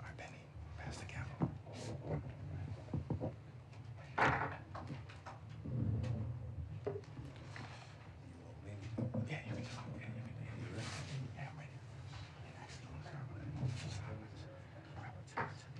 right, Benny, pass the gavel. Yeah, you can talk. Yeah, you ready? Yeah, I'm ready. Silence. Relative to the silence. Relative to the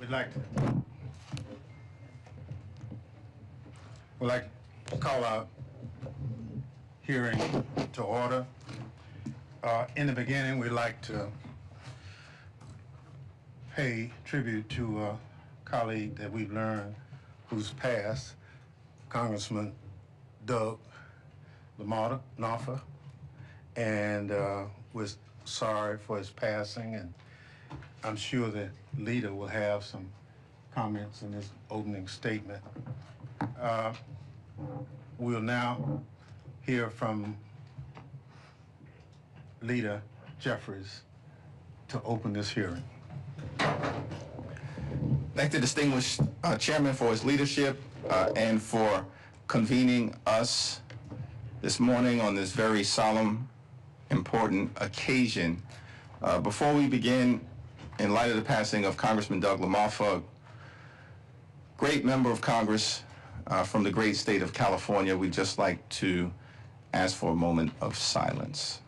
We'd like to call our hearing to order. In the beginning, we'd like to pay tribute to a colleague that we've learned who's passed, Congressman Doug LaMotta, and we're sorry for his passing, and I'm sure the leader will have some comments in his opening statement. We'll now hear from Leader Jeffries to open this hearing. Thank the distinguished chairman for his leadership and for convening us this morning on this very solemn, important occasion. Before we begin, in light of the passing of Congressman Doug LaMotta, great member of Congress from the great state of California, we'd just like to ask for a moment of silence.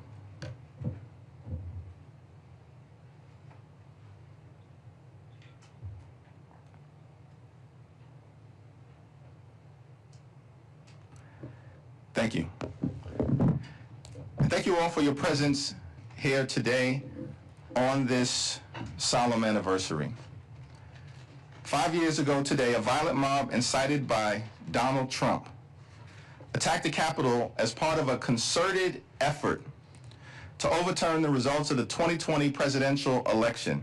Thank you. And thank you all for your presence here today on this solemn anniversary. 5 years ago today, a violent mob incited by Donald Trump attacked the Capitol as part of a concerted effort to overturn the results of the 2020 presidential election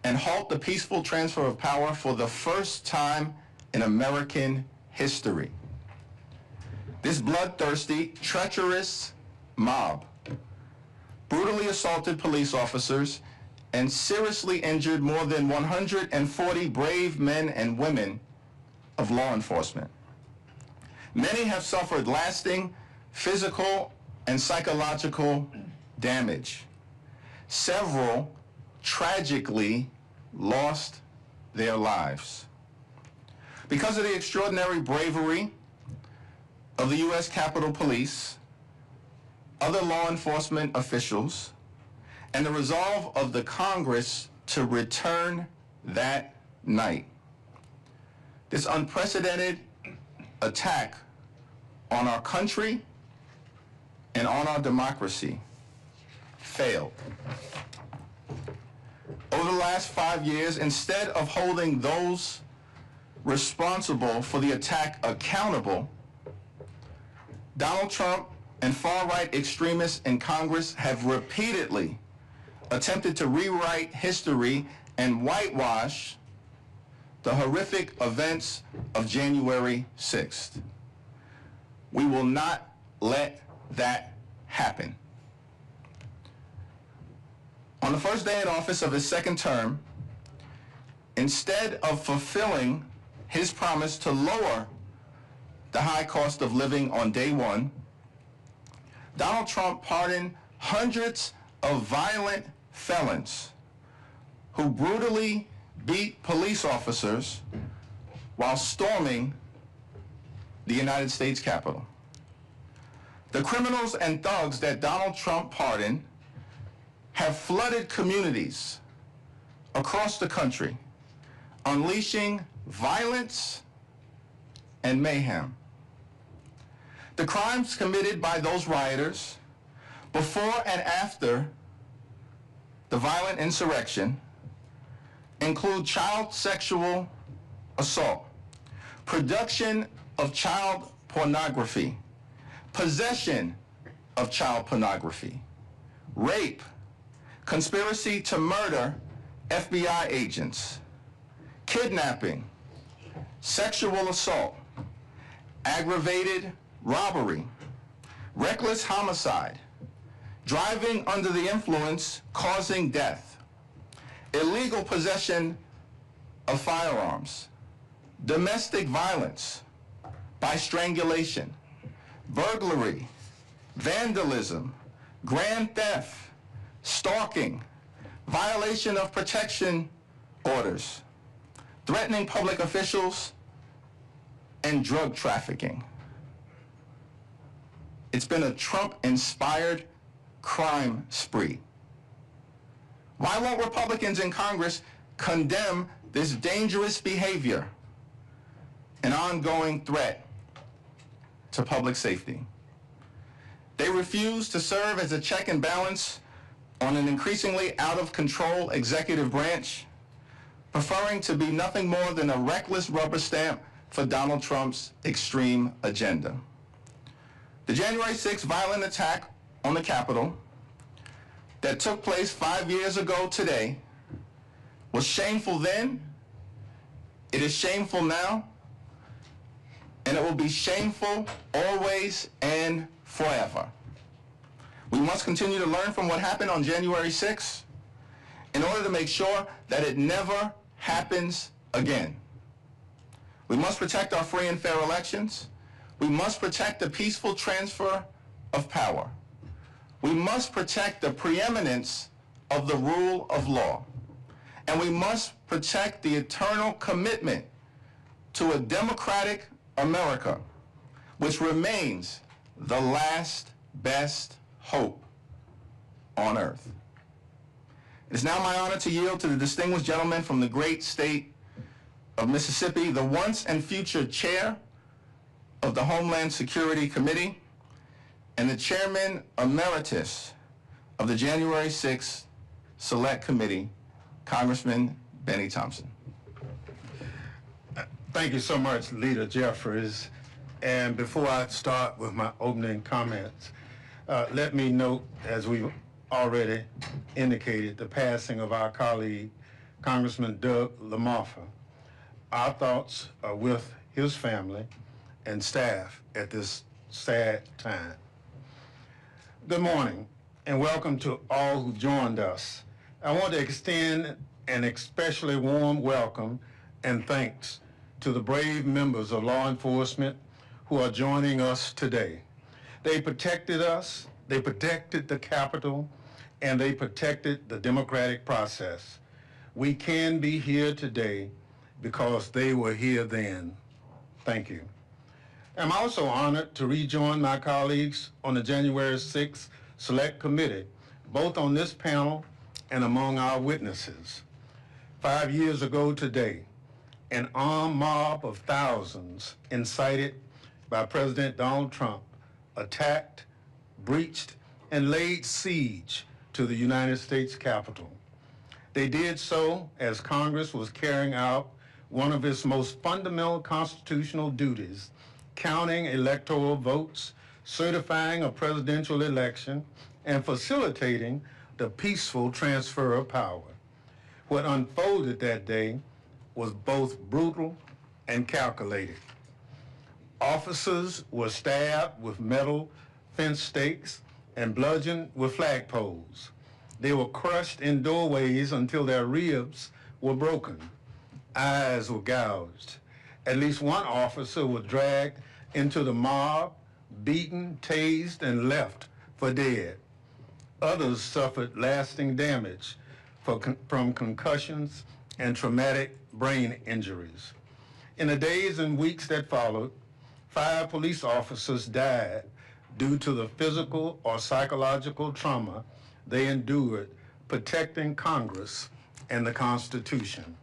and halt the peaceful transfer of power for the first time in American history. This bloodthirsty, treacherous mob brutally assaulted police officers and seriously injured more than 140 brave men and women of law enforcement. Many have suffered lasting physical and psychological damage. Several tragically lost their lives. Because of the extraordinary bravery of the U.S. Capitol Police, other law enforcement officials, and the resolve of the Congress to return that night, this unprecedented attack on our country and on our democracy failed. Over the last 5 years, instead of holding those responsible for the attack accountable, Donald Trump and far-right extremists in Congress have repeatedly attempted to rewrite history and whitewash the horrific events of January 6th. We will not let that happen. On the first day in office of his second term, instead of fulfilling his promise to lower the high cost of living on day one, Donald Trump pardoned hundreds of violent felons who brutally beat police officers while storming the United States Capitol. The criminals and thugs that Donald Trump pardoned have flooded communities across the country, unleashing violence and mayhem. The crimes committed by those rioters before and after the violent insurrection include child sexual assault, production of child pornography, possession of child pornography, rape, conspiracy to murder FBI agents, kidnapping, sexual assault, aggravated robbery, reckless homicide, driving under the influence causing death, illegal possession of firearms, domestic violence by strangulation, burglary, vandalism, grand theft, stalking, violation of protection orders, threatening public officials, and drug trafficking. It's been a Trump-inspired crime spree. Why won't Republicans in Congress condemn this dangerous behavior, an ongoing threat to public safety? They refuse to serve as a check and balance on an increasingly out-of-control executive branch, preferring to be nothing more than a reckless rubber stamp for Donald Trump's extreme agenda. The January 6th violent attack on the Capitol that took place 5 years ago today was shameful then, it is shameful now, and it will be shameful always and forever. We must continue to learn from what happened on January 6th in order to make sure that it never happens again. We must protect our free and fair elections. We must protect the peaceful transfer of power. We must protect the preeminence of the rule of law. And we must protect the eternal commitment to a democratic America, which remains the last best hope on earth. It is now my honor to yield to the distinguished gentleman from the great state of Mississippi, the once and future chair of the Homeland Security Committee and the chairman emeritus of the January 6th Select Committee, Congressman Benny Thompson. Thank you so much, Leader Jeffries. And before I start with my opening comments, let me note, as we've already indicated, the passing of our colleague, Congressman Doug LaMarfa. Our thoughts are with his family and staff at this sad time. Good morning, and welcome to all who joined us. I want to extend an especially warm welcome and thanks to the brave members of law enforcement who are joining us today. They protected us, they protected the Capitol, and they protected the democratic process. We can be here today because they were here then. Thank you. I'm also honored to rejoin my colleagues on the January 6th Select Committee, both on this panel and among our witnesses. 5 years ago today, an armed mob of thousands incited by President Donald Trump attacked, breached, and laid siege to the United States Capitol. They did so as Congress was carrying out one of its most fundamental constitutional duties, counting electoral votes, certifying a presidential election, and facilitating the peaceful transfer of power. What unfolded that day was both brutal and calculated. Officers were stabbed with metal fence stakes and bludgeoned with flagpoles. They were crushed in doorways until their ribs were broken. Eyes were gouged. At least one officer was dragged into the mob, beaten, tased, and left for dead. Others suffered lasting damage from concussions and traumatic brain injuries. In the days and weeks that followed, 5 police officers died due to the physical or psychological trauma they endured protecting Congress and the Constitution.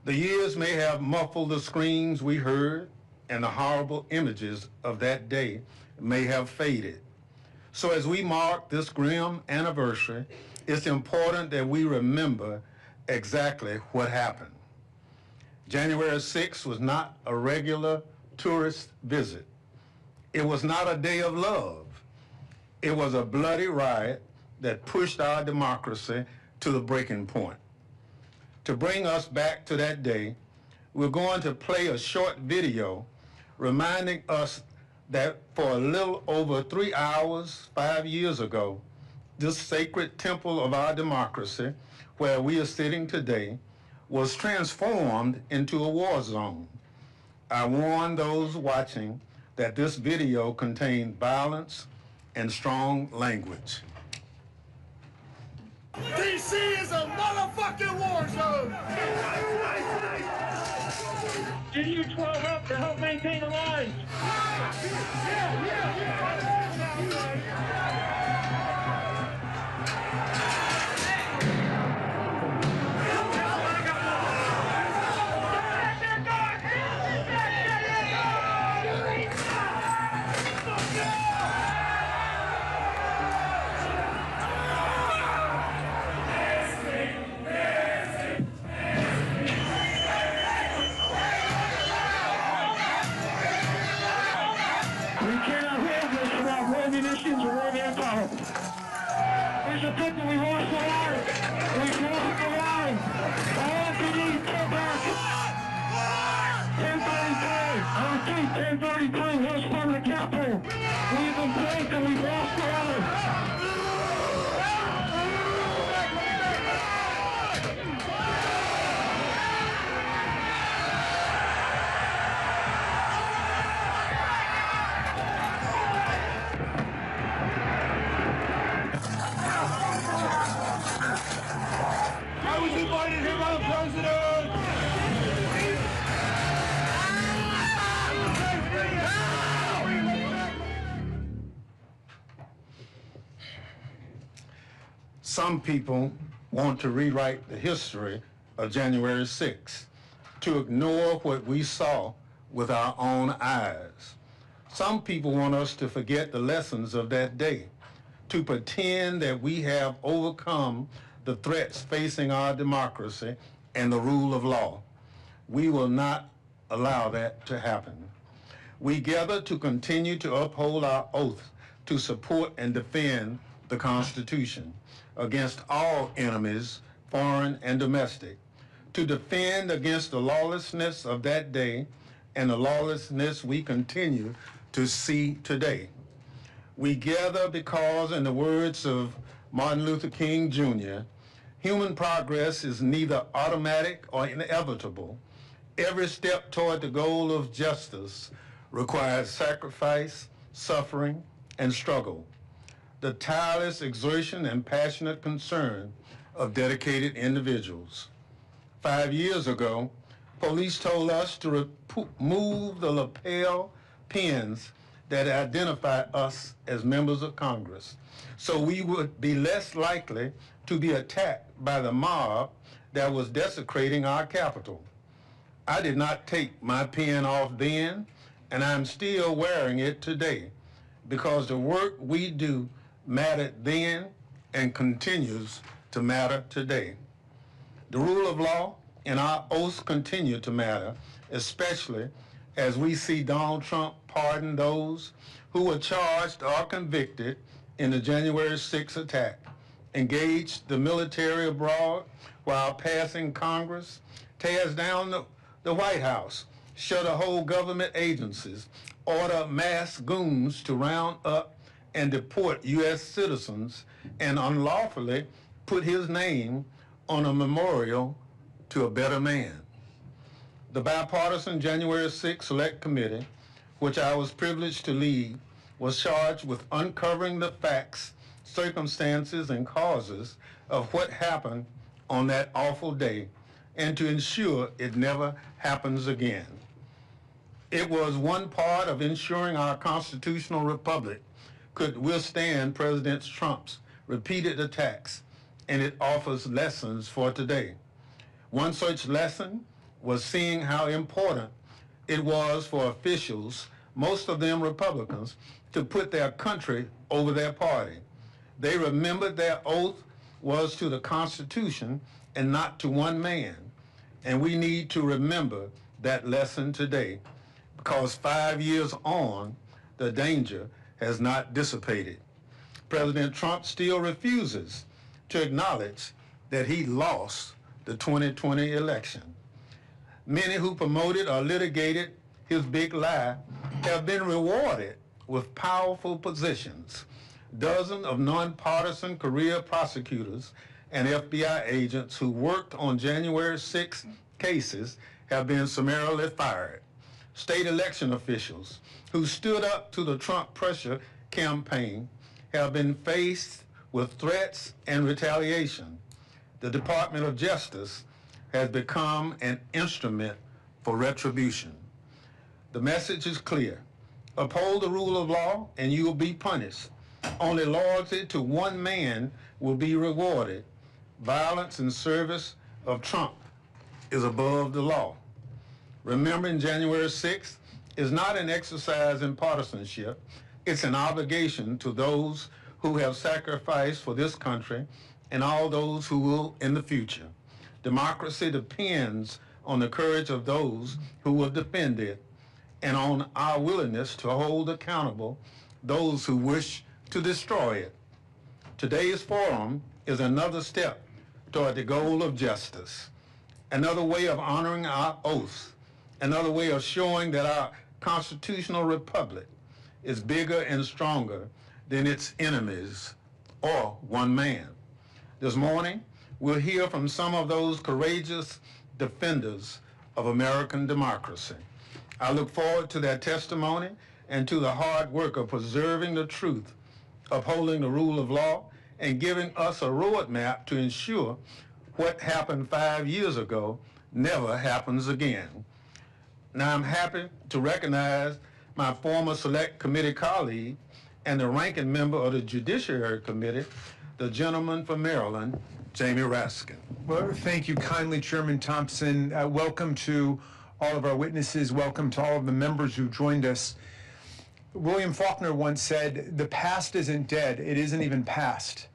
The years may have muffled the screams we heard, and the horrible images of that day may have faded. So as we mark this grim anniversary, it's important that we remember exactly what happened. January 6th was not a regular tourist visit. It was not a day of love. It was a bloody riot that pushed our democracy to the breaking point. To bring us back to that day, we're going to play a short video reminding us that for a little over 3 hours, 5 years ago, this sacred temple of our democracy, where we are sitting today, was transformed into a war zone. I warn those watching that this video contained violence and strong language. DC is a motherfucking war zone! GU-12 up to help maintain the lines. Ammunitions or war manpower. There's a people, we lost the line. We've lost the line. All PD, come back. 1033. I repeat, 1033, west part of the Capitol. We've been taken and we've lost the line. I was invited here by the president! Some people want to rewrite the history of January 6th, to ignore what we saw with our own eyes. Some people want us to forget the lessons of that day, to pretend that we have overcome the threats facing our democracy and the rule of law. We will not allow that to happen. We gather to continue to uphold our oath to support and defend the Constitution against all enemies, foreign and domestic, to defend against the lawlessness of that day and the lawlessness we continue to see today. We gather because, in the words of Martin Luther King Jr., human progress is neither automatic or inevitable. Every step toward the goal of justice requires sacrifice, suffering, and struggle. The tireless exertion and passionate concern of dedicated individuals. 5 years ago, police told us to remove the lapel pins that identify us as members of Congress, so we would be less likely to be attacked by the mob that was desecrating our Capitol. I did not take my pin off then, and I'm still wearing it today, because the work we do mattered then and continues to matter today. The rule of law and our oaths continue to matter, especially as we see Donald Trump pardon those who were charged or convicted in the January 6th attack, engage the military abroad while passing Congress, tears down the White House, shutter whole government agencies, order mass goons to round up and deport U.S. citizens, and unlawfully put his name on a memorial to a better man. The bipartisan January 6th Select Committee, which I was privileged to lead, was charged with uncovering the facts, circumstances, and causes of what happened on that awful day, and to ensure it never happens again. It was one part of ensuring our constitutional republic could withstand President Trump's repeated attacks, and it offers lessons for today. One such lesson was seeing how important it was for officials, most of them Republicans, to put their country over their party. They remembered their oath was to the Constitution and not to one man. And we need to remember that lesson today, because 5 years on, the danger has not dissipated. President Trump still refuses to acknowledge that he lost the 2020 election. Many who promoted or litigated his big lie have been rewarded with powerful positions. Dozens of nonpartisan career prosecutors and FBI agents who worked on January 6 cases have been summarily fired. State election officials who stood up to the Trump pressure campaign have been faced with threats and retaliation. The Department of Justice has become an instrument for retribution. The message is clear. Uphold the rule of law and you will be punished. Only loyalty to one man will be rewarded. Violence in service of Trump is above the law. Remembering January 6th is not an exercise in partisanship. It's an obligation to those who have sacrificed for this country and all those who will in the future. Democracy depends on the courage of those who will defend it and on our willingness to hold accountable those who wish to destroy it. Today's forum is another step toward the goal of justice, another way of honoring our oaths, another way of showing that our constitutional republic is bigger and stronger than its enemies or one man. This morning, we'll hear from some of those courageous defenders of American democracy. I look forward to their testimony and to the hard work of preserving the truth, upholding the rule of law, and giving us a roadmap to ensure what happened 5 years ago never happens again. Now, I'm happy to recognize my former Select Committee colleague and the ranking member of the Judiciary Committee, the gentleman from Maryland, Jamie Raskin. Well, thank you kindly, Chairman Thompson. Welcome to all of our witnesses. Welcome to all of the members who joined us. William Faulkner once said, "The past isn't dead, it isn't even past."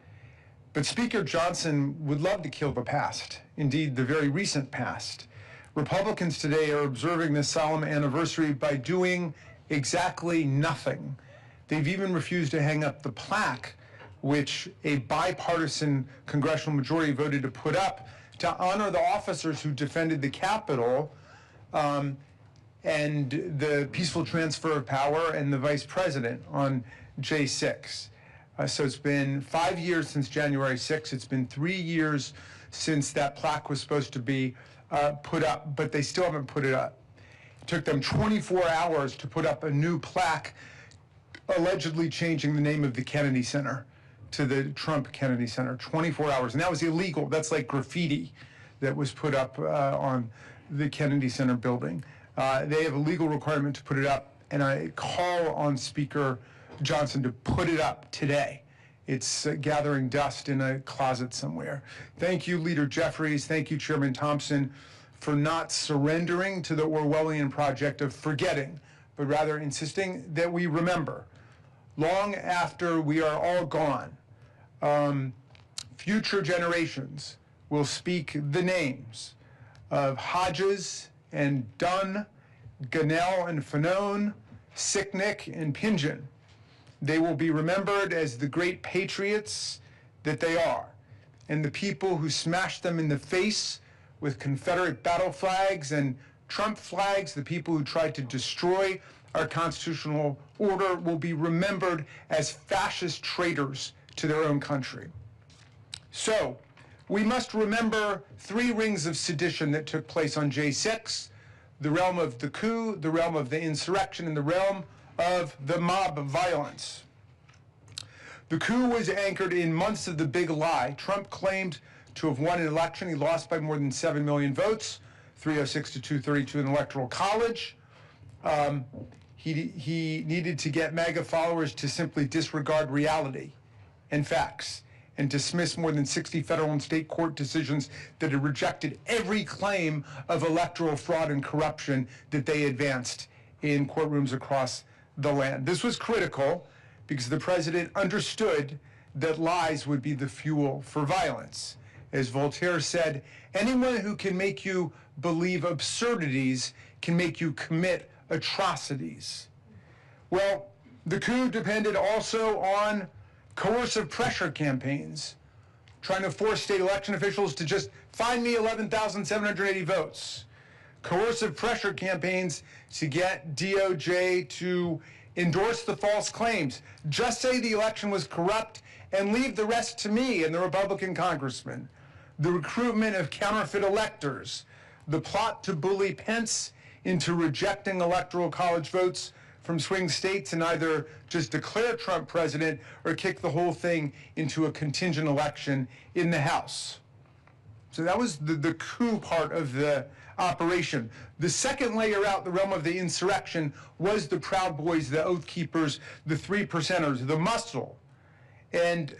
But Speaker Johnson would love to kill the past, indeed the very recent past. Republicans today are observing this solemn anniversary by doing exactly nothing. They've even refused to hang up the plaque which a bipartisan congressional majority voted to put up to honor the officers who defended the Capitol and the peaceful transfer of power and the vice president on J6. So it's been 5 years since January 6th. It's been 3 years since that plaque was supposed to be put up, but they still haven't put it up. It took them 24 hours to put up a new plaque allegedly changing the name of the Kennedy Center to the Trump Kennedy Center. 24 hours, and that was illegal. That's like graffiti that was put up on the Kennedy Center building. They have a legal requirement to put it up, and I call on Speaker Johnson to put it up today. It's gathering dust in a closet somewhere. Thank you, Leader Jeffries. Thank you, Chairman Thompson, for not surrendering to the Orwellian project of forgetting, but rather insisting that we remember. Long after we are all gone, future generations will speak the names of Hodges and Dunn, Gonell and Fanone, Sicknick and Pingen. They will be remembered as the great patriots that they are, and the people who smashed them in the face with Confederate battle flags and Trump flags, the people who tried to destroy our constitutional order, will be remembered as fascist traitors to their own country. So, we must remember 3 rings of sedition that took place on J6, the realm of the coup, the realm of the insurrection, and the realm of the mob violence. The coup was anchored in months of the big lie. Trump claimed to have won an election. He lost by more than 7 million votes, 306 to 232 in the Electoral College. He needed to get MAGA followers to simply disregard reality and facts and dismiss more than 60 federal and state court decisions that had rejected every claim of electoral fraud and corruption that they advanced in courtrooms across the land. This was critical because the president understood that lies would be the fuel for violence. As Voltaire said, anyone who can make you believe absurdities can make you commit atrocities. Well, the coup depended also on coercive pressure campaigns, trying to force state election officials to just find me 11,780 votes. Coercive pressure campaigns to get DOJ to endorse the false claims. Just say the election was corrupt and leave the rest to me and the Republican congressman. The recruitment of counterfeit electors, the plot to bully Pence into rejecting electoral college votes from swing states and either just declare Trump president or kick the whole thing into a contingent election in the House. So that was the coup part of the operation. The second layer out the realm of the insurrection was the Proud Boys, the Oath Keepers, the Three Percenters, the muscle. And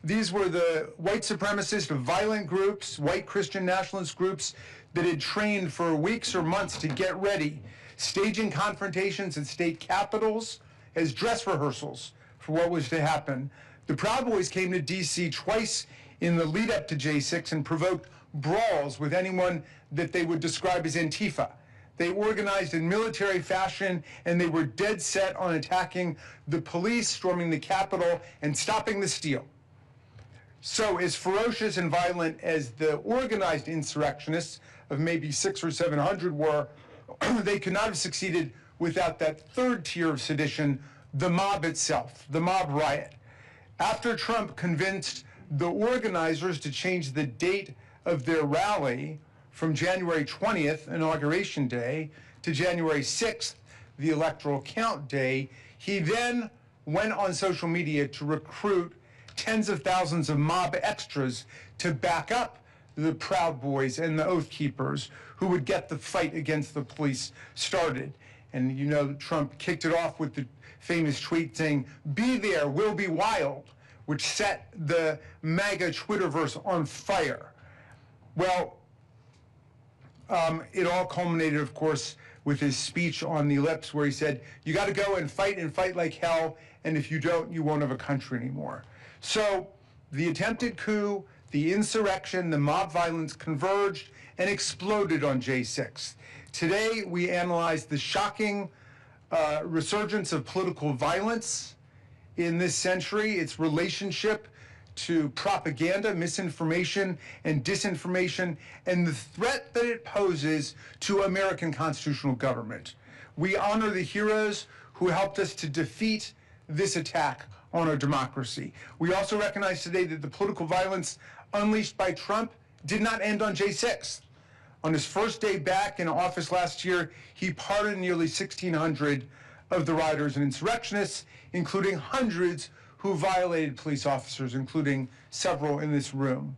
these were the white supremacist, violent groups, white Christian nationalist groups that had trained for weeks or months to get ready, staging confrontations at state capitals as dress rehearsals for what was to happen. The Proud Boys came to D.C. twice in the lead up to J6 and provoked brawls with anyone that they would describe as Antifa. They organized in military fashion, and they were dead set on attacking the police, storming the Capitol, and stopping the steal. So as ferocious and violent as the organized insurrectionists of maybe 600 or 700 were, they could not have succeeded without that third tier of sedition, the mob itself, the mob riot. After Trump convinced the organizers to change the date of their rally from January 20th, Inauguration Day, to January 6th, the electoral count day, he then went on social media to recruit tens of thousands of mob extras to back up the Proud Boys and the Oath Keepers who would get the fight against the police started. And you know, Trump kicked it off with the famous tweet saying, "Be there, we'll be wild," which set the MAGA Twitterverse on fire. Well, it all culminated, of course, with his speech on the Ellipse where he said, you got to go and fight like hell, and if you don't, you won't have a country anymore. So the attempted coup, the insurrection, the mob violence converged and exploded on J6. Today, we analyze the shocking resurgence of political violence in this century, its relationship to propaganda, misinformation, and disinformation, and the threat that it poses to American constitutional government. We honor the heroes who helped us to defeat this attack on our democracy. We also recognize today that the political violence unleashed by Trump did not end on J6. On his first day back in office last year, he pardoned nearly 1,600 of the rioters and insurrectionists, including hundreds who violated police officers, including several in this room.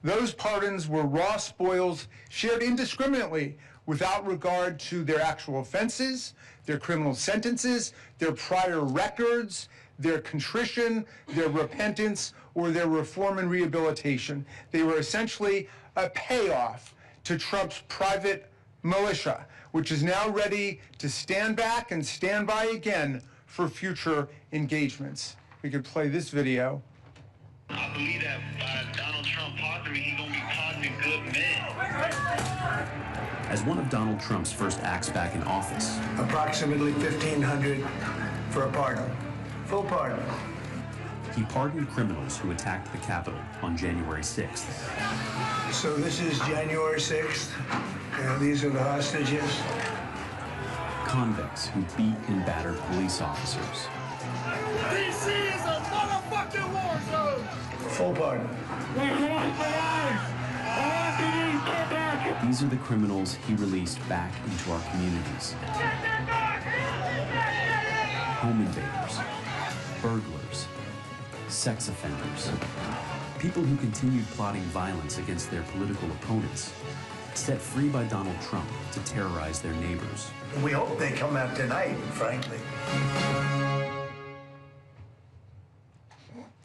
Those pardons were raw spoils shared indiscriminately without regard to their actual offenses, their criminal sentences, their prior records, their contrition, their repentance, or their reform and rehabilitation. They were essentially a payoff to Trump's private militia, which is now ready to stand back and stand by again for future engagements. We could play this video. I believe that by Donald Trump pardoning me, he's going to be pardoning good men. As one of Donald Trump's first acts back in office, Approximately 1,500 for a pardon. Full pardon. he pardoned criminals who attacked the Capitol on January 6th. So this is January 6th, and these are the hostages. Convicts who beat and battered police officers. DC is a motherfucking war zone! Full pardon. We lost the lives. Anthony, get back. These are the criminals he released back into our communities. Home invaders, burglars, sex offenders, people who continued plotting violence against their political opponents, set free by Donald Trump to terrorize their neighbors. We hope they come out tonight, frankly.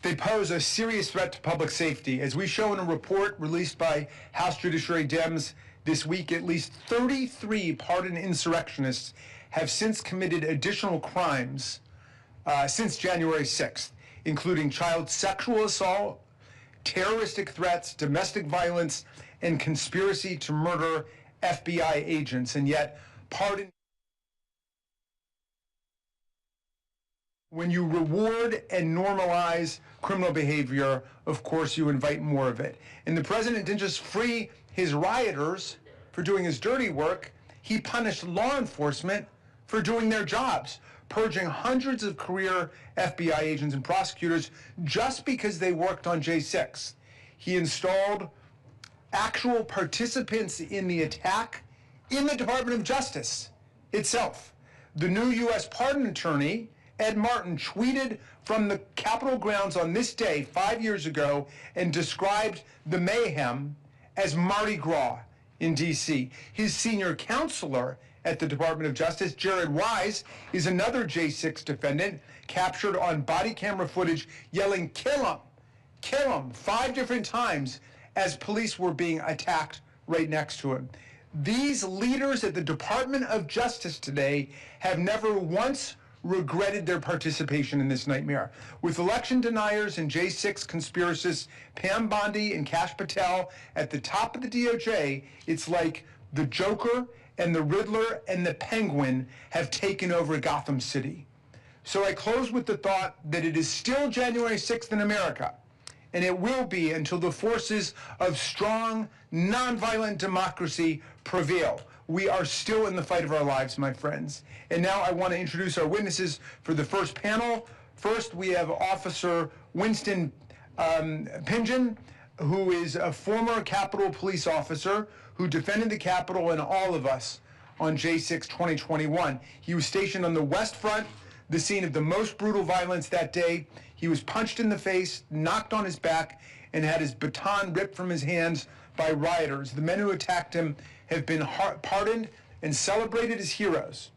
They pose a serious threat to public safety. As we show in a report released by House Judiciary Dems this week, at least 33 pardoned insurrectionists have since committed additional crimes since January 6th, including child sexual assault, terroristic threats, domestic violence, and conspiracy to murder FBI agents. And yet, pardon. When you reward and normalize criminal behavior, of course, you invite more of it. And the president didn't just free his rioters for doing his dirty work, he punished law enforcement for doing their jobs, purging hundreds of career FBI agents and prosecutors just because they worked on J6. He installed actual participants in the attack in the Department of Justice itself. The new U.S. pardon attorney, Ed Martin, tweeted from the Capitol grounds on this day 5 years ago and described the mayhem as Mardi Gras in D.C. His senior counselor at the Department of Justice, Jared Wise, is another J6 defendant captured on body camera footage yelling, "Kill him," 5 different times as police were being attacked right next to him. These leaders at the Department of Justice today have never once regretted their participation in this nightmare. With election deniers and J6 conspiracists Pam Bondi and Kash Patel at the top of the DOJ, it's like the Joker and the Riddler and the Penguin have taken over Gotham City. So I close with the thought that it is still January 6th in America, and it will be until the forces of strong, nonviolent democracy prevail. We are still in the fight of our lives, my friends. And now I want to introduce our witnesses for the first panel. First, we have Officer Winston Pingeon, who is a former Capitol Police officer who defended the Capitol and all of us on J6 2021. He was stationed on the West Front, the scene of the most brutal violence that day. He was punched in the face, knocked on his back, and had his baton ripped from his hands by rioters. The men who attacked him have been pardoned and celebrated as heroes.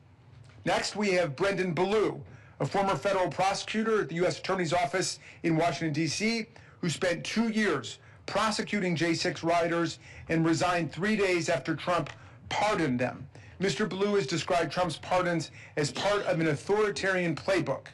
Next, we have Brendan Ballou, a former federal prosecutor at the U.S. Attorney's Office in Washington, D.C., who spent 2 years prosecuting J6 rioters and resigned 3 days after Trump pardoned them. Mr. Ballou has described Trump's pardons as part of an authoritarian playbook.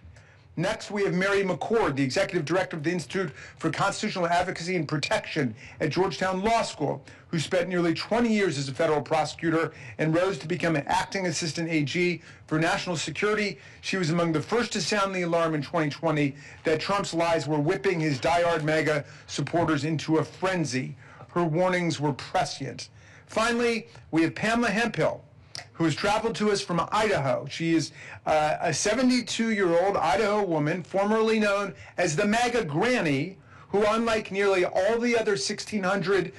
Next, we have Mary McCord, the executive director of the Institute for Constitutional Advocacy and Protection at Georgetown Law School, who spent nearly 20 years as a federal prosecutor and rose to become an acting assistant AG for national security. She was among the first to sound the alarm in 2020 that Trump's lies were whipping his diehard MAGA supporters into a frenzy. Her warnings were prescient. Finally, we have Pamela Hemphill, who has traveled to us from Idaho. She is a 72-year-old Idaho woman, formerly known as the MAGA Granny, who, unlike nearly all the other 1,600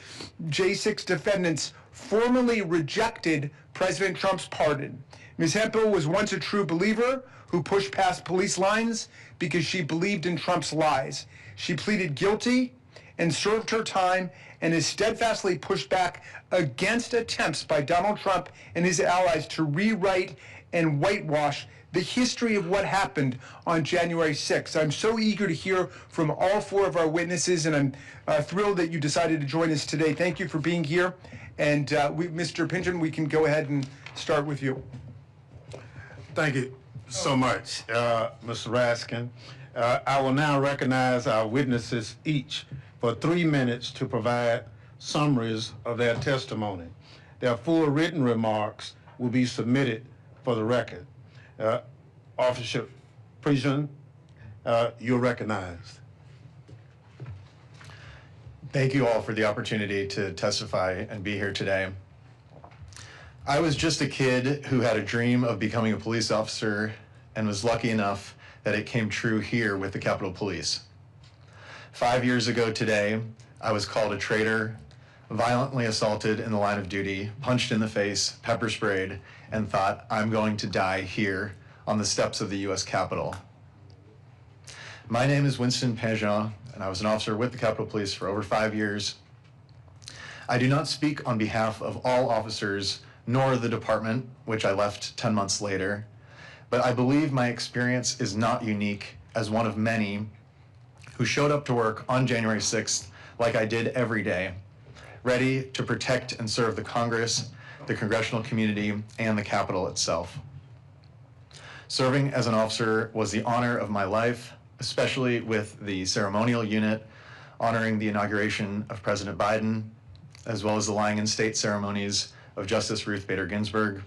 J6 defendants, formally rejected President Trump's pardon. Ms. Hemphill was once a true believer who pushed past police lines because she believed in Trump's lies. She pleaded guilty and served her time and has steadfastly pushed back against attempts by Donald Trump and his allies to rewrite and whitewash the history of what happened on January 6th. I'm so eager to hear from all 4 of our witnesses, and I'm thrilled that you decided to join us today. Thank you for being here. And Mr. Pingeon, we can go ahead and start with you. Thank you so much, Mr. Raskin. I will now recognize our witnesses each for 3 minutes to provide summaries of their testimony. Their full written remarks will be submitted for the record. Officer Pingeon, you're recognized. Thank you all for the opportunity to testify and be here today. I was just a kid who had a dream of becoming a police officer and was lucky enough that it came true here with the Capitol Police. 5 years ago today, I was called a traitor, violently assaulted in the line of duty, punched in the face, pepper sprayed, and thought I'm going to die here on the steps of the U.S. Capitol. My name is Winston Pingeon, and I was an officer with the Capitol Police for over 5 years. I do not speak on behalf of all officers, nor the department, which I left 10 months later, but I believe my experience is not unique as one of many who showed up to work on January 6th like I did every day, ready to protect and serve the Congress, the congressional community, and the Capitol itself. Serving as an officer was the honor of my life, especially with the ceremonial unit honoring the inauguration of President Biden, as well as the lying in state ceremonies of Justice Ruth Bader Ginsburg,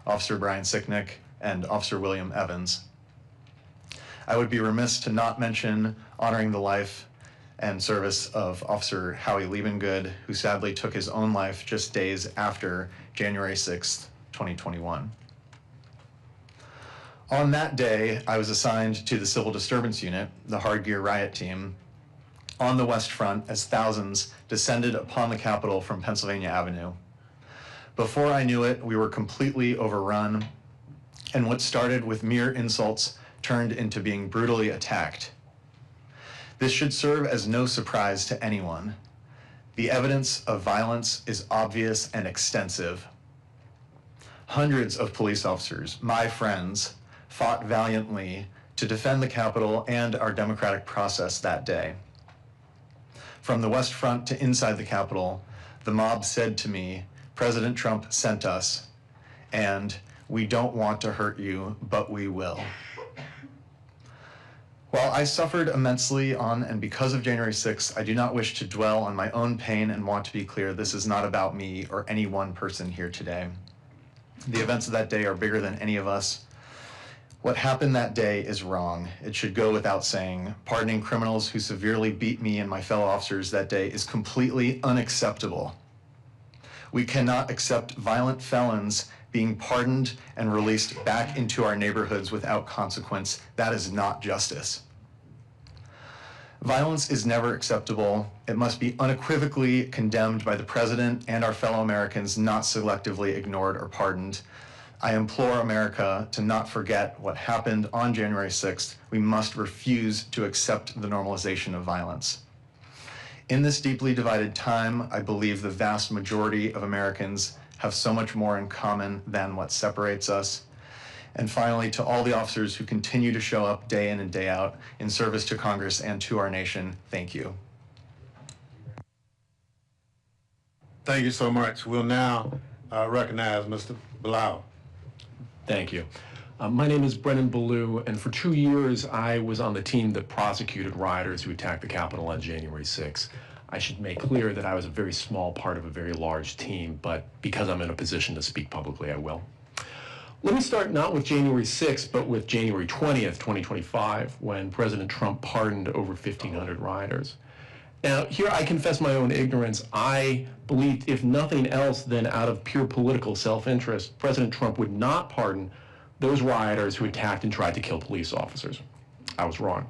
Officer Brian Sicknick, and Officer William Evans. I would be remiss to not mention honoring the life and service of Officer Howie Liebengood, who sadly took his own life just days after January 6th, 2021. On that day, I was assigned to the Civil Disturbance Unit, the Hard Gear Riot Team, on the West Front as thousands descended upon the Capitol from Pennsylvania Avenue. Before I knew it, we were completely overrun, and what started with mere insults turned into being brutally attacked. This should serve as no surprise to anyone. The evidence of violence is obvious and extensive. Hundreds of police officers, my friends, fought valiantly to defend the Capitol and our democratic process that day. From the West Front to inside the Capitol, the mob said to me, "President Trump sent us, and we don't want to hurt you, but we will." While I suffered immensely on and because of January 6th, I do not wish to dwell on my own pain and want to be clear, this is not about me or any one person here today. The events of that day are bigger than any of us. What happened that day is wrong. It should go without saying. Pardoning criminals who severely beat me and my fellow officers that day is completely unacceptable. We cannot accept violent felons being pardoned and released back into our neighborhoods without consequence. That is not justice. Violence is never acceptable. It must be unequivocally condemned by the president and our fellow Americans, not selectively ignored or pardoned. I implore America to not forget what happened on January 6th. We must refuse to accept the normalization of violence. In this deeply divided time, I believe the vast majority of Americans have so much more in common than what separates us. And finally, to all the officers who continue to show up day in and day out in service to Congress and to our nation, thank you. Thank you so much. We'll now recognize Mr. Blau. Thank you. My name is Brennan Ballou, and for 2 years I was on the team that prosecuted rioters who attacked the Capitol on January 6th. I should make clear that I was a very small part of a very large team, but because I'm in a position to speak publicly, I will. Let me start not with January 6th, but with January 20th, 2025, when President Trump pardoned over 1,500 rioters. Now, here I confess my own ignorance. I believed, if nothing else than out of pure political self-interest, President Trump would not pardon those rioters who attacked and tried to kill police officers. I was wrong.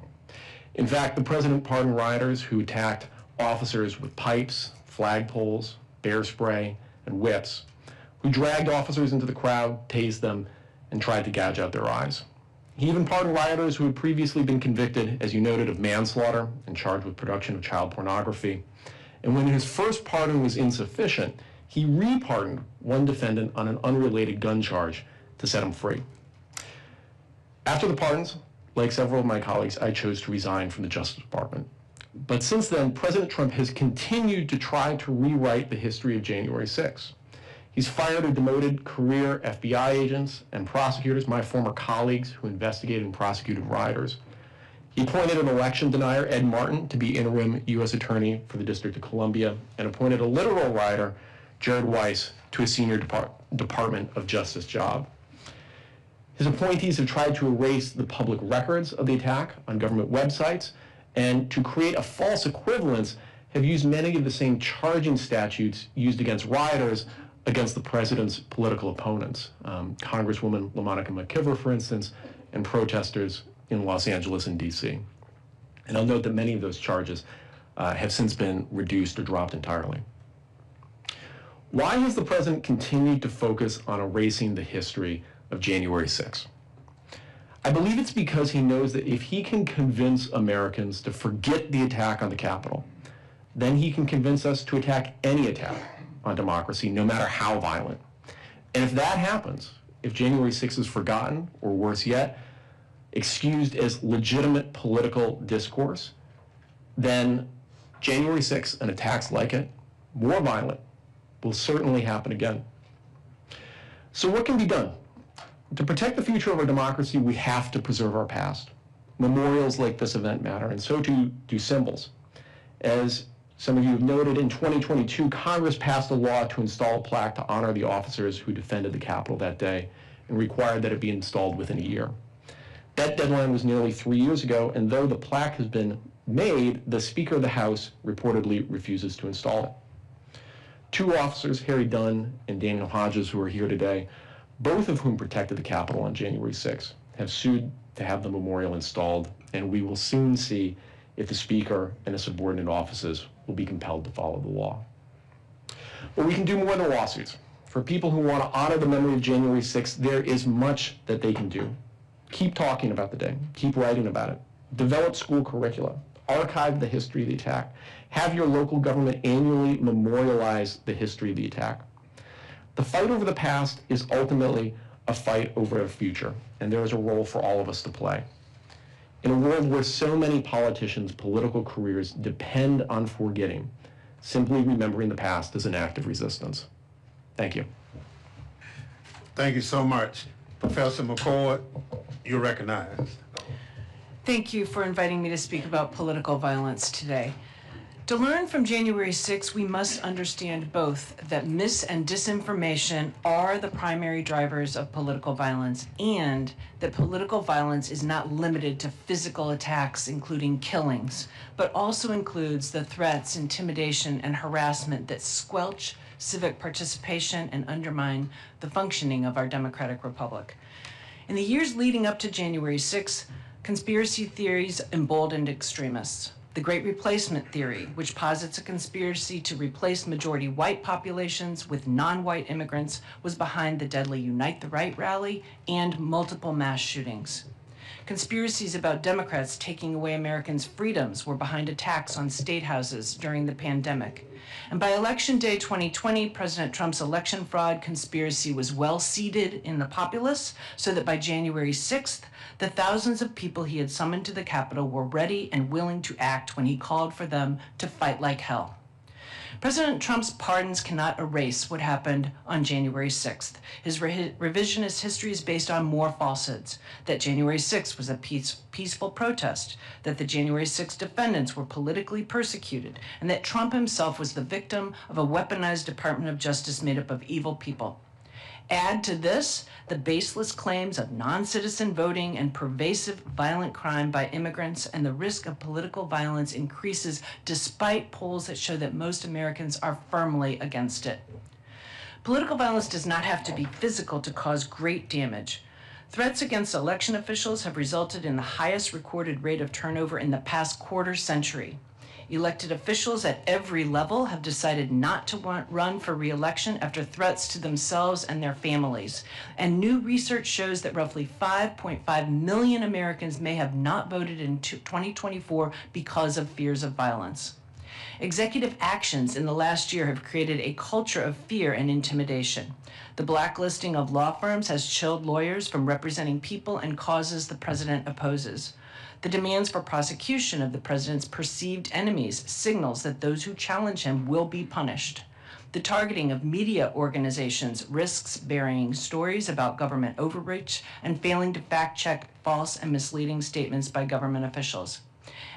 In fact, the president pardoned rioters who attacked officers with pipes, flagpoles, bear spray, and whips, who dragged officers into the crowd, tased them, and tried to gouge out their eyes. He even pardoned rioters who had previously been convicted, as you noted, of manslaughter and charged with production of child pornography. And when his first pardon was insufficient, he re-pardoned one defendant on an unrelated gun charge to set him free. After the pardons, like several of my colleagues, I chose to resign from the Justice Department. But since then, President Trump has continued to try to rewrite the history of January 6th. He's fired or demoted career FBI agents and prosecutors, my former colleagues who investigated and prosecuted rioters. He appointed an election denier, Ed Martin, to be interim U.S. Attorney for the District of Columbia, and appointed a literal rioter, Jared Weiss, to a senior Department of Justice job. His appointees have tried to erase the public records of the attack on government websites, and to create a false equivalence, have used many of the same charging statutes used against rioters against the president's political opponents, Congresswoman LaMonica McKibber, for instance, and protesters in Los Angeles and D.C. And I'll note that many of those charges have since been reduced or dropped entirely. Why has the president continued to focus on erasing the history of January 6th? I believe it's because he knows that if he can convince Americans to forget the attack on the Capitol, then he can convince us to attack any attack on democracy, no matter how violent. And if that happens, if January 6th is forgotten, or worse yet, excused as legitimate political discourse, then January 6th and attacks like it, more violent, will certainly happen again. So what can be done? To protect the future of our democracy, we have to preserve our past. Memorials like this event matter, and so do symbols. As some of you have noted, in 2022, Congress passed a law to install a plaque to honor the officers who defended the Capitol that day and required that it be installed within a year. That deadline was nearly 3 years ago, and though the plaque has been made, the Speaker of the House reportedly refuses to install it. Two officers, Harry Dunn and Daniel Hodges, who are here today, both of whom protected the Capitol on January 6th, have sued to have the memorial installed, and we will soon see if the Speaker and the subordinate offices will be compelled to follow the law. But we can do more than lawsuits. For people who want to honor the memory of January 6th, there is much that they can do. Keep talking about the day. Keep writing about it. Develop school curricula. Archive the history of the attack. Have your local government annually memorialize the history of the attack. The fight over the past is ultimately a fight over a future, and there is a role for all of us to play. In a world where so many politicians' political careers depend on forgetting, simply remembering the past is an act of resistance. Thank you. Thank you so much. Professor McCord, you're recognized. Thank you for inviting me to speak about political violence today. To learn from January 6, we must understand both that mis- and disinformation are the primary drivers of political violence, and that political violence is not limited to physical attacks, including killings, but also includes the threats, intimidation, and harassment that squelch civic participation and undermine the functioning of our democratic republic. In the years leading up to January 6, conspiracy theories emboldened extremists. The Great Replacement Theory, which posits a conspiracy to replace majority white populations with non-white immigrants, was behind the deadly Unite the Right rally and multiple mass shootings. Conspiracies about Democrats taking away Americans' freedoms were behind attacks on state houses during the pandemic. And by Election Day 2020, President Trump's election fraud conspiracy was well seated in the populace, so that by January 6th, the thousands of people he had summoned to the Capitol were ready and willing to act when he called for them to fight like hell. President Trump's pardons cannot erase what happened on January 6th. His revisionist history is based on more falsehoods: that January 6th was a peaceful protest, that the January 6th defendants were politically persecuted, and that Trump himself was the victim of a weaponized Department of Justice made up of evil people. Add to this the baseless claims of non-citizen voting and pervasive violent crime by immigrants, and the risk of political violence increases despite polls that show that most Americans are firmly against it. Political violence does not have to be physical to cause great damage. Threats against election officials have resulted in the highest recorded rate of turnover in the past quarter century. Elected officials at every level have decided not to run for re-election after threats to themselves and their families. And new research shows that roughly 5.5 million Americans may have not voted in 2024 because of fears of violence. Executive actions in the last year have created a culture of fear and intimidation. The blacklisting of law firms has chilled lawyers from representing people and causes the president opposes. The demands for prosecution of the president's perceived enemies signals that those who challenge him will be punished. The targeting of media organizations risks burying stories about government overreach and failing to fact-check false and misleading statements by government officials.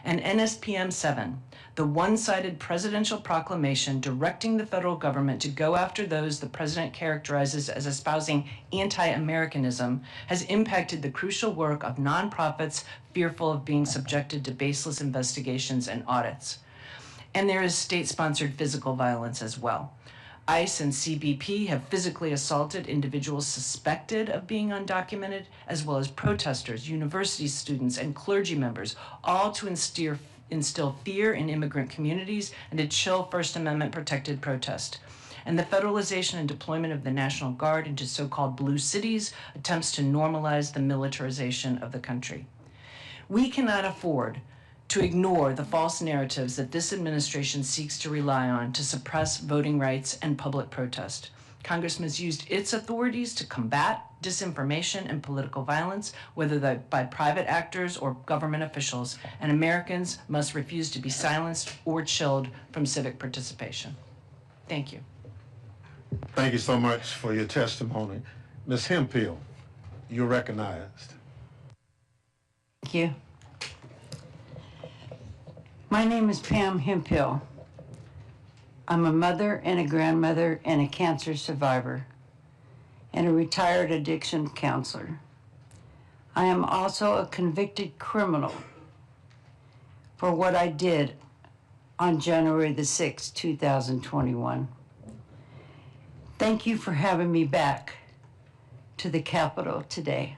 And NSPM 7, the one-sided presidential proclamation directing the federal government to go after those the president characterizes as espousing anti-Americanism, has impacted the crucial work of nonprofits fearful of being subjected to baseless investigations and audits. And there is state-sponsored physical violence as well. ICE and CBP have physically assaulted individuals suspected of being undocumented, as well as protesters, university students, and clergy members, all to instill fear in immigrant communities and to chill First Amendment protected protest. And the federalization and deployment of the National Guard into so-called blue cities attempts to normalize the militarization of the country. We cannot afford to ignore the false narratives that this administration seeks to rely on to suppress voting rights and public protest. Congress must use its authorities to combat disinformation and political violence, whether by private actors or government officials, and Americans must refuse to be silenced or chilled from civic participation. Thank you. Thank you so much for your testimony. Ms. Hemphill, you're recognized. Thank you. My name is Pam Hemphill. I'm a mother and a grandmother and a cancer survivor and a retired addiction counselor. I am also a convicted criminal for what I did on January the 6th, 2021. Thank you for having me back to the Capitol today.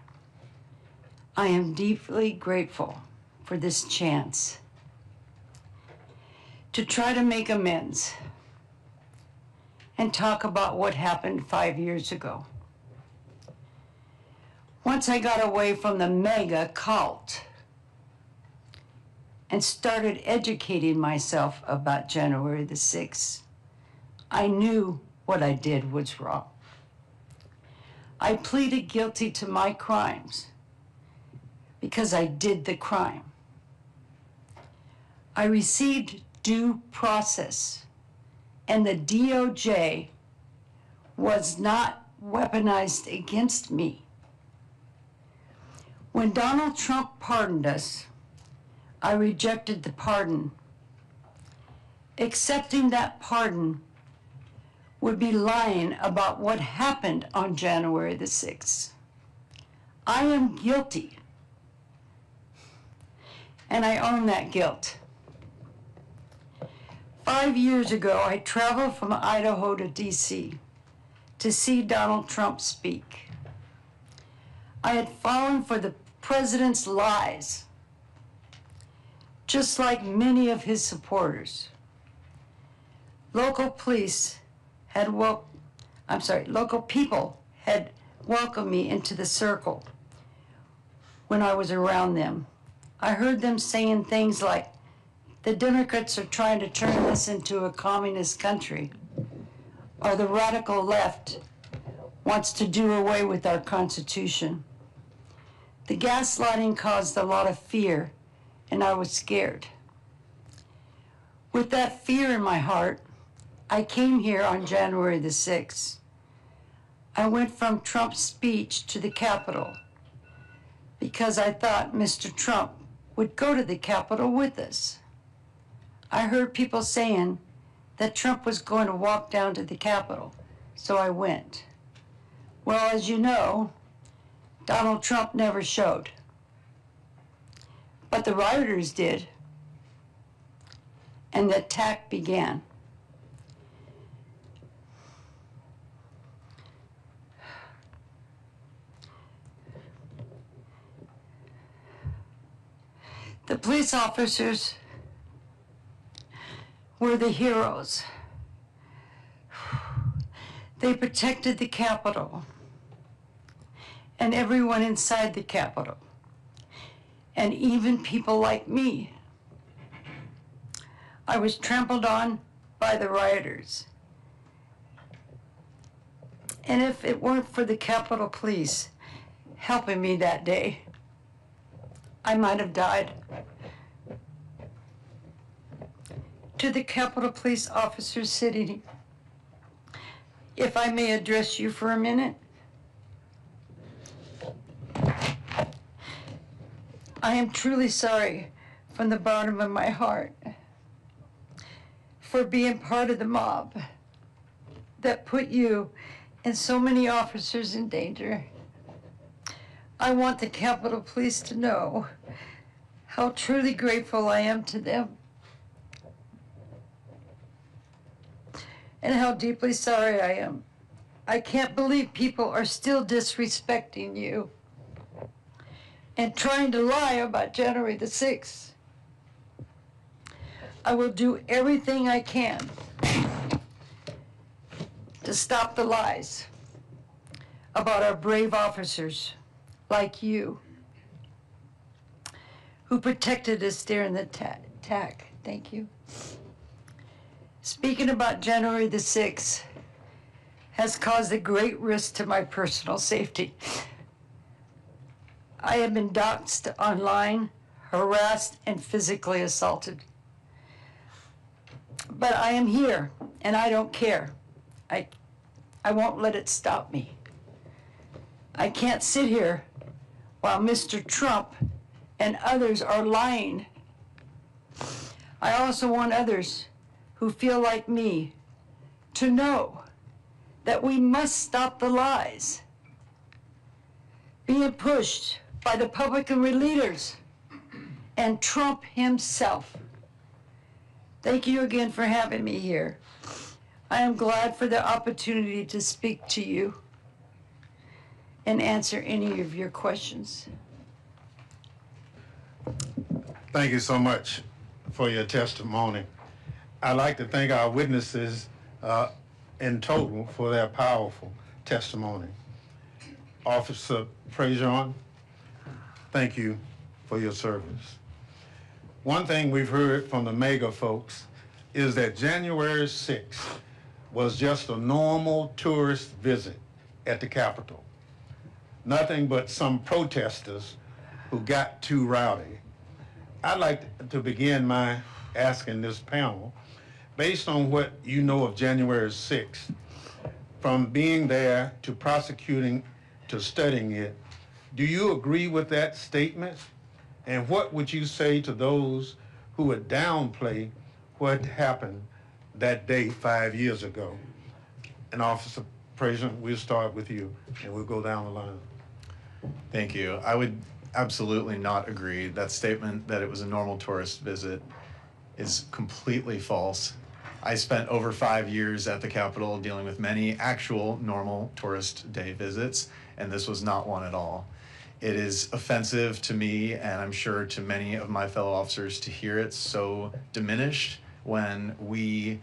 I am deeply grateful for this chance to try to make amends and talk about what happened 5 years ago. Once I got away from the mega cult and started educating myself about January the 6th, I knew what I did was wrong. I pleaded guilty to my crimes because I did the crime. I received due process, and the DOJ was not weaponized against me. When Donald Trump pardoned us, I rejected the pardon. Accepting that pardon would be lying about what happened on January the 6th. I am guilty, and I own that guilt. 5 years ago, I traveled from Idaho to DC to see Donald Trump speak. I had fallen for the president's lies, just like many of his supporters. Local people had welcomed me into the circle when I was around them. I heard them saying things like, the Democrats are trying to turn us into a communist country, or the radical left wants to do away with our Constitution. The gaslighting caused a lot of fear, and I was scared. With that fear in my heart, I came here on January the 6th. I went from Trump's speech to the Capitol because I thought Mr. Trump would go to the Capitol with us. I heard people saying that Trump was going to walk down to the Capitol, so I went. Well, as you know, Donald Trump never showed. But the rioters did, and the attack began. The police officers were the heroes. They protected the Capitol and everyone inside the Capitol, and even people like me. I was trampled on by the rioters. And if it weren't for the Capitol Police helping me that day, I might have died. To the Capitol Police officers sitting here, if I may address you for a minute. I am truly sorry from the bottom of my heart for being part of the mob that put you and so many officers in danger. I want the Capitol Police to know how truly grateful I am to them and how deeply sorry I am. I can't believe people are still disrespecting you and trying to lie about January the 6th. I will do everything I can to stop the lies about our brave officers like you who protected us during the attack. Thank you. Speaking about January the 6th has caused a great risk to my personal safety. I have been doxxed online, harassed, and physically assaulted. But I am here, and I don't care. I won't let it stop me. I can't sit here while Mr. Trump and others are lying. I also want others who feel like me to know that we must stop the lies being pushed by the Republican leaders and Trump himself. Thank you again for having me here. I am glad for the opportunity to speak to you and answer any of your questions. Thank you so much for your testimony. I'd like to thank our witnesses in total for their powerful testimony. Officer Prejean, thank you for your service. One thing we've heard from the MAGA folks is that January 6th was just a normal tourist visit at the Capitol. Nothing but some protesters who got too rowdy. I'd like to begin my asking this panel, based on what you know of January 6th, from being there to prosecuting to studying it, do you agree with that statement? And what would you say to those who would downplay what happened that day 5 years ago? And Officer Prejean, we'll start with you and we'll go down the line. Thank you. I would absolutely not agree. That statement that it was a normal tourist visit is completely false. I spent over 5 years at the Capitol dealing with many actual normal tourist day visits, and this was not one at all. It is offensive to me, and I'm sure to many of my fellow officers, to hear it so diminished when we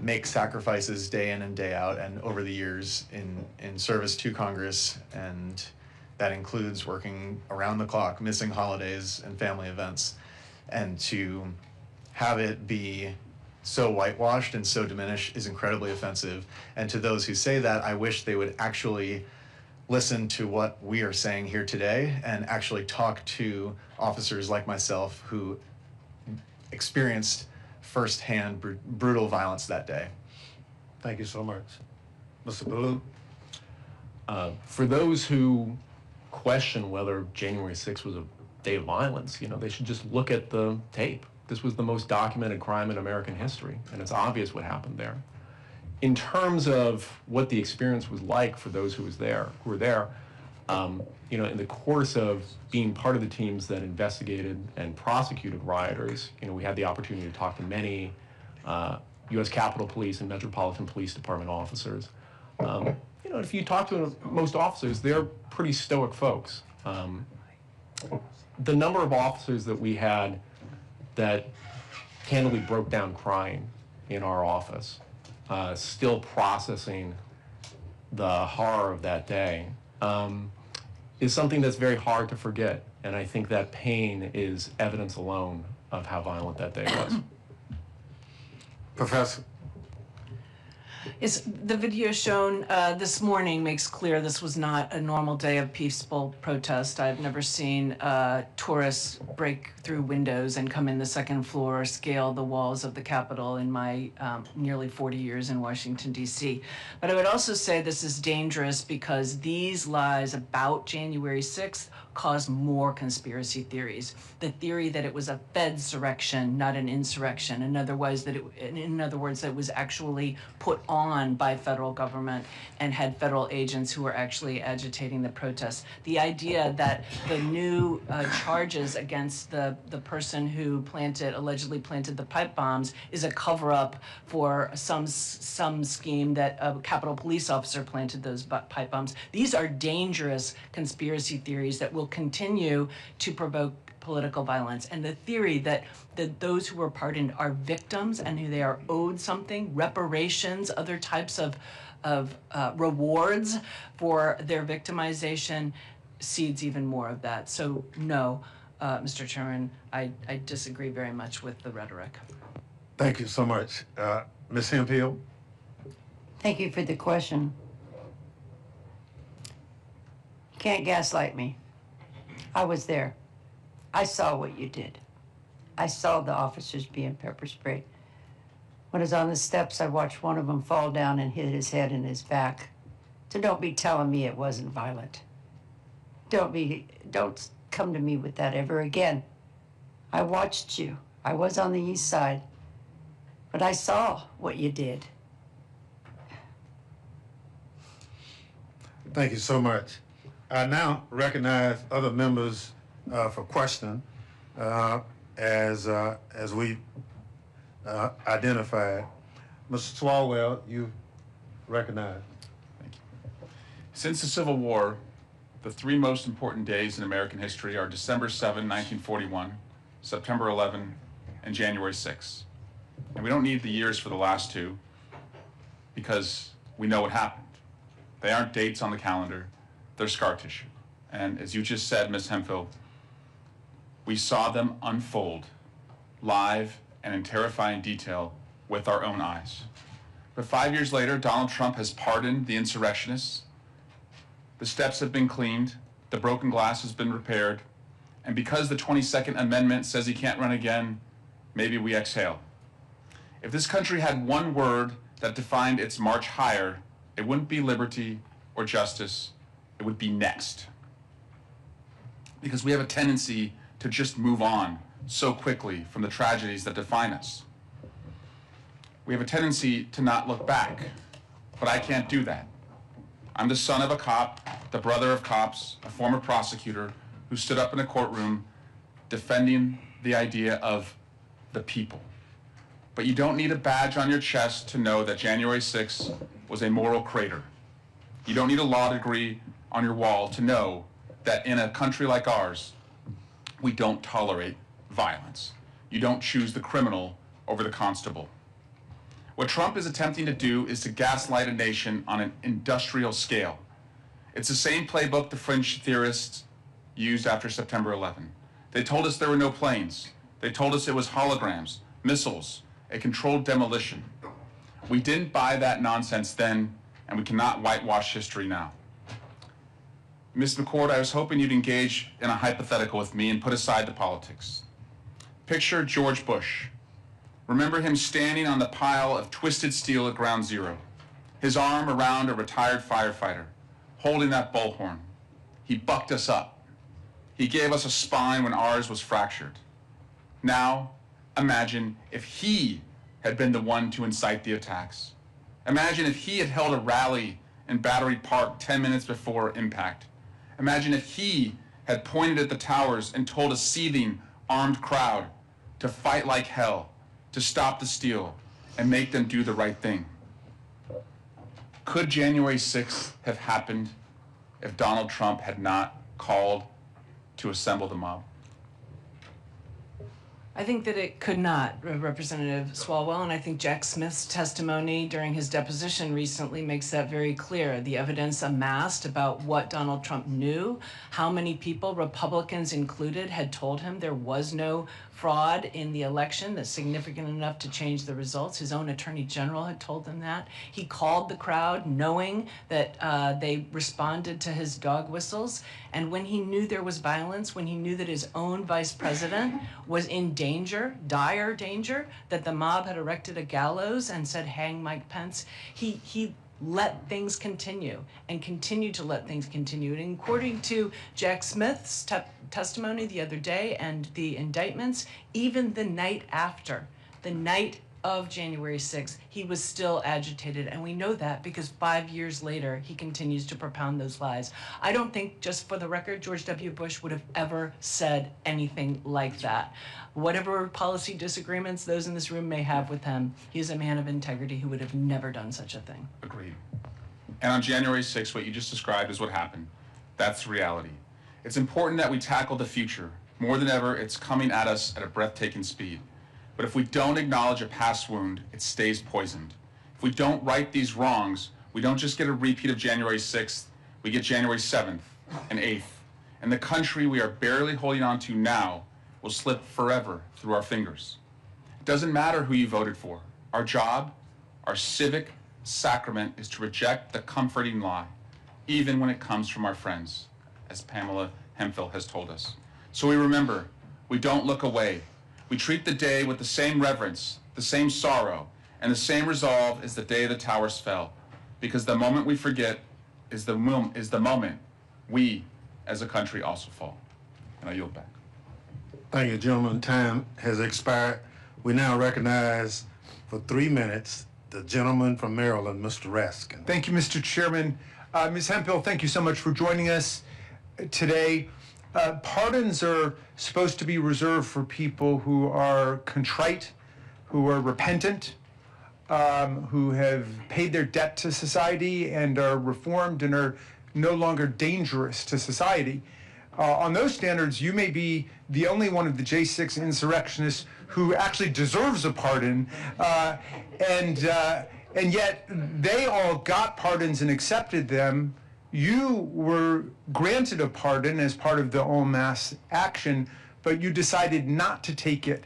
make sacrifices day in and day out and over the years in service to Congress, and that includes working around the clock, missing holidays and family events, and to have it be so whitewashed and so diminished is incredibly offensive. And to those who say that, I wish they would actually listen to what we are saying here today and actually talk to officers like myself who experienced firsthand brutal violence that day. Thank you so much. Mr. Ballou? For those who question whether January 6th was a day of violence, they should just look at the tape. This was the most documented crime in American history, and it's obvious what happened there. In terms of what the experience was like for those who were there, in the course of being part of the teams that investigated and prosecuted rioters, we had the opportunity to talk to many U.S. Capitol Police and Metropolitan Police Department officers. If you talk to most officers, they're pretty stoic folks. The number of officers that we had that candidly broke down crying in our office, still processing the horror of that day, is something that's very hard to forget. And I think that pain is evidence alone of how violent that day was. Professor? The video shown this morning makes clear this was not a normal day of peaceful protest. I've never seen tourists break through windows and come in the second floor or scale the walls of the Capitol in my nearly 40 years in Washington, D.C. But I would also say this is dangerous because these lies about January 6th cause more conspiracy theories. The theory that it was a Fedsurrection, not an insurrection. In other words, that it was actually put on by federal government and had federal agents who were actually agitating the protests. The idea that the new charges against the person who allegedly planted the pipe bombs is a cover-up for some scheme that a Capitol Police officer planted those pipe bombs. These are dangerous conspiracy theories that will continue to provoke political violence. And the theory that those who were pardoned are victims and who they are owed something, reparations, other types of rewards for their victimization, seeds even more of that. So no, Mr. Chairman, I disagree very much with the rhetoric. Thank you so much. Ms. Hemphill? Thank you for the question. You can't gaslight me. I was there. I saw what you did. I saw the officers being pepper sprayed. When I was on the steps, I watched one of them fall down and hit his head and his back. So don't be telling me it wasn't violent. Don't come to me with that ever again. I watched you. I was on the east side, but I saw what you did. Thank you so much. I now recognize other members for question as we identified. Mr. Swalwell, you recognize. Thank you. Since the Civil War, the three most important days in American history are December 7, 1941, September 11, and January 6. And we don't need the years for the last two because we know what happened. They aren't dates on the calendar, they're scar tissue. And as you just said, Ms. Hemphill, we saw them unfold live and in terrifying detail with our own eyes. But 5 years later, Donald Trump has pardoned the insurrectionists. The steps have been cleaned, the broken glass has been repaired, and because the 22nd Amendment says he can't run again, maybe we exhale. If this country had one word that defined its march higher, it wouldn't be liberty or justice, it would be next. Because we have a tendency to just move on so quickly from the tragedies that define us. We have a tendency to not look back, but I can't do that. I'm the son of a cop, the brother of cops, a former prosecutor who stood up in a courtroom defending the idea of the people. But you don't need a badge on your chest to know that January 6th was a moral crater. You don't need a law degree on your wall to know that in a country like ours, we don't tolerate violence. You don't choose the criminal over the constable. What Trump is attempting to do is to gaslight a nation on an industrial scale. It's the same playbook the French theorists used after September 11. They told us there were no planes. They told us it was holograms, missiles, a controlled demolition. We didn't buy that nonsense then, and we cannot whitewash history now. Ms. McCord, I was hoping you'd engage in a hypothetical with me and put aside the politics. Picture George Bush. Remember him standing on the pile of twisted steel at Ground Zero, his arm around a retired firefighter, holding that bullhorn. He bucked us up. He gave us a spine when ours was fractured. Now, imagine if he had been the one to incite the attacks. Imagine if he had held a rally in Battery Park 10 minutes before impact. Imagine if he had pointed at the towers and told a seething, armed crowd to fight like hell, to stop the steal, and make them do the right thing. Could January 6th have happened if Donald Trump had not called to assemble the mob? I think that it could not, Representative Swalwell, and I think Jack Smith's testimony during his deposition recently makes that very clear. The evidence amassed about what Donald Trump knew, how many people, Republicans included, had told him there was no fraud in the election that's significant enough to change the results. His own attorney general had told them that. He called the crowd knowing that they responded to his dog whistles. And when he knew there was violence, when he knew that his own vice president was in danger, dire danger, that the mob had erected a gallows and said, hang Mike Pence, he let things continue and continue to let things continue. And according to Jack Smith's testimony the other day and the indictments, even the night after, the night of January 6th, he was still agitated. And we know that because 5 years later, he continues to propound those lies. I don't think, just for the record, George W. Bush would have ever said anything like that. Whatever policy disagreements those in this room may have with him, he's a man of integrity who would have never done such a thing. Agreed. And on January 6th, what you just described is what happened. That's reality. It's important that we tackle the future. More than ever, it's coming at us at a breathtaking speed. But if we don't acknowledge a past wound, it stays poisoned. If we don't right these wrongs, we don't just get a repeat of January 6th, we get January 7th and 8th. And the country we are barely holding on to now will slip forever through our fingers. It doesn't matter who you voted for. Our job, our civic sacrament, is to reject the comforting lie, even when it comes from our friends, as Pamela Hemphill has told us. So we remember, we don't look away. We treat the day with the same reverence, the same sorrow, and the same resolve as the day the towers fell, because the moment we forget is the moment we, as a country, also fall. And I yield back. Thank you, gentlemen. Time has expired. We now recognize for 3 minutes the gentleman from Maryland, Mr. Raskin. Thank you, Mr. Chairman. Ms. Hemphill, thank you so much for joining us today. Pardons are supposed to be reserved for people who are contrite, who are repentant, who have paid their debt to society and are reformed and are no longer dangerous to society. On those standards, you may be the only one of the J6 insurrectionists who actually deserves a pardon, and yet they all got pardons and accepted them. You were granted a pardon as part of the en masse action, but you decided not to take it.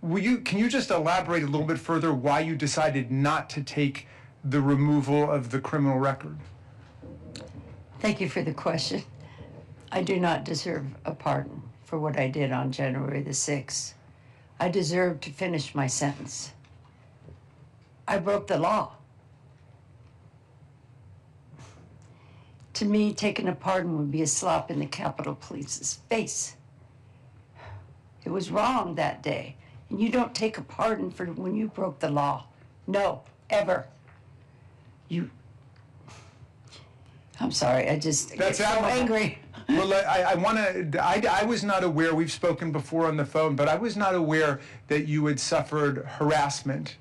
Can you just elaborate a little bit further why you decided not to take the removal of the criminal record? Thank you for the question. I do not deserve a pardon for what I did on January the 6th. I deserve to finish my sentence. I broke the law. To me, taking a pardon would be a slap in the Capitol Police's face. It was wrong that day, and you don't take a pardon for when you broke the law. No, ever. I'm sorry, I just get so angry. Well, I was not aware, we've spoken before on the phone, but I was not aware that you had suffered harassment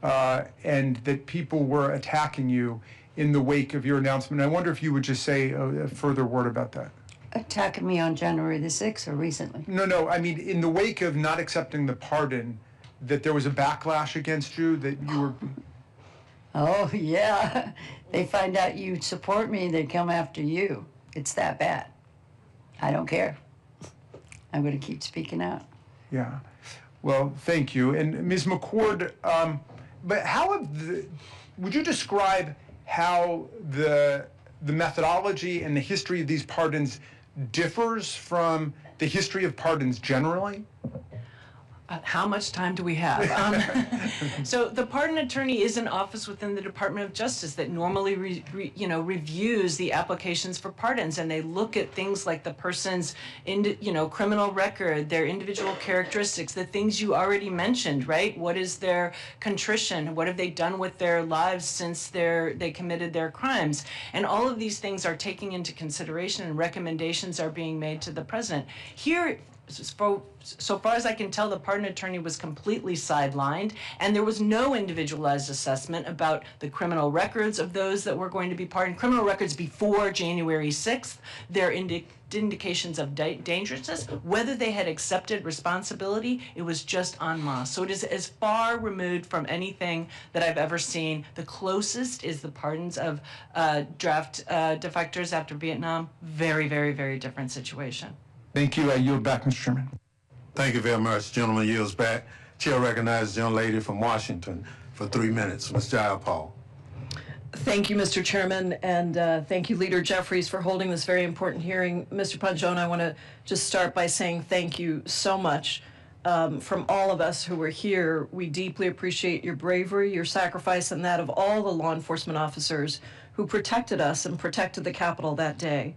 and that people were attacking you in the wake of your announcement. I wonder if you would just say a further word about that. Attacking me on January the 6th or recently? No, I mean, in the wake of not accepting the pardon, that there was a backlash against you, that you were... Oh, yeah. They find out you support me, they come after you. It's that bad. I don't care. I'm going to keep speaking out. Yeah. Well, thank you. And Ms. McCord, but would you describe how the methodology and the history of these pardons differs from the history of pardons generally? How much time do we have? So the pardon attorney is an office within the Department of Justice that normally reviews the applications for pardons, and they look at things like the person's criminal record, their individual characteristics, the things you already mentioned, right? What is their contrition? What have they done with their lives since they committed their crimes? And all of these things are taken into consideration, and recommendations are being made to the president. Here, so far as I can tell, the pardon attorney was completely sidelined, and there was no individualized assessment about the criminal records of those that were going to be pardoned. Criminal records before January 6th, their indications of dangerousness, whether they had accepted responsibility, it was just en masse. So it is as far removed from anything that I've ever seen. The closest is the pardons of draft defectors after Vietnam. Very, very, very different situation. Thank you. I yield back, Mr. Chairman. Thank you very much. Gentleman yields back. Chair recognizes the young lady from Washington for 3 minutes, Ms. Jayapal. Thank you, Mr. Chairman, and thank you, Leader Jeffries, for holding this very important hearing. Mr. Pangione, I want to just start by saying thank you so much from all of us who were here. We deeply appreciate your bravery, your sacrifice, and that of all the law enforcement officers who protected us and protected the Capitol that day.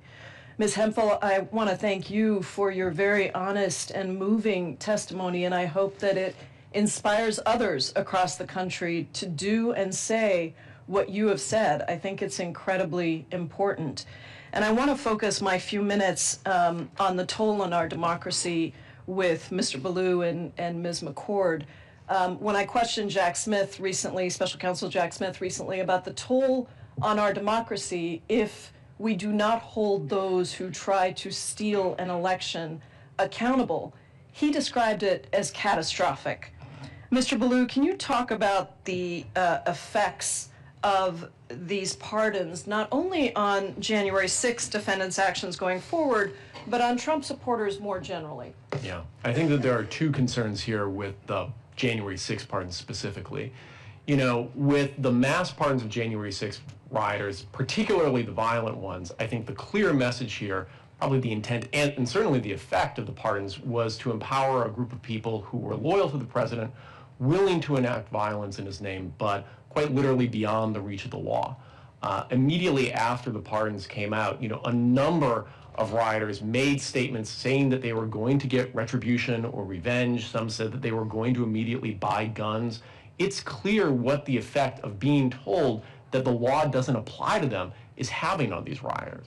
Ms. Hemphill, I want to thank you for your very honest and moving testimony, and I hope that it inspires others across the country to do and say what you have said. I think it's incredibly important. And I want to focus my few minutes on the toll on our democracy with Mr. Ballou and Ms. McCord. When I questioned Jack Smith recently, Special Counsel Jack Smith recently, about the toll on our democracy if we do not hold those who try to steal an election accountable, he described it as catastrophic. Mr. Ballou, can you talk about the effects of these pardons, not only on January 6th defendants' actions going forward, but on Trump supporters more generally? Yeah, I think that there are two concerns here with the January 6th pardons specifically. You know, with the mass pardons of January 6th rioters, particularly the violent ones, I think the clear message here, probably the intent and certainly the effect of the pardons, was to empower a group of people who were loyal to the president, willing to enact violence in his name, but quite literally beyond the reach of the law. Immediately after the pardons came out, a number of rioters made statements saying that they were going to get retribution or revenge. Some said that they were going to immediately buy guns. It's clear what the effect of being told that the law doesn't apply to them is having on these rioters.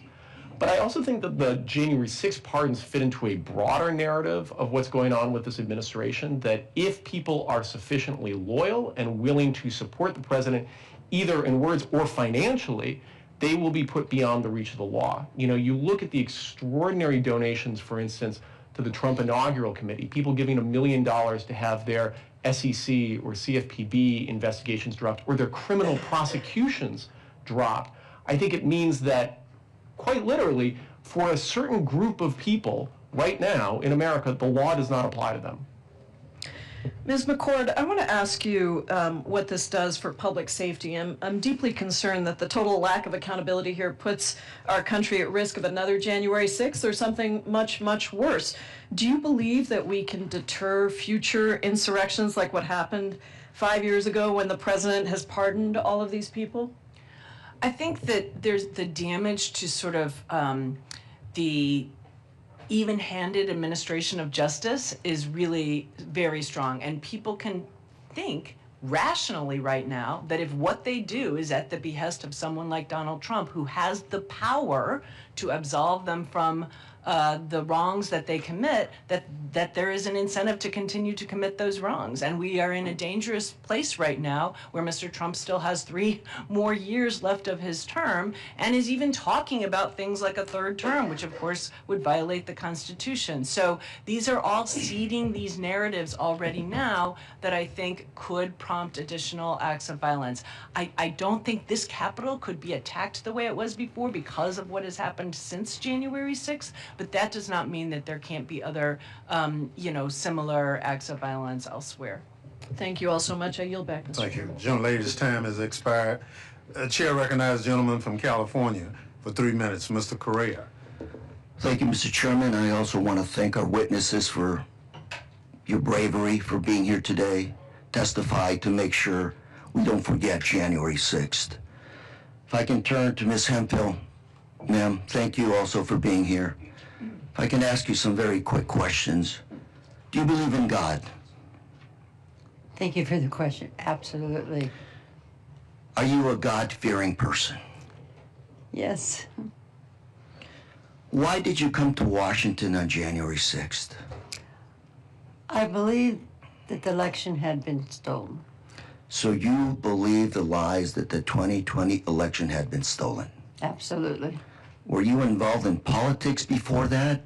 But I also think that the January 6 pardons fit into a broader narrative of what's going on with this administration, that if people are sufficiently loyal and willing to support the president, either in words or financially, they will be put beyond the reach of the law. You look at the extraordinary donations, for instance, to the Trump Inaugural Committee, people giving $1 million to have their SEC or CFPB investigations dropped or their criminal prosecutions dropped. I think it means that, quite literally, for a certain group of people right now in America, the law does not apply to them. Ms. McCord, I want to ask you what this does for public safety. I'm deeply concerned that the total lack of accountability here puts our country at risk of another January 6th or something much, much worse. Do you believe that we can deter future insurrections like what happened 5 years ago when the president has pardoned all of these people? I think that there's the damage to sort of the even-handed administration of justice is really very strong. And people can think rationally right now that if what they do is at the behest of someone like Donald Trump, who has the power to absolve them from the wrongs that they commit, that there is an incentive to continue to commit those wrongs. And we are in a dangerous place right now where Mr. Trump still has 3 more years left of his term and is even talking about things like a 3rd term, which of course would violate the Constitution. So these are all seeding these narratives already now that I think could prompt additional acts of violence. I don't think this Capitol could be attacked the way it was before because of what has happened since January 6th. But that does not mean that there can't be other, similar acts of violence elsewhere. Thank you all so much. I yield back, Mr. Thank you. Gentlelady's time has expired. Chair recognizes the gentleman from California for 3 minutes, Mr. Correa. Thank you, Mr. Chairman. I also want to thank our witnesses for your bravery for being here today, testify to make sure we don't forget January 6th. If I can turn to Ms. Hemphill, ma'am, thank you also for being here. If I can ask you some very quick questions. Do you believe in God? Thank you for the question. Absolutely. Are you a God-fearing person? Yes. Why did you come to Washington on January 6th? I believe that the election had been stolen. So you believe the lies that the 2020 election had been stolen? Absolutely. Were you involved in politics before that?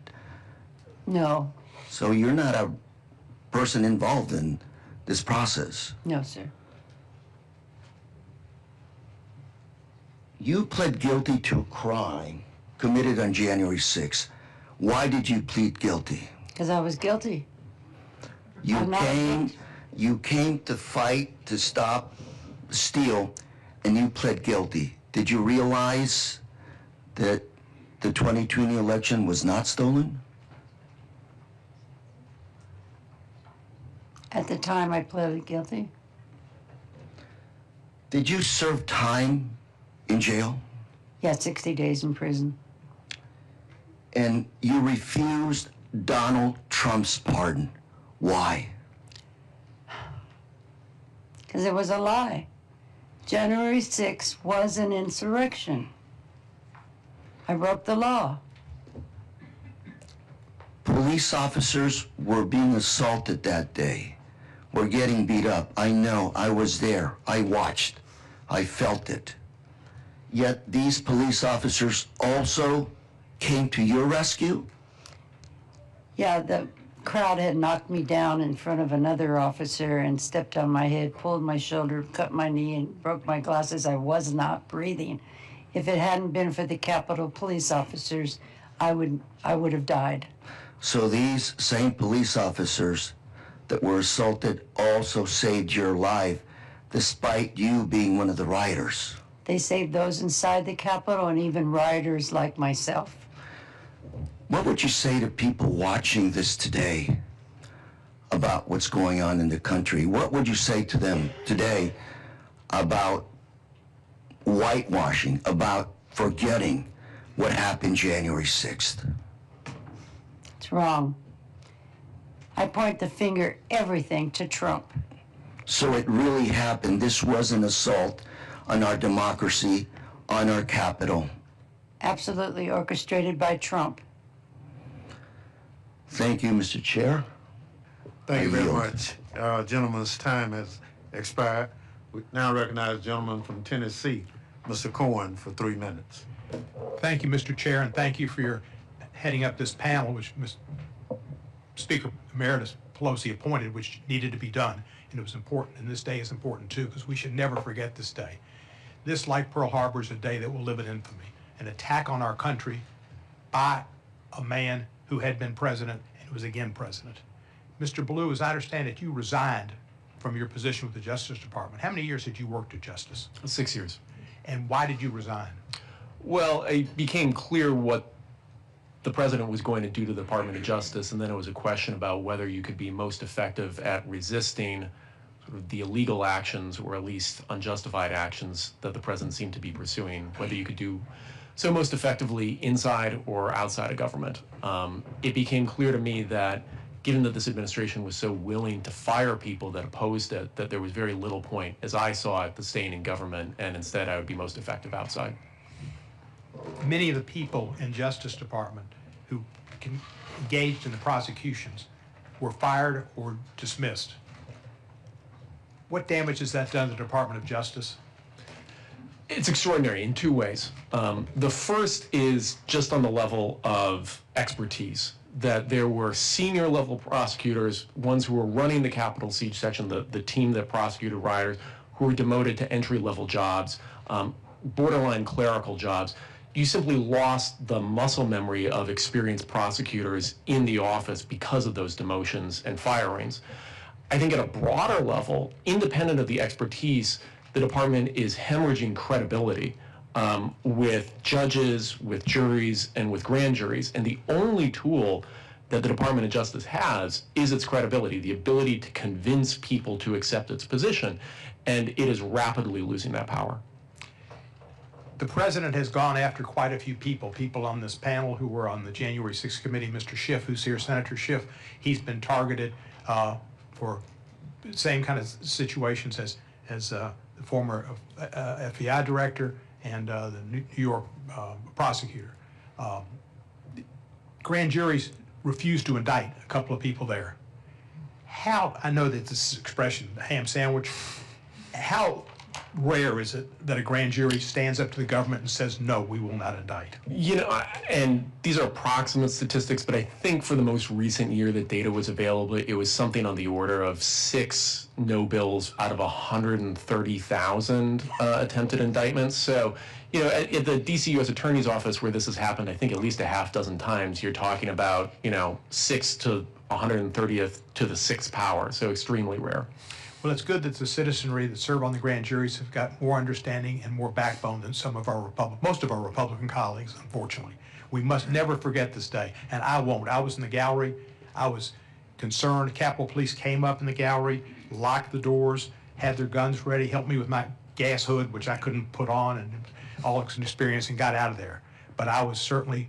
No. So you're not a person involved in this process? No, sir. You pled guilty to a crime committed on January 6th. Why did you plead guilty? Because I was guilty. You came to fight to stop steal, and you pled guilty. Did you realize that the 2020 election was not stolen? At the time I pleaded guilty. Did you serve time in jail? Yeah, 60 days in prison. And you refused Donald Trump's pardon. Why? Because it was a lie. January 6th was an insurrection. I broke the law. Police officers were being assaulted that day, were getting beat up. I know, I was there, I watched, I felt it. Yet these police officers also came to your rescue? Yeah, the crowd had knocked me down in front of another officer and stepped on my head, pulled my shoulder, cut my knee, and broke my glasses. I was not breathing. If it hadn't been for the Capitol police officers, I would have died. So these same police officers that were assaulted also saved your life, despite you being one of the rioters. They saved those inside the Capitol and even rioters like myself. What would you say to people watching this today about what's going on in the country? What would you say to them today about whitewashing, about forgetting what happened January 6th. It's wrong. I point the finger, everything, to Trump. So it really happened. This was an assault on our democracy, on our Capitol. Absolutely orchestrated by Trump. Thank you, Mr. Chair. Thank you I very yield. much. Gentleman's time has expired. We now recognize the gentleman from Tennessee, Mr. Cohen, for 3 minutes. Thank you, Mr. Chair, and thank you for your heading up this panel, which Speaker Emeritus Pelosi appointed, which needed to be done. And it was important, and this day is important too, because we should never forget this day. This, like Pearl Harbor, is a day that will live in infamy. An attack on our country by a man who had been president and was again president. Mr. Blue, as I understand it, you resigned from your position with the Justice Department. How many years had you worked at Justice? 6 years. And why did you resign? Well, it became clear what the president was going to do to the Department of Justice, and then it was a question about whether you could be most effective at resisting sort of the illegal actions, or at least unjustified actions, that the president seemed to be pursuing, whether you could do so most effectively inside or outside of government. It became clear to me that given that this administration was so willing to fire people that opposed it, that there was very little point, as I saw it, to staying in government, and instead I would be most effective outside. Many of the people in Justice Department who engaged in the prosecutions were fired or dismissed. What damage has that done to the Department of Justice? It's extraordinary in 2 ways. The first is just on the level of expertise, that there were senior level prosecutors, ones who were running the Capitol Siege section, the team that prosecuted rioters, who were demoted to entry level jobs, borderline clerical jobs. You simply lost the muscle memory of experienced prosecutors in the office because of those demotions and firings. I think at a broader level, independent of the expertise, the department is hemorrhaging credibility with judges, with juries, and with grand juries. And the only tool that the Department of Justice has is its credibility, the ability to convince people to accept its position. And it is rapidly losing that power. The president has gone after quite a few people on this panel who were on the January 6th committee. Mr. Schiff, who's here, Senator Schiff, he's been targeted for the same kind of situations as the former FBI director and the New York prosecutor. Grand juries refused to indict a couple of people there. How, I know that this expression, the ham sandwich, how rare is it that a grand jury stands up to the government and says, no, we will not indict? You know, and these are approximate statistics, but I think for the most recent year that data was available, it was something on the order of 6 no bills out of 130,000 attempted indictments. So, you know, at the DC U.S. Attorney's Office, where this has happened, I think at least a half dozen times, you're talking about, you know, 6 to 130th to the 6th power, so extremely rare. Well, it's good that the citizenry that serve on the grand juries have got more understanding and more backbone than some of our most of our Republican colleagues, unfortunately. We must never forget this day, and I won't. I was in the gallery. I was concerned. Capitol Police came up in the gallery, locked the doors, had their guns ready, helped me with my gas hood, which I couldn't put on, and all an experience, and got out of there. But I was certainly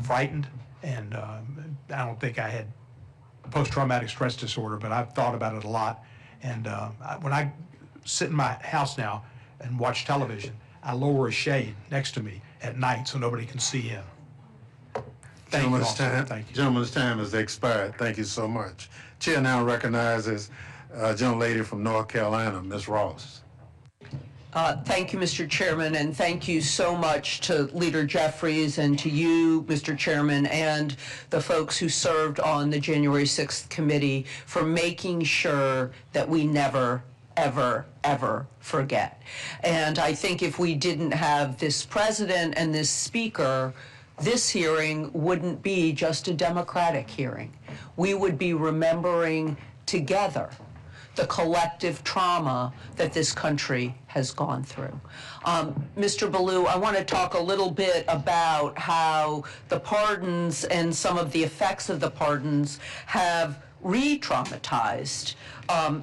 frightened, and I don't think I had post-traumatic stress disorder, but I've thought about it a lot. And when I sit in my house now and watch television, I lower a shade next to me at night so nobody can see in. Thank you, officer. Thank you. Gentleman's time has expired. Thank you so much. Chair now recognizes a gentle lady from North Carolina, Ms. Ross. Thank you, Mr. Chairman, and thank you so much to Leader Jeffries and to you, Mr. Chairman, and the folks who served on the January 6th committee for making sure that we never, ever, ever forget. And I think if we didn't have this president and this speaker, this hearing wouldn't be just a Democratic hearing. We would be remembering together the collective trauma that this country has gone through. Mr. Ballou, I want to talk a little bit about how the pardons and some of the effects of the pardons have re-traumatized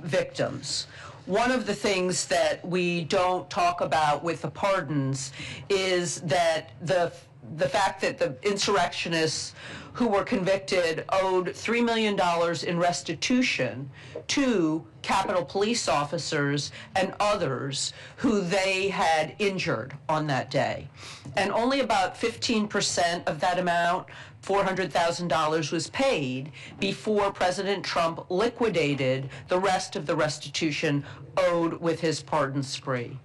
victims. one of the things that we don't talk about with the pardons is that the fact that the insurrectionists who were convicted owed $3 million in restitution to Capitol police officers and others who they had injured on that day. And only about 15% of that amount, $400,000, was paid before President Trump liquidated the rest of the restitution owed with his pardon spree.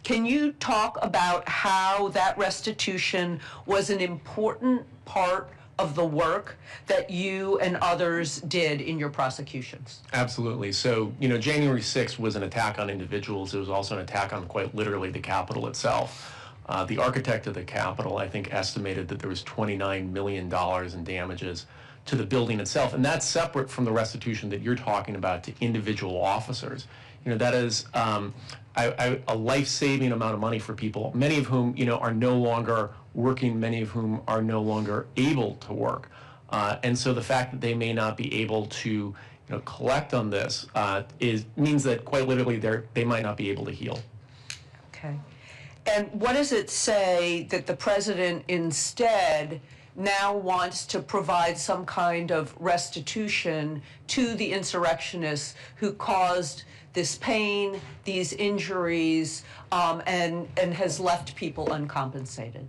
Can you talk about how that restitution was an important part of the work that you and others did in your prosecutions? Absolutely. So, you know, January 6th was an attack on individuals. It was also an attack on, quite literally, the Capitol itself. The architect of the Capitol, I think, estimated that there was $29 million in damages to the building itself. And that's separate from the restitution that you're talking about to individual officers. You know, that is a life-saving amount of money for people, many of whom, you know, are no longer working, many of whom are no longer able to work. And so the fact that they may not be able to, you know, collect on this means that, quite literally, they might not be able to heal. Okay. And what does it say that the president instead now wants to provide some kind of restitution to the insurrectionists who caused this pain, these injuries, and has left people uncompensated?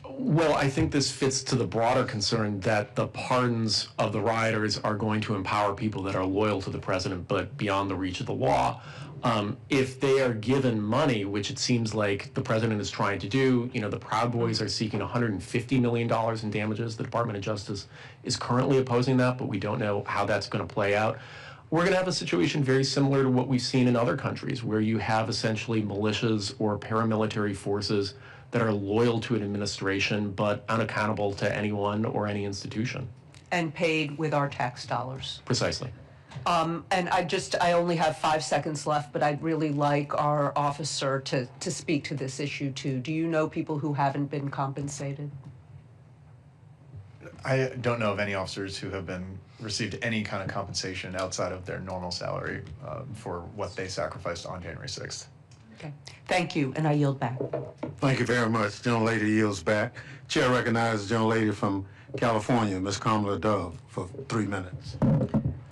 Well, I think this fits to the broader concern that the pardons of the rioters are going to empower people that are loyal to the president but beyond the reach of the law. If they are given money, which it seems like the president is trying to do, you know, the Proud Boys are seeking $150 million in damages. The Department of Justice is currently opposing that, but we don't know how that's going to play out. We're going to have a situation very similar to what we've seen in other countries, where you have essentially militias or paramilitary forces that are loyal to an administration but unaccountable to anyone or any institution. And paid with our tax dollars. Precisely. And I only have 5 seconds left, but I'd really like our officer to speak to this issue too. Do you know people who haven't been compensated? I don't know of any officers who have received any kind of compensation outside of their normal salary for what they sacrificed on January 6th. Okay. Thank you, and I yield back. Thank you very much. The gentlelady yields back. Chair recognizes the gentlelady from California, Ms. Kamala Dove, for 3 minutes.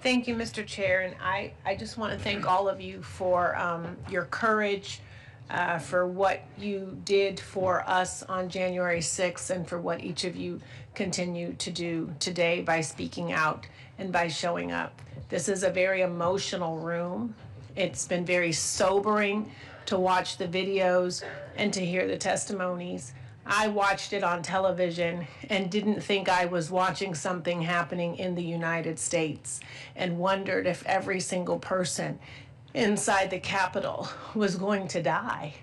Thank you, Mr. Chair, and I just want to thank all of you for your courage, for what you did for us on January 6th, and for what each of you continue to do today by speaking out and by showing up. This is a very emotional room. It's been very sobering to watch the videos and to hear the testimonies. I watched it on television and didn't think I was watching something happening in the United States, and wondered if every single person inside the Capitol was going to die.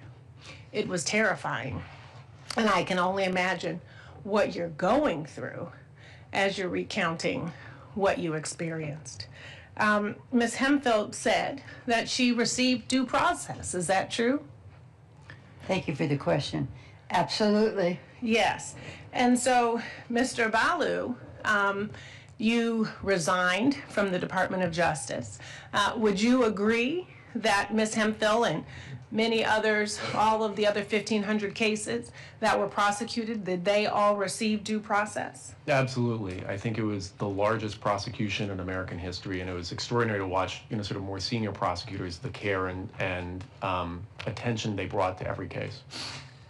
It was terrifying. And I can only imagine what you're going through as you're recounting what you experienced. Ms. Hemphill said that she received due process. Is that true? Thank you for the question. Absolutely. Yes. And so, Mr. Balu, you resigned from the Department of Justice. Would you agree that Ms. Hemphill and many others, all of the other 1,500 cases that were prosecuted, did they all receive due process? Absolutely. I think it was the largest prosecution in American history, and it was extraordinary to watch, you know, sort of more senior prosecutors, the care and attention they brought to every case.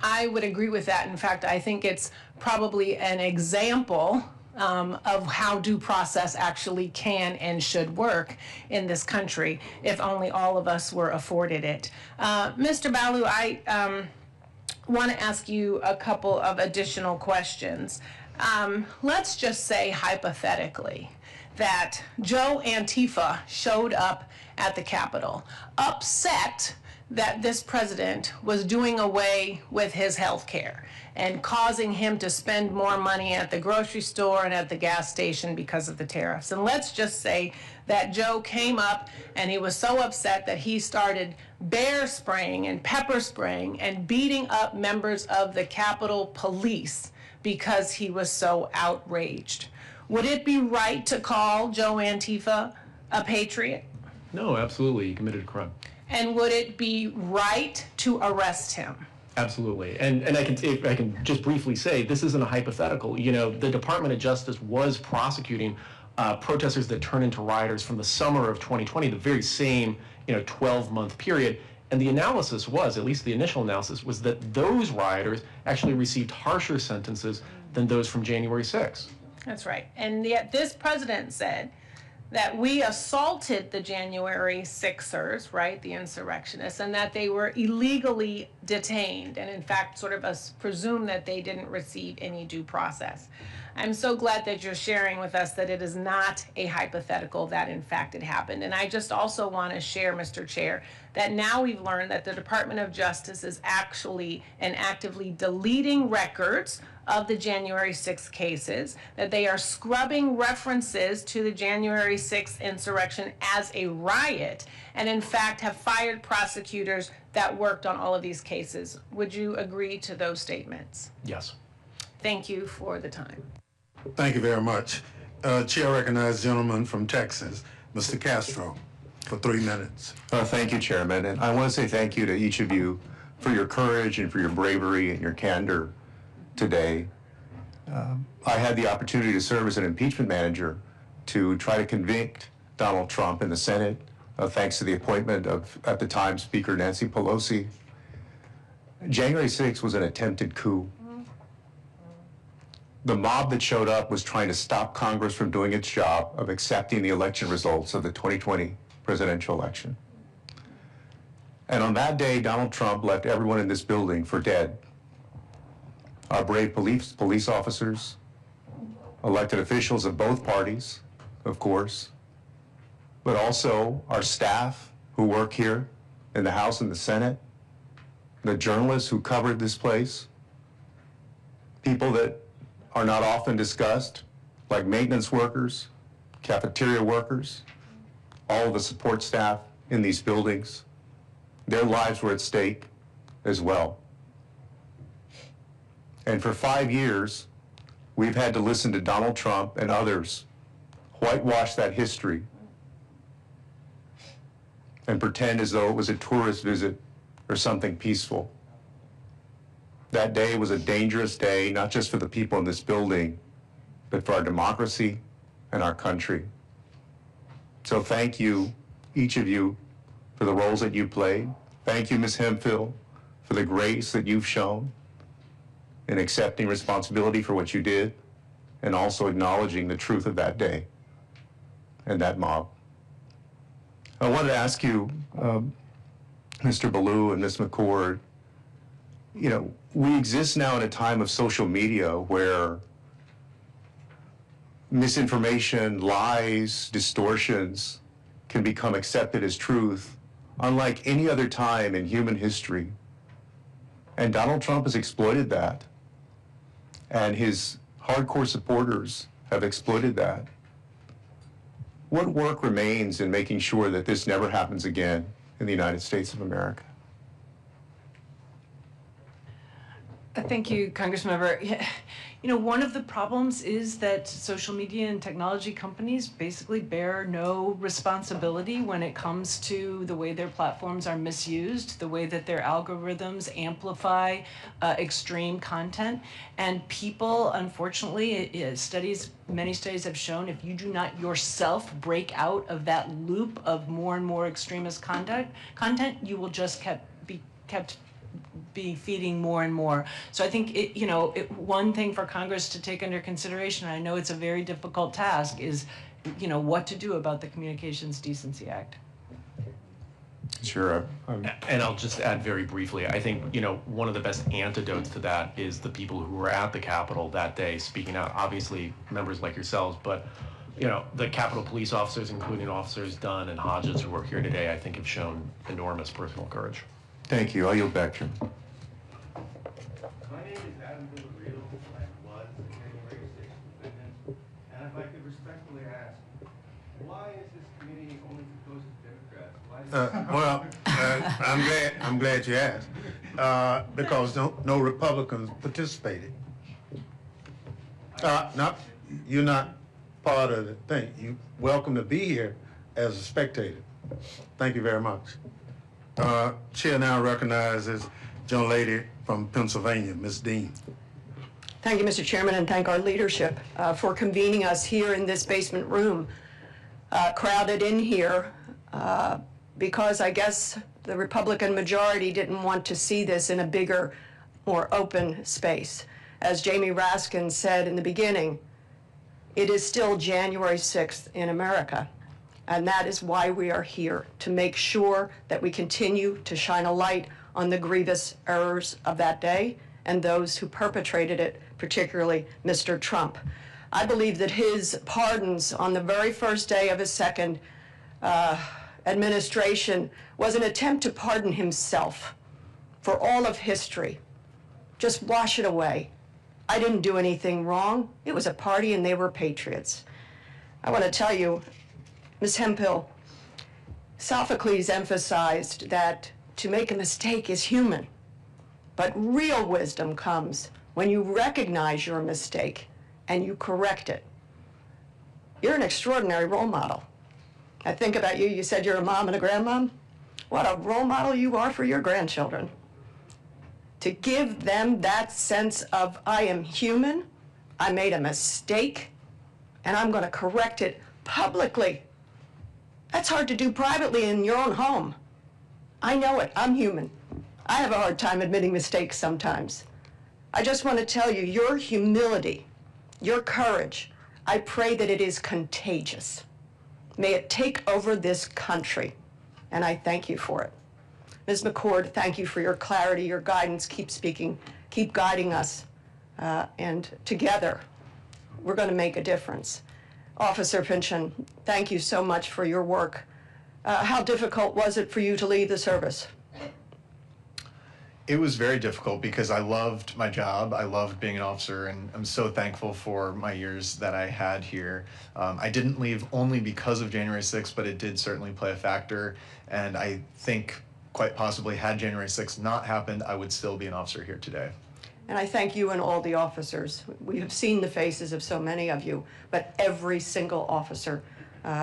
I would agree with that. In fact, I think it's probably an example of how due process actually can and should work in this country, if only all of us were afforded it. Mr. Balu, I want to ask you a couple of additional questions. Let's just say hypothetically that Joe Antifa showed up at the Capitol, upset that this president was doing away with his health care and causing him to spend more money at the grocery store and at the gas station because of the tariffs. And let's just say that Joe came up and he was so upset that he started bear spraying and pepper spraying and beating up members of the Capitol Police because he was so outraged. Would it be right to call Joe Antifa a patriot? No, absolutely. He committed a crime. And would it be right to arrest him? Absolutely. And if I can just briefly say, this isn't a hypothetical. You know, the Department of Justice was prosecuting protesters that turned into rioters from the summer of 2020, the very same, 12-month period. And the analysis was, at least the initial analysis, was that those rioters actually received harsher sentences than those from January 6th. That's right. And yet this president said that we assaulted the January 6ers, right, the insurrectionists, and that they were illegally detained, and in fact sort of presume that they didn't receive any due process. I'm so glad that you're sharing with us that it is not a hypothetical, that in fact it happened. And I just also want to share, Mr. Chair, that now we've learned that the Department of Justice is actually and actively deleting records of the January 6th cases, that they are scrubbing references to the January 6th insurrection as a riot, and in fact have fired prosecutors that worked on all of these cases. Would you agree to those statements? Yes. Thank you for the time. Thank you very much. Chair recognizes the gentleman from Texas, Mr. Castro, for 3 minutes. Thank you, Chairman. And I want to say thank you to each of you for your courage and for your bravery and your candor today. I had the opportunity to serve as an impeachment manager to try to convict Donald Trump in the Senate, thanks to the appointment of, at the time, Speaker Nancy Pelosi. January 6th was an attempted coup. The mob that showed up was trying to stop Congress from doing its job of accepting the election results of the 2020 presidential election. And on that day, Donald Trump left everyone in this building for dead. Our brave police officers, elected officials of both parties, of course, but also our staff who work here in the House and the Senate, the journalists who covered this place, people that are not often discussed, like maintenance workers, cafeteria workers, all of the support staff in these buildings. Their lives were at stake as well. And for 5 years, we've had to listen to Donald Trump and others whitewash that history and pretend as though it was a tourist visit or something peaceful. That day was a dangerous day, not just for the people in this building, but for our democracy and our country. So thank you, each of you, for the roles that you played. Thank you, Ms. Hemphill, for the grace that you've shown in accepting responsibility for what you did and also acknowledging the truth of that day and that mob. I wanted to ask you, Mr. Ballou and Ms. McCord, you know, we exist now in a time of social media where misinformation, lies, distortions can become accepted as truth, unlike any other time in human history. And Donald Trump has exploited that, and his hardcore supporters have exploited that. What work remains in making sure that this never happens again in the United States of America? Thank you, Congressmember. You know, one of the problems is that social media and technology companies basically bear no responsibility when it comes to the way their platforms are misused, the way that their algorithms amplify extreme content. And people, unfortunately, many studies have shown if you do not yourself break out of that loop of more and more extremist content, you will just be feeding more and more. So I think one thing for Congress to take under consideration, I know it's a very difficult task, is what to do about the Communications Decency Act. Sure. And I'll just add very briefly, I think, one of the best antidotes to that is the people who were at the Capitol that day speaking out, obviously members like yourselves, but the Capitol police officers, including Officers Dunn and Hodges who work here today, I think have shown enormous personal courage. Thank you. I'll yield back to you. My name is Adam Villarreal. I was the January 6th defendant. And if I could respectfully ask, why is this committee only composed of Democrats? I'm glad you asked. Because no Republicans participated. You're not part of the thing. You're welcome to be here as a spectator. Thank you very much. Chair now recognizes young lady from Pennsylvania, Ms. Dean. Thank you, Mr. Chairman, and thank our leadership for convening us here in this basement room, crowded in here because I guess the Republican majority didn't want to see this in a bigger, more open space. As Jamie Raskin said in the beginning, it is still January 6th in America, and that is why we are here, to make sure that we continue to shine a light on the grievous errors of that day and those who perpetrated it, particularly Mr. Trump. I believe that his pardons on the very first day of his second administration was an attempt to pardon himself for all of history. Just wash it away. I didn't do anything wrong. It was a party and they were patriots. I want to tell you, Ms. Hemphill, Sophocles emphasized that to make a mistake is human, but real wisdom comes when you recognize your mistake and you correct it. You're an extraordinary role model. I think about you, you said you're a mom and a grandmom. What a role model you are for your grandchildren. To give them that sense of, I am human, I made a mistake, and I'm going to correct it publicly. That's hard to do privately in your own home. I know it, I'm human. I have a hard time admitting mistakes sometimes. I just want to tell you, your humility, your courage, I pray that it is contagious. May it take over this country, and I thank you for it. Ms. McCord, thank you for your clarity, your guidance. Keep speaking, keep guiding us, and together, we're going to make a difference. Officer Pynchon, thank you so much for your work. How difficult was it for you to leave the service? It was very difficult because I loved my job. I loved being an officer, and I'm so thankful for my years that I had here. I didn't leave only because of January 6th, but it did certainly play a factor. And I think quite possibly had January 6th not happened, I would still be an officer here today. And I thank you and all the officers. We have seen the faces of so many of you, but every single officer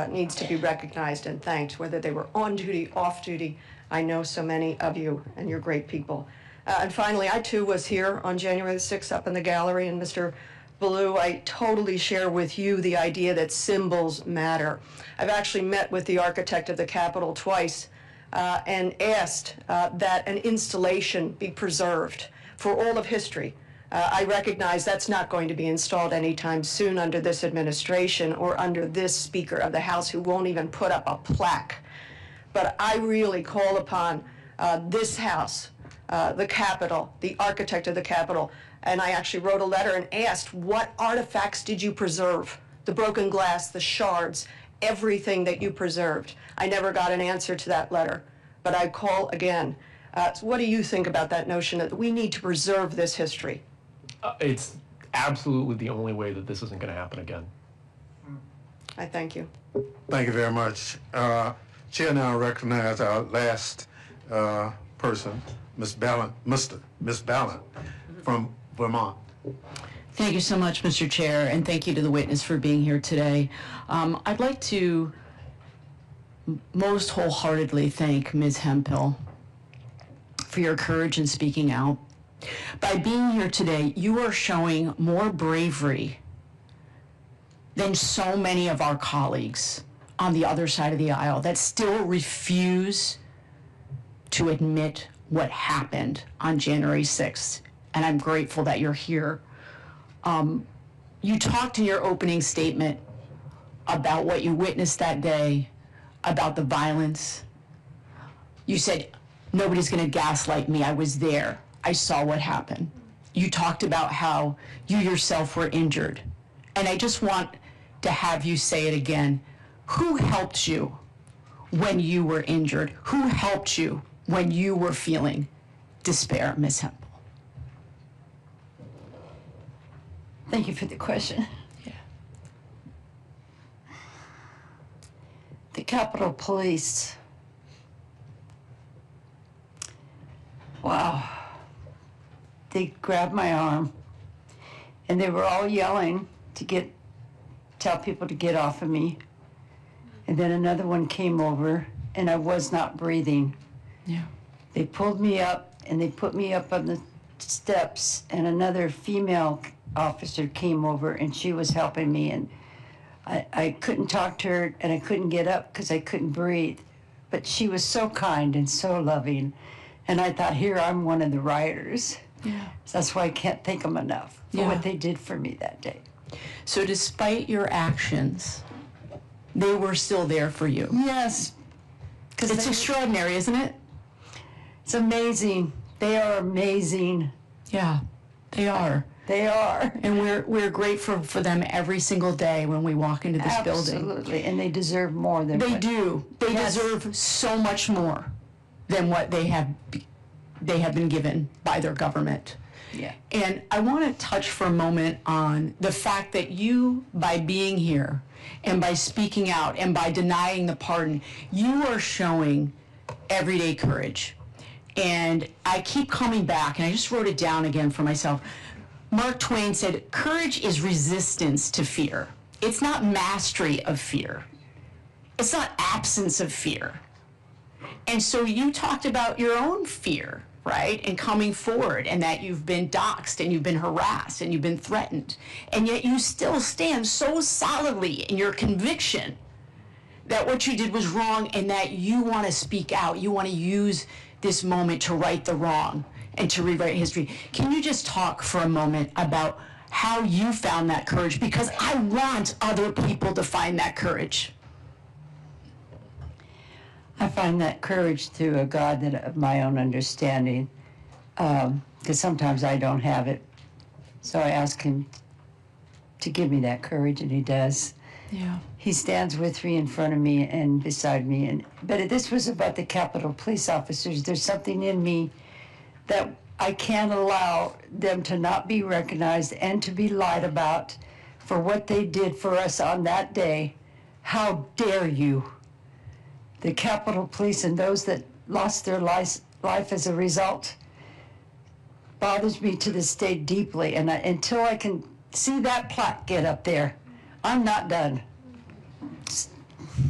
needs to be recognized and thanked, whether they were on duty, off duty. I know so many of you, and you're great people. And finally, I too was here on January the 6th up in the gallery, and Mr. Ballou, I totally share with you the idea that symbols matter. I've actually met with the architect of the Capitol twice and asked that an installation be preserved for all of history. I recognize that's not going to be installed anytime soon under this administration or under this Speaker of the House, who won't even put up a plaque. But I really call upon this House, the Capitol, the architect of the Capitol, and I actually wrote a letter and asked, what artifacts did you preserve? The broken glass, the shards, everything that you preserved. I never got an answer to that letter, but I call again. So what do you think about that notion that we need to preserve this history? It's absolutely the only way that this isn't going to happen again. I thank you. Thank you very much. Chair now recognizes our last person, Ms. Ballant from Vermont. Thank you so much, Mr. Chair, and thank you to the witness for being here today. I'd like to most wholeheartedly thank Ms. Hemphill for your courage in speaking out. By being here today, you are showing more bravery than so many of our colleagues on the other side of the aisle that still refuse to admit what happened on January 6th. And I'm grateful that you're here. You talked in your opening statement about what you witnessed that day, about the violence. You said, nobody's gonna gaslight me, I was there. I saw what happened. You talked about how you yourself were injured. And I just want to have you say it again. Who helped you when you were injured? Who helped you when you were feeling despair, Ms. Hemphill? Thank you for the question. Yeah. The Capitol Police. Wow. They grabbed my arm and they were all yelling to tell people to get off of me. And then another one came over and I was not breathing. Yeah. They pulled me up and they put me up on the steps, and another female officer came over and she was helping me, and I couldn't talk to her and I couldn't get up because I couldn't breathe. But she was so kind and so loving. And I thought, here, I'm one of the rioters. Yeah. That's why I can't thank them enough for Yeah. what they did for me that day. So despite your actions, they were still there for you. Yes. It's extraordinary, isn't it? It's amazing. They are amazing. Yeah, they are. They are. And we're grateful for them every single day when we walk into this building. Absolutely. And they deserve more than They what- do. They Yes. deserve so much more than what they have been given by their government. Yeah. And I want to touch for a moment on the fact that you, by being here and by speaking out and by denying the pardon, you are showing everyday courage. And I keep coming back, and I just wrote it down again for myself. Mark Twain said, courage is resistance to fear. It's not mastery of fear. It's not absence of fear. And so you talked about your own fear, right? And coming forward, and that you've been doxxed and you've been harassed and you've been threatened. And yet you still stand so solidly in your conviction that what you did was wrong and that you want to speak out. You want to use this moment to right the wrong and to rewrite history. Can you just talk for a moment about how you found that courage? Because I want other people to find that courage. I find that courage through a God that of my own understanding, because sometimes I don't have it. So I ask him to give me that courage, and he does. Yeah. He stands with me, in front of me, and beside me. But this was about the Capitol Police officers. There's something in me that I can't allow them to not be recognized and to be lied about for what they did for us on that day. How dare you? The Capitol Police and those that lost their life as a result bothers me to this day deeply. And until I can see that plaque get up there, I'm not done.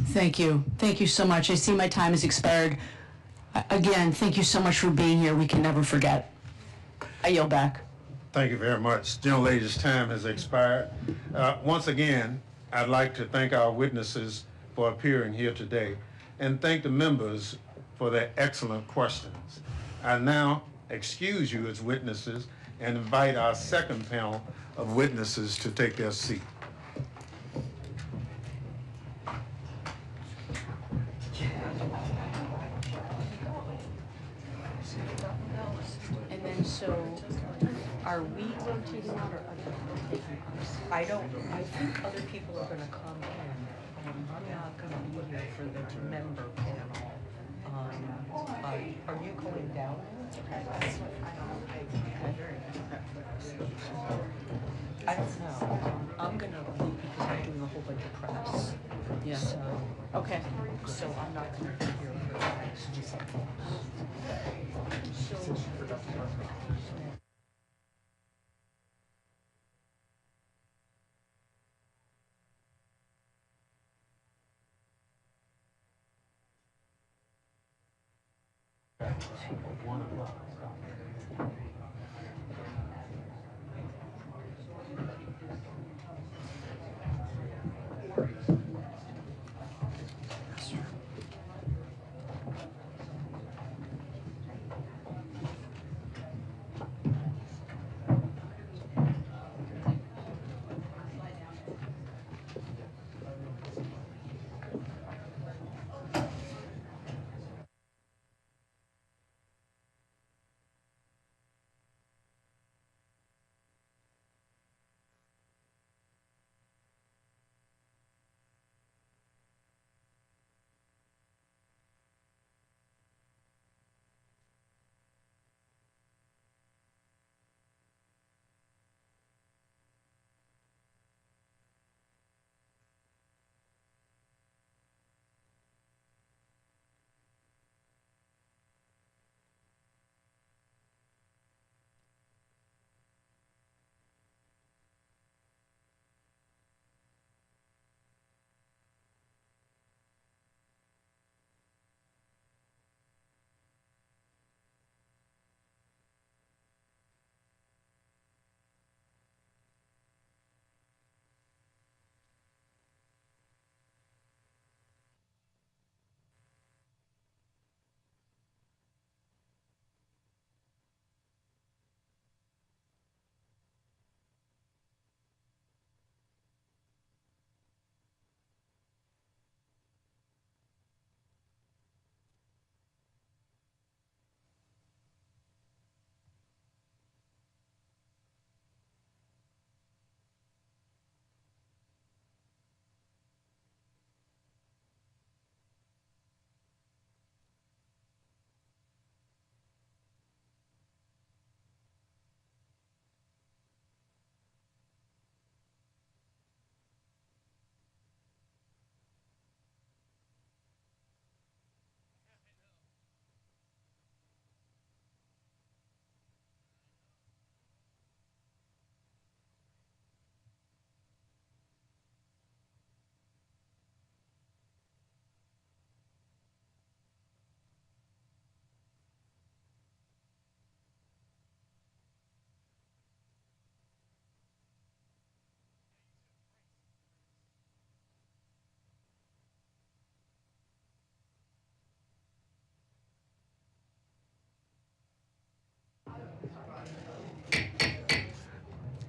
Thank you. Thank you so much. I see my time has expired. Again, thank you so much for being here. We can never forget. I yield back. Thank you very much. Gentle lady's time has expired. Once again, I'd like to thank our witnesses for appearing here today and thank the members for their excellent questions. I now excuse you as witnesses and invite our second panel of witnesses to take their seat. And then so, are we rotating out or other people taking ours? I think other people are gonna come in. I'm not gonna be here for the member panel. Are you going down? I don't know. I'm gonna leave because I'm doing a whole bunch of press. Yeah. So, Okay. so I'm not gonna be here for the next.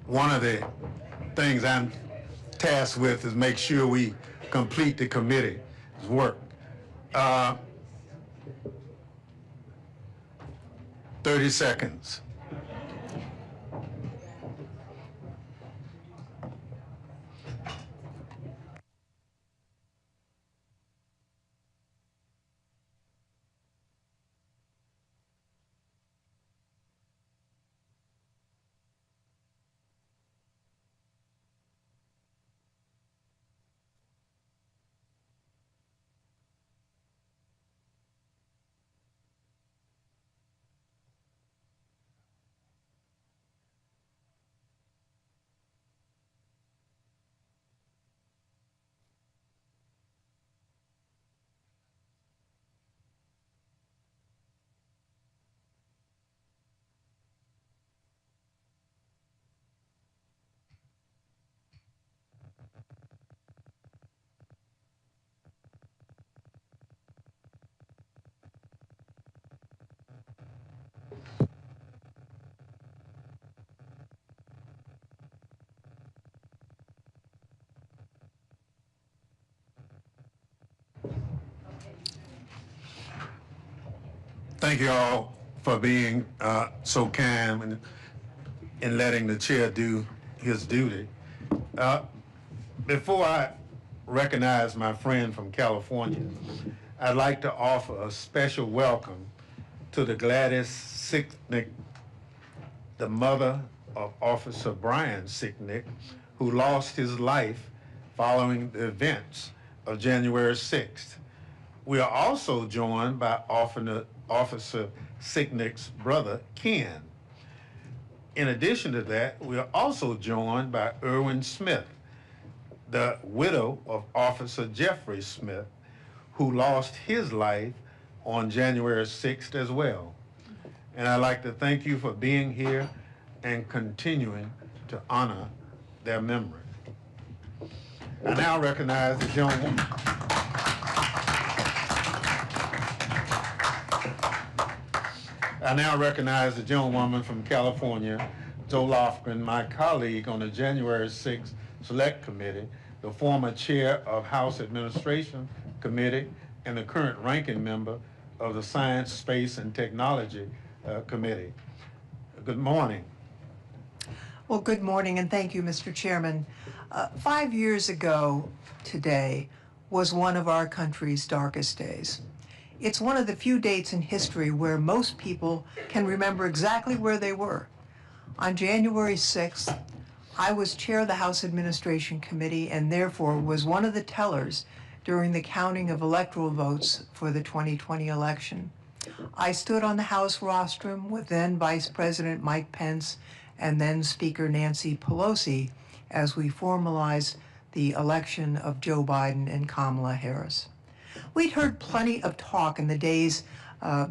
one of the things I'm tasked with is make sure we complete the committee's work. 30 seconds. Thank you all for being so kind in letting the chair do his duty. Before I recognize my friend from California, I'd like to offer a special welcome to the Gladys Sicknick, the mother of Officer Brian Sicknick, who lost his life following the events of January 6th. We are also joined by Officer Sicknick's brother, Ken. In addition to that, we are also joined by Irwin Smith, the widow of Officer Jeffrey Smith, who lost his life on January 6th as well. And I'd like to thank you for being here and continuing to honor their memory. I now recognize the gentleman. I now recognize the gentlewoman from California, Joe Lofgren, my colleague on the January 6th Select Committee, the former chair of House Administration Committee, and the current ranking member of the Science, Space, and Technology Committee. Good morning. Well, good morning, and thank you, Mr. Chairman. 5 years ago today was one of our country's darkest days. It's one of the few dates in history where most people can remember exactly where they were. On January 6th, I was chair of the House Administration Committee and therefore was one of the tellers during the counting of electoral votes for the 2020 election. I stood on the House rostrum with then Vice President Mike Pence and then Speaker Nancy Pelosi as we formalized the election of Joe Biden and Kamala Harris. We'd heard plenty of talk in the days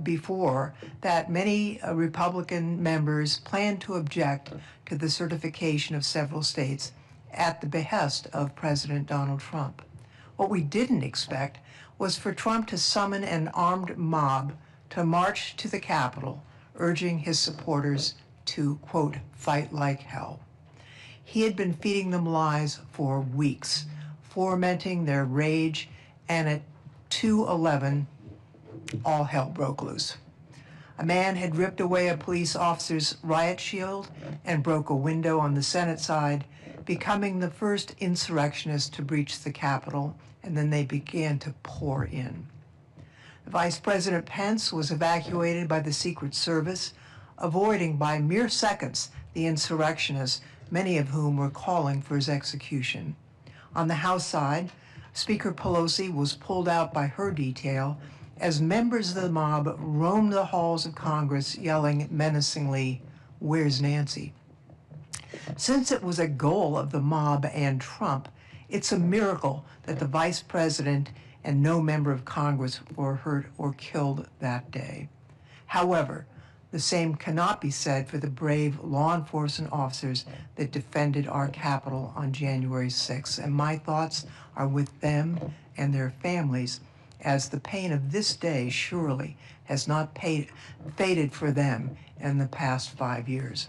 before that many Republican members planned to object to the certification of several states at the behest of President Donald Trump. What we didn't expect was for Trump to summon an armed mob to march to the Capitol, urging his supporters to, quote, fight like hell. He had been feeding them lies for weeks, fomenting their rage, and at 2:11, all hell broke loose. A man had ripped away a police officer's riot shield and broke a window on the Senate side, becoming the first insurrectionist to breach the Capitol, and then they began to pour in. Vice President Pence was evacuated by the Secret Service, avoiding by mere seconds the insurrectionists, many of whom were calling for his execution. On the House side, Speaker Pelosi was pulled out by her detail as members of the mob roamed the halls of Congress yelling menacingly, "Where's Nancy?" Since it was a goal of the mob and Trump, it's a miracle that the Vice President and no member of Congress were hurt or killed that day. However, the same cannot be said for the brave law enforcement officers that defended our Capitol on January 6th, and my thoughts are with them and their families, as the pain of this day surely has not faded for them in the past 5 years.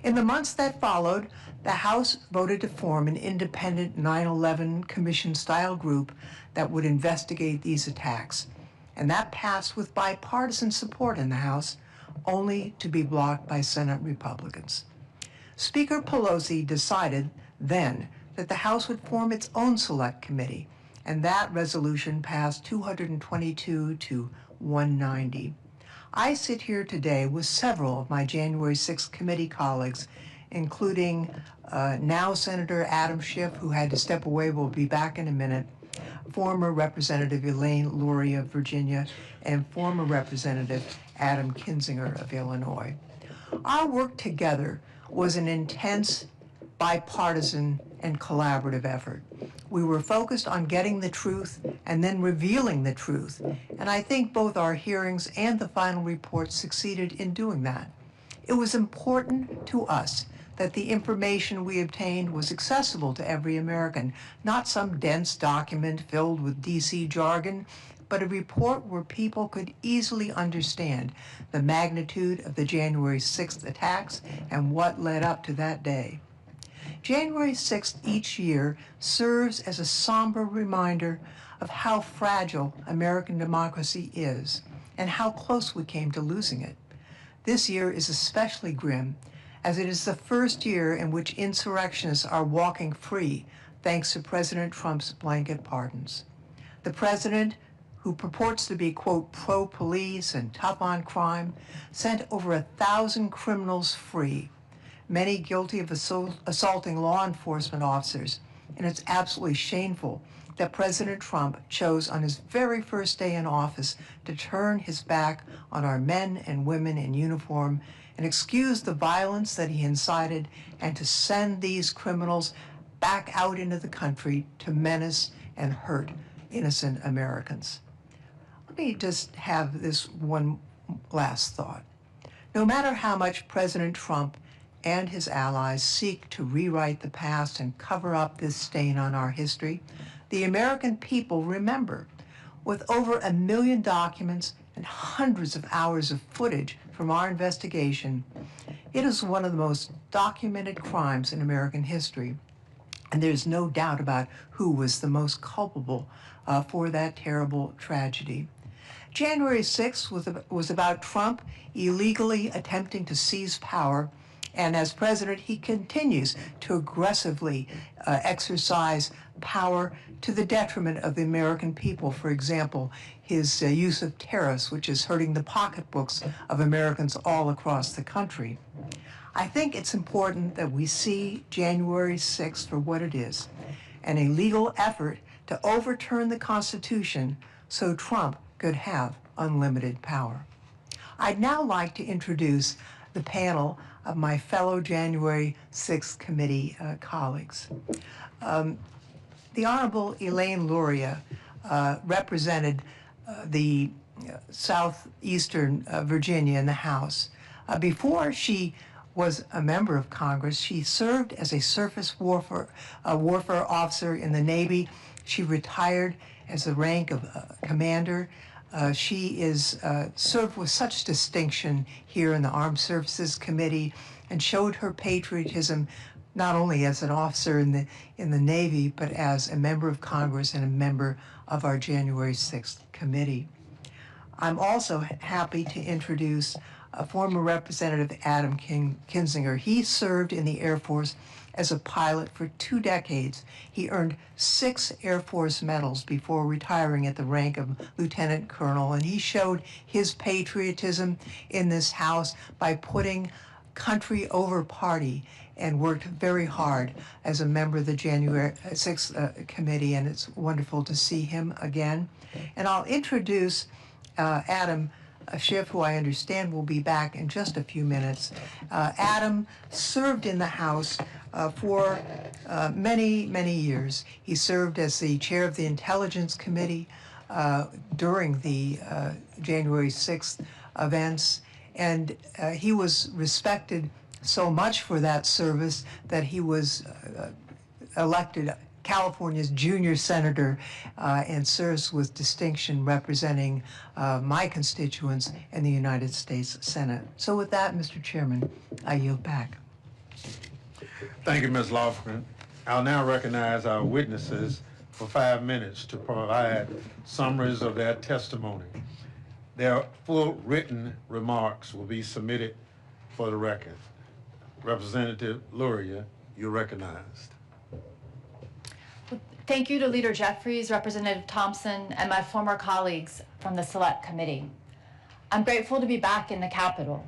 In the months that followed, the House voted to form an independent 9/11 Commission-style group that would investigate these attacks. And that passed with bipartisan support in the House, only to be blocked by Senate Republicans. Speaker Pelosi decided then that the House would form its own select committee, and that resolution passed 222 to 190. I sit here today with several of my January 6th committee colleagues, including now Senator Adam Schiff, who had to step away, will be back in a minute, former Representative Elaine Luria of Virginia, and former Representative Adam Kinzinger of Illinois. Our work together was an intense, bipartisan, and collaborative effort. We were focused on getting the truth and then revealing the truth, and I think both our hearings and the final report succeeded in doing that. It was important to us that the information we obtained was accessible to every American, not some dense document filled with DC jargon, but a report where people could easily understand the magnitude of the January 6th attacks and what led up to that day. January 6th each year serves as a somber reminder of how fragile American democracy is and how close we came to losing it. This year is especially grim, as it is the first year in which insurrectionists are walking free thanks to President Trump's blanket pardons. The president, who purports to be, quote, pro-police and tough on crime, sent over 1,000 criminals free, many guilty of assaulting law enforcement officers, and it's absolutely shameful that President Trump chose on his very first day in office to turn his back on our men and women in uniform and excuse the violence that he incited and to send these criminals back out into the country to menace and hurt innocent Americans. Let me just have this one last thought. No matter how much President Trump and his allies seek to rewrite the past and cover up this stain on our history, the American people remember. With over 1 million documents and hundreds of hours of footage from our investigation, it is one of the most documented crimes in American history. And there's no doubt about who was the most culpable for that terrible tragedy. January 6th was about Trump illegally attempting to seize power, and as president, he continues to aggressively exercise power to the detriment of the American people. For example, his use of tariffs, which is hurting the pocketbooks of Americans all across the country. I think it's important that we see January 6th for what it is, an illegal effort to overturn the Constitution so Trump could have unlimited power. I'd now like to introduce the panel of my fellow January 6th committee colleagues. The Honorable Elaine Luria represented the southeastern Virginia in the House. Before she was a member of Congress, she served as a surface warfare officer in the Navy. She retired as the rank of commander. She is served with such distinction here in the Armed Services Committee and showed her patriotism not only as an officer in the Navy, but as a member of Congress and a member of our January 6th committee. I'm also happy to introduce former Representative Adam Kinzinger. He served in the Air Force as a pilot for 2 decades. He earned 6 Air Force medals before retiring at the rank of lieutenant colonel, and he showed his patriotism in this House by putting country over party and worked very hard as a member of the January 6th committee, and it's wonderful to see him again. And I'll introduce Adam Schiff, who I understand will be back in just a few minutes. Adam served in the House for many, many years. He served as the chair of the Intelligence Committee during the January 6th events, and he was respected so much for that service that he was elected California's junior senator and serves with distinction representing my constituents in the United States Senate. So with that, Mr. Chairman, I yield back. Thank you, Ms. Lofgren. I'll now recognize our witnesses for 5 minutes to provide summaries of their testimony. Their full written remarks will be submitted for the record. Representative Luria, you're recognized. Thank you to Leader Jeffries, Representative Thompson, and my former colleagues from the Select Committee. I'm grateful to be back in the Capitol.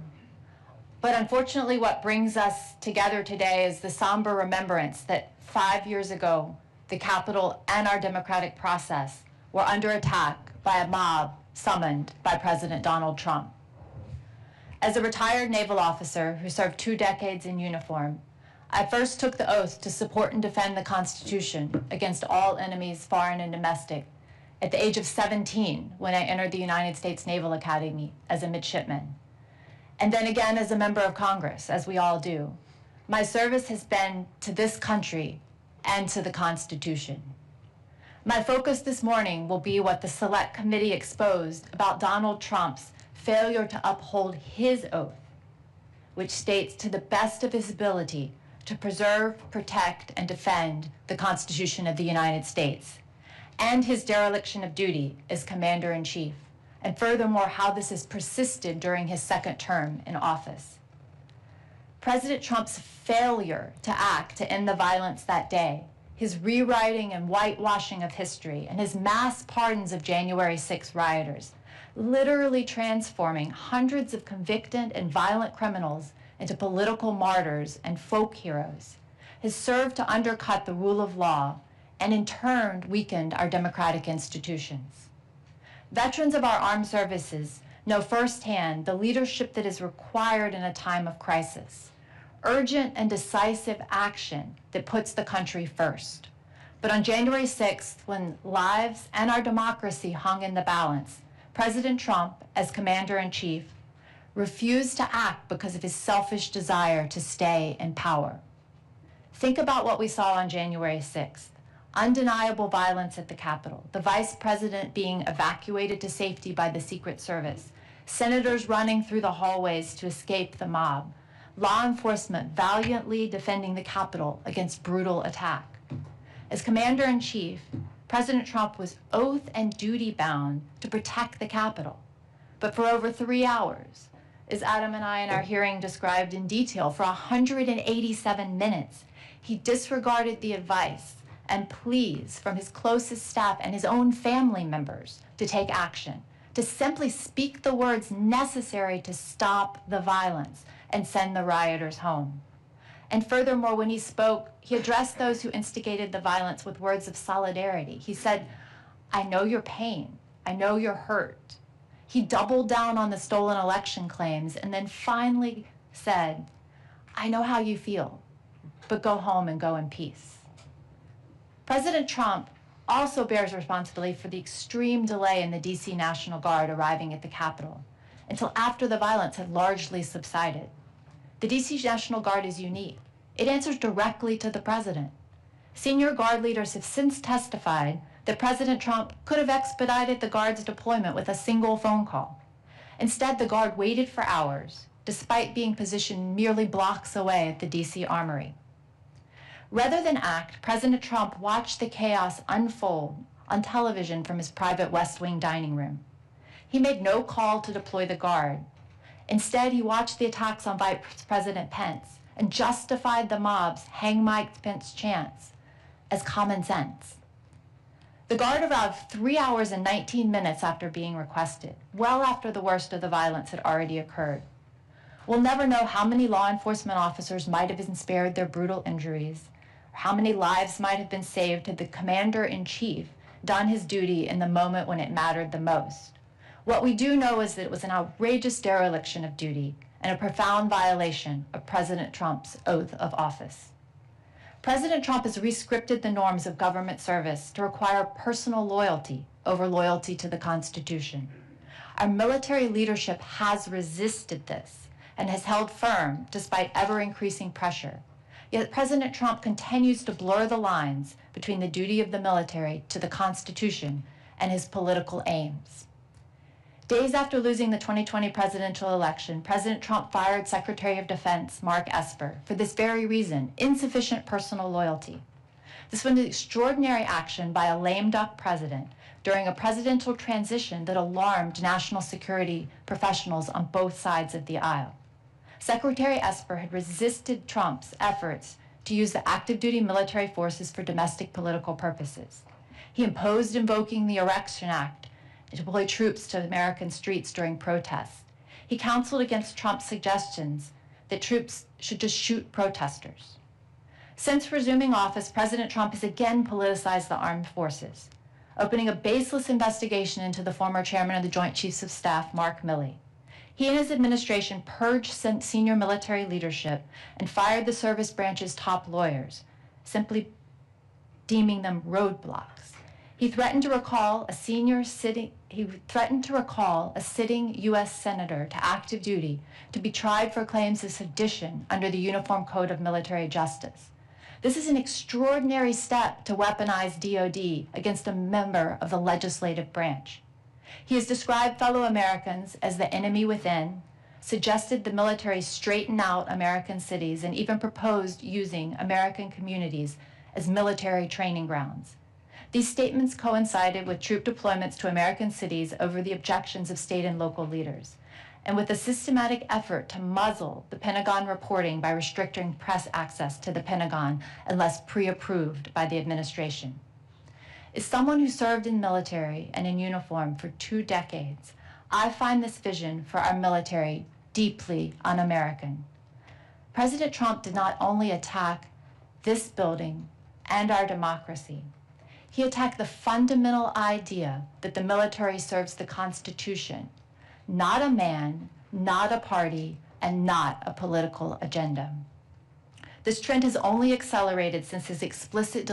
But unfortunately, what brings us together today is the somber remembrance that 5 years ago, the Capitol and our democratic process were under attack by a mob summoned by President Donald Trump. As a retired naval officer who served 2 decades in uniform, I first took the oath to support and defend the Constitution against all enemies, foreign and domestic, at the age of 17 when I entered the United States Naval Academy as a midshipman. And then again as a member of Congress, as we all do. My service has been to this country and to the Constitution. My focus this morning will be what the Select Committee exposed about Donald Trump's failure to uphold his oath, which states to the best of his ability to preserve, protect, and defend the Constitution of the United States, and his dereliction of duty as Commander-in-Chief, and furthermore, how this has persisted during his second term in office. President Trump's failure to act to end the violence that day, his rewriting and whitewashing of history, and his mass pardons of January 6 rioters, literally transforming hundreds of convicted and violent criminals into political martyrs and folk heroes, has served to undercut the rule of law and in turn weakened our democratic institutions. Veterans of our armed services know firsthand the leadership that is required in a time of crisis, urgent and decisive action that puts the country first. But on January 6th, when lives and our democracy hung in the balance, President Trump, as Commander-in-Chief, refused to act because of his selfish desire to stay in power. Think about what we saw on January 6th. Undeniable violence at the Capitol, the Vice President being evacuated to safety by the Secret Service, senators running through the hallways to escape the mob, law enforcement valiantly defending the Capitol against brutal attack. As Commander-in-Chief, President Trump was oath and duty bound to protect the Capitol. But for over 3 hours, as Adam and I in our hearing described in detail, for 187 minutes, he disregarded the advice and pleas from his closest staff and his own family members to take action, to simply speak the words necessary to stop the violence and send the rioters home. And furthermore, when he spoke, he addressed those who instigated the violence with words of solidarity. He said, "I know your pain. I know you're hurt." He doubled down on the stolen election claims and then finally said, "I know how you feel, but go home and go in peace." President Trump also bears responsibility for the extreme delay in the DC National Guard arriving at the Capitol until after the violence had largely subsided. The DC National Guard is unique. It answers directly to the president. Senior Guard leaders have since testified that President Trump could have expedited the Guard's deployment with a single phone call. Instead, the Guard waited for hours, despite being positioned merely blocks away at the DC Armory. Rather than act, President Trump watched the chaos unfold on television from his private West Wing dining room. He made no call to deploy the Guard. Instead, he watched the attacks on Vice President Pence and justified the mob's "Hang Mike Pence" chants as common sense. The Guard arrived 3 hours and 19 minutes after being requested, well after the worst of the violence had already occurred. We'll never know how many law enforcement officers might have been spared their brutal injuries, or how many lives might have been saved had the Commander-in-Chief done his duty in the moment when it mattered the most. What we do know is that it was an outrageous dereliction of duty and a profound violation of President Trump's oath of office. President Trump has rescripted the norms of government service to require personal loyalty over loyalty to the Constitution. Our military leadership has resisted this and has held firm despite ever-increasing pressure. Yet President Trump continues to blur the lines between the duty of the military to the Constitution and his political aims. Days after losing the 2020 presidential election, President Trump fired Secretary of Defense Mark Esper for this very reason, insufficient personal loyalty. This was an extraordinary action by a lame duck president during a presidential transition that alarmed national security professionals on both sides of the aisle. Secretary Esper had resisted Trump's efforts to use the active duty military forces for domestic political purposes. He imposed invoking the Election Act to deploy troops to American streets during protests. He counseled against Trump's suggestions that troops should just shoot protesters. Since resuming office, President Trump has again politicized the armed forces, opening a baseless investigation into the former chairman of the Joint Chiefs of Staff, Mark Milley. He and his administration purged senior military leadership and fired the service branch's top lawyers, simply deeming them roadblocks. He threatened to recall a sitting U.S. senator to active duty to be tried for claims of sedition under the Uniform Code of Military Justice. This is an extraordinary step to weaponize DOD against a member of the legislative branch. He has described fellow Americans as the enemy within, suggested the military straighten out American cities, and even proposed using American communities as military training grounds. These statements coincided with troop deployments to American cities over the objections of state and local leaders, and with a systematic effort to muzzle the Pentagon reporting by restricting press access to the Pentagon unless pre-approved by the administration. As someone who served in military and in uniform for 2 decades, I find this vision for our military deeply un-American. President Trump did not only attack this building and our democracy, he attacked the fundamental idea that the military serves the Constitution, not a man, not a party, and not a political agenda. This trend has only accelerated since his explicit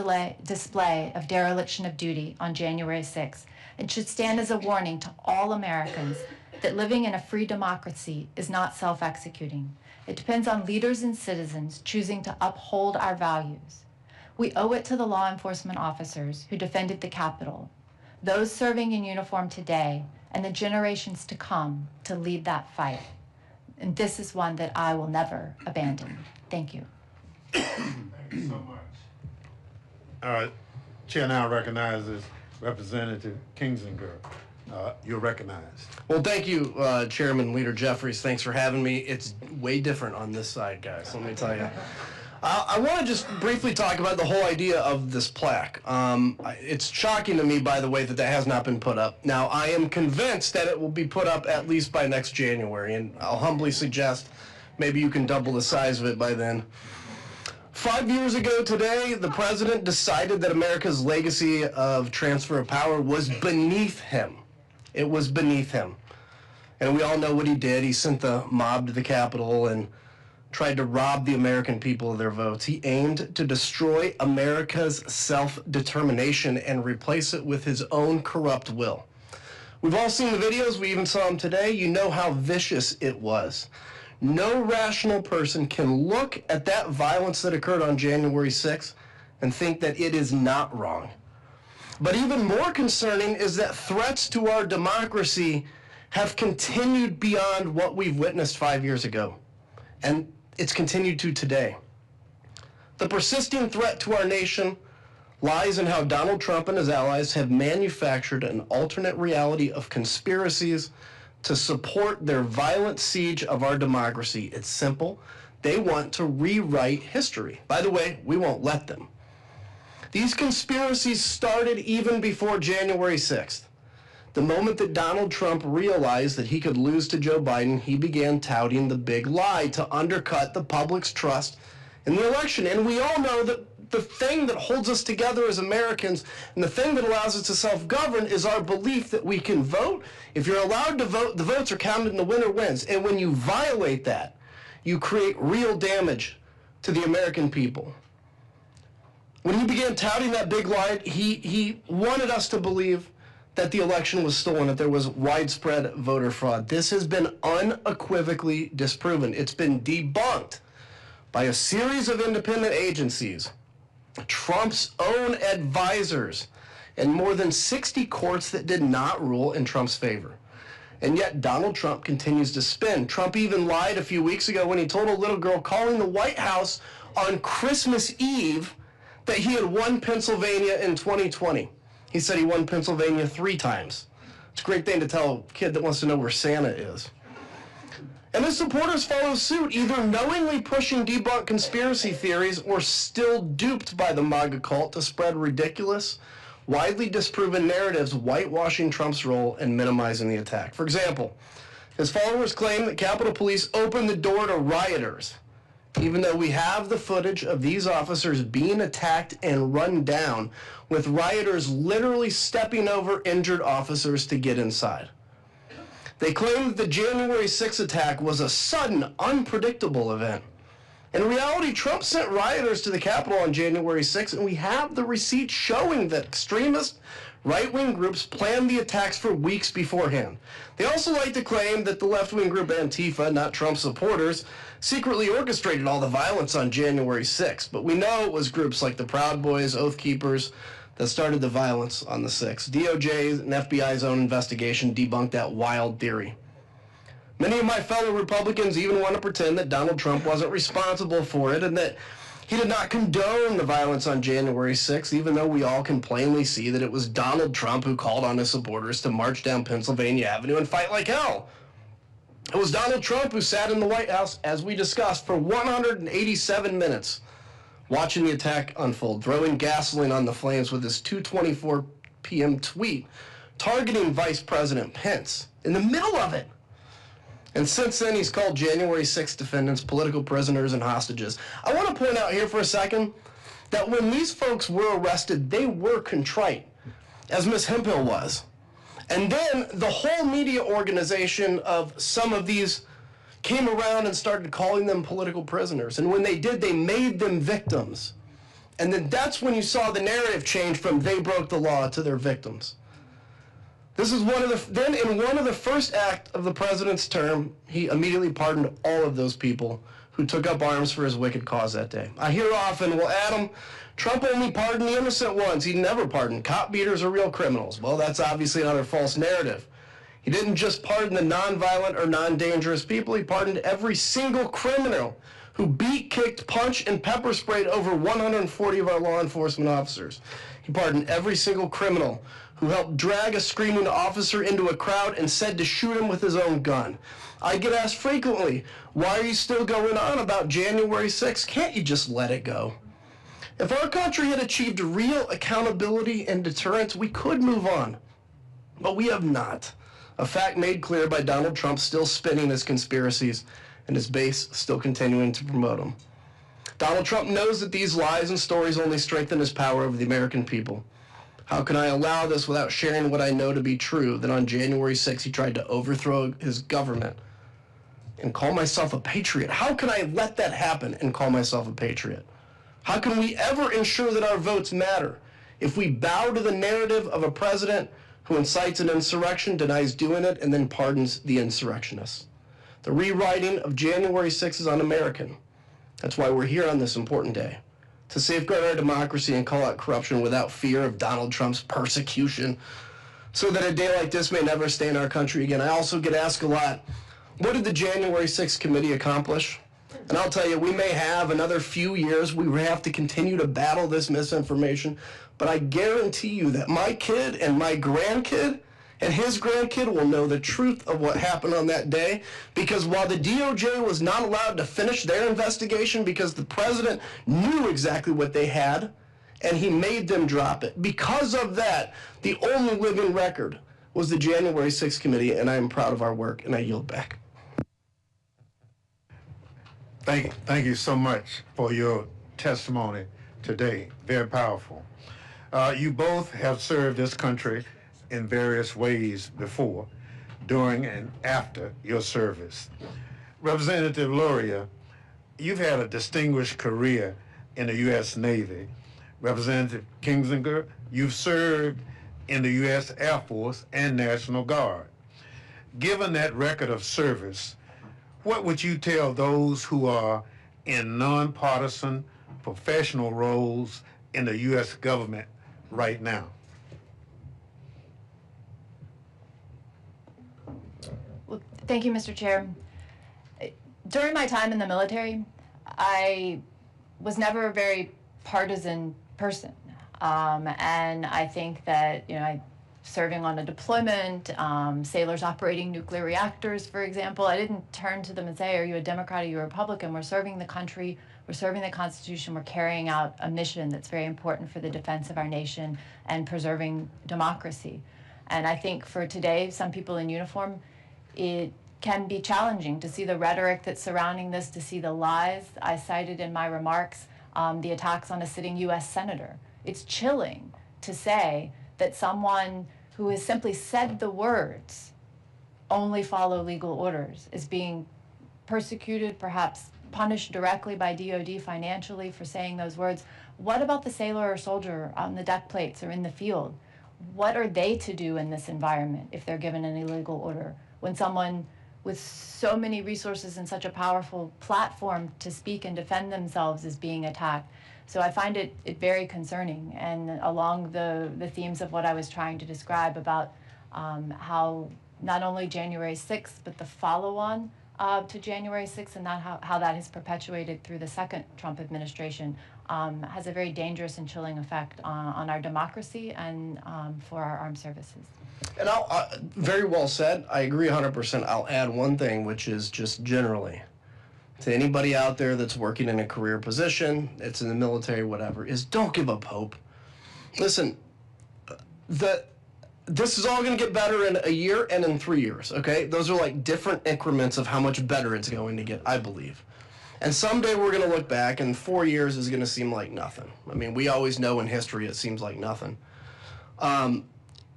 display of dereliction of duty on January 6th, and should stand as a warning to all Americans that living in a free democracy is not self-executing. It depends on leaders and citizens choosing to uphold our values. We owe it to the law enforcement officers who defended the Capitol, those serving in uniform today, and the generations to come to lead that fight. And this is one that I will never abandon. Thank you. Thank you so much. Chair now recognizes Representative Kinzinger. You're recognized. Well, thank you, Chairman Leader Jeffries. Thanks for having me. It's way different on this side, guys, let me tell you. I want to just briefly talk about the whole idea of this plaque. It's shocking to me, by the way, that that has not been put up. Now, I am convinced that it will be put up at least by next January, and I'll humbly suggest maybe you can double the size of it by then. 5 years ago today, the president decided that America's legacy of transfer of power was beneath him. It was beneath him. And we all know what he did. He sent the mob to the Capitol and tried to rob the American people of their votes. He aimed to destroy America's self-determination and replace it with his own corrupt will. We've all seen the videos. We even saw them today. You know how vicious it was. No rational person can look at that violence that occurred on January 6th and think that it is not wrong. But even more concerning is that threats to our democracy have continued beyond what we've witnessed 5 years ago. And it's continued to today. The persisting threat to our nation lies in how Donald Trump and his allies have manufactured an alternate reality of conspiracies to support their violent siege of our democracy. It's simple. They want to rewrite history. By the way, we won't let them. These conspiracies started even before January 6th. The moment that Donald Trump realized that he could lose to Joe Biden, he began touting the big lie to undercut the public's trust in the election. And we all know that the thing that holds us together as Americans and the thing that allows us to self-govern is our belief that we can vote. If you're allowed to vote, the votes are counted and the winner wins. And when you violate that, you create real damage to the American people. When he began touting that big lie, he wanted us to believe that the election was stolen, that there was widespread voter fraud. This has been unequivocally disproven. It's been debunked by a series of independent agencies, Trump's own advisors, and more than 60 courts that did not rule in Trump's favor. And yet Donald Trump continues to spin. Trump even lied a few weeks ago when he told a little girl calling the White House on Christmas Eve that he had won Pennsylvania in 2020. He said he won Pennsylvania 3 times. It's a great thing to tell a kid that wants to know where Santa is. And his supporters follow suit, either knowingly pushing debunked conspiracy theories or still duped by the MAGA cult to spread ridiculous, widely disproven narratives whitewashing Trump's role in minimizing the attack. For example, his followers claim that Capitol Police opened the door to rioters, even though we have the footage of these officers being attacked and run down, with rioters literally stepping over injured officers to get inside. They claim that the January 6th attack was a sudden, unpredictable event. In reality, Trump sent rioters to the Capitol on January 6th, and we have the receipts showing that extremist right-wing groups planned the attacks for weeks beforehand. They also like to claim that the left-wing group Antifa, not Trump supporters, secretly orchestrated all the violence on January 6th. But we know it was groups like the Proud Boys, Oath Keepers, that started the violence on the 6th. DOJ's and FBI's own investigation debunked that wild theory. Many of my fellow Republicans even want to pretend that Donald Trump wasn't responsible for it and that he did not condone the violence on January 6th, even though we all can plainly see that it was Donald Trump who called on his supporters to march down Pennsylvania Avenue and fight like hell. It was Donald Trump who sat in the White House, as we discussed, for 187 minutes, watching the attack unfold, throwing gasoline on the flames with his 2:24 p.m. tweet targeting Vice President Pence in the middle of it. And since then, he's called January 6th defendants political prisoners and hostages. I want to point out here for a second that when these folks were arrested, they were contrite, as Ms. Hemphill was. And then the whole media organization of some of these came around and started calling them political prisoners. And when they did, they made them victims. And then that's when you saw the narrative change from they broke the law to they're victims. This is then in one of the first acts of the president's term, he immediately pardoned all of those people who took up arms for his wicked cause that day. I hear often, well, Adam, Trump only pardoned the innocent ones. He never pardoned cop beaters or real criminals. Well, that's obviously another false narrative. He didn't just pardon the nonviolent or non-dangerous people. He pardoned every single criminal who beat, kicked, punched, and pepper sprayed over 140 of our law enforcement officers. He pardoned every single criminal who helped drag a screaming officer into a crowd and said to shoot him with his own gun. I get asked frequently, why are you still going on about January 6th? Can't you just let it go? If our country had achieved real accountability and deterrence, we could move on. But we have not. A fact made clear by Donald Trump still spinning his conspiracies and his base still continuing to promote them. Donald Trump knows that these lies and stories only strengthen his power over the American people. How can I allow this without sharing what I know to be true, that on January 6th he tried to overthrow his government and call myself a patriot? How can I let that happen and call myself a patriot? How can we ever ensure that our votes matter if we bow to the narrative of a president who incites an insurrection, denies doing it, and then pardons the insurrectionists? The rewriting of January 6th is un-American. That's why we're here on this important day, to safeguard our democracy and call out corruption without fear of Donald Trump's persecution, so that a day like this may never stay in our country again. I also get asked a lot, what did the January 6th committee accomplish? And I'll tell you, we may have another few years, we have to continue to battle this misinformation, but I guarantee you that my kid and my grandkid and his grandkid will know the truth of what happened on that day, because while the DOJ was not allowed to finish their investigation because the president knew exactly what they had and he made them drop it, because of that, the only living record was the January 6th committee, and I am proud of our work, and I yield back. Thank you so much for your testimony today. Very powerful. You both have served this country in various ways before, during and after your service. Representative Luria, you've had a distinguished career in the U.S. Navy. Representative Kinzinger, you've served in the U.S. Air Force and National Guard. Given that record of service, what would you tell those who are in nonpartisan professional roles in the U.S. government right now? Thank you, Mr. Chair. During my time in the military, I was never a very partisan person. And I think that, serving on a deployment, sailors operating nuclear reactors, for example, I didn't turn to them and say, are you a Democrat, are you a Republican? We're serving the country, we're serving the Constitution, we're carrying out a mission that's very important for the defense of our nation and preserving democracy. And I think for today, some people in uniform, it can be challenging to see the rhetoric that's surrounding this, to see the lies. I cited in my remarks the attacks on a sitting U.S. senator. It's chilling to say that someone who has simply said the words, only follow legal orders, is being persecuted, perhaps punished directly by DOD financially for saying those words. What about the sailor or soldier on the deck plates or in the field? What are they to do in this environment if they're given an illegal order? When someone with so many resources and such a powerful platform to speak and defend themselves is being attacked. So I find it very concerning, and along the themes of what I was trying to describe about how not only January 6th, but the follow-on to January 6th, and how that has perpetuated through the second Trump administration, has a very dangerous and chilling effect on our democracy and for our armed services. And very well said. I agree 100%. I'll add one thing, which is just generally, to anybody out there that's working in a career position, it's in the military, whatever, is don't give up hope. Listen, this is all going to get better in a year and in 3 years, okay? Those are like different increments of how much better it's going to get, I believe. And someday we're going to look back, and 4 years is going to seem like nothing. I mean, we always know in history it seems like nothing.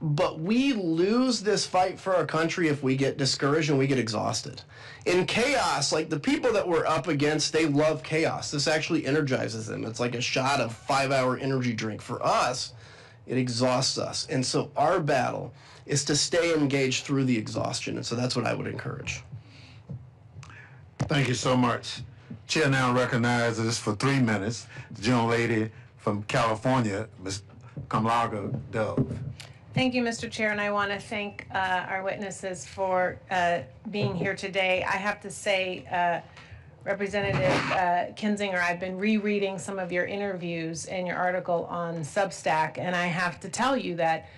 But we lose this fight for our country if we get discouraged and we get exhausted. In chaos, like the people that we're up against, they love chaos. This actually energizes them. It's like a shot of 5-hour energy drink. For us, it exhausts us. And so our battle is to stay engaged through the exhaustion. And so that's what I would encourage. Thank you so much. Chair now recognizes for 3 minutes the gentlelady from California, Ms. Kamlaga Dove. Thank you, Mr. Chair, and I want to thank our witnesses for being here today. I have to say, Representative Kinzinger, I've been rereading some of your interviews and your article on Substack, and I have to tell you that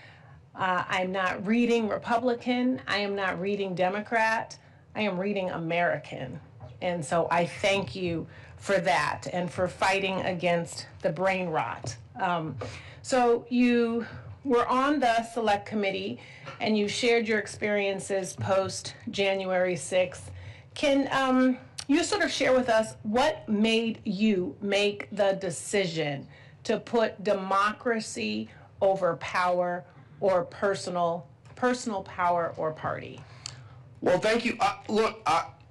I'm not reading Republican, I am not reading Democrat, I am reading American. And so I thank you for that and for fighting against the brain rot. So you were on the Select Committee and you shared your experiences post January 6th. Can you sort of share with us what made you make the decision to put democracy over power or personal power or party? Well, thank you.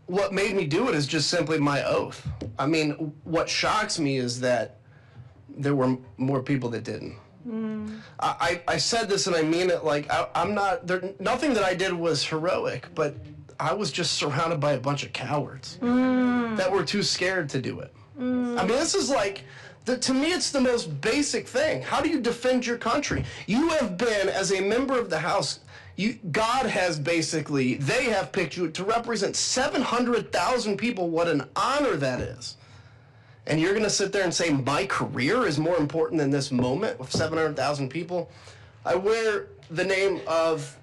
What made me do it is just simply my oath. I mean, what shocks me is that there were more people that didn't. I said this and I mean it, like nothing that I did was heroic, but I was just surrounded by a bunch of cowards that were too scared to do it. I mean, this is like, to me it's the most basic thing. How do you defend your country? You have been, as a member of the House, God has basically, they have picked you to represent 700,000 people. What an honor that is. And you're going to sit there and say, my career is more important than this moment with 700,000 people? I wear the name of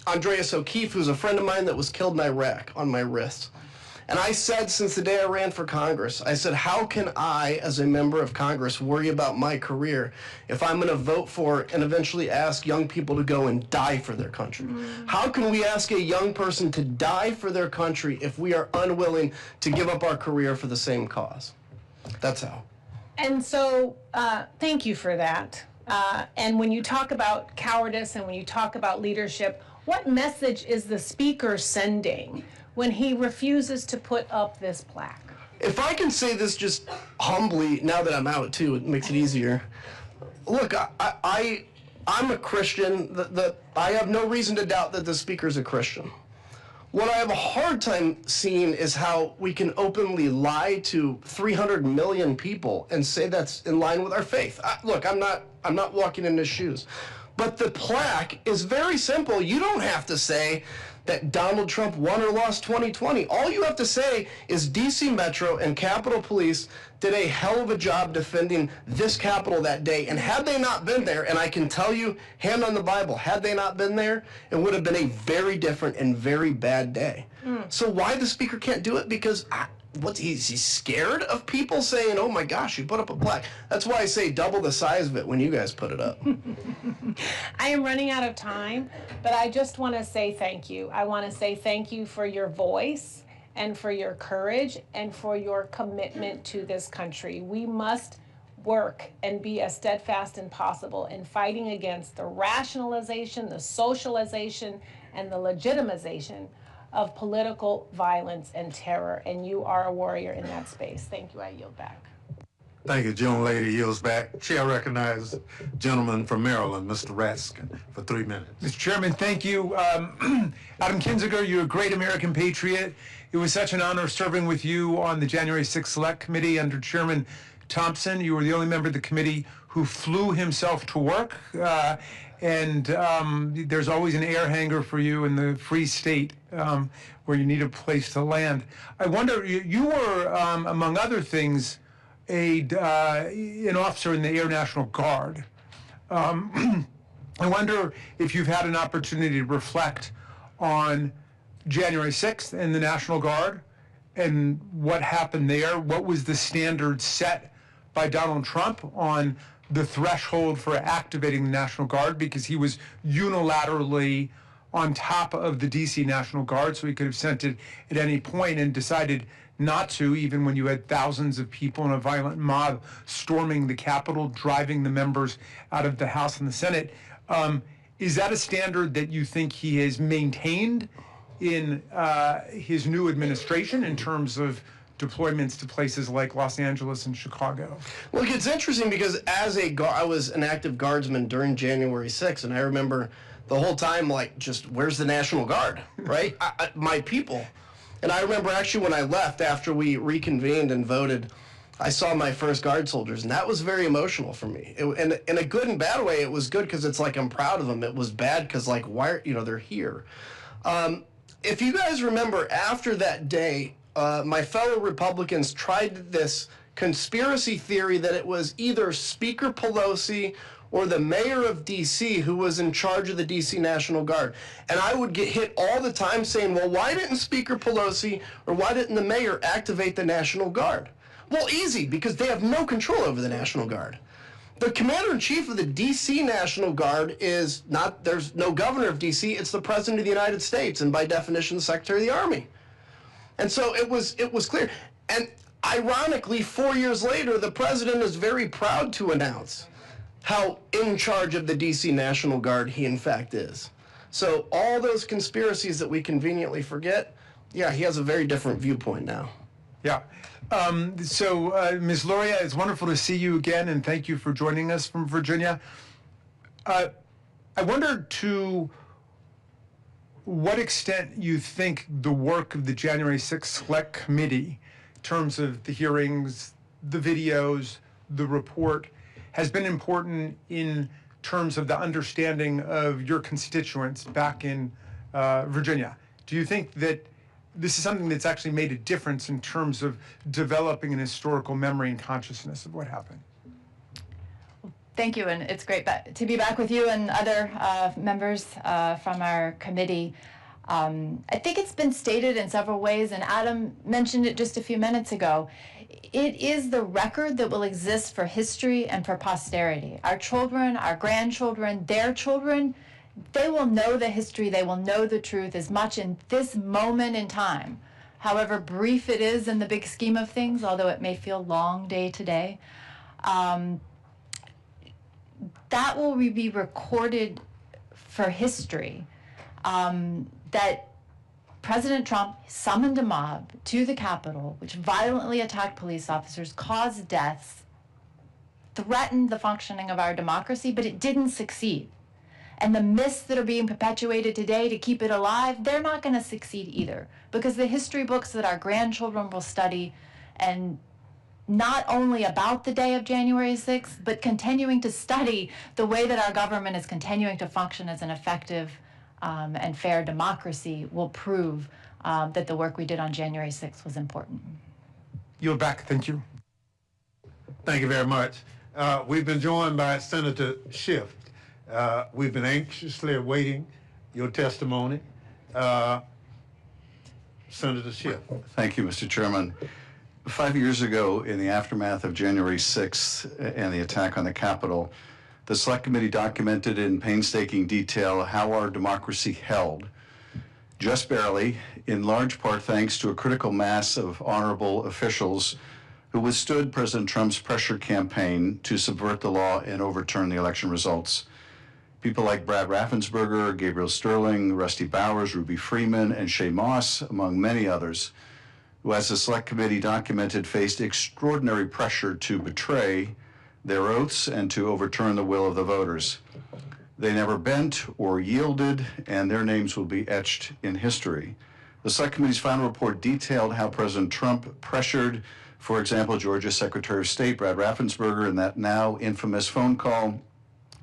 Andreas O'Keefe, who's a friend of mine that was killed in Iraq, on my wrist. And I said since the day I ran for Congress, I said, how can I, as a member of Congress, worry about my career if I'm going to vote for and eventually ask young people to go and die for their country? How can we ask a young person to die for their country if we are unwilling to give up our career for the same cause? That's how. And so, thank you for that. And when you talk about cowardice and when you talk about leadership, what message is the speaker sending when he refuses to put up this plaque? If I can say this just humbly, now that I'm out too, it makes it easier. Look, I'm a Christian. I have no reason to doubt that the speaker's a Christian. What I have a hard time seeing is how we can openly lie to 300 million people and say that's in line with our faith. Look, I'm not walking in his shoes. But the plaque is very simple. You don't have to say that Donald Trump won or lost 2020. All you have to say is DC Metro and Capitol Police did a hell of a job defending this Capitol that day. And had they not been there, and I can tell you, hand on the Bible, had they not been there, it would have been a very different and very bad day. So why the speaker can't do it? Because he's scared of people saying, oh my gosh, you put up a plaque. That's why I say double the size of it when you guys put it up. I am running out of time, but I just want to say thank you. I want to say thank you for your voice and for your courage and for your commitment to this country. We must work and be as steadfast as possible in fighting against the rationalization, the socialization, and the legitimization of political violence and terror. And you are a warrior in that space. Thank you. I yield back. Thank you. Young lady yields back. Chair recognizes the gentleman from Maryland, Mr. Raskin, for 3 minutes. Mr. Chairman, thank you. Adam Kinzinger, you're a great American patriot. It was such an honor serving with you on the January 6th Select Committee under Chairman Thompson. You were the only member of the committee who flew himself to work. There's always an air hangar for you in the Free State where you need a place to land. I wonder, you were, among other things, an officer in the Air National Guard. I wonder if you've had an opportunity to reflect on January 6th and the National Guard and what happened there. What was the standard set by Donald Trump on the threshold for activating the National Guard, because he was unilaterally on top of the DC National Guard, so he could have sent it at any point and decided not to, even when you had thousands of people in a violent mob storming the Capitol, driving the members out of the House and the Senate. Is that a standard that you think he has maintained in his new administration in terms of deployments to places like Los Angeles and Chicago? Well, it's interesting because I was an active guardsman during January 6th, and I remember the whole time, like, just where's the National Guard, right? My people. And I remember actually when I left after we reconvened and voted, I saw my first Guard soldiers, and that was very emotional for me. And in a good and bad way, it was good because it's like I'm proud of them. It was bad because, like, why, they're here. If you guys remember, after that day, my fellow Republicans tried this conspiracy theory that it was either Speaker Pelosi or the mayor of D.C. who was in charge of the D.C. National Guard. And I would get hit all the time saying, well, why didn't Speaker Pelosi or why didn't the mayor activate the National Guard? Well, easy, because they have no control over the National Guard. The commander-in-chief of the D.C. National Guard is not, there's no governor of D.C., it's the President of the United States, and by definition, the Secretary of the Army. And so it was clear. And ironically, 4 years later, the president is very proud to announce how in charge of the D.C. National Guard he in fact is. So all those conspiracies that we conveniently forget, yeah, he has a very different viewpoint now. Yeah. Ms. Luria, it's wonderful to see you again, and thank you for joining us from Virginia. I wonder to what extent you think the work of the January 6th Select Committee, in terms of the hearings, the videos, the report, has been important in terms of the understanding of your constituents back in Virginia. Do you think that this is something that's actually made a difference in terms of developing an historical memory and consciousness of what happened? Thank you, and it's great to be back with you and other members from our committee. I think it's been stated in several ways, and Adam mentioned it just a few minutes ago. It is the record that will exist for history and for posterity. Our children, our grandchildren, their children, they will know the history, they will know the truth as much in this moment in time, however brief it is in the big scheme of things, although it may feel long day to day. That will be recorded for history, that President Trump summoned a mob to the Capitol, which violently attacked police officers, caused deaths, threatened the functioning of our democracy, but it didn't succeed. And the myths that are being perpetuated today to keep it alive, they're not going to succeed either, because the history books that our grandchildren will study, and not only about the day of January 6th, but continuing to study the way that our government is continuing to function as an effective and fair democracy will prove that the work we did on January 6th was important. You're back. Thank you. Thank you very much. We've been joined by Senator Schiff. We've been anxiously awaiting your testimony. Senator Schiff. Thank you, Mr. Chairman. 5 years ago, in the aftermath of January 6th and the attack on the Capitol, the Select Committee documented in painstaking detail how our democracy held, just barely, in large part thanks to a critical mass of honorable officials who withstood President Trump's pressure campaign to subvert the law and overturn the election results. People like Brad Raffensperger, Gabriel Sterling, Rusty Bowers, Ruby Freeman, and Shaye Moss, among many others, who, as the Select Committee documented, faced extraordinary pressure to betray their oaths and to overturn the will of the voters. They never bent or yielded, and their names will be etched in history. The Select Committee's final report detailed how President Trump pressured, for example, Georgia Secretary of State Brad Raffensperger in that now infamous phone call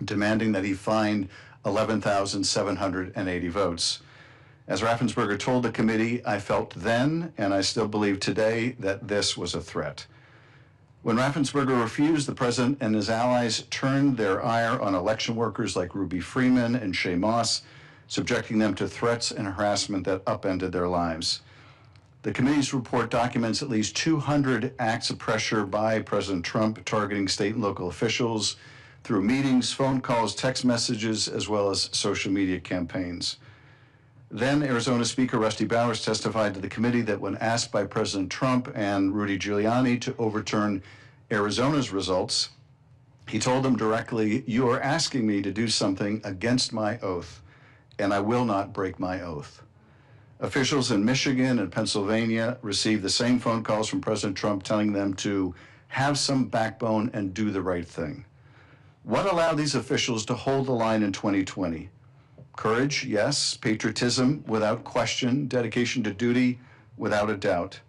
demanding that he find 11,780 votes. As Raffensperger told the committee, I felt then, and I still believe today, that this was a threat. When Raffensperger refused, the president and his allies turned their ire on election workers like Ruby Freeman and Shaye Moss, subjecting them to threats and harassment that upended their lives. The committee's report documents at least 200 acts of pressure by President Trump targeting state and local officials through meetings, phone calls, text messages, as well as social media campaigns. Then Arizona Speaker Rusty Bowers testified to the committee that when asked by President Trump and Rudy Giuliani to overturn Arizona's results, he told them directly, "You are asking me to do something against my oath, and I will not break my oath." Officials in Michigan and Pennsylvania received the same phone calls from President Trump telling them to have some backbone and do the right thing. What allowed these officials to hold the line in 2020? Courage, yes. Patriotism, without question. Dedication to duty, without a doubt.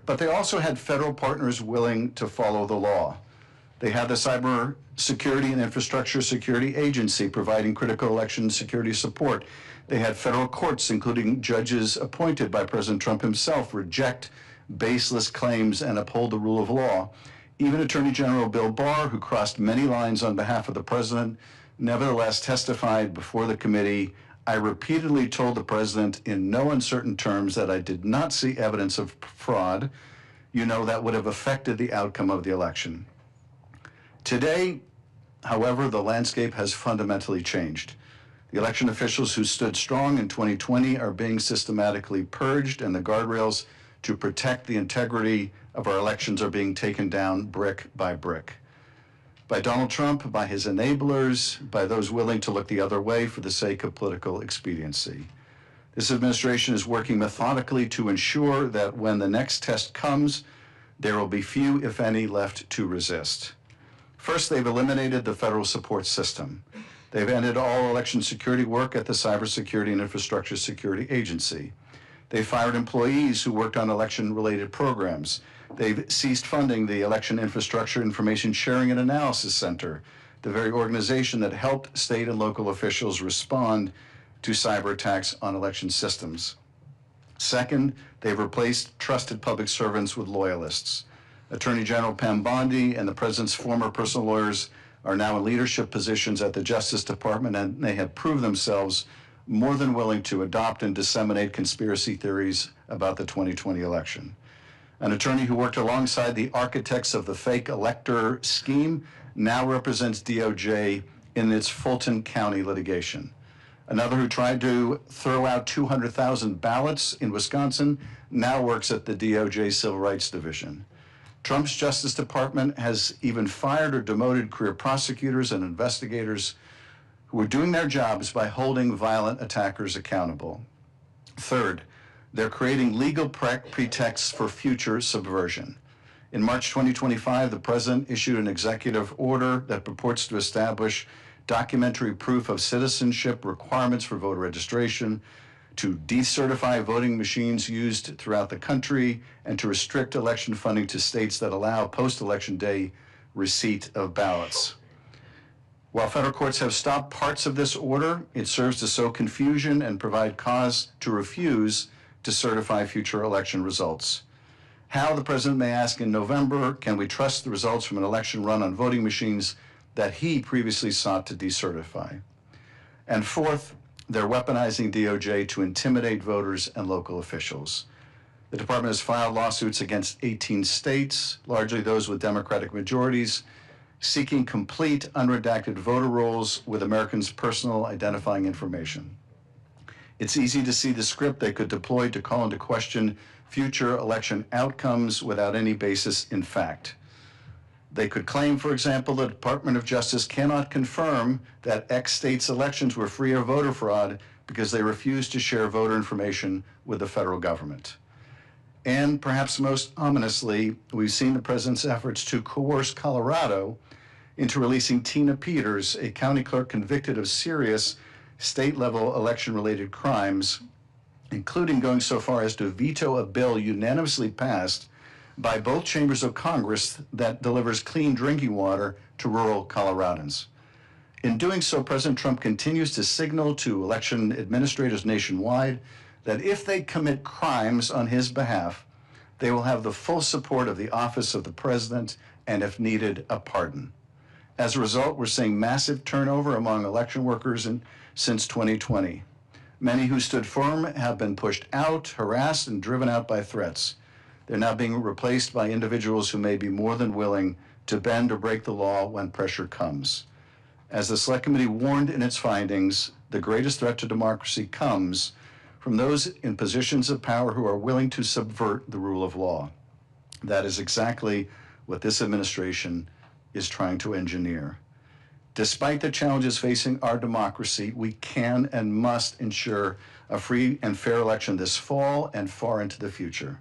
But they also had federal partners willing to follow the law. They had the Cyber Security and Infrastructure Security Agency providing critical election security support. They had federal courts, including judges appointed by President Trump himself, reject baseless claims and uphold the rule of law. Even Attorney General Bill Barr, who crossed many lines on behalf of the president, nevertheless testified before the committee, "I repeatedly told the president in no uncertain terms that I did not see evidence of fraud. You know, that would have affected the outcome of the election." Today, however, the landscape has fundamentally changed. The election officials who stood strong in 2020 are being systematically purged, and the guardrails to protect the integrity of our elections are being taken down brick by brick. By Donald Trump, by his enablers, by those willing to look the other way for the sake of political expediency. This administration is working methodically to ensure that when the next test comes, there will be few, if any, left to resist. First, they've eliminated the federal support system. They've ended all election security work at the Cybersecurity and Infrastructure Security Agency. They fired employees who worked on election-related programs. They've ceased funding the Election Infrastructure Information Sharing and Analysis Center, the very organization that helped state and local officials respond to cyber attacks on election systems. Second, they've replaced trusted public servants with loyalists. Attorney General Pam Bondi and the president's former personal lawyers are now in leadership positions at the Justice Department, and they have proved themselves more than willing to adopt and disseminate conspiracy theories about the 2020 election. An attorney who worked alongside the architects of the fake elector scheme now represents DOJ in its Fulton County litigation. Another who tried to throw out 200,000 ballots in Wisconsin now works at the DOJ Civil Rights Division. Trump's Justice Department has even fired or demoted career prosecutors and investigators who are doing their jobs by holding violent attackers accountable. Third, they're creating legal pretexts for future subversion. In March 2025, the president issued an executive order that purports to establish documentary proof of citizenship requirements for voter registration, to decertify voting machines used throughout the country, and to restrict election funding to states that allow post-election day receipt of ballots. While federal courts have stopped parts of this order, it serves to sow confusion and provide cause to refuse to certify future election results. How, the president may ask in November, can we trust the results from an election run on voting machines that he previously sought to decertify? And fourth, they're weaponizing DOJ to intimidate voters and local officials. The department has filed lawsuits against 18 states, largely those with Democratic majorities, seeking complete unredacted voter rolls with Americans' personal identifying information. It's easy to see the script they could deploy to call into question future election outcomes without any basis in fact. They could claim, for example, the Department of Justice cannot confirm that X state's elections were free of voter fraud because they refused to share voter information with the federal government. And perhaps most ominously, we've seen the president's efforts to coerce Colorado into releasing Tina Peters, a county clerk convicted of serious state-level election-related crimes, including going so far as to veto a bill unanimously passed by both chambers of Congress that delivers clean drinking water to rural Coloradans. In doing so, President Trump continues to signal to election administrators nationwide that if they commit crimes on his behalf, they will have the full support of the office of the president and, if needed, a pardon. As a result, we're seeing massive turnover among election workers since 2020. Many who stood firm have been pushed out, harassed, and driven out by threats. They're now being replaced by individuals who may be more than willing to bend or break the law when pressure comes. As the Select Committee warned in its findings, the greatest threat to democracy comes from those in positions of power who are willing to subvert the rule of law. That is exactly what this administration is trying to engineer. Despite the challenges facing our democracy, we can and must ensure a free and fair election this fall and far into the future.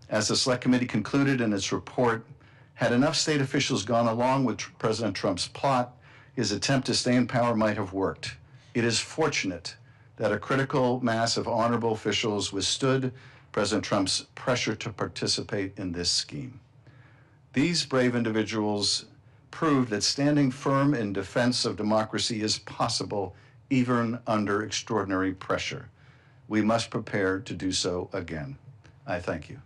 As the Select Committee concluded in its report, had enough state officials gone along with President Trump's plot, his attempt to stay in power might have worked. It is fortunate that a critical mass of honorable officials withstood President Trump's pressure to participate in this scheme. These brave individuals proved that standing firm in defense of democracy is possible even under extraordinary pressure. We must prepare to do so again. I thank you.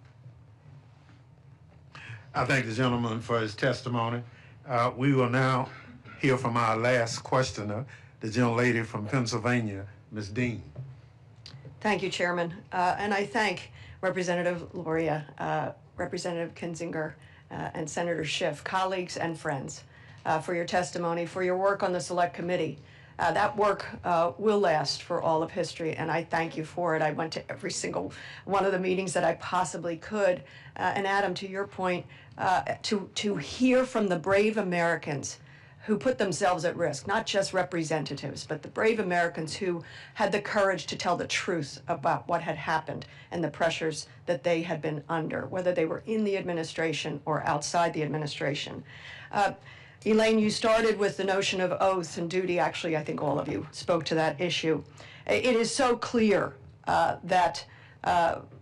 I thank the gentleman for his testimony. We will now hear from our last questioner, the gentlelady from Pennsylvania, Ms. Dean. Thank you, Chairman. And I thank Representative Luria, Representative Kinzinger, and Senator Schiff, colleagues and friends, for your testimony, for your work on the Select Committee. That work will last for all of history, and I thank you for it. I went to every single one of the meetings that I possibly could. And Adam, to your point, to hear from the brave Americans who put themselves at risk, not just representatives, but the brave Americans who had the courage to tell the truth about what had happened and the pressures that they had been under, whether they were in the administration or outside the administration. Elaine, you started with the notion of oath and duty. Actually, I think all of you spoke to that issue. It is so clear that,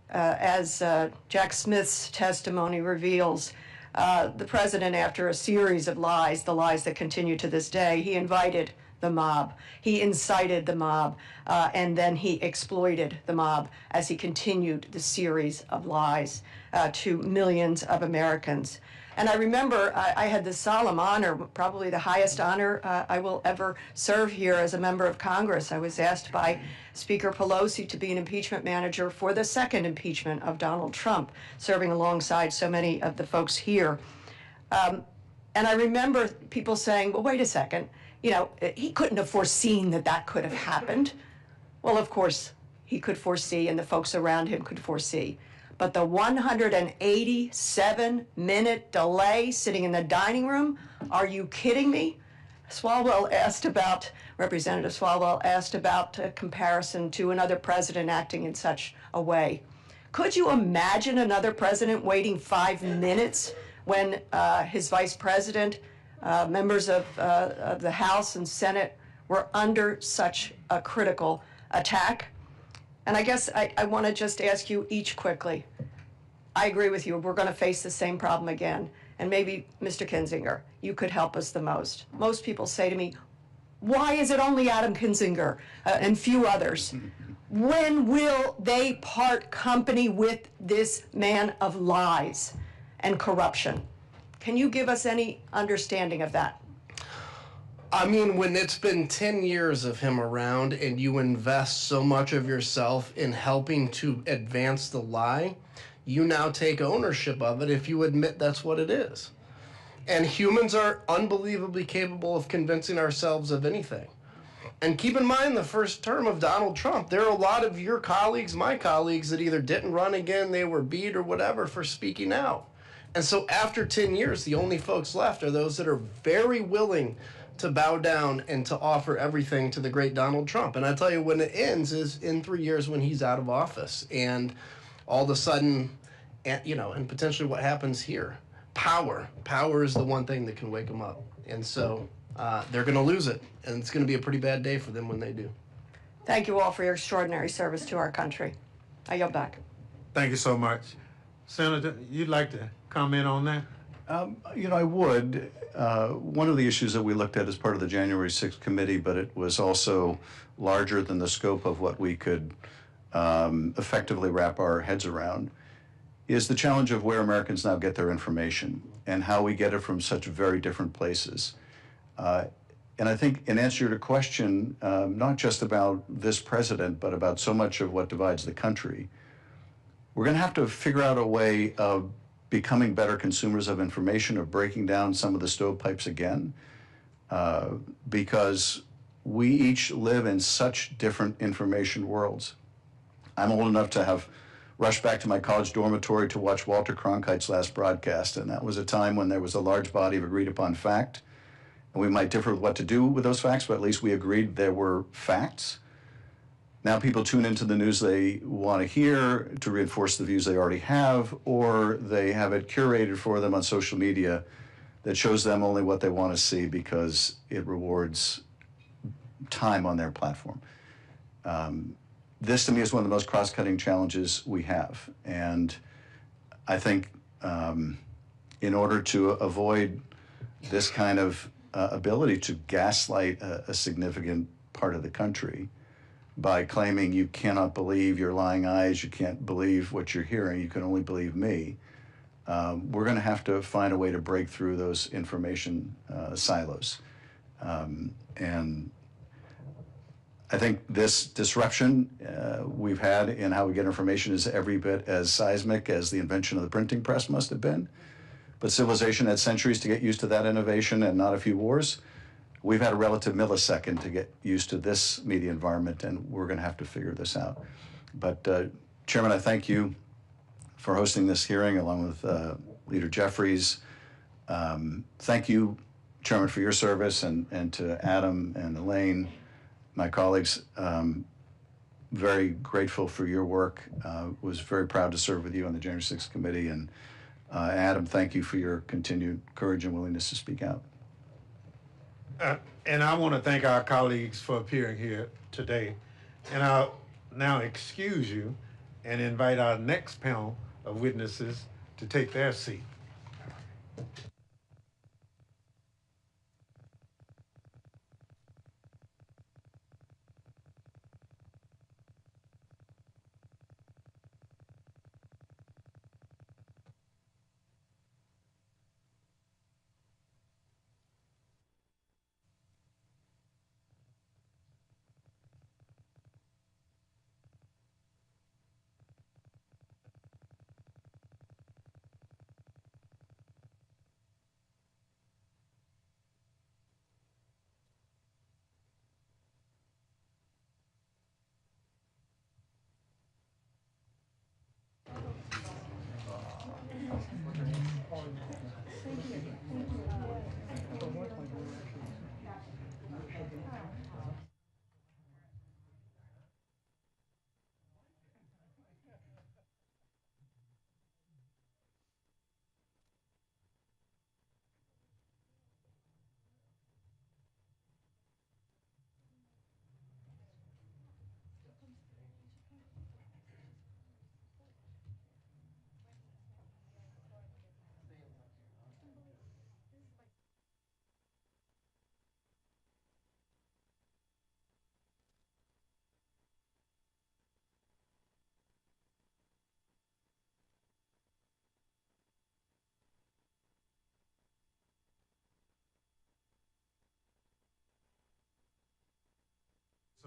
as Jack Smith's testimony reveals, the president, after a series of lies, the lies that continue to this day, he invited the mob, he incited the mob, and then he exploited the mob as he continued the series of lies to millions of Americans. And I remember I had the solemn honor, probably the highest honor I will ever serve here as a member of Congress. I was asked by Speaker Pelosi to be an impeachment manager for the second impeachment of Donald Trump, serving alongside so many of the folks here. And I remember people saying, well, wait a second, you know, he couldn't have foreseen that that could have happened. Well, of course, he could foresee, and the folks around him could foresee. But the 187-minute delay sitting in the dining room, are you kidding me? Representative Swalwell asked about a comparison to another president acting in such a way. Could you imagine another president waiting 5 minutes when his vice president, members of the House and Senate were under such a critical attack? And I guess I want to just ask you each quickly. I agree with you. We're going to face the same problem again. and maybe Mr. Kinzinger, you could help us the most. Most people say to me, why is it only Adam Kinzinger and few others? When will they part company with this man of lies and corruption? Can you give us any understanding of that? I mean, when it's been 10 years of him around and you invest so much of yourself in helping to advance the lie, you now take ownership of it if you admit that's what it is. And humans are unbelievably capable of convincing ourselves of anything. And keep in mind the first term of Donald Trump, there are a lot of your colleagues, my colleagues, that either didn't run again, they were beat or whatever for speaking out. And so after 10 years, the only folks left are those that are very willing to bow down and to offer everything to the great Donald Trump. And I tell you, when it ends is in 3 years when he's out of office. And all of a sudden, and potentially what happens here, power is the one thing that can wake them up. And so they're going to lose it. And it's going to be a pretty bad day for them when they do. Thank you all for your extraordinary service to our country. I yield back. Thank you so much. Senator, you'd like to comment on that? I would. One of the issues that we looked at as part of the January 6th committee, but it was also larger than the scope of what we could effectively wrap our heads around, is the challenge of where Americans now get their information and how we get it from such very different places. And I think in answer to your question, not just about this president, but about so much of what divides the country, we're going to have to figure out a way of becoming better consumers of information, of breaking down some of the stovepipes again, because we each live in such different information worlds. I'm old enough to have rushed back to my college dormitory to watch Walter Cronkite's last broadcast, and that was a time when there was a large body of agreed upon fact, and we might differ with what to do with those facts, but at least we agreed there were facts. Now people tune into the news they want to hear to reinforce the views they already have, or they have it curated for them on social media that shows them only what they want to see because it rewards time on their platform. This to me is one of the most cross-cutting challenges we have. And I think in order to avoid this kind of ability to gaslight a significant part of the country, by claiming you cannot believe your lying eyes, you can't believe what you're hearing, you can only believe me, we're going to have to find a way to break through those information silos. And I think this disruption we've had in how we get information is every bit as seismic as the invention of the printing press must have been. But civilization had centuries to get used to that innovation and not a few wars. We've had a relative millisecond to get used to this media environment, and we're going to have to figure this out. But Chairman, I thank you for hosting this hearing along with Leader Jeffries. Thank you, Chairman, for your service, and to Adam and Elaine, my colleagues. Very grateful for your work. Was very proud to serve with you on the January 6th committee. And Adam, thank you for your continued courage and willingness to speak out. And I want to thank our colleagues for appearing here today. And I'll now excuse you and invite our next panel of witnesses to take their seat.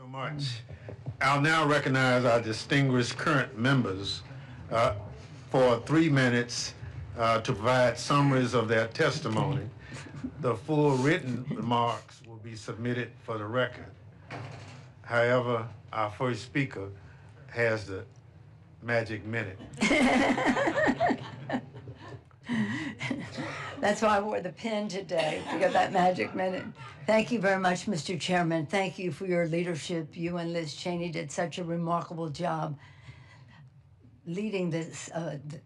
very much. I'll now recognize our distinguished current members for 3 minutes to provide summaries of their testimony. The full written remarks will be submitted for the record. However, our first speaker has the magic minute. That's why I wore the pin today, to get that magic minute. Thank you very much, Mr. Chairman. Thank you for your leadership. You and Liz Cheney did such a remarkable job leading this,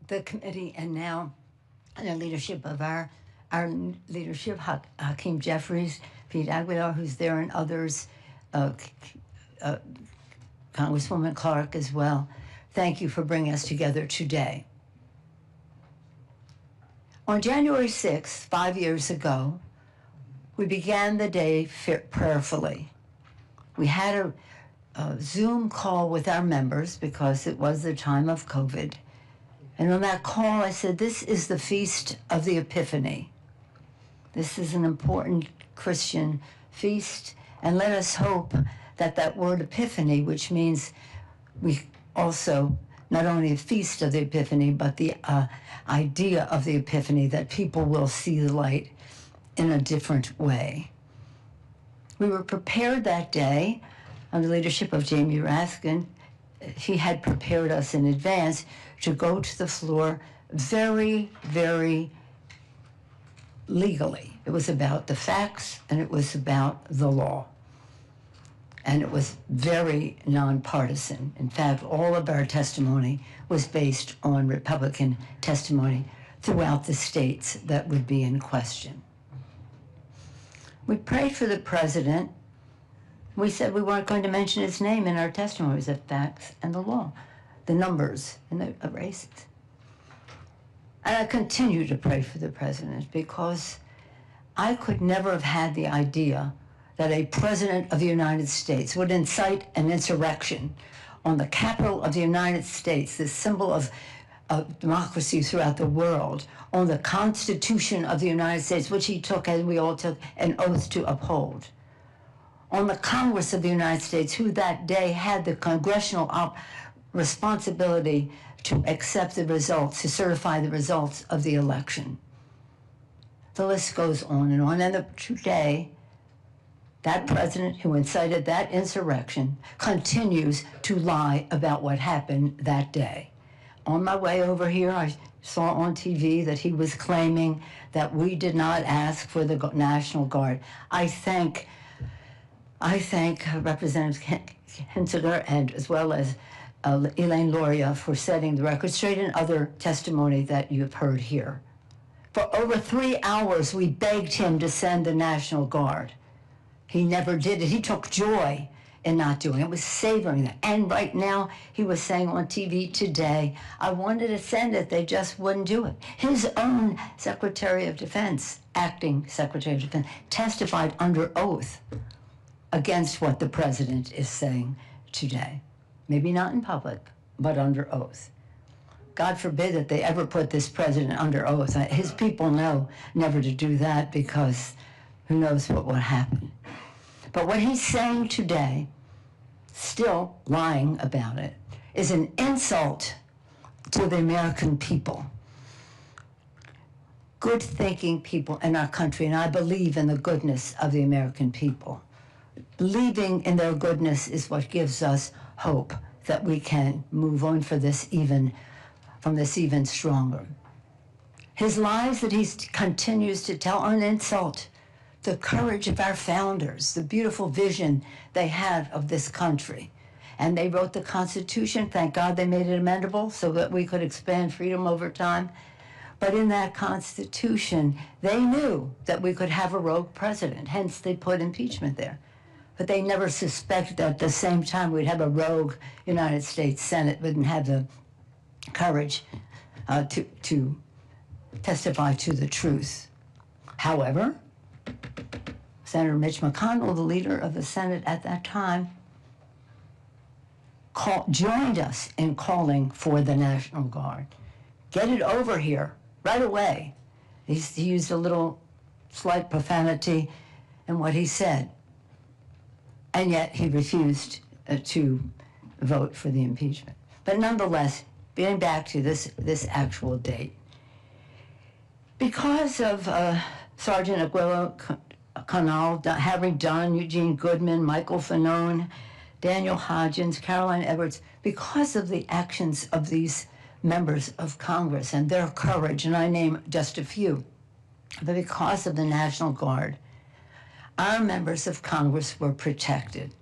the committee, and now the leadership of our leadership, Hakeem Jeffries, Pete Aguilar, who's there, and others, Congresswoman Clark as well. Thank you for bringing us together today. On January 6th, 5 years ago, we began the day prayerfully. We had a Zoom call with our members because it was the time of COVID. And on that call, I said, this is the Feast of the Epiphany. This is an important Christian feast, and let us hope that that word epiphany, which means we also not only a feast of the Epiphany, but the idea of the Epiphany, that people will see the light in a different way. We were prepared that day under the leadership of Jamie Raskin. He had prepared us in advance to go to the floor very, very legally. It was about the facts and it was about the law. And it was very nonpartisan. In fact, all of our testimony was based on Republican testimony throughout the states that would be in question. We prayed for the president. We said we weren't going to mention his name in our testimonies of facts and the law, the numbers and the races. And I continue to pray for the president because I could never have had the idea that a president of the United States would incite an insurrection on the Capitol of the United States, the symbol of democracy throughout the world, on the Constitution of the United States, which he took, and we all took, an oath to uphold, on the Congress of the United States, who that day had the congressional responsibility to accept the results, to certify the results of the election. The list goes on and on. And today, that president who incited that insurrection continues to lie about what happened that day. On my way over here, I saw on TV that he was claiming that we did not ask for the National Guard. I thank Representative Hinsiger and as well as Elaine Luria for setting the record straight and other testimony that you've heard here. For over 3 hours, we begged him to send the National Guard. He never did it. He took joy in not doing it. It was savoring that. And right now, he was saying on TV today, I wanted to send it, they just wouldn't do it. His own Secretary of Defense, acting Secretary of Defense, testified under oath against what the president is saying today. Maybe not in public, but under oath. God forbid that they ever put this president under oath. His people know never to do that because who knows what will happen. But what he's saying today, still lying about it, is an insult to the American people. Good-thinking people in our country, and I believe in the goodness of the American people. Believing in their goodness is what gives us hope that we can move on from this even stronger. His lies that he continues to tell are an insult. The courage of our founders, the beautiful vision they had of this country. And they wrote the Constitution. Thank God they made it amendable so that we could expand freedom over time. But in that Constitution, they knew that we could have a rogue president. Hence, they put impeachment there. But they never suspected that at the same time we'd have a rogue United States Senate, wouldn't have the courage to testify to the truth. However, Senator Mitch McConnell, the leader of the Senate at that time, joined us in calling for the National Guard. Get it over here right away. He used a little slight profanity in what he said. and yet he refused to vote for the impeachment. But nonetheless, getting back to this actual date, because of Sergeant Aguilo Canal, Harry Dunn, Eugene Goodman, Michael Fanone, Daniel Hodgins, Caroline Edwards, because of the actions of these members of Congress and their courage, and I name just a few, but because of the National Guard, our members of Congress were protected.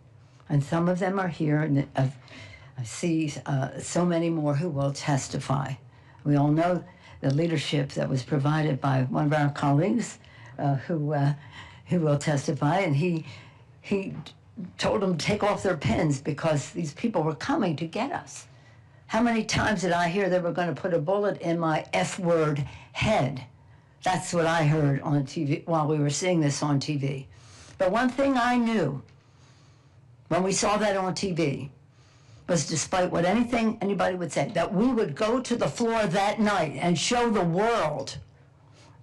And some of them are here, and I see so many more who will testify. We all know the leadership that was provided by one of our colleagues who will testify, and he told them to take off their pins because these people were coming to get us. How many times did I hear they were going to put a bullet in my F-word head? That's what I heard on TV while we were seeing this on TV. But one thing I knew when we saw that on TV was, despite what anybody would say, that we would go to the floor that night and show the world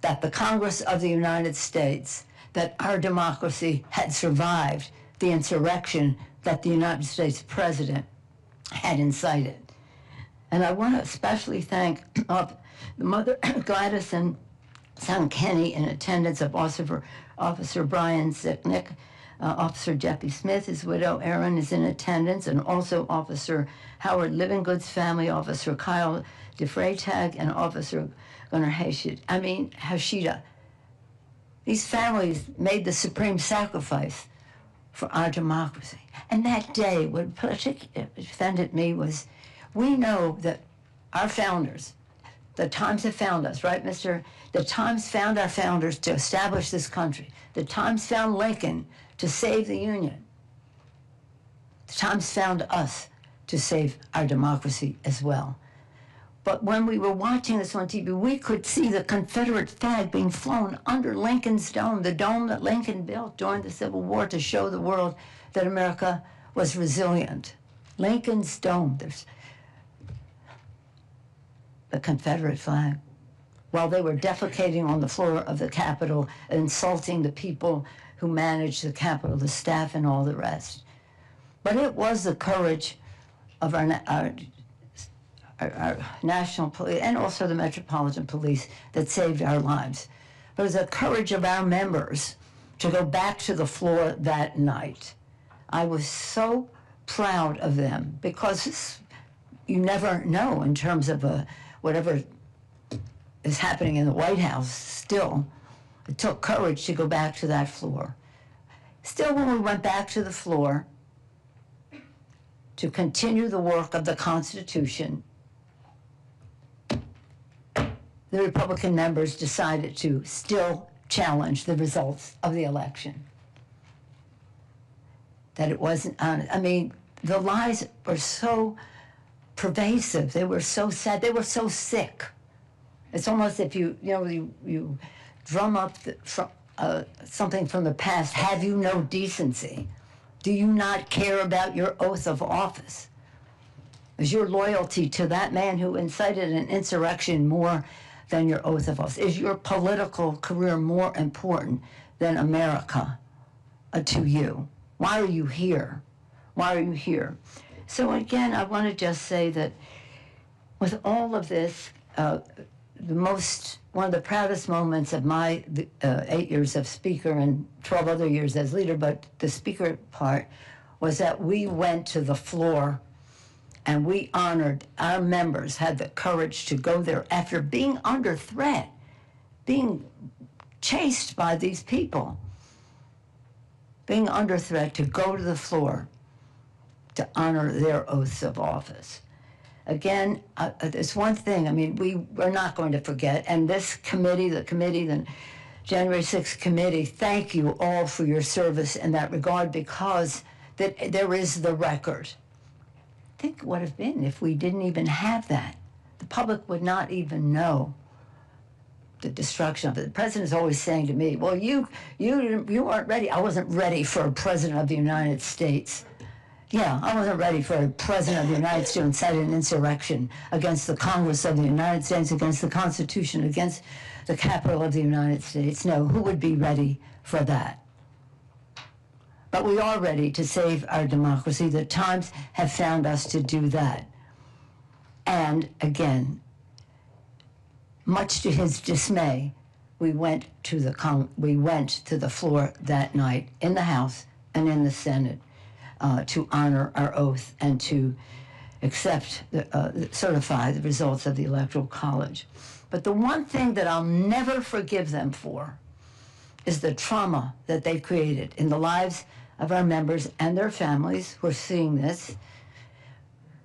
that the Congress of the United States, that our democracy had survived the insurrection that the United States president had incited. And I want to especially thank the mother Gladys and son Kenny, in attendance of Officer Brian Sicknick, Officer Jeffy Smith, his widow Erin is in attendance, and also Officer Howard Livingood's family, Officer Kyle DeFreytag, and Officer Gunnar Hashida. These families made the supreme sacrifice for our democracy. And that day, what particularly offended me was, we know that our founders, the Times have found us, right, Mr.? The Times found our founders to establish this country. The Times found Lincoln to save the Union. The Times found us to save our democracy as well. But when we were watching this on TV, we could see the Confederate flag being flown under Lincoln's dome, the dome that Lincoln built during the Civil War to show the world that America was resilient. Lincoln's dome, there's the Confederate flag, while they were defecating on the floor of the Capitol, insulting the people who managed the Capitol, the staff and all the rest. But it was the courage of our national police and also the Metropolitan Police that saved our lives. But it was the courage of our members to go back to the floor that night. I was so proud of them, because you never know in terms of whatever is happening in the White House. Still, it took courage to go back to that floor. Still, when we went back to the floor to continue the work of the Constitution, the Republican members decided to still challenge the results of the election. That it wasn't honest. I mean, the lies were so pervasive. They were so sad. They were so sick. It's almost if you drum up something from the past. Have you no decency? Do you not care about your oath of office? Is your loyalty to that man who incited an insurrection more than your oath of office? Is your political career more important than America to you? Why are you here? Why are you here? So again, I want to just say that with all of this, one of the proudest moments of my 8 years of speaker and 12 other years as leader, but the speaker part, was that we went to the floor and we honored our members, had the courage to go there after being under threat, being chased by these people, being under threat, to go to the floor to honor their oaths of office. Again, there's one thing, I mean, we're not going to forget, and this committee, the January 6th committee, thank you all for your service in that regard, because there is the record. Think what it would have been if we didn't even have that. The public would not even know the destruction of it. The president's always saying to me, well, you weren't ready. I wasn't ready for a president of the United States. Yeah, I wasn't ready for a president of the United States to incite an insurrection against the Congress of the United States, against the Constitution, against the Capitol of the United States. No, who would be ready for that? But we are ready to save our democracy. The times have found us to do that. And again, much to his dismay, we went to the floor that night in the House and in the Senate to honor our oath and to accept, certify the results of the Electoral College. But the one thing that I'll never forgive them for is the trauma that they've created in the lives of our members and their families who are seeing this,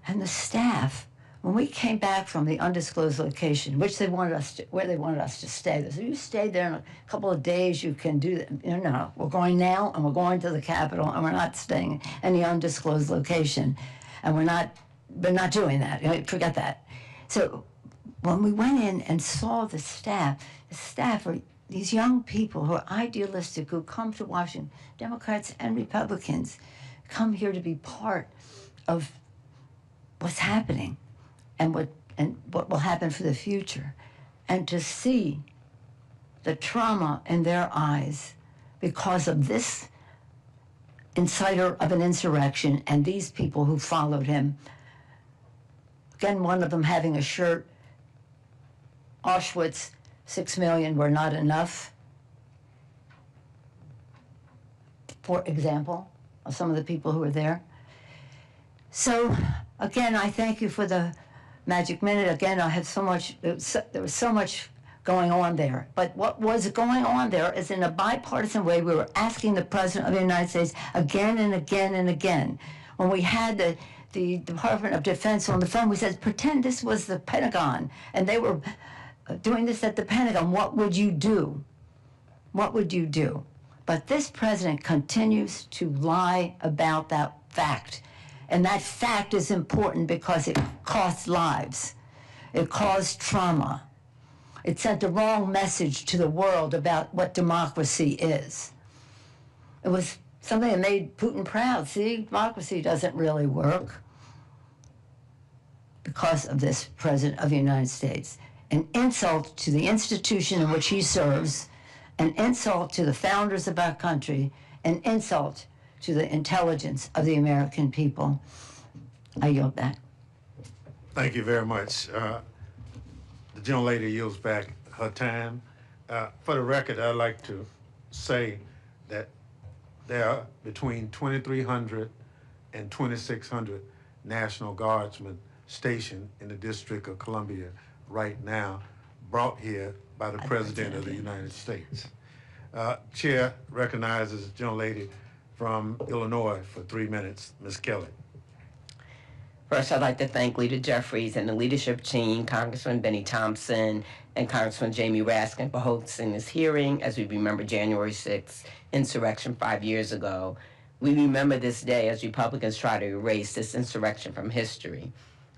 and the staff. When we came back from the undisclosed location, where they wanted us to stay, they said, you stayed there in a couple of days, you can do that. No, we're going now, and we're going to the Capitol, and we're not staying in the undisclosed location, and we're not doing that. Forget that. So when we went in and saw the staff are these young people who are idealistic, who come to Washington, Democrats and Republicans, come here to be part of what's happening and what will happen for the future. And to see the trauma in their eyes because of this inciter of an insurrection and these people who followed him. Again, one of them having a shirt, Auschwitz, 6 million were not enough, for example, of some of the people who were there. So, again, I thank you for the magic minute. Again, I had so much, there was so much going on there. But what was going on there is in a bipartisan way, we were asking the President of the United States again and again and again. When we had the Department of Defense on the phone, we said, pretend this was the Pentagon, and they were doing this at the Pentagon. What would you do? What would you do? But this president continues to lie about that fact. And that fact is important because it costs lives. It caused trauma. It sent the wrong message to the world about what democracy is. It was something that made Putin proud. See, democracy doesn't really work because of this president of the United States. An insult to the institution in which he serves, an insult to the founders of our country, an insult to the intelligence of the American people. I yield back. Thank you very much. The gentlelady yields back her time. For the record, I'd like to say that there are between 2,300 and 2,600 National Guardsmen stationed in the District of Columbia right now, brought here by the President of the United States. Chair recognizes the gentlelady from Illinois for 3 minutes, Ms. Kelly. First, I'd like to thank Leader Jeffries and the leadership team, Congressman Benny Thompson and Congressman Jamie Raskin for hosting this hearing as we remember January 6th insurrection 5 years ago. We remember this day as Republicans try to erase this insurrection from history.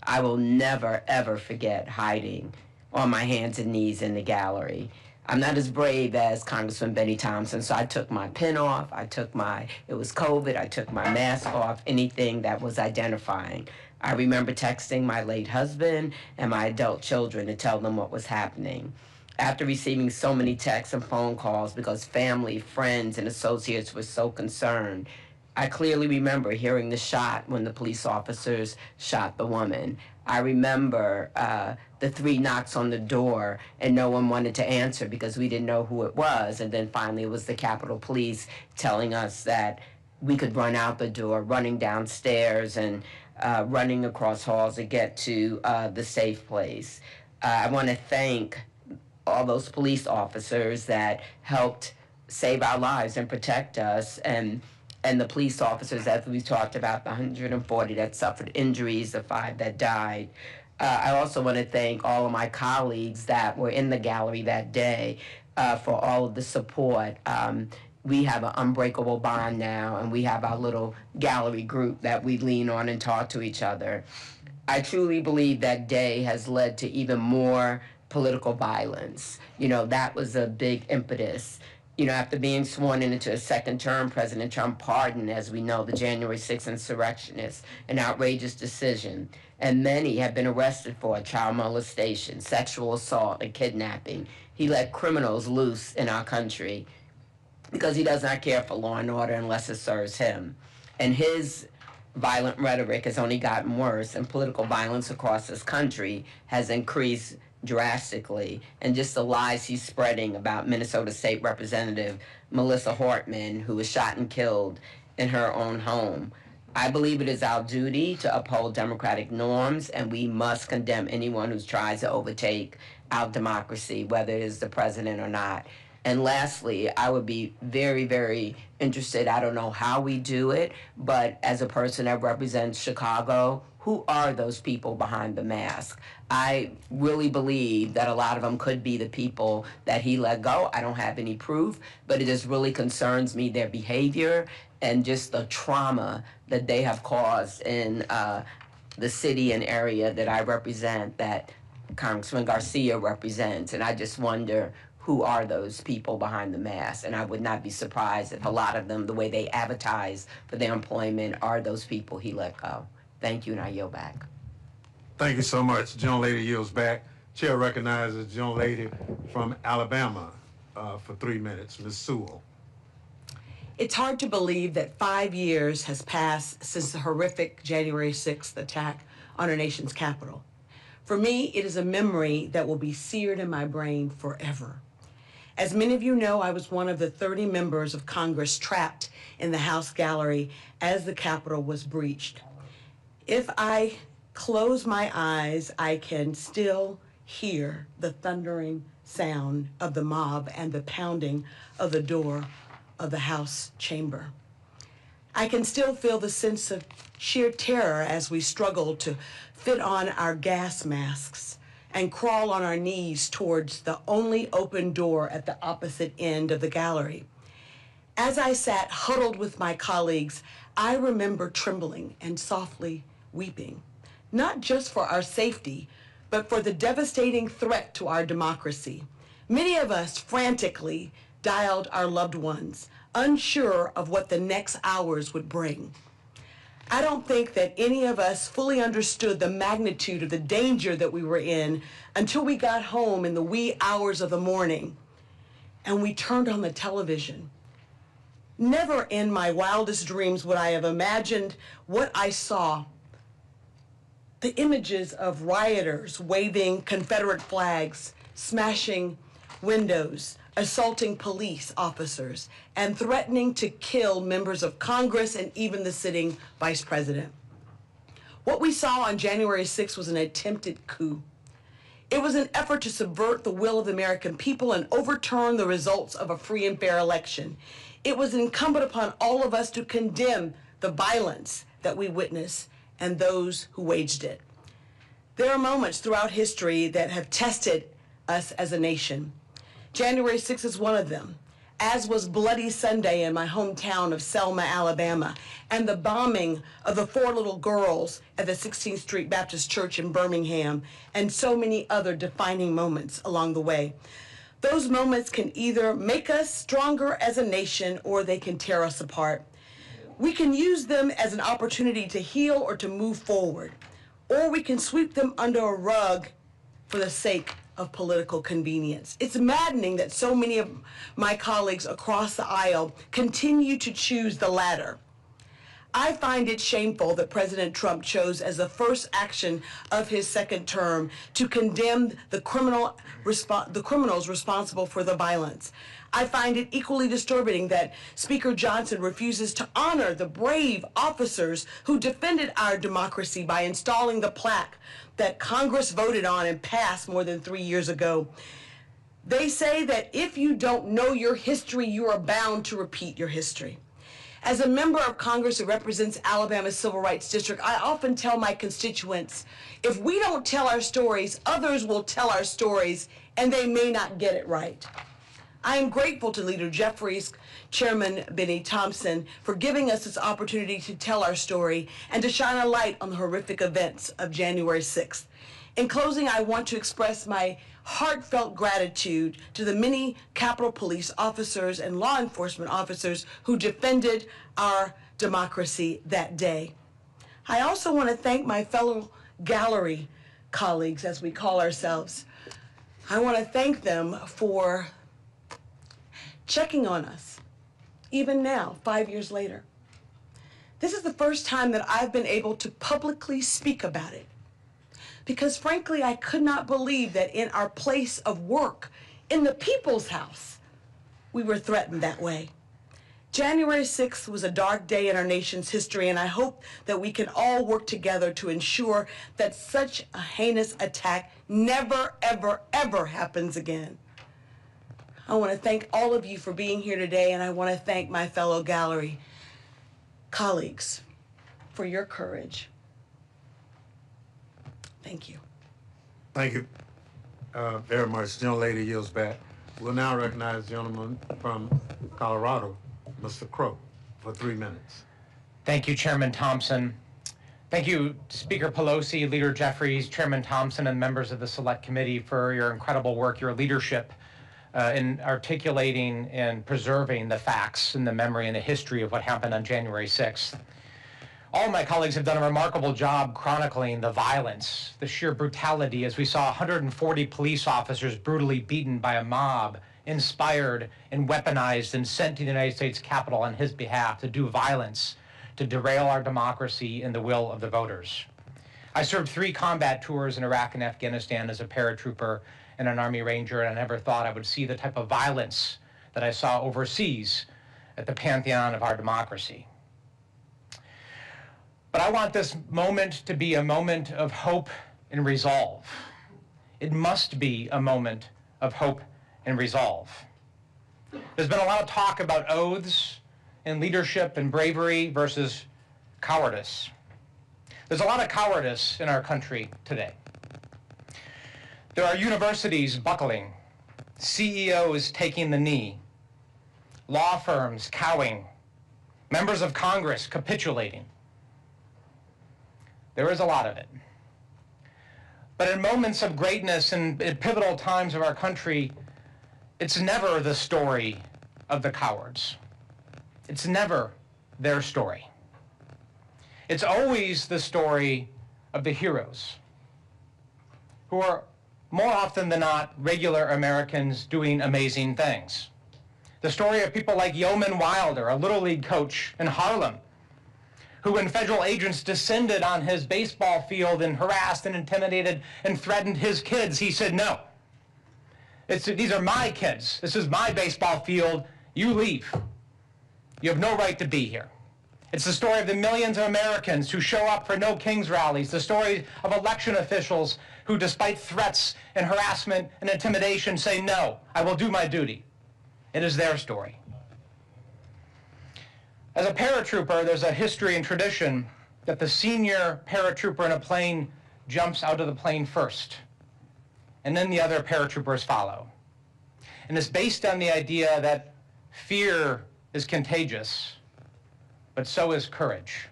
I will never, ever forget hiding on my hands and knees in the gallery. I'm not as brave as Congressman Benny Thompson, so I took my pin off, it was COVID, I took my mask off, anything that was identifying. I remember texting my late husband and my adult children to tell them what was happening. After receiving so many texts and phone calls because family, friends, and associates were so concerned, I clearly remember hearing the shot when the police officers shot the woman. I remember the 3 knocks on the door and no one wanted to answer because we didn't know who it was. And then finally it was the Capitol Police telling us that we could run out the door, running downstairs and running across halls to get to the safe place. I want to thank all those police officers that helped save our lives and protect us, and the police officers, as we talked about, the 140 that suffered injuries, the 5 that died. I also want to thank all of my colleagues that were in the gallery that day for all of the support. We have an unbreakable bond now, and we have our little gallery group that we lean on and talk to each other. I truly believe that day has led to even more political violence. You know, that was a big impetus. You know, after being sworn into a second term, President Trump pardoned, as we know, the January 6th insurrectionists, an outrageous decision. And many have been arrested for child molestation, sexual assault, and kidnapping. He let criminals loose in our country. because he does not care for law and order unless it serves him. And his violent rhetoric has only gotten worse, and political violence across this country has increased drastically. And just the lies he's spreading about Minnesota State Representative Melissa Hortman, who was shot and killed in her own home. I believe it is our duty to uphold democratic norms, and we must condemn anyone who tries to overtake our democracy, whether it is the president or not. And lastly, I would be very, very interested, I don't know how we do it, but as a person that represents Chicago, who are those people behind the mask? I really believe that a lot of them could be the people that he let go. I don't have any proof, but it just really concerns me, their behavior and just the trauma that they have caused in the city and area that I represent, that Congressman Garcia represents. And I just wonder, who are those people behind the mask? And I would not be surprised if a lot of them, the way they advertise for their employment, are those people he let go. Thank you, and I yield back. Thank you so much. The gentlelady yields back. Chair recognizes the gentlelady from Alabama for 3 minutes, Ms. Sewell. It's hard to believe that 5 years has passed since the horrific January 6th attack on our nation's capital. For me, it is a memory that will be seared in my brain forever. As many of you know, I was one of the 30 members of Congress trapped in the House gallery as the Capitol was breached. If I close my eyes, I can still hear the thundering sound of the mob and the pounding of the door of the House chamber. I can still feel the sense of sheer terror as we struggle to fit on our gas masks and crawl on our knees towards the only open door at the opposite end of the gallery. As I sat huddled with my colleagues, I remember trembling and softly weeping, not just for our safety, but for the devastating threat to our democracy. Many of us frantically dialed our loved ones, unsure of what the next hours would bring. I don't think that any of us fully understood the magnitude of the danger that we were in until we got home in the wee hours of the morning and we turned on the television. Never in my wildest dreams would I have imagined what I saw. The images of rioters waving Confederate flags, smashing windows, assaulting police officers, and threatening to kill members of Congress and even the sitting vice president. What we saw on January 6th was an attempted coup. It was an effort to subvert the will of the American people and overturn the results of a free and fair election. It was incumbent upon all of us to condemn the violence that we witnessed and those who waged it. There are moments throughout history that have tested us as a nation. January 6th is one of them, as was Bloody Sunday in my hometown of Selma, Alabama, and the bombing of the 4 little girls at the 16th Street Baptist Church in Birmingham, and so many other defining moments along the way. Those moments can either make us stronger as a nation or they can tear us apart. We can use them as an opportunity to heal or to move forward, or we can sweep them under a rug for the sake of political convenience. It's maddening that so many of my colleagues across the aisle continue to choose the latter. I find it shameful that President Trump chose as the first action of his second term to condemn the criminals responsible for the violence. I find it equally disturbing that Speaker Johnson refuses to honor the brave officers who defended our democracy by installing the plaque that Congress voted on and passed more than 3 years ago. They say that if you don't know your history, you are bound to repeat your history. As a member of Congress who represents Alabama's Civil Rights District, I often tell my constituents, if we don't tell our stories, others will tell our stories, and they may not get it right. I am grateful to Leader Jeffries, Chairman Benny Thompson, for giving us this opportunity to tell our story and to shine a light on the horrific events of January 6th. In closing, I want to express my heartfelt gratitude to the many Capitol Police officers and law enforcement officers who defended our democracy that day. I also want to thank my fellow gallery colleagues, as we call ourselves. I want to thank them for checking on us even now, 5 years later. This is the first time that I've been able to publicly speak about it. Because frankly, I could not believe that in our place of work, in the people's house, we were threatened that way. January 6th was a dark day in our nation's history, and I hope that we can all work together to ensure that such a heinous attack never, ever, ever happens again. I want to thank all of you for being here today, and I want to thank my fellow gallery colleagues for your courage. Thank you. Thank you very much. The gentlelady yields back. We'll now recognize the gentleman from Colorado, Mr. Crow, for 3 minutes. Thank you, Chairman Thompson. Thank you, Speaker Pelosi, Leader Jeffries, Chairman Thompson, and members of the Select Committee for your incredible work, your leadership in articulating and preserving the facts and the memory and the history of what happened on January 6th. All of my colleagues have done a remarkable job chronicling the violence, the sheer brutality, as we saw 140 police officers brutally beaten by a mob, inspired and weaponized and sent to the United States Capitol on his behalf to do violence, to derail our democracy and the will of the voters. I served 3 combat tours in Iraq and Afghanistan as a paratrooper and an Army Ranger, and I never thought I would see the type of violence that I saw overseas at the pantheon of our democracy. But I want this moment to be a moment of hope and resolve. It must be a moment of hope and resolve. There's been a lot of talk about oaths and leadership and bravery versus cowardice. There's a lot of cowardice in our country today. There are universities buckling, CEOs taking the knee, law firms cowing, members of Congress capitulating. There is a lot of it. But in moments of greatness and at pivotal times of our country, it's never the story of the cowards. It's never their story. It's always the story of the heroes, who are more often than not regular Americans doing amazing things. The story of people like Yeoman Wilder, a Little League coach in Harlem, who when federal agents descended on his baseball field and harassed and intimidated and threatened his kids, he said, no. These are my kids. This is my baseball field. You leave. You have no right to be here. It's the story of the millions of Americans who show up for No Kings rallies, the story of election officials who, despite threats and harassment and intimidation, say, no, I will do my duty. It is their story. As a paratrooper, there's a history and tradition that the senior paratrooper in a plane jumps out of the plane first, and then the other paratroopers follow. And it's based on the idea that fear is contagious, but so is courage.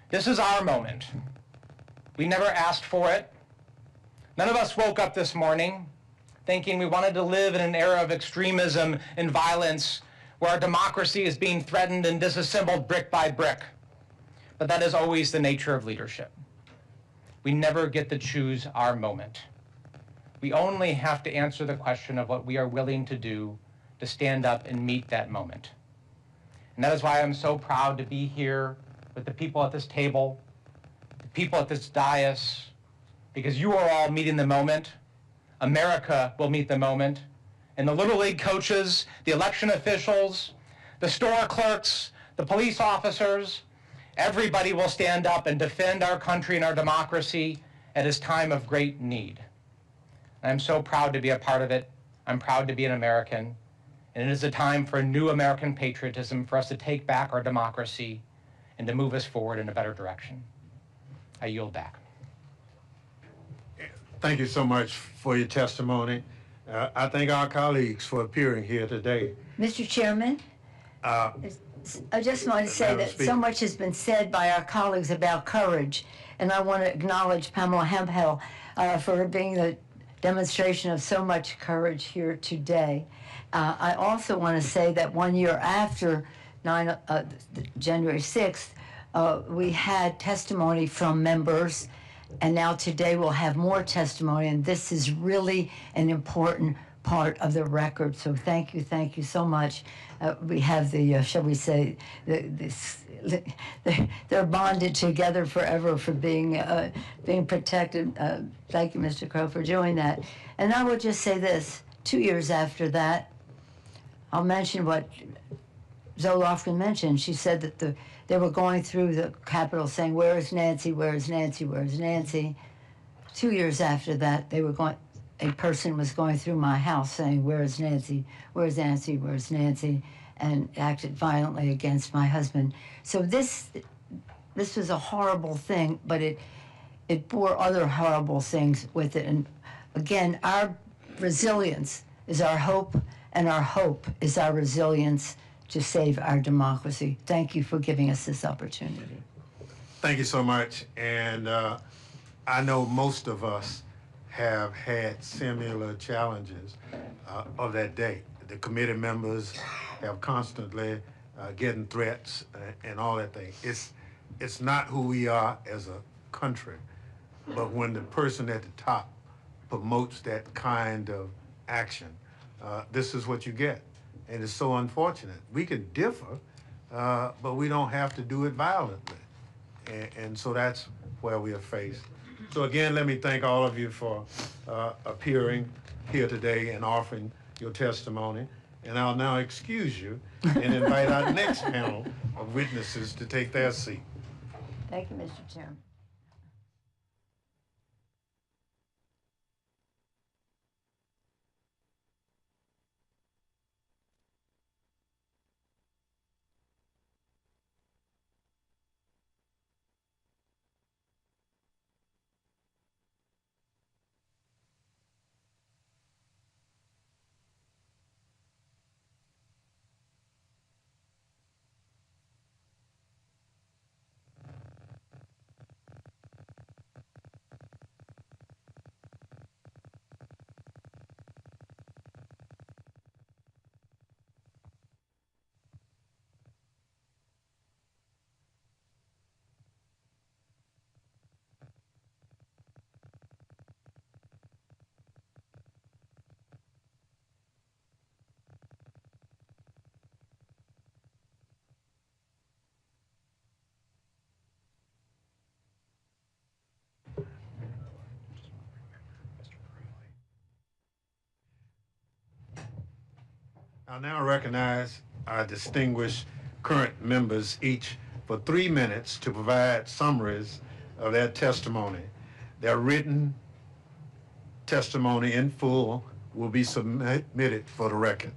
This is our moment. We never asked for it. None of us woke up this morning thinking we wanted to live in an era of extremism and violence where our democracy is being threatened and disassembled brick by brick. But that is always the nature of leadership. We never get to choose our moment. We only have to answer the question of what we are willing to do to stand up and meet that moment. And that is why I'm so proud to be here with the people at this table, the people at this dais, because you are all meeting the moment. America will meet the moment. And the Little League coaches, the election officials, the store clerks, the police officers, everybody will stand up and defend our country and our democracy at this time of great need. I'm so proud to be a part of it. I'm proud to be an American. And it is a time for a new American patriotism, for us to take back our democracy and to move us forward in a better direction. I yield back. Thank you so much for your testimony. I thank our colleagues for appearing here today. Mr. Chairman, I just want to say Madam that Speaker. so much has been said by our colleagues about courage, and I want to acknowledge Pamela Hemphill for being the demonstration of so much courage here today. I also want to say that 1 year after January 6th, we had testimony from members, and now today we'll have more testimony, and this is really an important part of the record. So thank you so much. We have the, shall we say, they're bonded together forever for being protected. Thank you, Mr. Crow, for doing that. And I will just say this, 2 years after that, I'll mention what Zoe Lofgren mentioned. She said that they were going through the Capitol saying, where is Nancy, where is Nancy, where is Nancy? 2 years after that, a person was going through my house saying, where is Nancy, where's Nancy, where's Nancy, and acted violently against my husband. So this was a horrible thing, but it bore other horrible things with it. And again, our resilience is our hope, and our hope is our resilience to save our democracy. Thank you for giving us this opportunity. Thank you so much. And I know most of us have had similar challenges of that day. The committee members have constantly getting threats and all that thing. It's not who we are as a country, but when the person at the top promotes that kind of action, this is what you get. And it's so unfortunate. We can differ, but we don't have to do it violently. And so that's where we are faced. So again, let me thank all of you for appearing here today and offering your testimony. And I'll now excuse you and invite our next panel of witnesses to take their seat. Thank you, Mr. Chairman. I'll now recognize our distinguished current members, each for 3 minutes, to provide summaries of their testimony. Their written testimony in full will be submitted for the record.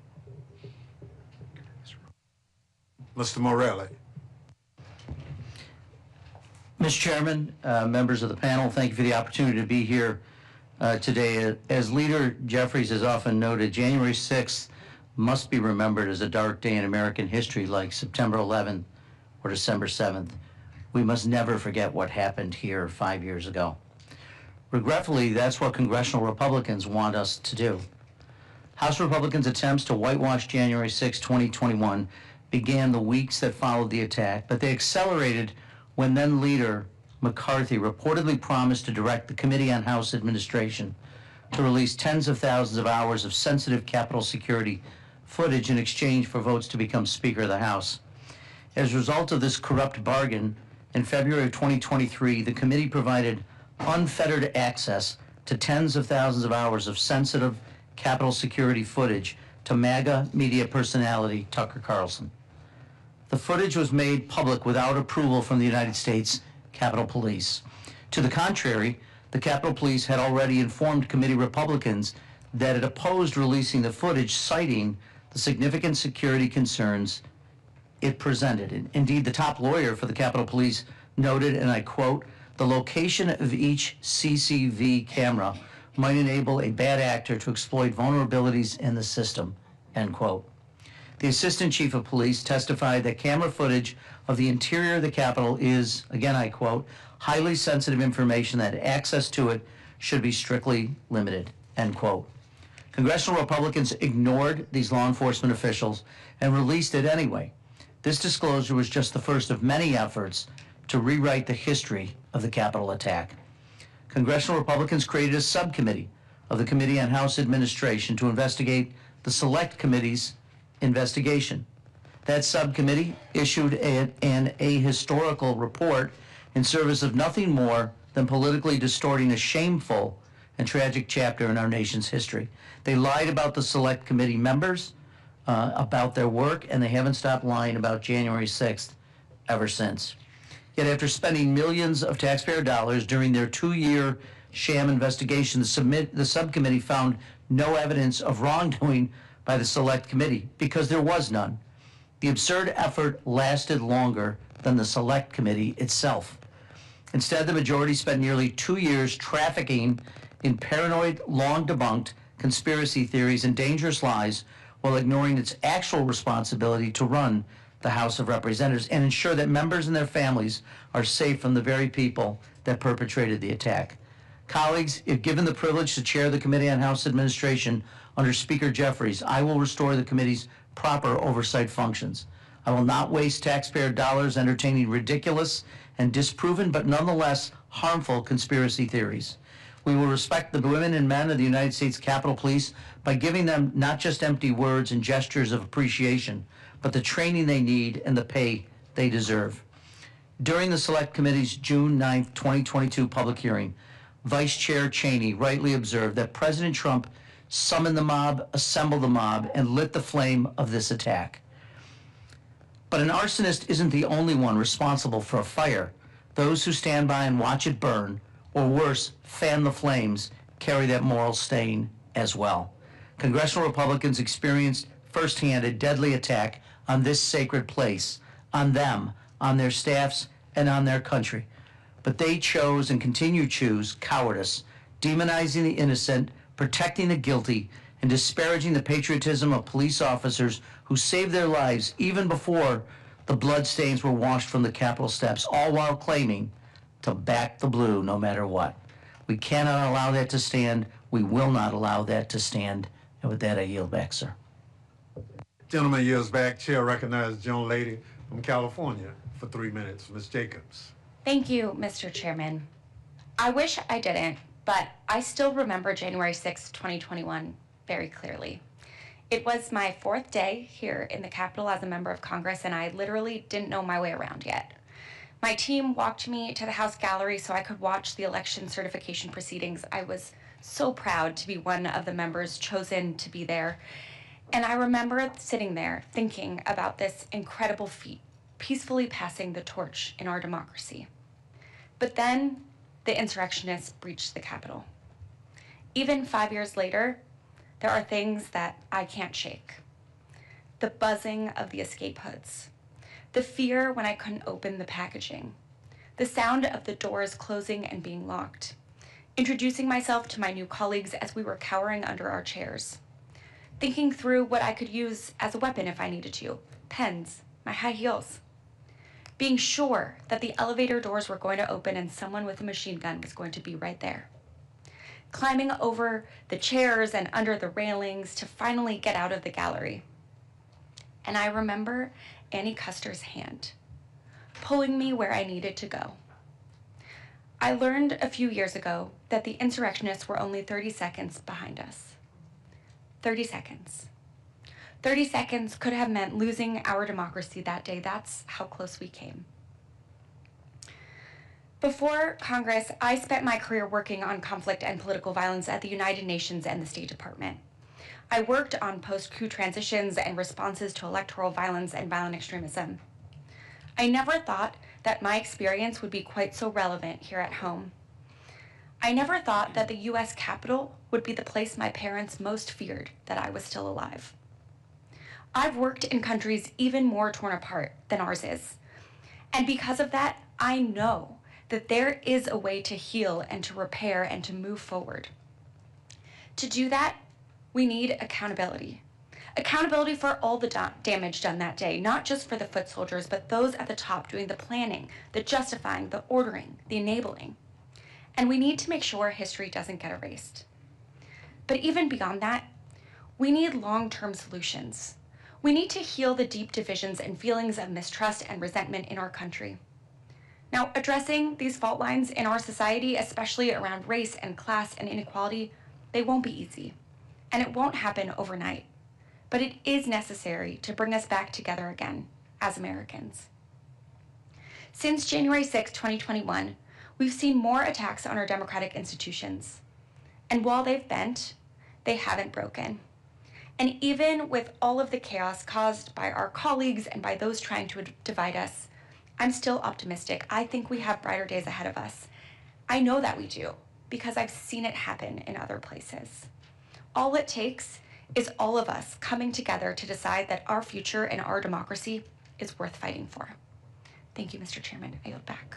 Mr. Morelli. Mr. Chairman, members of the panel, thank you for the opportunity to be here today. As Leader Jeffries has often noted, January 6th must be remembered as a dark day in American history like September 11th or December 7th. We must never forget what happened here 5 years ago. Regretfully, that's what congressional Republicans want us to do. House Republicans' attempts to whitewash January 6, 2021 began the weeks that followed the attack, but they accelerated when then Leader McCarthy reportedly promised to direct the Committee on House Administration to release tens of thousands of hours of sensitive Capitol security footage in exchange for votes to become Speaker of the House. As a result of this corrupt bargain, in February of 2023, the committee provided unfettered access to tens of thousands of hours of sensitive Capitol security footage to MAGA media personality Tucker Carlson. The footage was made public without approval from the United States Capitol Police. To the contrary, the Capitol Police had already informed committee Republicans that it opposed releasing the footage, citing the significant security concerns it presented. And indeed, the top lawyer for the Capitol Police noted, and I quote, "The location of each CCTV camera might enable a bad actor to exploit vulnerabilities in the system," end quote. The Assistant Chief of Police testified that camera footage of the interior of the Capitol is, again I quote, "highly sensitive information that access to it should be strictly limited," end quote. Congressional Republicans ignored these law enforcement officials and released it anyway. This disclosure was just the first of many efforts to rewrite the history of the Capitol attack. Congressional Republicans created a subcommittee of the Committee on House Administration to investigate the Select Committee's investigation. That subcommittee issued an ahistorical report in service of nothing more than politically distorting a shameful and tragic chapter in our nation's history. They lied about the Select Committee members, about their work, and they haven't stopped lying about January 6th ever since. Yet after spending millions of taxpayer dollars during their 2-year sham investigation, the subcommittee found no evidence of wrongdoing by the Select Committee because there was none. The absurd effort lasted longer than the Select Committee itself. Instead, the majority spent nearly 2 years trafficking in paranoid, long-debunked conspiracy theories and dangerous lies while ignoring its actual responsibility to run the House of Representatives and ensure that members and their families are safe from the very people that perpetrated the attack. Colleagues, if given the privilege to chair the Committee on House Administration under Speaker Jeffries, I will restore the committee's proper oversight functions. I will not waste taxpayer dollars entertaining ridiculous and disproven but nonetheless harmful conspiracy theories. We will respect the women and men of the United States Capitol Police by giving them not just empty words and gestures of appreciation, but the training they need and the pay they deserve. During the Select Committee's June 9, 2022 public hearing, Vice Chair Cheney rightly observed that President Trump summoned the mob, assembled the mob, and lit the flame of this attack. But an arsonist isn't the only one responsible for a fire. Those who stand by and watch it burn, or worse, fan the flames, carry that moral stain as well. Congressional Republicans experienced firsthand a deadly attack on this sacred place, on them, on their staffs, and on their country. But they chose and continue to choose cowardice, demonizing the innocent, protecting the guilty, and disparaging the patriotism of police officers who saved their lives even before the bloodstains were washed from the Capitol steps, all while claiming to back the blue no matter what. We cannot allow that to stand. We will not allow that to stand. And with that, I yield back, sir. Gentleman yields back. Chair recognizes the young lady from California for 3 minutes. Ms. Jacobs. Thank you, Mr. Chairman. I wish I didn't, but I still remember January 6, 2021 very clearly. It was my 4th day here in the Capitol as a member of Congress, and I literally didn't know my way around yet. My team walked me to the House gallery so I could watch the election certification proceedings. I was so proud to be one of the members chosen to be there. And I remember sitting there thinking about this incredible feat, peacefully passing the torch in our democracy. But then the insurrectionists breached the Capitol. Even 5 years later, there are things that I can't shake. The buzzing of the escape hoods, the fear when I couldn't open the packaging, the sound of the doors closing and being locked, introducing myself to my new colleagues as we were cowering under our chairs, thinking through what I could use as a weapon if I needed to, pens, my high heels, being sure that the elevator doors were going to open and someone with a machine gun was going to be right there, climbing over the chairs and under the railings to finally get out of the gallery. And I remember Annie Custer's hand, pulling me where I needed to go. I learned a few years ago that the insurrectionists were only 30 seconds behind us. 30 seconds. 30 seconds could have meant losing our democracy that day. That's how close we came. Before Congress, I spent my career working on conflict and political violence at the United Nations and the State Department. I worked on post-coup transitions and responses to electoral violence and violent extremism. I never thought that my experience would be quite so relevant here at home. I never thought that the U.S. Capitol would be the place my parents most feared that I was still alive. I've worked in countries even more torn apart than ours is. And because of that, I know that there is a way to heal and to repair and to move forward. To do that, we need accountability. Accountability for all the damage done that day, not just for the foot soldiers, but those at the top doing the planning, the justifying, the ordering, the enabling. And we need to make sure history doesn't get erased. But even beyond that, we need long-term solutions. We need to heal the deep divisions and feelings of mistrust and resentment in our country. Now, addressing these fault lines in our society, especially around race and class and inequality, They won't be easy, and it won't happen overnight, but it is necessary to bring us back together again as Americans. Since January 6, 2021, we've seen more attacks on our democratic institutions. And while they've bent, they haven't broken. And even with all of the chaos caused by our colleagues and by those trying to divide us, I'm still optimistic. I think we have brighter days ahead of us. I know that we do, because I've seen it happen in other places. All it takes is all of us coming together to decide that our future and our democracy is worth fighting for. Thank you, Mr. Chairman. I yield back.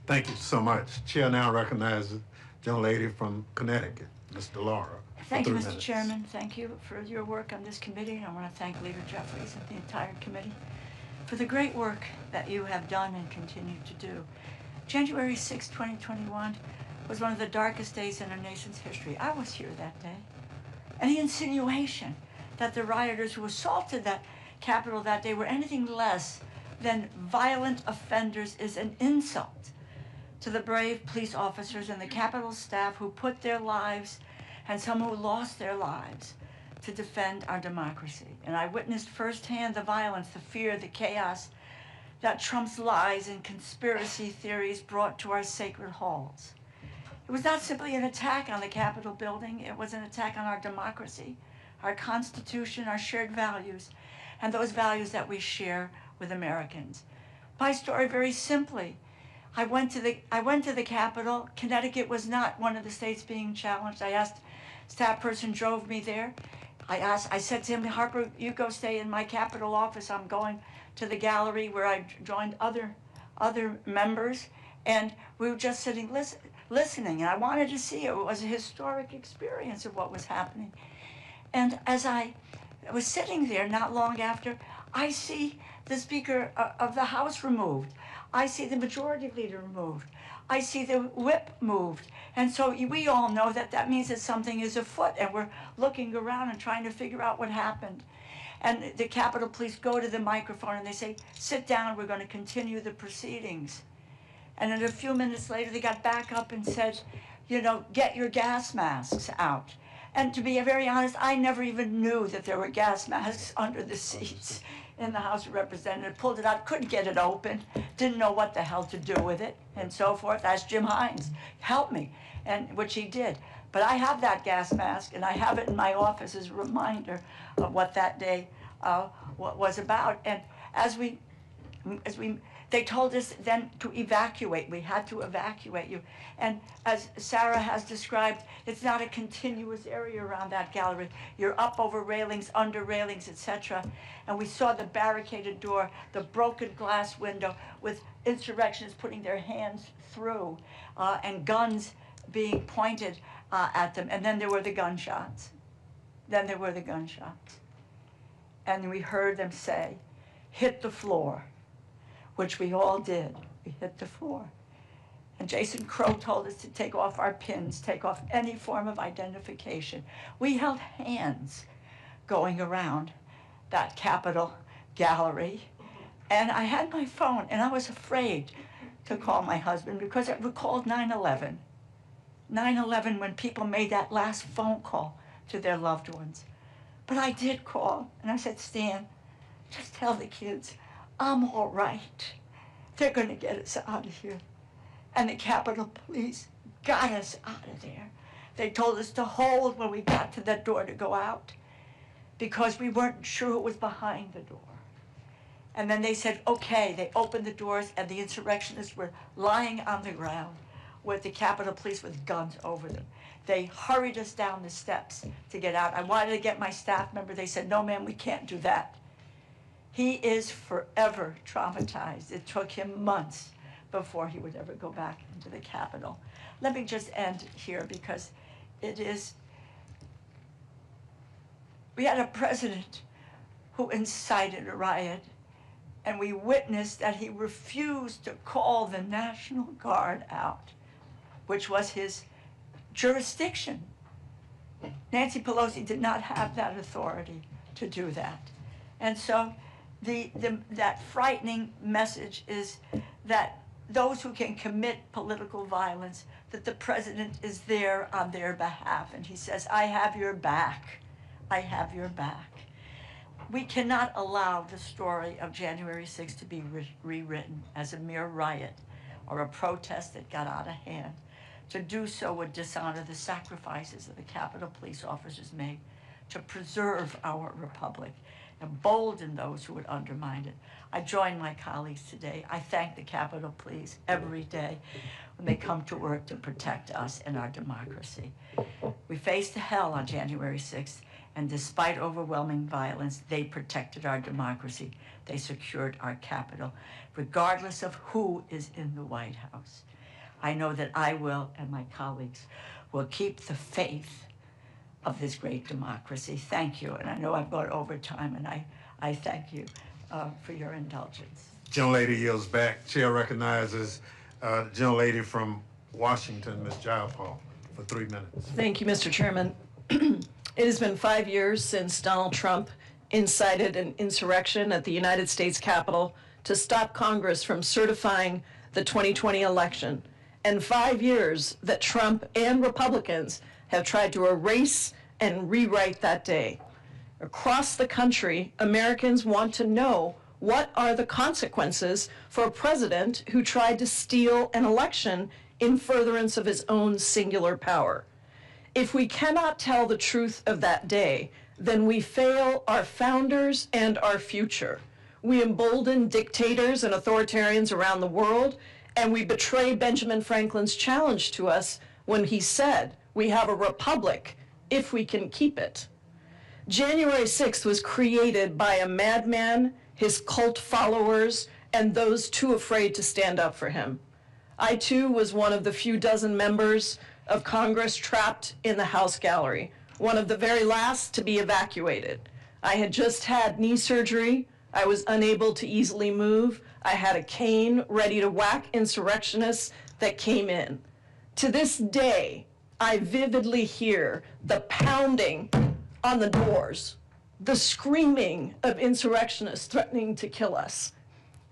Thank you so much. Chair now recognizes the young lady from Connecticut, Ms. DeLaura. Thank you, Mr. Chairman. Thank you for your work on this committee. I want to thank Leader Jeffries and the entire committee for the great work that you have done and continue to do. January 6, 2021 was one of the darkest days in our nation's history. I was here that day. And the insinuation that the rioters who assaulted that Capitol that day were anything less than violent offenders is an insult to the brave police officers and the Capitol staff who put their lives, and some who lost their lives, to defend our democracy. And I witnessed firsthand the violence, the fear, the chaos that Trump's lies and conspiracy theories brought to our sacred halls. It was not simply an attack on the Capitol building, it was an attack on our democracy, our Constitution, our shared values, and those values that we share with Americans. My story, very simply, I went to the Capitol. Connecticut was not one of the states being challenged. I asked, staff person drove me there. I said to him, Harper, you go stay in my Capitol office. I'm going to the gallery where I joined other members, and we were just sitting listening, and I wanted to see it. It was a historic experience of what was happening. And as I was sitting there not long after, I see the Speaker of the House removed. I see the Majority Leader removed. I see the whip moved. And so we all know that that means that something is afoot, and we're looking around and trying to figure out what happened. And the Capitol Police go to the microphone and they say, sit down, we're going to continue the proceedings. And then a few minutes later, they got back up and said, you know, get your gas masks out. And to be very honest, I never even knew that there were gas masks under the seats in the House of Representatives. Pulled it out, couldn't get it open, didn't know what the hell to do with it, and so forth. Asked Jim Hines, help me, and which he did. But I have that gas mask, and I have it in my office as a reminder of what that day was about. And they told us then to evacuate. We had to evacuate you. And as Sarah has described, it's not a continuous area around that gallery. You're up over railings, under railings, etc. And we saw the barricaded door, the broken glass window with insurrectionists putting their hands through and guns being pointed at them. And then there were the gunshots. And we heard them say, hit the floor, which we all did. We hit the floor. And Jason Crow told us to take off our pins, take off any form of identification. We held hands going around that Capitol gallery. And I had my phone, and I was afraid to call my husband because it recalled 9/11. 9/11, when people made that last phone call to their loved ones. But I did call, and I said, Stan, just tell the kids, I'm all right. They're going to get us out of here. And the Capitol Police got us out of there. They told us to hold when we got to that door to go out because we weren't sure who was behind the door. And then they said, okay. They opened the doors, and the insurrectionists were lying on the ground with the Capitol Police with guns over them. They hurried us down the steps to get out. I wanted to get my staff member. They said, no, ma'am, we can't do that. He is forever traumatized. It took him months before he would ever go back into the Capitol. Let me just end here because we had a president who incited a riot, and we witnessed that he refused to call the National Guard out, which was his jurisdiction. Nancy Pelosi did not have that authority to do that. And so that frightening message is that those who can commit political violence, that the president is there on their behalf. And he says, I have your back. I have your back. We cannot allow the story of January 6th to be rewritten as a mere riot or a protest that got out of hand. To do so would dishonor the sacrifices that the Capitol Police officers made to preserve our republic, embolden those who would undermine it. I join my colleagues today. I thank the Capitol Police every day when they come to work to protect us and our democracy. We faced hell on January 6th, and despite overwhelming violence, they protected our democracy. They secured our Capitol, regardless of who is in the White House. I know that I will, and my colleagues will keep the faith of this great democracy. Thank you, and I know I've gone over time, and I thank you for your indulgence. Gentlelady yields back. Chair recognizes gentlelady from Washington, Ms. Jayapal, for 3 minutes. Thank you, Mr. Chairman. It has been 5 years since Donald Trump incited an insurrection at the United States Capitol to stop Congress from certifying the 2020 election, and 5 years that Trump and Republicans have tried to erase and rewrite that day. Across the country, Americans want to know what are the consequences for a president who tried to steal an election in furtherance of his own singular power. If we cannot tell the truth of that day, then we fail our founders and our future. We embolden dictators and authoritarians around the world, and we betray Benjamin Franklin's challenge to us when he said, we have a republic if we can keep it. January 6th was created by a madman, his cult followers, and those too afraid to stand up for him. I too was one of the few dozen members of Congress trapped in the House gallery, one of the very last to be evacuated. I had just had knee surgery. I was unable to easily move. I had a cane ready to whack insurrectionists that came in. To this day, I vividly hear the pounding on the doors, the screaming of insurrectionists threatening to kill us.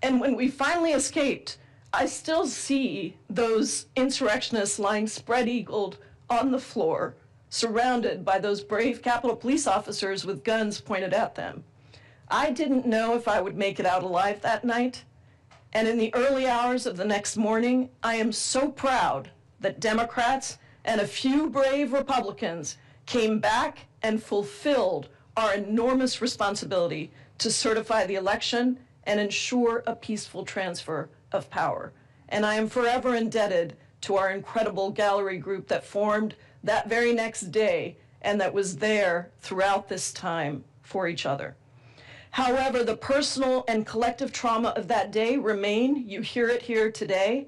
And when we finally escaped, I still see those insurrectionists lying spread-eagled on the floor, surrounded by those brave Capitol Police officers with guns pointed at them. I didn't know if I would make it out alive that night. And in the early hours of the next morning, I am so proud that Democrats and a few brave Republicans came back and fulfilled our enormous responsibility to certify the election and ensure a peaceful transfer of power. And I am forever indebted to our incredible gallery group that formed that very next day and that was there throughout this time for each other. However, the personal and collective trauma of that day remain. You hear it here today,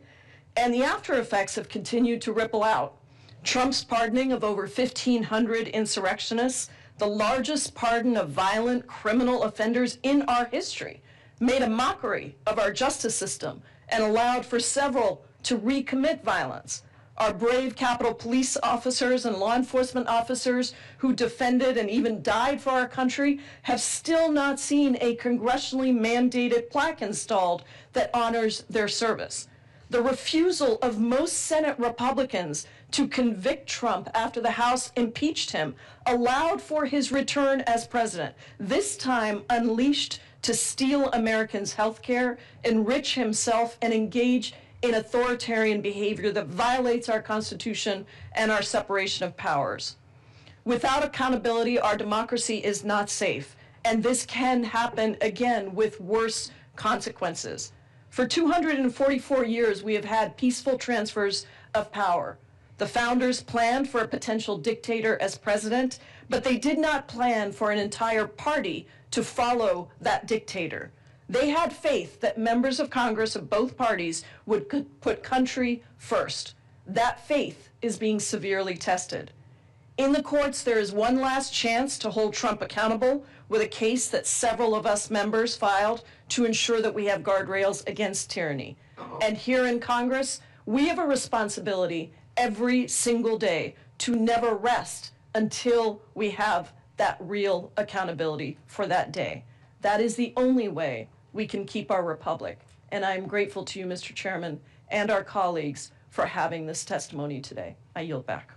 and the after effects have continued to ripple out. Trump's pardoning of over 1,500 insurrectionists, the largest pardon of violent criminal offenders in our history, made a mockery of our justice system and allowed for several to recommit violence. Our brave Capitol Police officers and law enforcement officers who defended and even died for our country have still not seen a congressionally mandated plaque installed that honors their service. The refusal of most Senate Republicans to convict Trump after the House impeached him allowed for his return as president, this time unleashed to steal Americans' health care, enrich himself, and engage in authoritarian behavior that violates our Constitution and our separation of powers. Without accountability, our democracy is not safe, and this can happen again with worse consequences. For 244 years, we have had peaceful transfers of power. The founders planned for a potential dictator as president, but they did not plan for an entire party to follow that dictator. They had faith that members of Congress of both parties would put country first. That faith is being severely tested. In the courts, there is one last chance to hold Trump accountable with a case that several of us members filed to ensure that we have guardrails against tyranny. And here in Congress, we have a responsibility every single day to never rest until we have that real accountability for that day. That is the only way we can keep our republic. And I am grateful to you, Mr. Chairman, and our colleagues for having this testimony today. I yield back.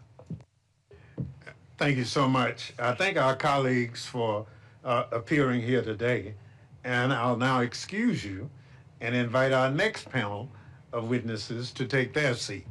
Thank you so much. I thank our colleagues for appearing here today, and I'll now excuse you and invite our next panel of witnesses to take their seat.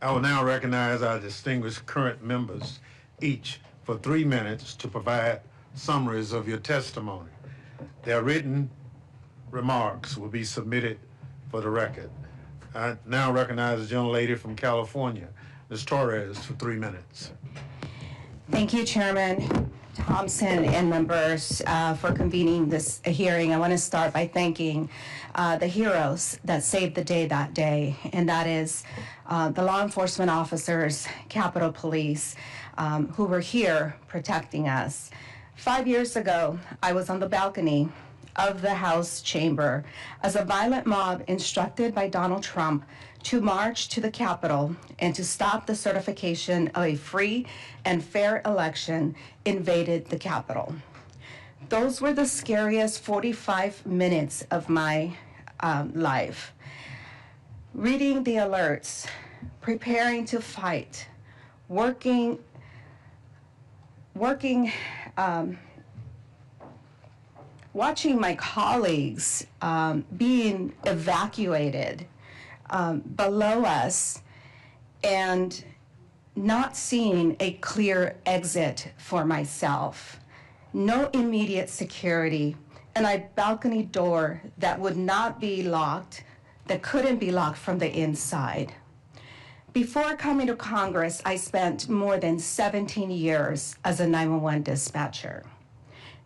I will now recognize our distinguished current members, each for 3 minutes to provide summaries of your testimony. Their written remarks will be submitted for the record. I now recognize the gentlelady from California, Ms. Torres, for 3 minutes. Thank you, Chairman Thompson and members for convening this hearing. I want to start by thanking the heroes that saved the day that day, and that is the law enforcement officers, Capitol Police, who were here protecting us. 5 years ago, I was on the balcony of the House chamber as a violent mob instructed by Donald Trump to march to the Capitol and to stop the certification of a free and fair election invaded the Capitol. Those were the scariest 45 minutes of my life. Reading the alerts, preparing to fight, working watching my colleagues being evacuated below us and not seeing a clear exit for myself. No immediate security, and a balcony door that would not be locked, that couldn't be locked from the inside. Before coming to Congress, I spent more than 17 years as a 911 dispatcher.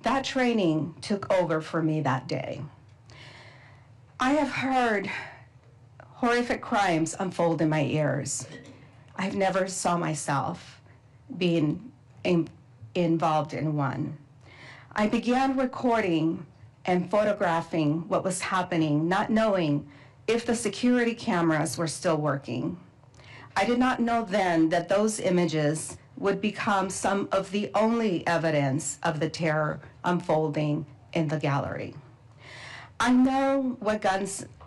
That training took over for me that day. I have heard horrific crimes unfold in my ears. I've never saw myself being involved in one. I began recording and photographing what was happening, not knowing if the security cameras were still working. I did not know then that those images would become some of the only evidence of the terror unfolding in the gallery. I know what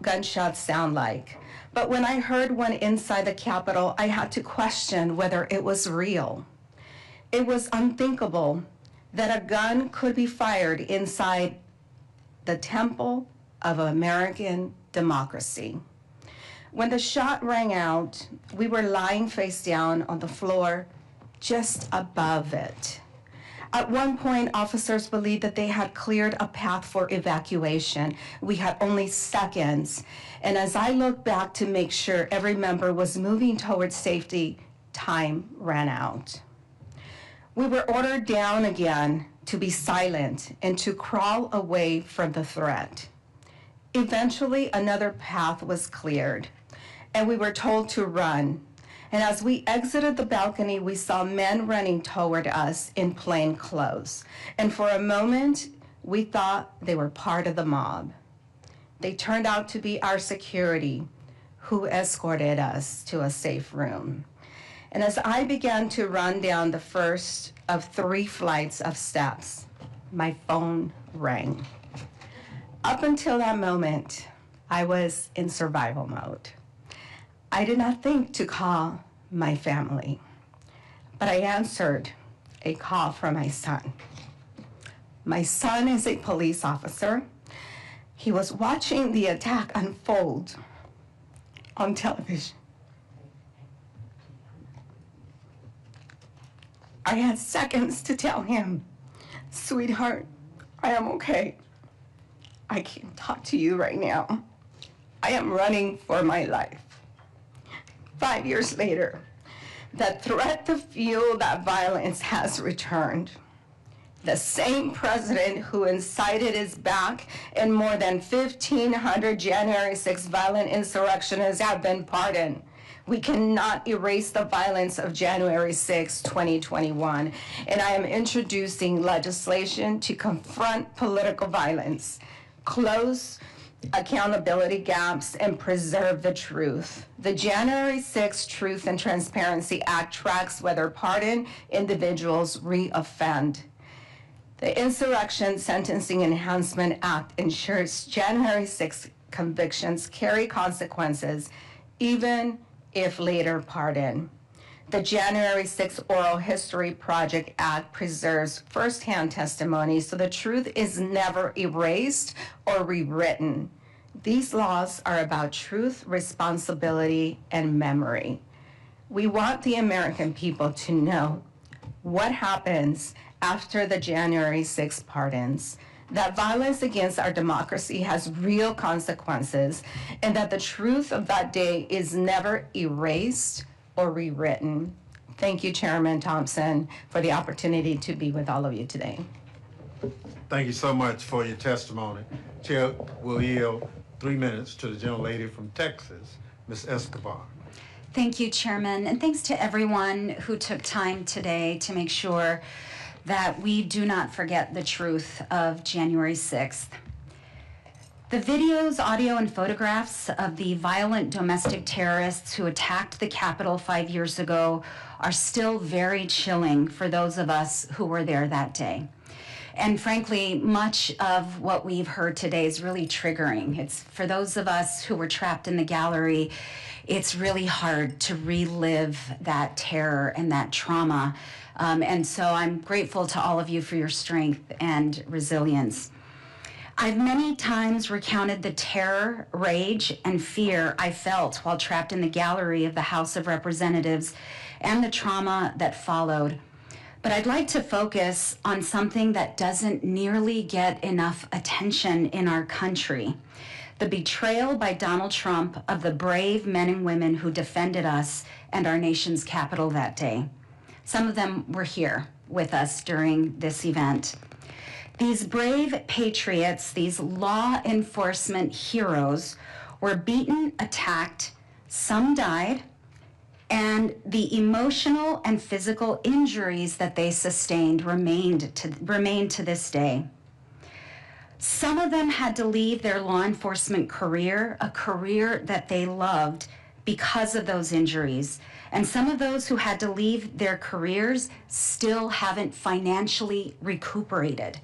gunshots sound like, but when I heard one inside the Capitol, I had to question whether it was real. It was unthinkable that a gun could be fired inside the temple of American democracy. When the shot rang out, we were lying face down on the floor just above it. At one point, officers believed that they had cleared a path for evacuation. We had only seconds. And as I looked back to make sure every member was moving towards safety, time ran out. We were ordered down again to be silent and to crawl away from the threat. Eventually, another path was cleared, and we were told to run. And as we exited the balcony, we saw men running toward us in plain clothes. And for a moment, we thought they were part of the mob. They turned out to be our security, who escorted us to a safe room. And as I began to run down the first of 3 flights of steps, my phone rang. Up until that moment, I was in survival mode. I did not think to call my family, but I answered a call from my son. My son is a police officer. He was watching the attack unfold on television. I had seconds to tell him, "Sweetheart, I am okay. I can't talk to you right now. I am running for my life. 5 years later, the threat to fuel that violence has returned. The same president who incited is back, and more than 1,500 January 6 violent insurrectionists have been pardoned. We cannot erase the violence of January 6, 2021, and I am introducing legislation to confront political violence, close accountability gaps, and preserve the truth. The January 6 Truth and Transparency Act tracks whether pardoned individuals re-offend. The Insurrection Sentencing Enhancement Act ensures January 6 convictions carry consequences, even if later pardoned. The January 6 Oral History Project Act preserves firsthand testimony, so the truth is never erased or rewritten. These laws are about truth, responsibility, and memory. We want the American people to know what happens after the January 6 pardons, that violence against our democracy has real consequences, and that the truth of that day is never erased or rewritten. Thank you, Chairman Thompson, for the opportunity to be with all of you today. Thank you so much for your testimony. Chair will yield 3 minutes to the gentlelady from Texas, Ms. Escobar. Thank you, Chairman, and thanks to everyone who took time today to make sure that we do not forget the truth of January 6th. The videos, audio, and photographs of the violent domestic terrorists who attacked the Capitol 5 years ago are still very chilling for those of us who were there that day. And frankly, much of what we've heard today is really triggering. It's for those of us who were trapped in the gallery, it's really hard to relive that terror and that trauma. And so I'm grateful to all of you for your strength and resilience. I've many times recounted the terror, rage, and fear I felt while trapped in the gallery of the House of Representatives and the trauma that followed. But I'd like to focus on something that doesn't nearly get enough attention in our country: the betrayal by Donald Trump of the brave men and women who defended us and our nation's capital that day. Some of them were here with us during this event. These brave patriots, these law enforcement heroes, were beaten, attacked, some died, and the emotional and physical injuries that they sustained remain to this day. Some of them had to leave their law enforcement career, a career that they loved, because of those injuries. And some of those who had to leave their careers still haven't financially recuperated.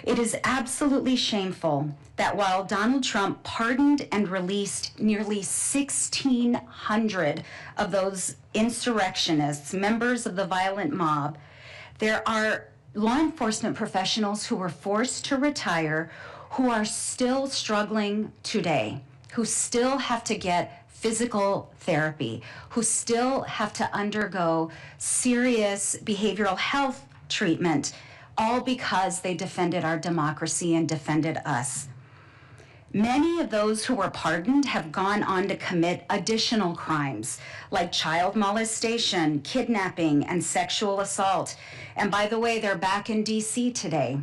It is absolutely shameful that while Donald Trump pardoned and released nearly 1,600 of those insurrectionists, members of the violent mob, there are law enforcement professionals who were forced to retire who are still struggling today, who still have to get physical therapy, who still have to undergo serious behavioral health treatment, all because they defended our democracy and defended us. Many of those who were pardoned have gone on to commit additional crimes like child molestation, kidnapping, and sexual assault. And by the way, they're back in DC today.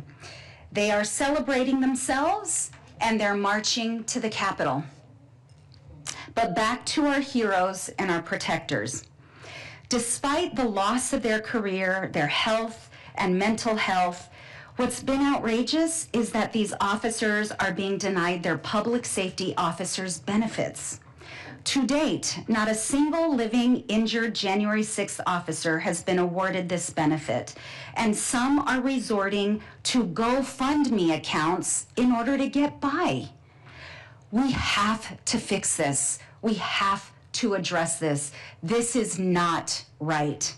They are celebrating themselves and they're marching to the Capitol. But back to our heroes and our protectors. Despite the loss of their career, their health, and mental health, what's been outrageous is that these officers are being denied their public safety officers' benefits. To date, not a single living injured January 6th officer has been awarded this benefit, and some are resorting to GoFundMe accounts in order to get by. We have to fix this. We have to address this. This is not right.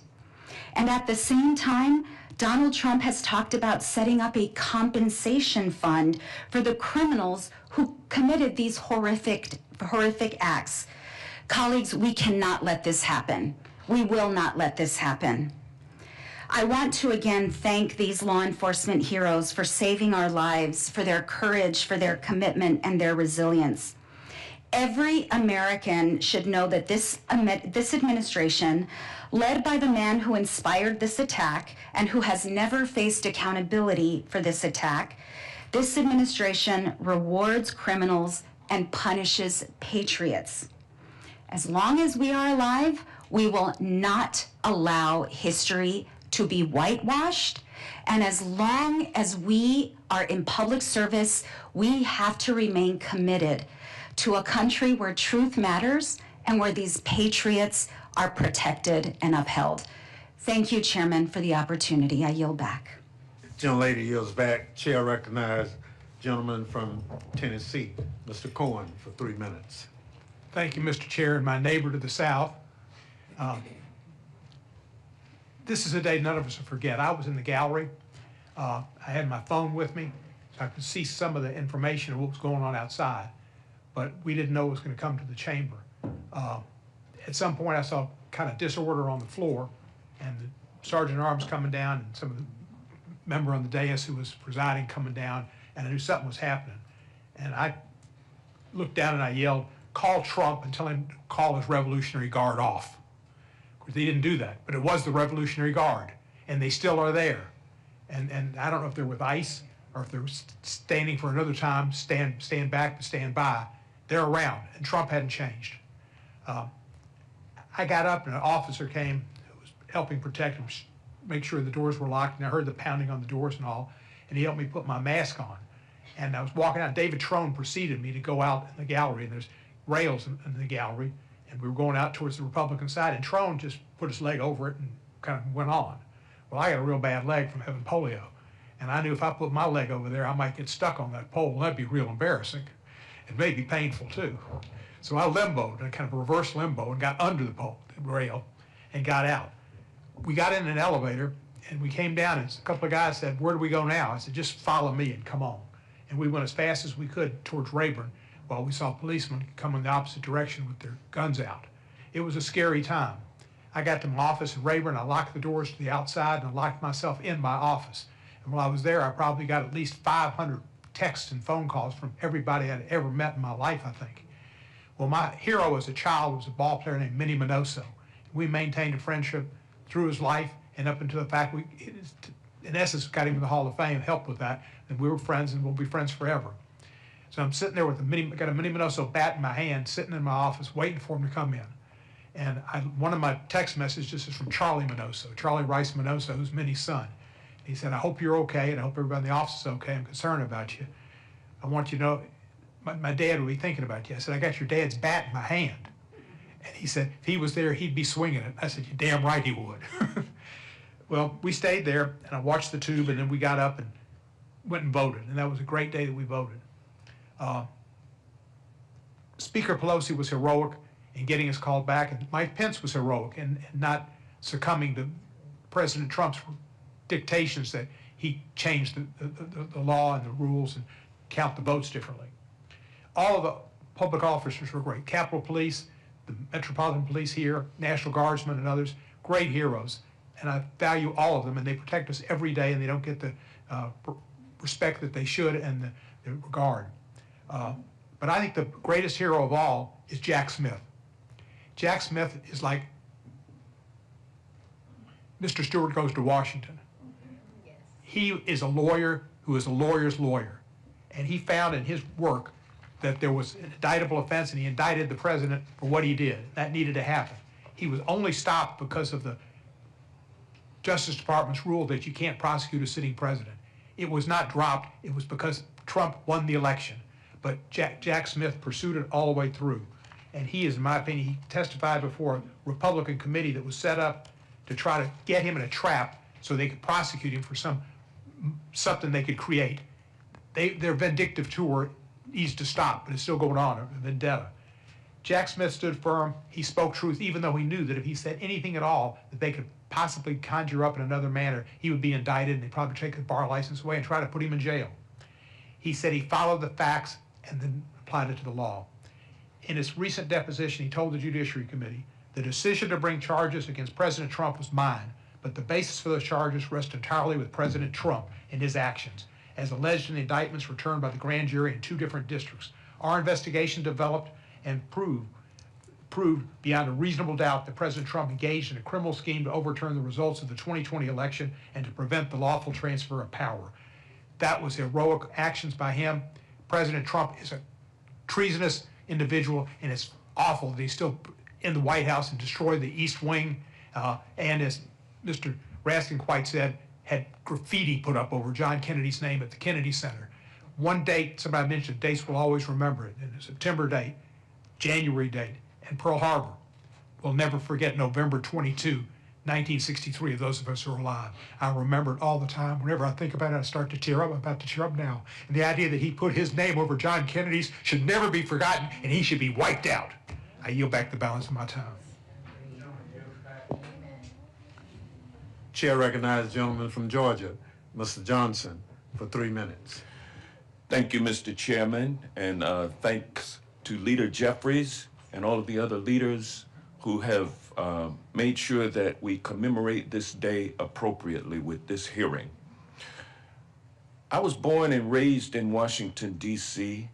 And at the same time, Donald Trump has talked about setting up a compensation fund for the criminals who committed these horrific acts. Colleagues, we cannot let this happen. We will not let this happen. I want to again thank these law enforcement heroes for saving our lives, for their courage, for their commitment, and their resilience. Every American should know that this administration, led by the man who inspired this attack and who has never faced accountability for this attack, this administration rewards criminals and punishes patriots. As long as we are alive, we will not allow history to be whitewashed. And as long as we are in public service, we have to remain committed to a country where truth matters and where these patriots are protected and upheld. Thank you, Chairman, for the opportunity. I yield back. Gentlelady yields back. Chair recognizes gentleman from Tennessee, Mr. Cohen, for 3 minutes. Thank you, Mr. Chair, and my neighbor to the south. This is a day none of us will forget. I was in the gallery. I had my phone with me, so I could see some of the information of what was going on outside, but we didn't know it was going to come to the chamber. At some point, I saw kind of disorder on the floor, and the Sergeant at Arms coming down, and some of the member on the dais who was presiding coming down, and I knew something was happening. And I looked down and I yelled, "Call Trump and tell him to call his Revolutionary Guard off." Of course, they didn't do that, but it was the Revolutionary Guard, and they still are there. And I don't know if they're with ICE or if they're standing for another time, stand back but stand by. They're around, and Trump hadn't changed. I got up and an officer came who was helping protect him, make sure the doors were locked, and I heard the pounding on the doors and all, and he helped me put my mask on. And I was walking out, David Trone preceded me to go out in the gallery, and there's rails in the gallery, and we were going out towards the Republican side, and Trone just put his leg over it and kind of went on. Well, I got a real bad leg from having polio, and I knew if I put my leg over there, I might get stuck on that pole, and that'd be real embarrassing. It may be painful too. So I limboed, in kind of a reverse limbo, and got under the pole, the rail, and got out. We got in an elevator, and we came down, and a couple of guys said, "Where do we go now?" I said, "Just follow me and come on." And we went as fast as we could towards Rayburn, while we saw policemen come in the opposite direction with their guns out. It was a scary time. I got to my office in Rayburn, I locked the doors to the outside, and I locked myself in my office. And while I was there, I probably got at least 500 texts and phone calls from everybody I'd ever met in my life, I think. Well, my hero as a child was a ball player named Minnie Minoso. We maintained a friendship through his life and up until the fact we, in essence, got him in the Hall of Fame, helped with that, and we were friends and we'll be friends forever. So I'm sitting there with got a Minnie Minoso bat in my hand, sitting in my office, waiting for him to come in. And one of my text messages is from Charlie Minoso, Charlie Rice Minoso, who's Minnie's son. He said, "I hope you're okay, and I hope everybody in the office is okay. I'm concerned about you. I want you to know, my dad will be thinking about you." I said, "I got your dad's bat in my hand." And he said, "If he was there, he'd be swinging it." I said, "You're damn right he would." Well, we stayed there, and I watched the tube, and then we got up and went and voted, and that was a great day that we voted. Speaker Pelosi was heroic in getting us called back, and Mike Pence was heroic in not succumbing to President Trump's dictations that he changed the law and the rules and count the votes differently. All of the public officers were great. Capitol Police, the Metropolitan Police here, National Guardsmen and others, great heroes. And I value all of them, and they protect us every day, and they don't get the respect that they should and the regard. But I think the greatest hero of all is Jack Smith. Jack Smith is like Mr. Stewart Goes to Washington. He is a lawyer who is a lawyer's lawyer. And he found in his work that there was an indictable offense, and he indicted the president for what he did. That needed to happen. He was only stopped because of the Justice Department's rule that you can't prosecute a sitting president. It was not dropped. It was because Trump won the election. But Jack Smith pursued it all the way through. And he is, in my opinion, he testified before a Republican committee that was set up to try to get him in a trap so they could prosecute him for something they could create. Their vindictive tour needs to stop, but it's still going on, a vendetta. Jack Smith stood firm. He spoke truth, even though he knew that if he said anything at all that they could possibly conjure up in another manner, he would be indicted, and they'd probably take his bar license away and try to put him in jail. He said he followed the facts and then applied it to the law. In his recent deposition, he told the Judiciary Committee, "The decision to bring charges against President Trump was mine, but the basis for those charges rests entirely with President Trump and his actions, as alleged in the indictments returned by the grand jury in 2 different districts. Our investigation developed and proved beyond a reasonable doubt that President Trump engaged in a criminal scheme to overturn the results of the 2020 election and to prevent the lawful transfer of power. That was heroic actions by him. President Trump is a treasonous individual, and it's awful that he's still in the White House and destroyed the East Wing, and as Mr. Raskin quite said, had graffiti put up over John Kennedy's name at the Kennedy Center. One date, somebody mentioned, dates will always remember it, and a September date, January date, and Pearl Harbor. We'll never forget November 22, 1963, of those of us who are alive. I remember it all the time. Whenever I think about it, I start to tear up. I'm about to tear up now. And the idea that he put his name over John Kennedy's should never be forgotten, and he should be wiped out. I yield back the balance of my time. Chair recognizes the gentleman from Georgia, Mr. Johnson, for 3 minutes. Thank you, Mr. Chairman, and thanks to Leader Jeffries and all of the other leaders who have made sure that we commemorate this day appropriately with this hearing. I was born and raised in Washington, D.C.,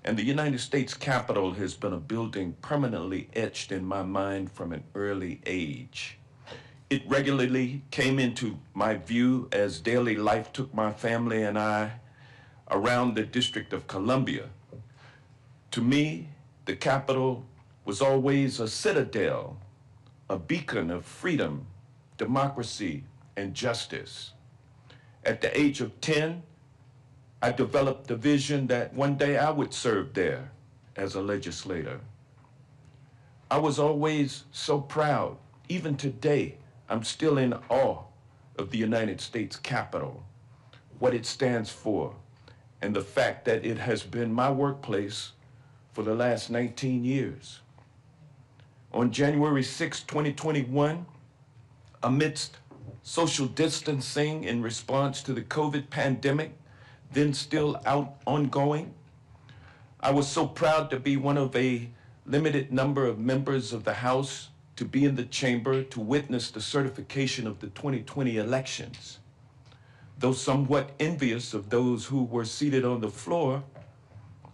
and the United States Capitol has been a building permanently etched in my mind from an early age. It regularly came into my view as daily life took my family and I around the District of Columbia. To me, the Capitol was always a citadel, a beacon of freedom, democracy, and justice. At the age of 10, I developed the vision that one day I would serve there as a legislator. I was always so proud. Even today, I'm still in awe of the United States Capitol, what it stands for, and the fact that it has been my workplace for the last 19 years. On January 6, 2021, amidst social distancing in response to the COVID pandemic, then still ongoing, I was so proud to be one of a limited number of members of the House to be in the chamber to witness the certification of the 2020 elections. Though somewhat envious of those who were seated on the floor,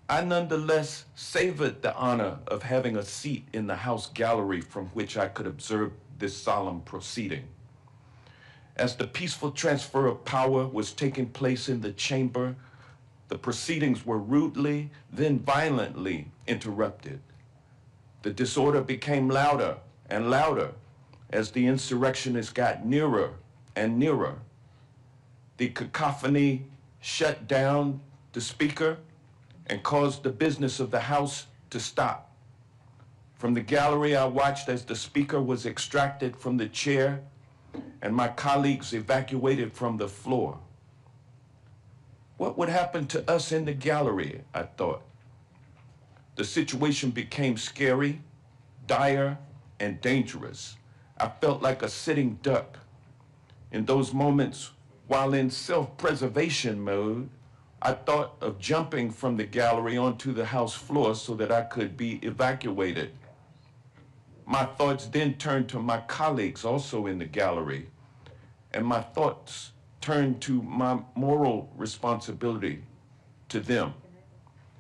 I nonetheless savored the honor of having a seat in the House gallery from which I could observe this solemn proceeding. As the peaceful transfer of power was taking place in the chamber, the proceedings were rudely, then violently interrupted. The disorder became louder and louder as the insurrectionists got nearer and nearer. The cacophony shut down the speaker and caused the business of the House to stop. From the gallery, I watched as the speaker was extracted from the chair and my colleagues evacuated from the floor. What would happen to us in the gallery, I thought. The situation became scary, dire, and dangerous. I felt like a sitting duck. In those moments, while in self-preservation mode, I thought of jumping from the gallery onto the House floor so that I could be evacuated. My thoughts then turned to my colleagues also in the gallery, and my thoughts turned to my moral responsibility to them.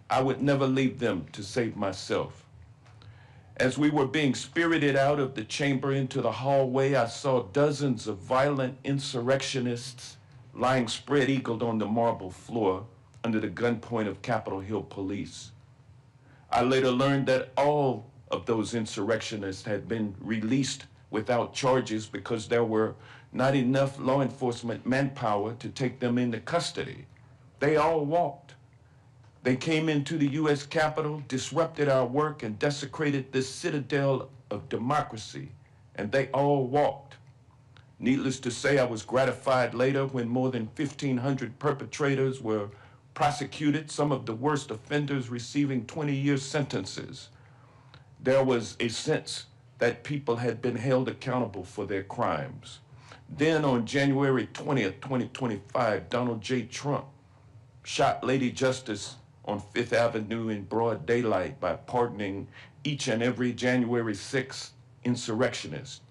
I would never leave them to save myself. As we were being spirited out of the chamber into the hallway, I saw dozens of violent insurrectionists lying spread-eagled on the marble floor under the gunpoint of Capitol Hill police. I later learned that all of those insurrectionists had been released without charges because there were not enough law enforcement manpower to take them into custody. They all walked. They came into the U.S. Capitol, disrupted our work, and desecrated this citadel of democracy, and they all walked. Needless to say, I was gratified later when more than 1,500 perpetrators were prosecuted, some of the worst offenders receiving 20-year sentences. There was a sense that people had been held accountable for their crimes. Then on January 20th, 2025, Donald J. Trump shot Lady Justice on Fifth Avenue in broad daylight by pardoning each and every January 6th insurrectionist.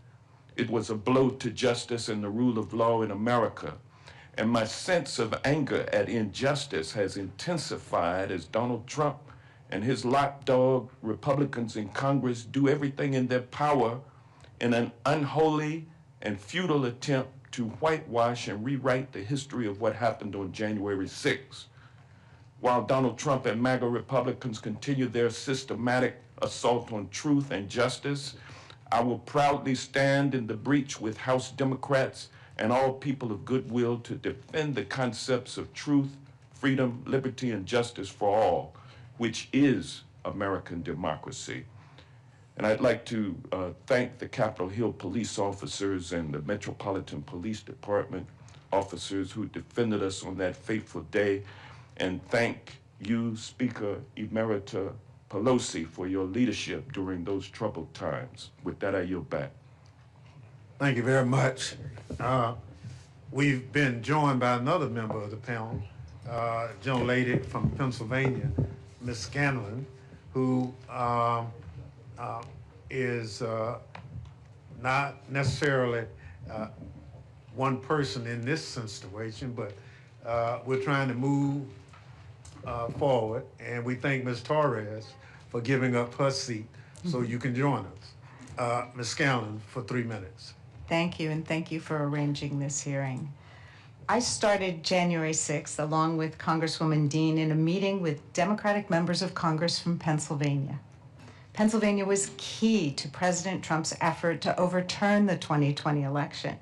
It was a blow to justice and the rule of law in America. And my sense of anger at injustice has intensified as Donald Trump and his lapdog Republicans in Congress do everything in their power in an unholy and futile attempt to whitewash and rewrite the history of what happened on January 6th. While Donald Trump and MAGA Republicans continue their systematic assault on truth and justice, I will proudly stand in the breach with House Democrats and all people of goodwill to defend the concepts of truth, freedom, liberty, and justice for all, which is American democracy. And I'd like to thank the Capitol Hill police officers and the Metropolitan Police Department officers who defended us on that fateful day, and thank you, Speaker Emerita Pelosi, for your leadership during those troubled times. With that, I yield back. Thank you very much. We've been joined by another member of the panel, a young lady from Pennsylvania, Ms. Scanlon, who is not necessarily one person in this situation, but we're trying to move forward, and we thank Ms. Torres for giving up her seat so you can join us. Ms. Scanlon, for 3 minutes. Thank you, and thank you for arranging this hearing. I started January 6th along with Congresswoman Dean in a meeting with Democratic members of Congress from Pennsylvania. Pennsylvania was key to President Trump's effort to overturn the 2020 election.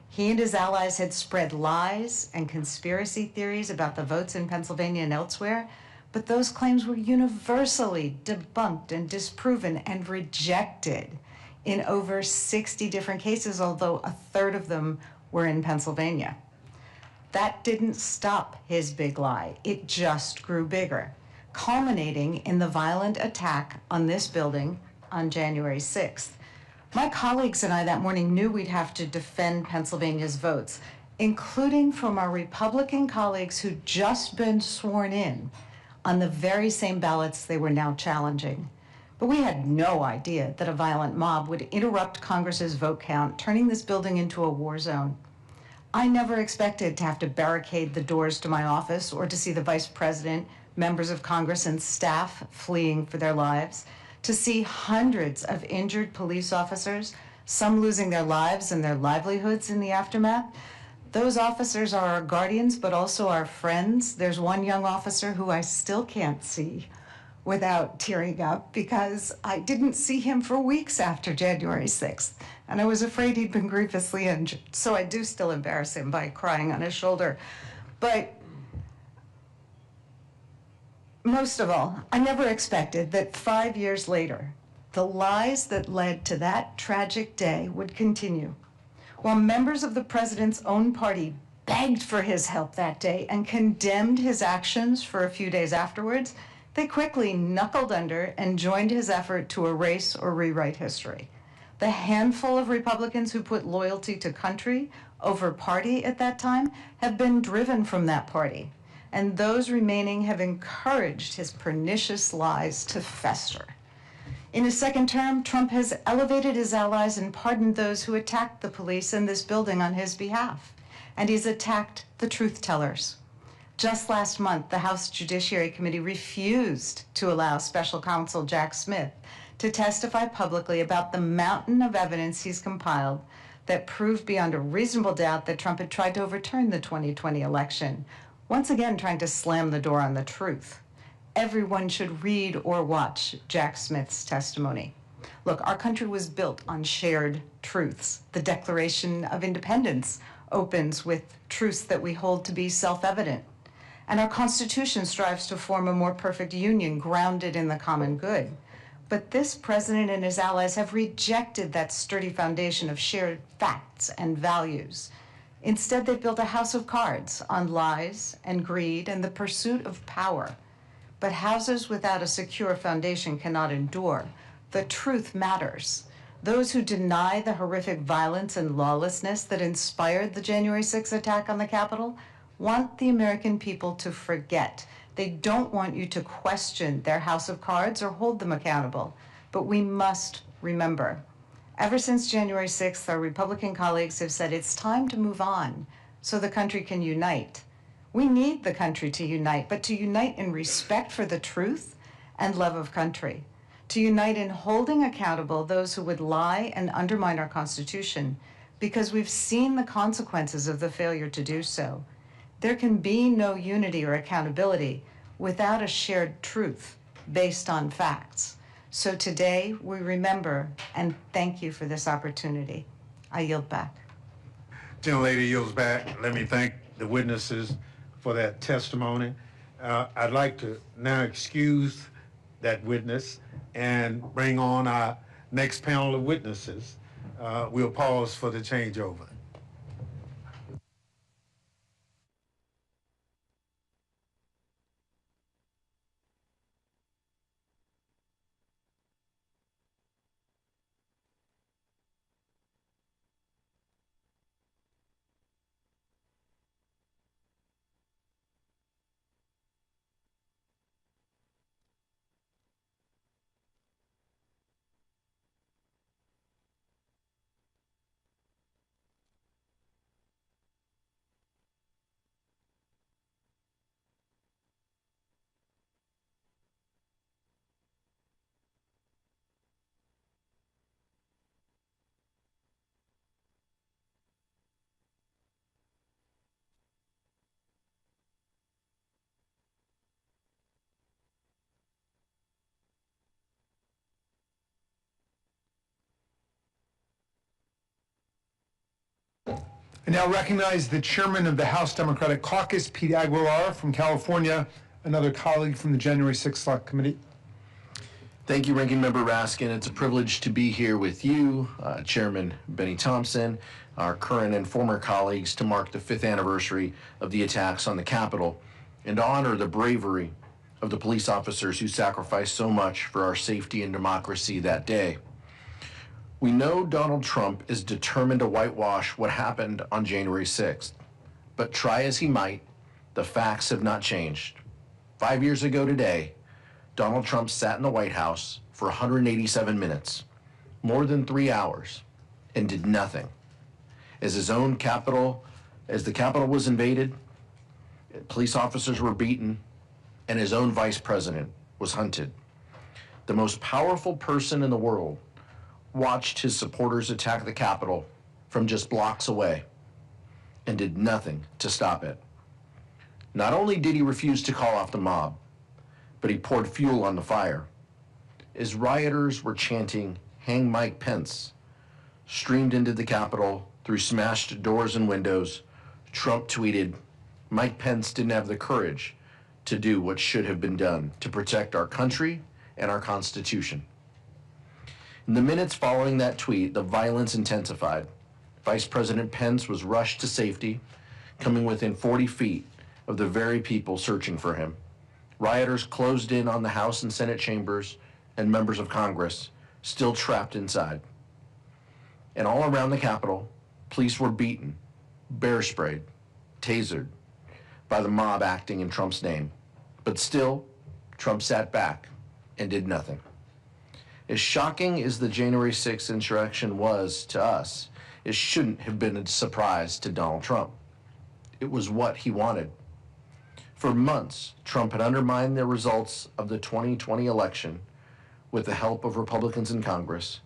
He and his allies had spread lies and conspiracy theories about the votes in Pennsylvania and elsewhere, but those claims were universally debunked and disproven and rejected in over 60 different cases, although a third of them were in Pennsylvania. That didn't stop his big lie. It just grew bigger, culminating in the violent attack on this building on January 6th. My colleagues and I that morning knew we'd have to defend Pennsylvania's votes, including from our Republican colleagues who'd just been sworn in on the very same ballots they were now challenging. But we had no idea that a violent mob would interrupt Congress's vote count, turning this building into a war zone. I never expected to have to barricade the doors to my office or to see the Vice President, members of Congress, and staff fleeing for their lives, to see hundreds of injured police officers, some losing their lives and their livelihoods in the aftermath. Those officers are our guardians, but also our friends. There's one young officer who I still can't see without tearing up because I didn't see him for weeks after January 6th, and I was afraid he'd been grievously injured. So I do still embarrass him by crying on his shoulder. But most of all, I never expected that 5 years later, the lies that led to that tragic day would continue. While members of the president's own party begged for his help that day and condemned his actions for a few days afterwards, they quickly knuckled under and joined his effort to erase or rewrite history. The handful of Republicans who put loyalty to country over party at that time have been driven from that party, and those remaining have encouraged his pernicious lies to fester. In his second term, Trump has elevated his allies and pardoned those who attacked the police in this building on his behalf, and he's attacked the truth tellers. Just last month, the House Judiciary Committee refused to allow Special Counsel Jack Smith to testify publicly about the mountain of evidence he's compiled that proved beyond a reasonable doubt that Trump had tried to overturn the 2020 election, once again trying to slam the door on the truth. Everyone should read or watch Jack Smith's testimony. Look, our country was built on shared truths. The Declaration of Independence opens with truths that we hold to be self-evident. And our Constitution strives to form a more perfect union grounded in the common good. But this president and his allies have rejected that sturdy foundation of shared facts and values. Instead, they've built a house of cards on lies and greed and the pursuit of power. But houses without a secure foundation cannot endure. The truth matters. Those who deny the horrific violence and lawlessness that inspired the January 6th attack on the Capitol want the American people to forget. They don't want you to question their house of cards or hold them accountable. But we must remember, Ever since January 6th, our Republican colleagues have said it's time to move on so the country can unite. We need the country to unite, but to unite in respect for the truth and love of country, to unite in holding accountable those who would lie and undermine our Constitution, because we've seen the consequences of the failure to do so. There can be no unity or accountability without a shared truth based on facts. So today, we remember and thank you for this opportunity. I yield back. Gentlelady yields back. Let me thank the witnesses for that testimony. I'd like to now excuse that witness and bring on our next panel of witnesses. We'll pause for the changeover. I now recognize the chairman of the House Democratic Caucus, Pete Aguilar from California, another colleague from the January 6th Select Committee. Thank you, Ranking Member Raskin. It's a privilege to be here with you, Chairman Benny Thompson, our current and former colleagues, to mark the 5th anniversary of the attacks on the Capitol and to honor the bravery of the police officers who sacrificed so much for our safety and democracy that day. We know Donald Trump is determined to whitewash what happened on January 6th, but try as he might, the facts have not changed. 5 years ago today, Donald Trump sat in the White House for 187 minutes, more than 3 hours, and did nothing. As the Capitol was invaded, police officers were beaten, and his own vice president was hunted. The most powerful person in the world watched his supporters attack the Capitol from just blocks away and did nothing to stop it. Not only did he refuse to call off the mob, but he poured fuel on the fire. As rioters were chanting, "Hang Mike Pence," streamed into the Capitol through smashed doors and windows, Trump tweeted, "Mike Pence didn't have the courage to do what should have been done to protect our country and our Constitution." In the minutes following that tweet, the violence intensified. Vice President Pence was rushed to safety, coming within 40 feet of the very people searching for him. Rioters closed in on the House and Senate chambers, and members of Congress still trapped inside. And all around the Capitol, police were beaten, bear sprayed, tasered by the mob acting in Trump's name. But still, Trump sat back and did nothing. As shocking as the January 6th insurrection was to us, it shouldn't have been a surprise to Donald Trump. It was what he wanted. For months, Trump had undermined the results of the 2020 election with the help of Republicans in Congress,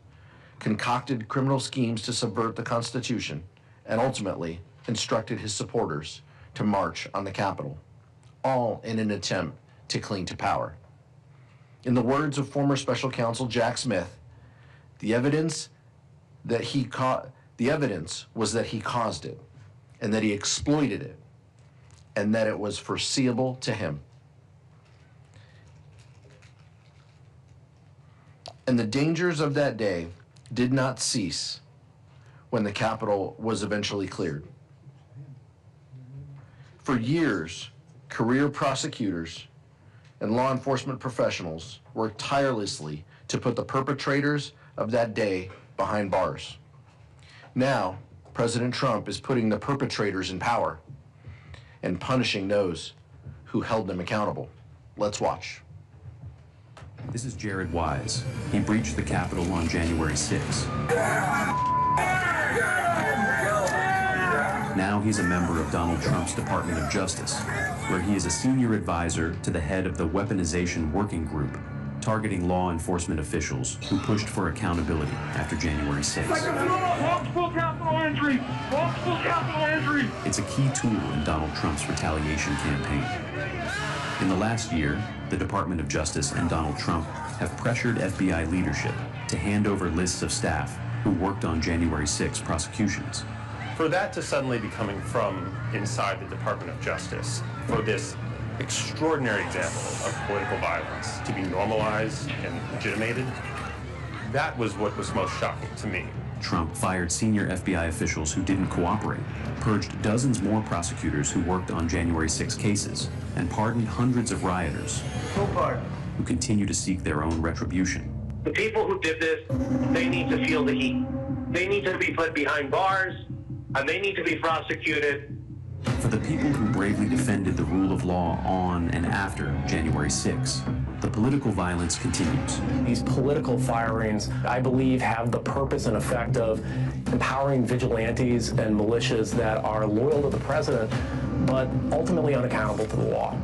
concocted criminal schemes to subvert the Constitution, and ultimately instructed his supporters to march on the Capitol, all in an attempt to cling to power. In the words of former Special Counsel Jack Smith, the evidence was that he caused it, and that he exploited it, and that it was foreseeable to him. And the dangers of that day did not cease when the Capitol was eventually cleared. For years, career prosecutors and law enforcement professionals worked tirelessly to put the perpetrators of that day behind bars. Now, President Trump is putting the perpetrators in power and punishing those who held them accountable. Let's watch. This is Jared Wise. He breached the Capitol on January 6. Now he's a member of Donald Trump's Department of Justice, where he is a senior advisor to the head of the Weaponization Working Group, targeting law enforcement officials who pushed for accountability after January 6. It's a key tool in Donald Trump's retaliation campaign. In the last year, the Department of Justice and Donald Trump have pressured FBI leadership to hand over lists of staff who worked on January 6 prosecutions. For that to suddenly be coming from inside the Department of Justice, for this extraordinary example of political violence to be normalized and legitimated, that was what was most shocking to me. Trump fired senior FBI officials who didn't cooperate, purged dozens more prosecutors who worked on January 6 cases, and pardoned hundreds of rioters who continue to seek their own retribution. The people who did this, they need to feel the heat. They need to be put behind bars, and they need to be prosecuted. For the people who bravely defended the rule of law on and after January 6, the political violence continues. These political firings, I believe, have the purpose and effect of empowering vigilantes and militias that are loyal to the president, but ultimately unaccountable to the law.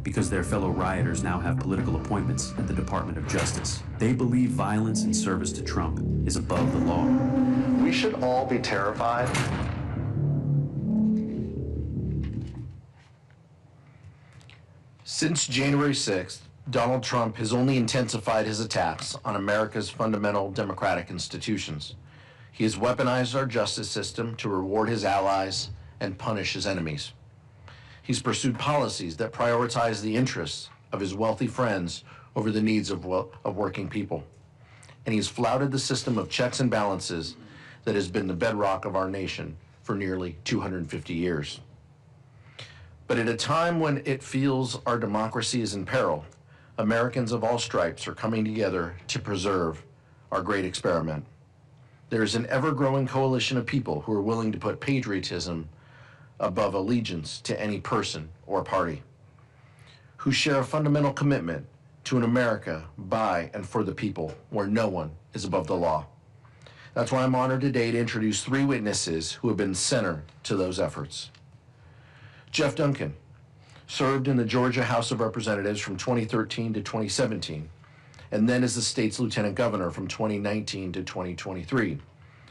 Because their fellow rioters now have political appointments at the Department of Justice, they believe violence in service to Trump is above the law. We should all be terrified. Since January 6th, Donald Trump has only intensified his attacks on America's fundamental democratic institutions. He has weaponized our justice system to reward his allies and punish his enemies. He's pursued policies that prioritize the interests of his wealthy friends over the needs of working people. And he's flouted the system of checks and balances that has been the bedrock of our nation for nearly 250 years. But at a time when it feels our democracy is in peril, Americans of all stripes are coming together to preserve our great experiment. There is an ever-growing coalition of people who are willing to put patriotism above allegiance to any person or party, who share a fundamental commitment to an America by and for the people, where no one is above the law. That's why I'm honored today to introduce three witnesses who have been center to those efforts. Jeff Duncan served in the Georgia House of Representatives from 2013 to 2017, and then as the state's lieutenant governor from 2019 to 2023.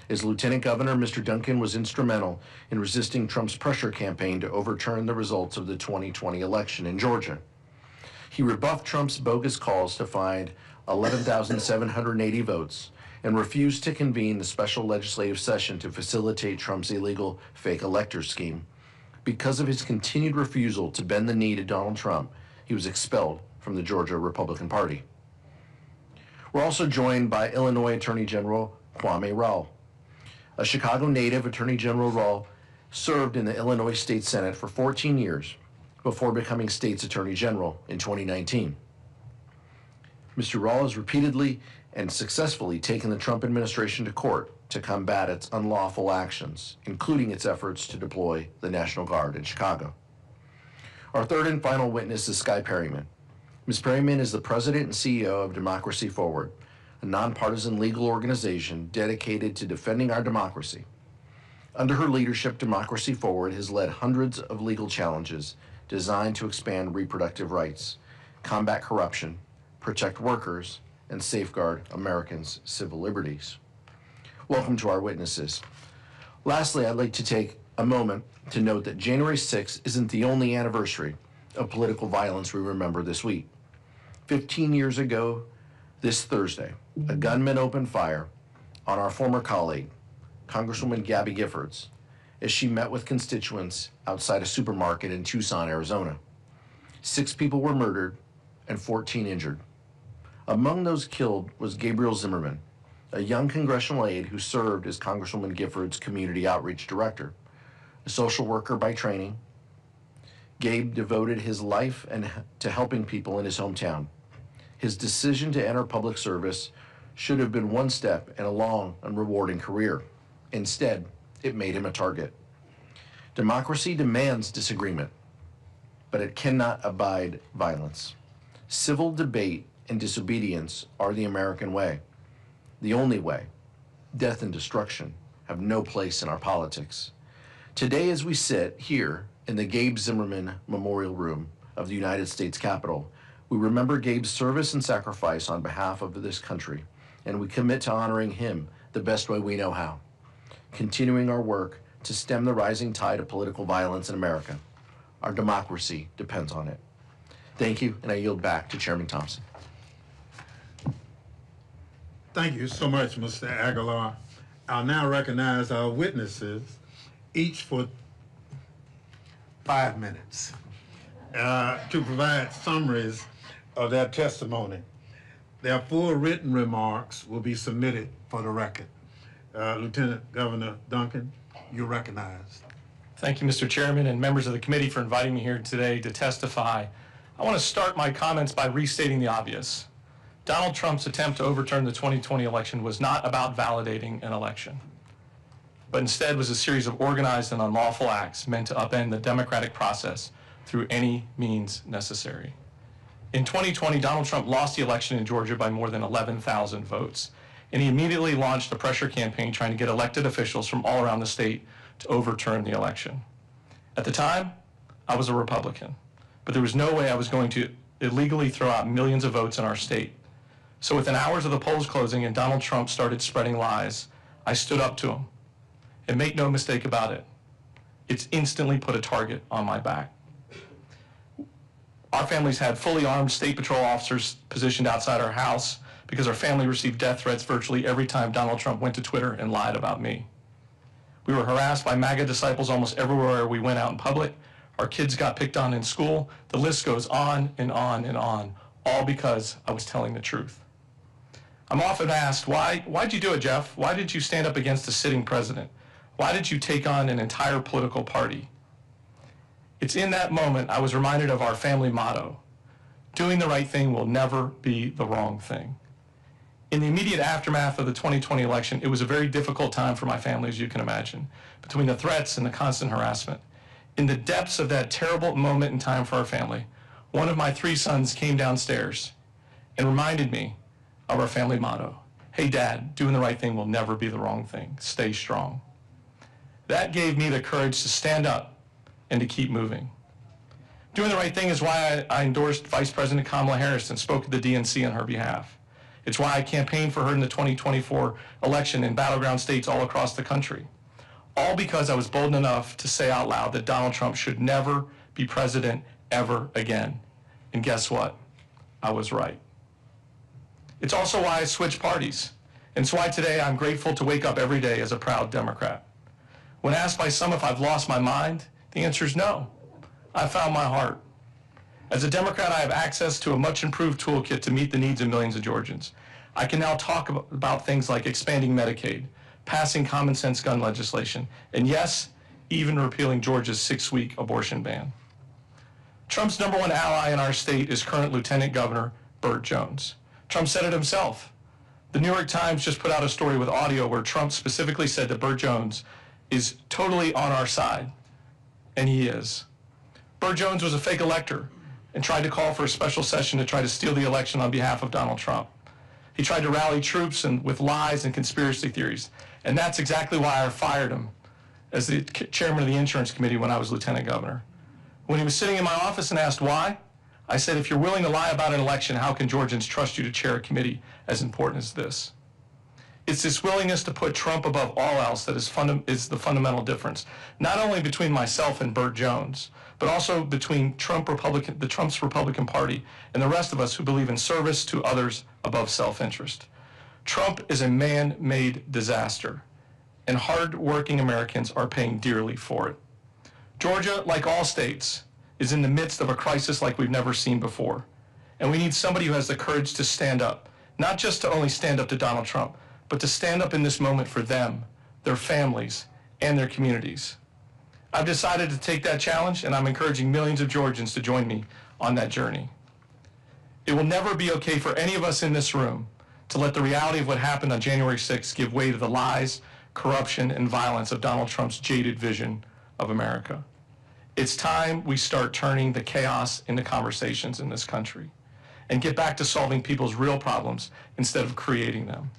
As lieutenant governor, Mr. Duncan was instrumental in resisting Trump's pressure campaign to overturn the results of the 2020 election in Georgia. He rebuffed Trump's bogus calls to find 11,780 votes and refused to convene the special legislative session to facilitate Trump's illegal fake elector scheme. Because of his continued refusal to bend the knee to Donald Trump, he was expelled from the Georgia Republican Party. We're also joined by Illinois Attorney General Kwame Raoul. A Chicago native, Attorney General Raoul served in the Illinois State Senate for 14 years before becoming state's Attorney General in 2019. Mr. Raoul has repeatedly and successfully taken the Trump administration to court to combat its unlawful actions, including its efforts to deploy the National Guard in Chicago. Our third and final witness is Skye Perryman. Ms. Perryman is the president and CEO of Democracy Forward, a nonpartisan legal organization dedicated to defending our democracy. Under her leadership, Democracy Forward has led hundreds of legal challenges designed to expand reproductive rights, combat corruption, protect workers, and safeguard Americans' civil liberties. Welcome to our witnesses. Lastly, I'd like to take a moment to note that January 6th isn't the only anniversary of political violence we remember this week. 15 years ago, this Thursday, a gunman opened fire on our former colleague, Congresswoman Gabby Giffords, as she met with constituents outside a supermarket in Tucson, Arizona. 6 people were murdered and 14 injured. Among those killed was Gabriel Zimmerman, a young congressional aide who served as Congresswoman Giffords' community outreach director. A social worker by training, Gabe devoted his life to helping people in his hometown. His decision to enter public service should have been one step in a long and rewarding career. Instead, it made him a target. Democracy demands disagreement, but it cannot abide violence. Civil debate and disobedience are the American way, the only way. Death and destruction have no place in our politics. Today, as we sit here in the Gabe Zimmerman Memorial Room of the United States Capitol, we remember Gabe's service and sacrifice on behalf of this country, and we commit to honoring him the best way we know how, continuing our work to stem the rising tide of political violence in America. Our democracy depends on it. Thank you, and I yield back to Chairman Thompson. Thank you so much, Mr. Aguilar. I'll now recognize our witnesses, each for 5 minutes, to provide summaries of their testimony. Their full written remarks will be submitted for the record. Lieutenant Governor Duncan, you're recognized. Thank you, Mr. Chairman and members of the committee for inviting me here today to testify. I want to start my comments by restating the obvious. Donald Trump's attempt to overturn the 2020 election was not about validating an election, but instead was a series of organized and unlawful acts meant to upend the democratic process through any means necessary. In 2020, Donald Trump lost the election in Georgia by more than 11,000 votes, and he immediately launched a pressure campaign trying to get elected officials from all around the state to overturn the election. At the time, I was a Republican, but there was no way I was going to illegally throw out millions of votes in our state. So within hours of the polls closing and Donald Trump started spreading lies, I stood up to him. And make no mistake about it, it's instantly put a target on my back. Our families had fully armed State Patrol officers positioned outside our house because our family received death threats virtually every time Donald Trump went to Twitter and lied about me. We were harassed by MAGA disciples almost everywhere we went out in public. Our kids got picked on in school. The list goes on and on and on, all because I was telling the truth. I'm often asked, why'd you do it, Jeff? Why did you stand up against a sitting president? Why did you take on an entire political party? It's in that moment I was reminded of our family motto, doing the right thing will never be the wrong thing. In the immediate aftermath of the 2020 election, it was a very difficult time for my family, as you can imagine, between the threats and the constant harassment. In the depths of that terrible moment in time for our family, one of my 3 sons came downstairs and reminded me of our family motto, hey Dad, doing the right thing will never be the wrong thing, stay strong. That gave me the courage to stand up and to keep moving. Doing the right thing is why I endorsed Vice President Kamala Harris and spoke at the DNC on her behalf. It's why I campaigned for her in the 2024 election in battleground states all across the country. All because I was bold enough to say out loud that Donald Trump should never be president ever again. And guess what? I was right. It's also why I switched parties. And it's why today I'm grateful to wake up every day as a proud Democrat. When asked by some if I've lost my mind, the answer is no. I found my heart. As a Democrat, I have access to a much improved toolkit to meet the needs of millions of Georgians. I can now talk about things like expanding Medicaid, passing common sense gun legislation, and yes, even repealing Georgia's 6-week abortion ban. Trump's #1 ally in our state is current Lieutenant Governor Burt Jones. Trump said it himself. The New York Times just put out a story with audio where Trump specifically said that Burt Jones is totally on our side, and he is. Burt Jones was a fake elector and tried to call for a special session to try to steal the election on behalf of Donald Trump. He tried to rally troops with lies and conspiracy theories, and that's exactly why I fired him as the chairman of the insurance committee when I was lieutenant governor. When he was sitting in my office and asked why, I said, if you're willing to lie about an election, how can Georgians trust you to chair a committee as important as this? It's this willingness to put Trump above all else that is the fundamental difference, not only between myself and Burt Jones, but also between the Trump's Republican Party and the rest of us who believe in service to others above self-interest. Trump is a man-made disaster, and hard-working Americans are paying dearly for it. Georgia, like all states, is in the midst of a crisis like we've never seen before, and we need somebody who has the courage to stand up, not just to only stand up to Donald Trump, but to stand up in this moment for them, their families, and their communities. I've decided to take that challenge, and I'm encouraging millions of Georgians to join me on that journey. It will never be okay for any of us in this room to let the reality of what happened on January 6th give way to the lies, corruption, and violence of Donald Trump's jaded vision of America. It's time we start turning the chaos into conversations in this country. and get back to solving people's real problems instead of creating them.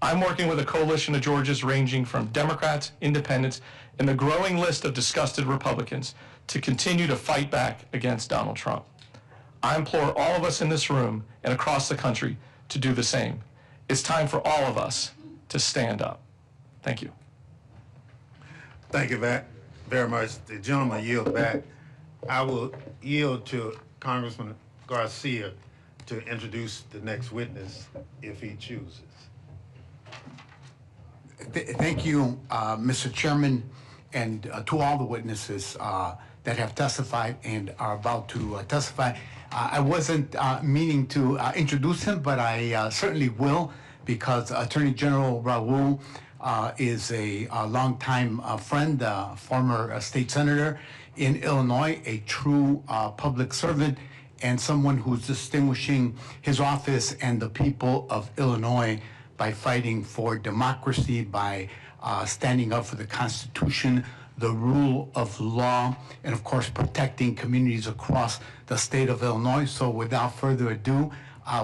I'm working with a coalition of Georgians ranging from Democrats, independents, and the growing list of disgusted Republicans to continue to fight back against Donald Trump. I implore all of us in this room and across the country to do the same. It's time for all of us to stand up. Thank you. Thank you very much. The gentleman yield back. I will yield to Congressman Garcia to introduce the next witness if he chooses. Thank you, Mr. Chairman, and to all the witnesses that have testified and are about to testify. I wasn't meaning to introduce him, but I certainly will, because Attorney General Raul is a longtime friend, former state senator in Illinois, a true public servant, and someone who's distinguishing his office and the people of Illinois by fighting for democracy, by standing up for the Constitution, the rule of law, and of course protecting communities across the state of Illinois. So without further ado,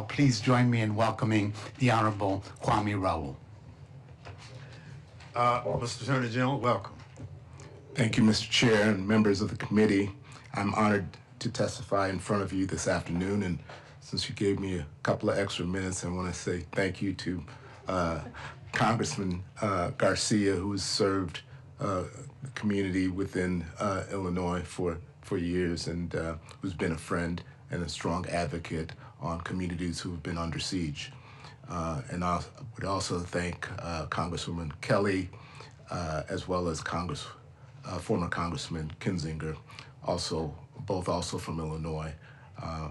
please join me in welcoming the Honorable Kwame Raoul. Mr. Attorney General, welcome. Thank you, Mr. Chair and members of the committee. I'm honored to testify in front of you this afternoon, and since you gave me a couple of extra minutes, I want to say thank you to Congressman Garcia, who has served the community within Illinois for years, and who's been a friend and a strong advocate on communities who have been under siege. And I would also thank Congresswoman Kelly, as well as former Congressman Kinzinger, both also from Illinois,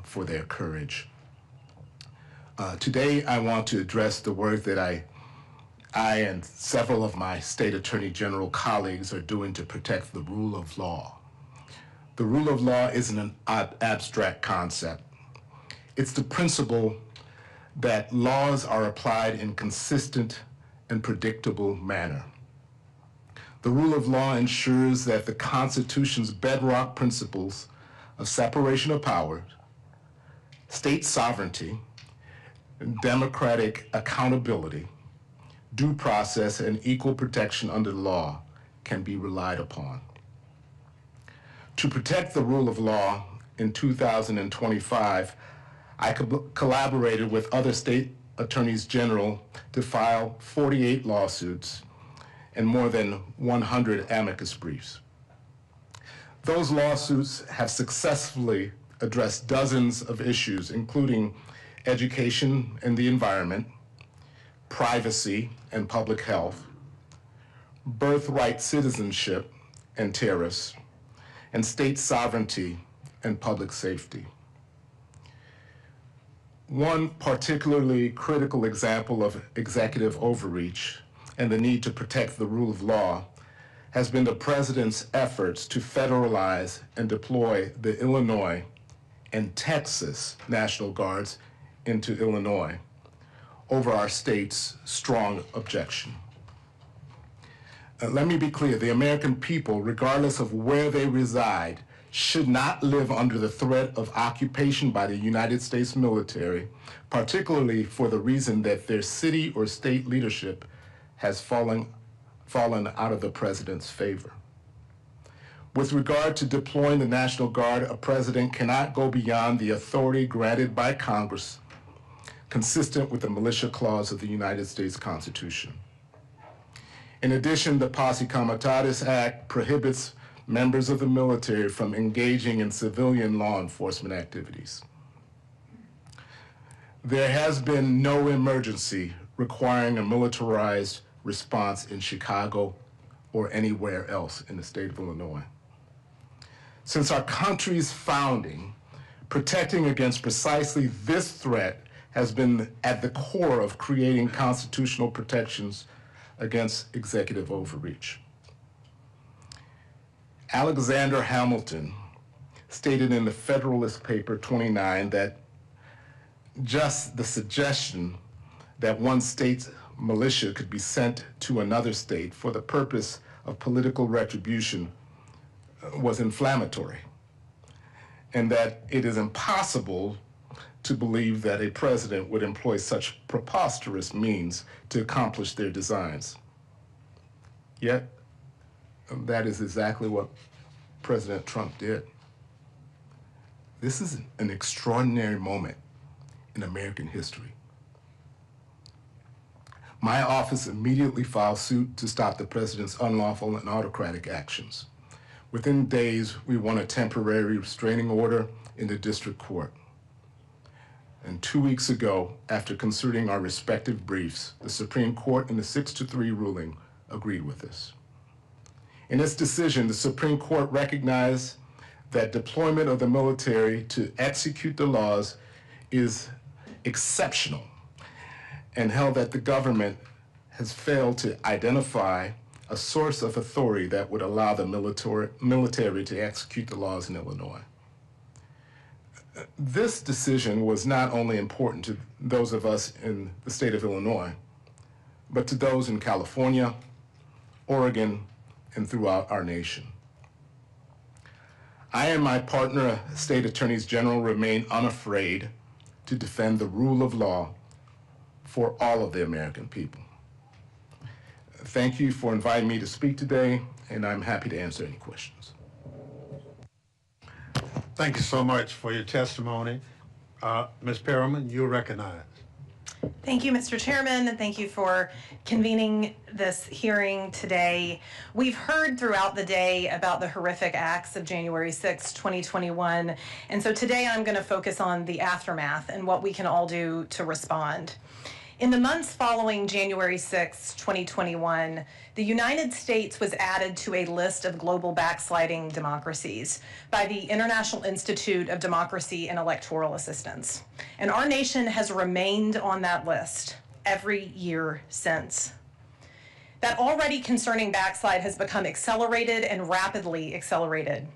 for their courage. Today, I want to address the work that I and several of my state attorney general colleagues are doing to protect the rule of law. The rule of law isn't an abstract concept. It's the principle that laws are applied in consistent and predictable manner. The rule of law ensures that the Constitution's bedrock principles of separation of powers, state sovereignty, democratic accountability, due process, and equal protection under the law can be relied upon. To protect the rule of law in 2025, I collaborated with other state attorneys general to file 48 lawsuits and more than 100 amicus briefs. Those lawsuits have successfully addressed dozens of issues, including education and the environment, privacy and public health, birthright citizenship and tariffs, and state sovereignty and public safety. One particularly critical example of executive overreach and the need to protect the rule of law has been the president's efforts to federalize and deploy the Illinois and Texas National Guards into Illinois over our state's strong objection. Let me be clear, the American people, regardless of where they reside, should not live under the threat of occupation by the United States military, particularly for the reason that their city or state leadership has fallen out of the president's favor. With regard to deploying the National Guard, a president cannot go beyond the authority granted by Congress, consistent with the Militia Clause of the United States Constitution. In addition, the Posse Comitatus Act prohibits members of the military from engaging in civilian law enforcement activities. There has been no emergency requiring a militarized response in Chicago or anywhere else in the state of Illinois. Since our country's founding, protecting against precisely this threat has been at the core of creating constitutional protections against executive overreach. Alexander Hamilton stated in the Federalist Paper 29 that just the suggestion that one state's militia could be sent to another state for the purpose of political retribution was inflammatory, and that it is impossible to believe that a president would employ such preposterous means to accomplish their designs. Yet, that is exactly what President Trump did. This is an extraordinary moment in American history. My office immediately filed suit to stop the president's unlawful and autocratic actions. Within days, we won a temporary restraining order in the district court. And 2 weeks ago, after considering our respective briefs, the Supreme Court in the 6-3 ruling agreed with us. In its decision, the Supreme Court recognized that deployment of the military to execute the laws is exceptional and held that the government has failed to identify a source of authority that would allow the military to execute the laws in Illinois. This decision was not only important to those of us in the state of Illinois, but to those in California, Oregon, and throughout our nation. I and my partner, state attorneys general, remain unafraid to defend the rule of law for all of the American people. Thank you for inviting me to speak today, and I'm happy to answer any questions. Thank you so much for your testimony. Ms. Perelman, you're recognized. Thank you, Mr. Chairman, and thank you for convening this hearing today. We've heard throughout the day about the horrific acts of January 6, 2021, and so today I'm going to focus on the aftermath and what we can all do to respond. In the months following January 6, 2021, the United States was added to a list of global backsliding democracies by the International Institute of Democracy and Electoral Assistance. And our nation has remained on that list every year since. That already concerning backslide has become accelerated and rapidly accelerated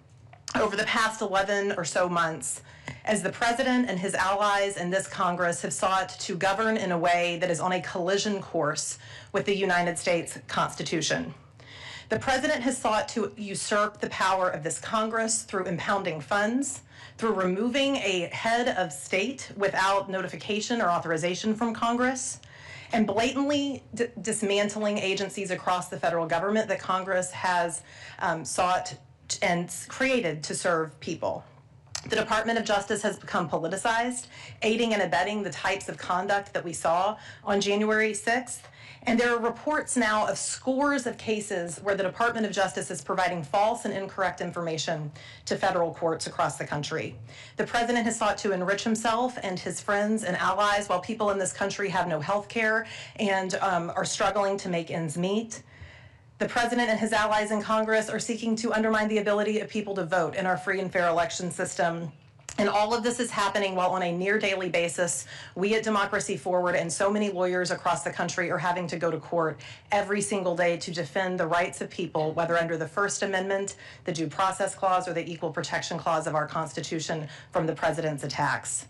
over the past 11 or so months as the president and his allies in this Congress have sought to govern in a way that is on a collision course with the United States Constitution. The president has sought to usurp the power of this Congress through impounding funds, through removing a head of state without notification or authorization from Congress, and blatantly dismantling agencies across the federal government that Congress has sought and created to serve people. The Department of Justice has become politicized, aiding and abetting the types of conduct that we saw on January 6th. And there are reports now of scores of cases where the Department of Justice is providing false and incorrect information to federal courts across the country. The president has sought to enrich himself and his friends and allies while people in this country have no health care and are struggling to make ends meet. The president and his allies in Congress are seeking to undermine the ability of people to vote in our free and fair election system. And all of this is happening while on a near daily basis, we at Democracy Forward and so many lawyers across the country are having to go to court every single day to defend the rights of people, whether under the First Amendment, the Due Process Clause, or the Equal Protection Clause of our Constitution from the president's attacks.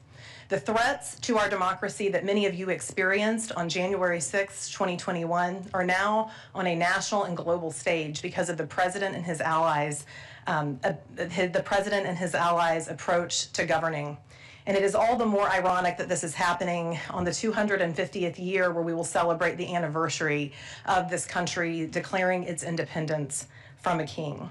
The threats to our democracy that many of you experienced on January 6, 2021 are now on a national and global stage because of the president and his allies' approach to governing. And it is all the more ironic that this is happening on the 250th year where we will celebrate the anniversary of this country declaring its independence from a king.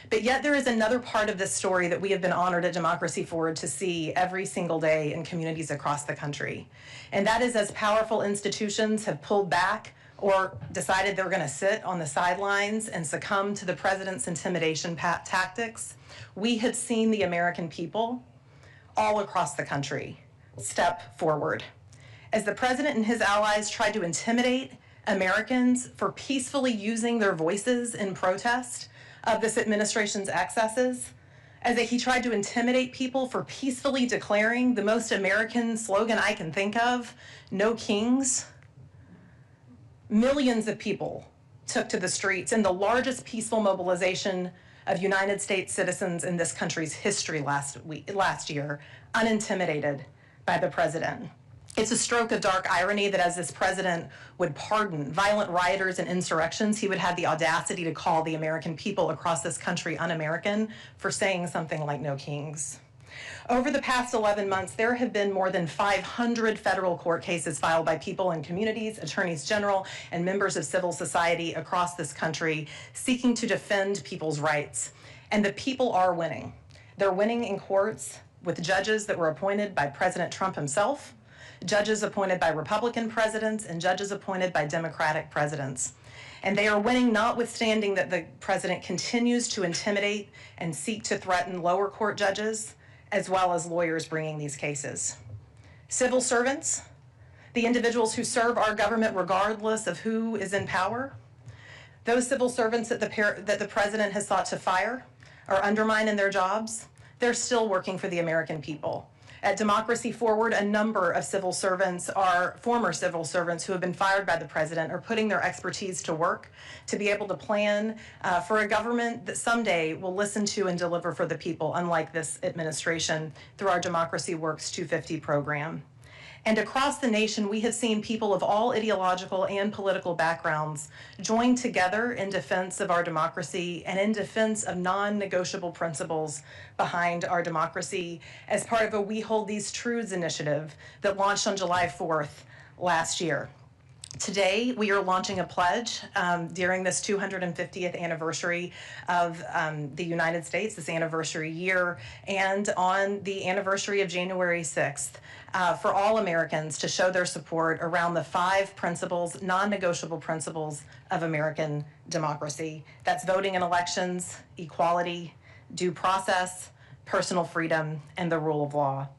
But yet there is another part of this story that we have been honored at Democracy Forward to see every single day in communities across the country. And that is as powerful institutions have pulled back or decided they're going to sit on the sidelines and succumb to the president's intimidation tactics, we have seen the American people all across the country step forward. As the president and his allies tried to intimidate Americans for peacefully using their voices in protest of this administration's excesses, as he tried to intimidate people for peacefully declaring the most American slogan I can think of, "No Kings," millions of people took to the streets in the largest peaceful mobilization of United States citizens in this country's history last year, unintimidated by the president. It's a stroke of dark irony that as this president would pardon violent rioters and insurrections, he would have the audacity to call the American people across this country un-American for saying something like "No Kings." Over the past 11 months, there have been more than 500 federal court cases filed by people in communities, attorneys general, and members of civil society across this country seeking to defend people's rights. And the people are winning. They're winning in courts with judges that were appointed by President Trump himself, judges appointed by Republican presidents, and judges appointed by Democratic presidents. And they are winning notwithstanding that the president continues to intimidate and seek to threaten lower court judges, as well as lawyers bringing these cases. Civil servants, the individuals who serve our government regardless of who is in power, those civil servants that the president has sought to fire or undermine in their jobs, they're still working for the American people. At Democracy Forward, a number of civil servants are former civil servants who have been fired by the president or putting their expertise to work to be able to plan for a government that someday will listen to and deliver for the people, unlike this administration, through our Democracy Works 250 program. And across the nation, we have seen people of all ideological and political backgrounds join together in defense of our democracy and in defense of non-negotiable principles behind our democracy as part of a We Hold These Truths initiative that launched on July 4th last year. Today, we are launching a pledge during this 250th anniversary of the United States, this anniversary year, and on the anniversary of January 6th, for all Americans to show their support around the 5 principles, non-negotiable principles of American democracy. That's voting in elections, equality, due process, personal freedom, and the rule of law.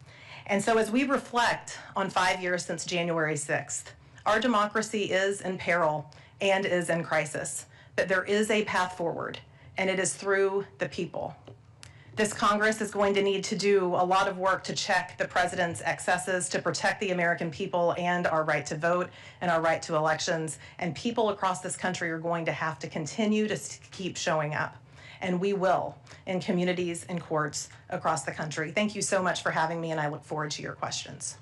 And so as we reflect on 5 years since January 6th, our democracy is in peril and is in crisis, but there is a path forward, and it is through the people. This Congress is going to need to do a lot of work to check the president's excesses, to protect the American people and our right to vote and our right to elections. And people across this country are going to have to continue to keep showing up. And we will in communities and courts across the country. Thank you so much for having me, and I look forward to your questions.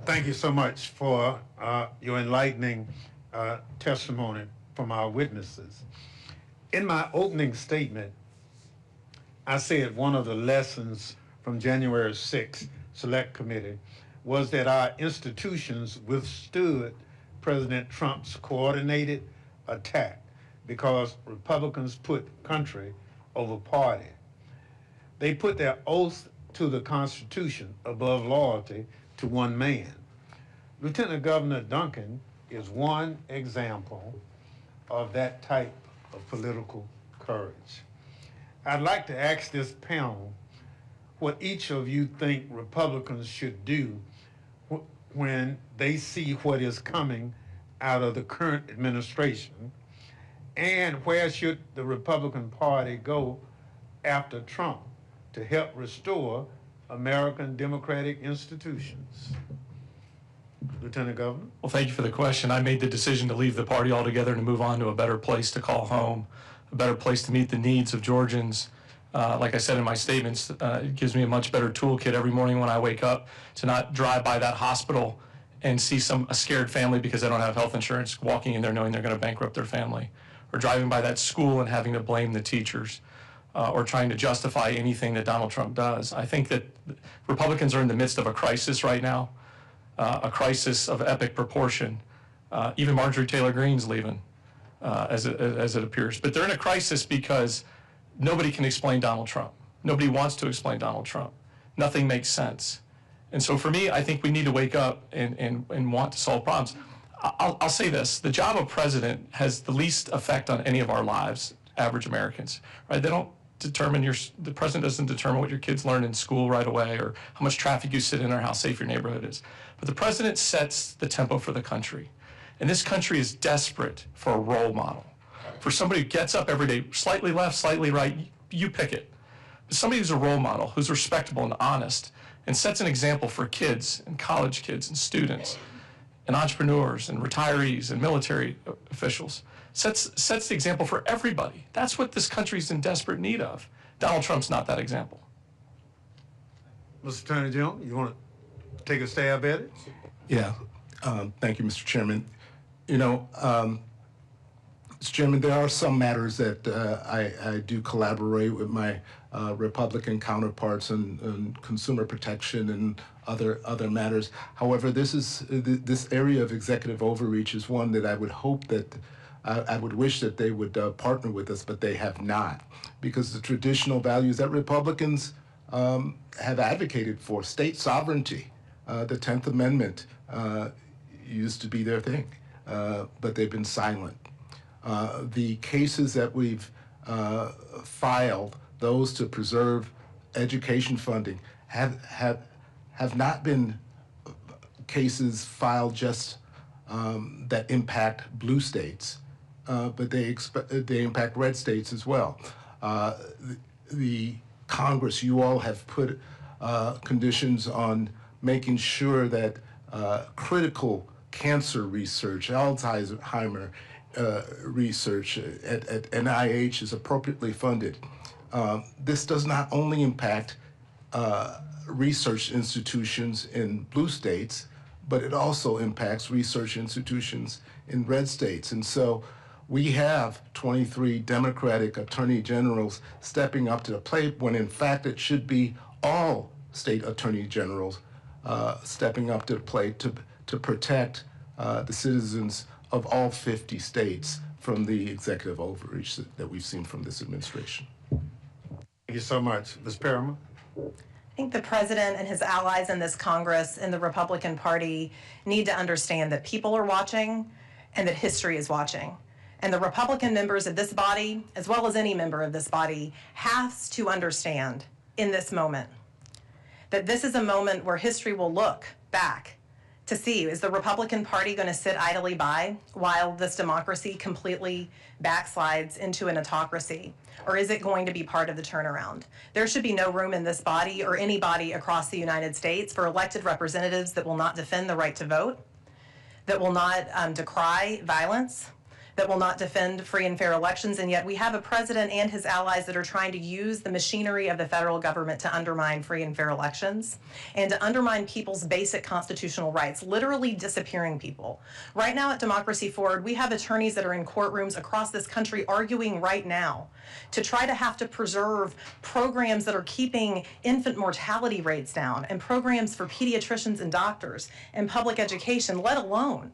Thank you so much for your enlightening testimony from our witnesses. In my opening statement, I said one of the lessons from January 6th Select Committee was that our institutions withstood President Trump's coordinated attack because Republicans put country over party. They put their oath to the Constitution above loyalty to one man. Lieutenant Governor Duncan is one example of that type of political courage. I'd like to ask this panel what each of you think Republicans should do when they see what is coming out of the current administration, and where should the Republican Party go after Trump to help restore American democratic institutions? Lieutenant Governor? Well, thank you for the question. I made the decision to leave the party altogether and to move on to a better place to call home, a better place to meet the needs of Georgians. Like I said in my statements, it gives me a much better toolkit every morning when I wake up to not drive by that hospital and see a scared family because they don't have health insurance walking in there knowing they're going to bankrupt their family, or driving by that school and having to blame the teachers, or trying to justify anything that Donald Trump does. I think that Republicans are in the midst of a crisis right now, a crisis of epic proportion. Even Marjorie Taylor Greene's leaving, as it appears. But they're in a crisis because nobody can explain Donald Trump. Nobody wants to explain Donald Trump. Nothing makes sense. And so for me, I think we need to wake up and want to solve problems. I'll say this, the job of president has the least effect on any of our lives, average Americans, right? They don't determine the president doesn't determine what your kids learn in school right away or how much traffic you sit in or how safe your neighborhood is. But the president sets the tempo for the country. And this country is desperate for a role model, for somebody who gets up every day, slightly left, slightly right, you pick it. But somebody who's a role model, who's respectable and honest, and sets an example for kids and college kids and students and entrepreneurs and retirees and military officials. Sets the example for everybody. That's what this country's in desperate need of. Donald Trump's not that example. Mr. Attorney General, you want to take a stab at it? Yeah. Thank you, Mr. Chairman. You know, Mr. Chairman, there are some matters that I do collaborate with my Republican counterparts on consumer protection and other matters. However, this area of executive overreach is one that I would hope that I would wish that they would partner with us, but they have not, because the traditional values that Republicans have advocated for, state sovereignty, the 10th Amendment used to be their thing, but they've been silent. The cases that we've filed, those to preserve education funding, have not been cases filed just that impact blue states, but they impact red states as well. The Congress, you all have put conditions on making sure that critical cancer research, Alzheimer research at NIH is appropriately funded. This does not only impact research institutions in blue states, but it also impacts research institutions in red states. And so we have 23 Democratic attorney generals stepping up to the plate when in fact it should be all state attorney generals stepping up to the plate to protect the citizens of all 50 states from the executive overreach that we've seen from this administration. Thank you so much. Ms. Parama? I think the president and his allies in this Congress and the Republican Party need to understand that people are watching and that history is watching. And the Republican members of this body, as well as any member of this body, has to understand in this moment that this is a moment where history will look back to see, is the Republican Party going to sit idly by while this democracy completely backslides into an autocracy? Or is it going to be part of the turnaround? There should be no room in this body or any body across the United States for elected representatives that will not defend the right to vote, that will not decry violence, that will not defend free and fair elections, and yet we have a president and his allies that are trying to use the machinery of the federal government to undermine free and fair elections and to undermine people's basic constitutional rights, literally disappearing people. Right now at Democracy Forward, we have attorneys that are in courtrooms across this country arguing right now to try to have to preserve programs that are keeping infant mortality rates down and programs for pediatricians and doctors and public education, let alone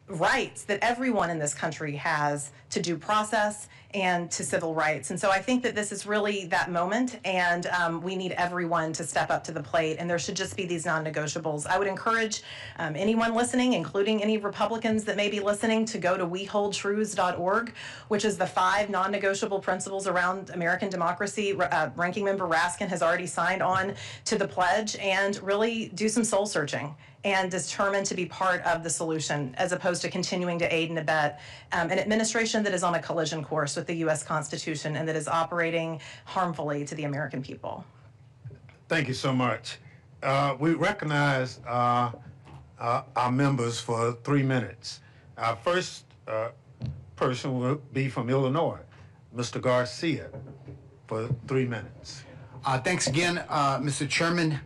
rights that everyone in this country has to due process and to civil rights. And so I think that this is really that moment, and we need everyone to step up to the plate, and there should just be these non-negotiables. I would encourage anyone listening, including any Republicans that may be listening, to go to weholdtruths.org, which is the 5 non-negotiable principles around American democracy. Ranking Member Raskin has already signed on to the pledge, and really do some soul searching and determined to be part of the solution, as opposed to continuing to aid and abet an administration that is on a collision course with the U.S. Constitution and that is operating harmfully to the American people. Thank you so much. We recognize our members for 3 minutes. Our first person will be from Illinois, Mr. Garcia, for 3 minutes. Thanks again, Mr. Chairman.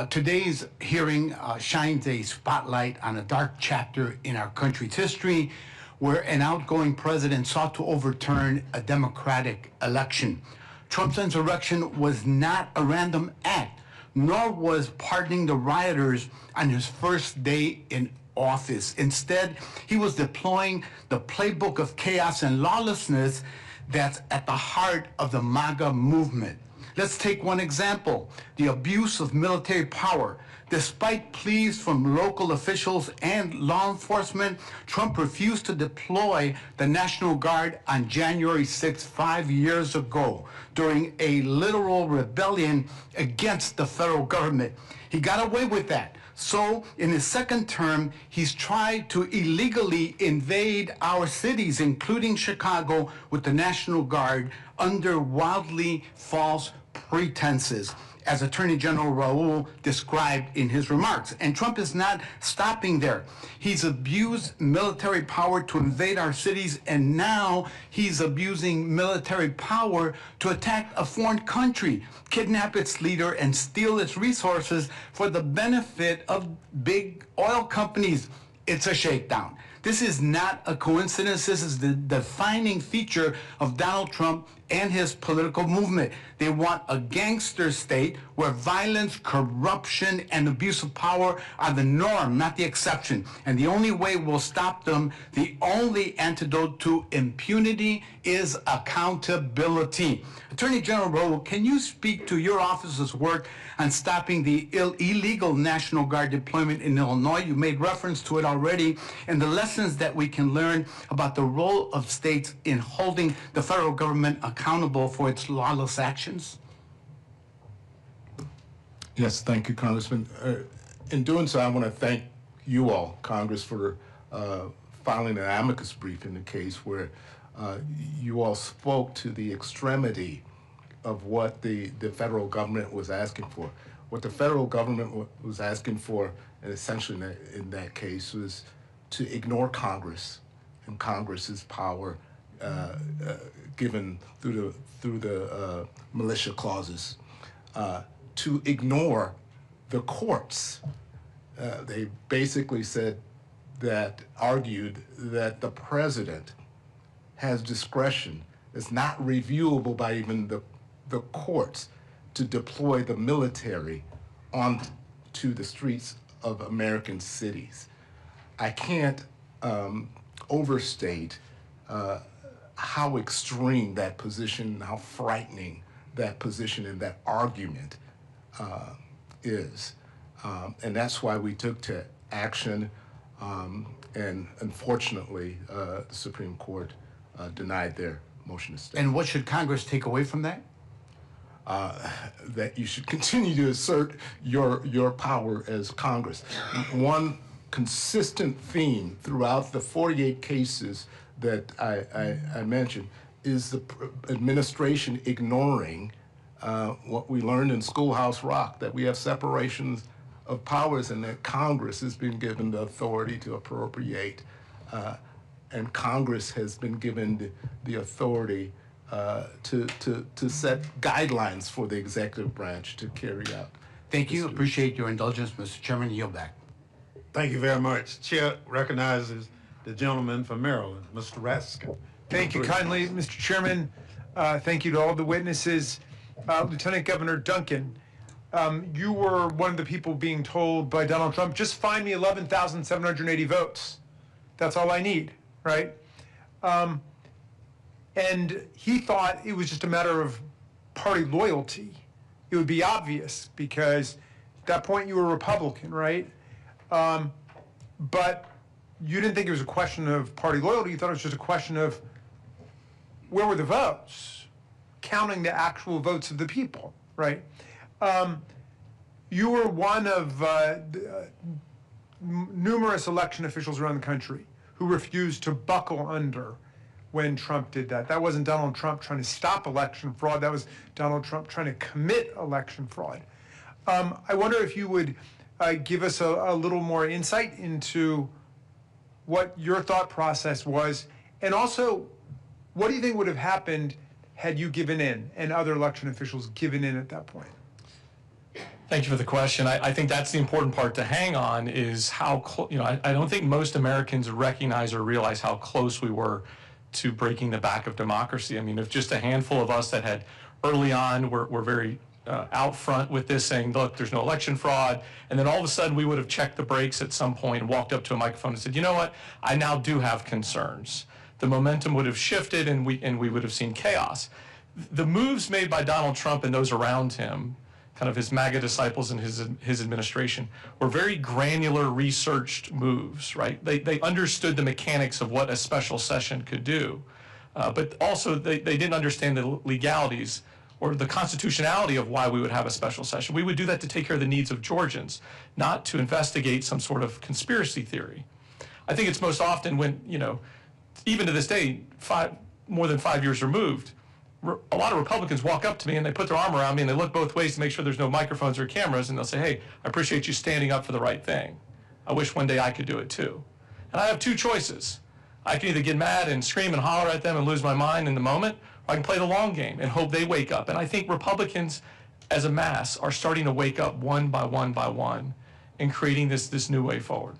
Today's hearing shines a spotlight on a dark chapter in our country's history where an outgoing president sought to overturn a democratic election. Trump's insurrection was not a random act, nor was pardoning the rioters on his first day in office. Instead, he was deploying the playbook of chaos and lawlessness that's at the heart of the MAGA movement. Let's take one example, the abuse of military power. Despite pleas from local officials and law enforcement, Trump refused to deploy the National Guard on January 6, 5 years ago, during a literal rebellion against the federal government. He got away with that. So in his second term, he's tried to illegally invade our cities, including Chicago, with the National Guard under wildly false pretenses, as Attorney General Raul described in his remarks. And Trump is not stopping there. He's abused military power to invade our cities, and now he's abusing military power to attack a foreign country, kidnap its leader, and steal its resources for the benefit of big oil companies. It's a shakedown. This is not a coincidence. This is the defining feature of Donald Trump and his political movement. They want a gangster state where violence, corruption, and abuse of power are the norm, not the exception. And the only way we'll stop them, the only antidote to impunity is accountability. Attorney General Raul, can you speak to your office's work on stopping the illegal National Guard deployment in Illinois? You made reference to it already, and the lessons that we can learn about the role of states in holding the federal government accountable for its lawless actions? Yes, thank you, Congressman. In doing so, I want to thank you all, Congress, for filing an amicus brief in the case where you all spoke to the extremity of what the federal government was asking for. What the federal government was asking for, and essentially in that case, was to ignore Congress and Congress's power given through the militia clauses, to ignore the courts. They basically argued that the president has discretion. It's not reviewable by even the courts to deploy the military onto the streets of American cities. I can't overstate how extreme that position, how frightening that position and that argument is. And that's why we took to action, and unfortunately, the Supreme Court denied their motion to stay. And what should Congress take away from that? That you should continue to assert your power as Congress. One consistent theme throughout the 48 cases that I mentioned is the administration ignoring what we learned in Schoolhouse Rock, that we have separations of powers and that Congress has been given the authority to appropriate, and Congress has been given the authority to set guidelines for the executive branch to carry out. Thank you. Appreciate your indulgence, Mr. Chairman. Yield back. Thank you very much. Chair recognizes the gentleman from Maryland, Mr. Raskin. Thank you kindly, Mr. Chairman. Thank you to all the witnesses. Lieutenant Governor Duncan, you were one of the people being told by Donald Trump, just find me 11,780 votes. That's all I need, right? And he thought it was just a matter of party loyalty. It would be obvious because at that point you were Republican, right? But you didn't think it was a question of party loyalty. You thought it was just a question of where were the votes? Counting the actual votes of the people, right? You were one of numerous election officials around the country who refused to buckle under when Trump did that. That wasn't Donald Trump trying to stop election fraud. That was Donald Trump trying to commit election fraud. I wonder if you would give us a little more insight into what your thought process was, and also, what do you think would have happened had you given in and other election officials given in at that point? Thank you for the question. I think that's the important part to hang on is how, I don't think most Americans recognize or realize how close we were to breaking the back of democracy. I mean, if just a handful of us that had early on were very out front with this, saying, look, there's no election fraud, and then all of a sudden we would have checked the brakes at some point and walked up to a microphone and said, you know what, I now do have concerns. The momentum would have shifted and we would have seen chaos. The moves made by Donald Trump and those around him, kind of his MAGA disciples and his administration, were very granular, researched moves, right? They understood the mechanics of what a special session could do, but also they didn't understand the legalities or the constitutionality of why we would have a special session. We would do that to take care of the needs of Georgians, not to investigate some sort of conspiracy theory. I think it's most often when, even to this day, more than 5 years removed, a lot of Republicans walk up to me and they put their arm around me and they look both ways to make sure there's no microphones or cameras, and they'll say, hey, I appreciate you standing up for the right thing. I wish one day I could do it too. And I have two choices. I can either get mad and scream and holler at them and lose my mind in the moment, or I can play the long game and hope they wake up. And I think Republicans as a mass are starting to wake up one by one by one and creating this new way forward.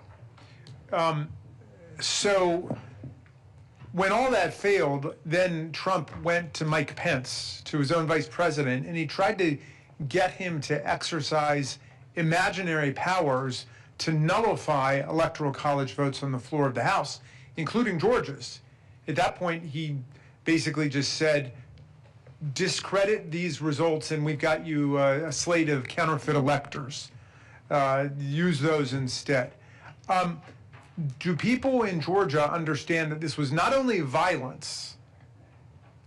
So when all that failed, then Trump went to Mike Pence, to his own vice president, and he tried to get him to exercise imaginary powers to nullify electoral college votes on the floor of the House, including Georgia's. At that point, he basically just said, discredit these results and we've got you a slate of counterfeit electors. Use those instead. Do people in Georgia understand that this was not only violence,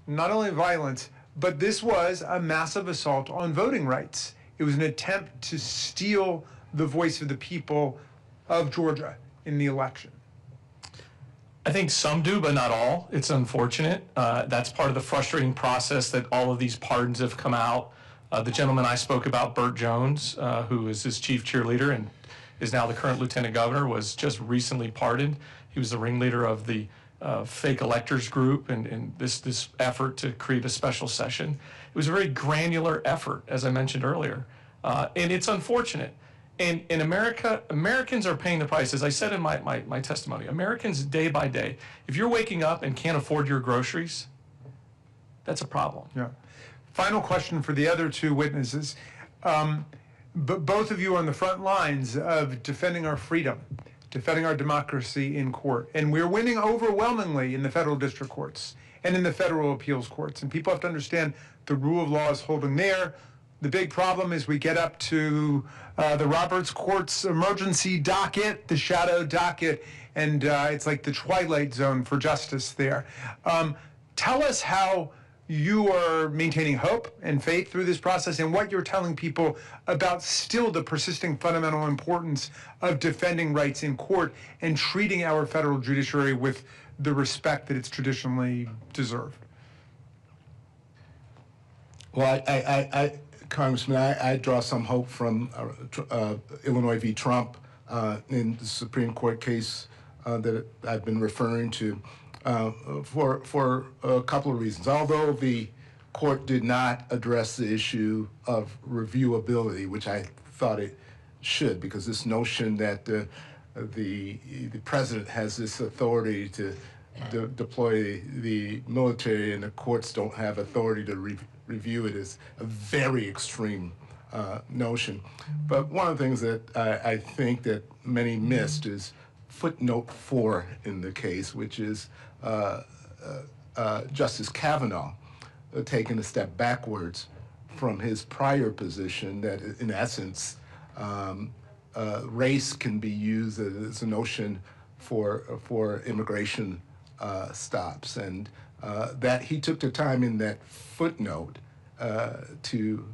but this was a massive assault on voting rights? It was an attempt to steal the voice of the people of Georgia in the election. I think some do, but not all. It's unfortunate. That's part of the frustrating process that all of these pardons have come out. The gentleman I spoke about, Burt Jones, who is his chief cheerleader and is now the current lieutenant governor, was just recently pardoned. He was the ringleader of the fake electors group and this effort to create a special session. It was a very granular effort, as I mentioned earlier. And it's unfortunate. And in America, Americans are paying the price. As I said in my testimony, Americans day by day, if you're waking up and can't afford your groceries, that's a problem. Yeah. Final question for the other two witnesses. But both of you are on the front lines of defending our freedom, defending our democracy in court. And we're winning overwhelmingly in the federal district courts and in the federal appeals courts. And people have to understand the rule of law is holding there. The big problem is we get up to the Roberts Court's emergency docket, the shadow docket, and it's like the twilight zone for justice there. Tell us how you are maintaining hope and faith through this process and what you're telling people about still the persisting fundamental importance of defending rights in court and treating our federal judiciary with the respect that it's traditionally deserved. Well, Congressman, I draw some hope from Illinois v. Trump in the Supreme Court case that I've been referring to for a couple of reasons. Although the court did not address the issue of reviewability, which I thought it should, because this notion that the president has this authority to deploy the military and the courts don't have authority to review it is a very extreme notion. But one of the things that I think that many missed is footnote 4 in the case, which is Justice Kavanaugh taking a step backwards from his prior position that, in essence, race can be used as a notion for immigration stops, and that he took the time in that footnote to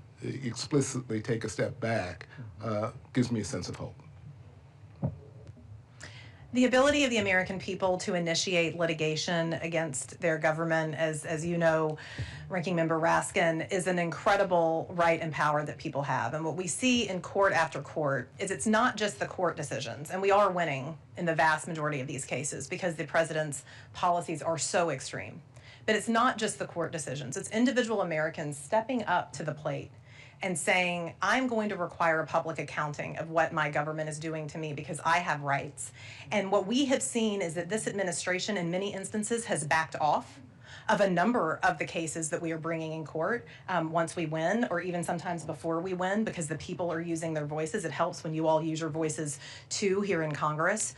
explicitly take a step back gives me a sense of hope. The ability of the American people to initiate litigation against their government, as you know, Ranking Member Raskin, is an incredible right and power that people have. And what we see in court after court is it's not just the court decisions, and we are winning in the vast majority of these cases because the president's policies are so extreme. But it's not just the court decisions. It's individual Americans stepping up to the plate and saying, I'm going to require a public accounting of what my government is doing to me because I have rights. And what we have seen is that this administration, in many instances, has backed off of a number of the cases that we are bringing in court once we win, or even sometimes before we win, because the people are using their voices. It helps when you all use your voices too here in Congress.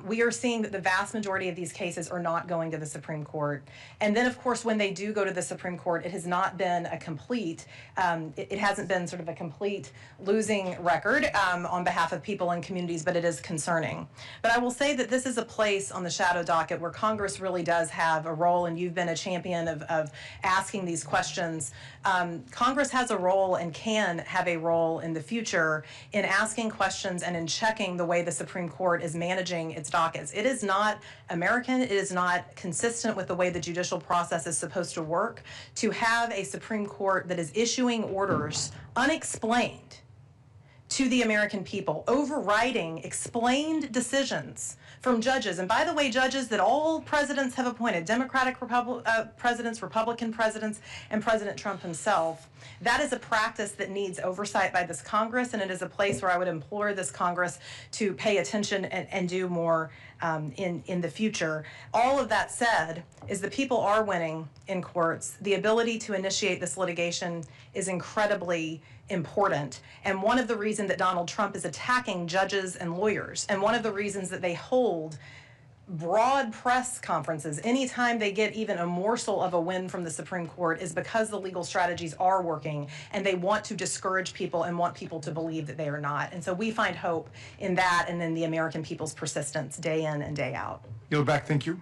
We are seeing that the vast majority of these cases are not going to the Supreme Court. And then, of course, when they do go to the Supreme Court, it has not been a complete, it hasn't been sort of a complete losing record on behalf of people and communities, but it is concerning. But I will say that this is a place on the shadow docket where Congress really does have a role, and you've been a champion of asking these questions. Congress has a role and can have a role in the future in asking questions and in checking the way the Supreme Court is managing its dockets. It is not American, it is not consistent with the way the judicial process is supposed to work to have a Supreme Court that is issuing orders unexplained to the American people, overriding explained decisions from judges. And by the way, judges that all presidents have appointed, Democratic presidents, Republican presidents, and President Trump himself. That is a practice that needs oversight by this Congress, and it is a place where I would implore this Congress to pay attention and do more in the future. All of that said, is the people are winning in courts. The ability to initiate this litigation is incredibly important. And one of the reasons that Donald Trump is attacking judges and lawyers, and one of the reasons that they hold broad press conferences anytime they get even a morsel of a win from the Supreme Court, is because the legal strategies are working and they want to discourage people and want people to believe that they are not. And so we find hope in that and in the American people's persistence day in and day out. Yield back, thank you.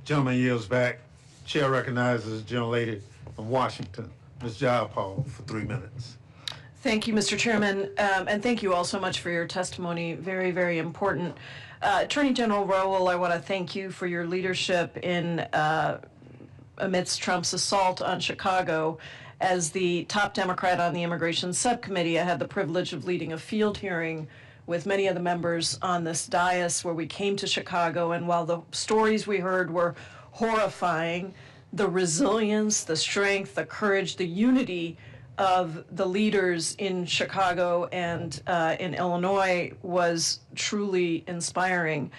Gentleman yields back. Chair recognizes the gentlelady from Washington, Ms. Jayapal, for 3 minutes. Thank you, Mr. Chairman, and thank you all so much for your testimony. Very, very important. Attorney General Rowell, I want to thank you for your leadership in amidst Trump's assault on Chicago. As the top Democrat on the Immigration Subcommittee, I had the privilege of leading a field hearing with many of the members on this dais where we came to Chicago, and while the stories we heard were horrifying, the resilience, the strength, the courage, the unity of the leaders in Chicago and in Illinois was truly inspiring.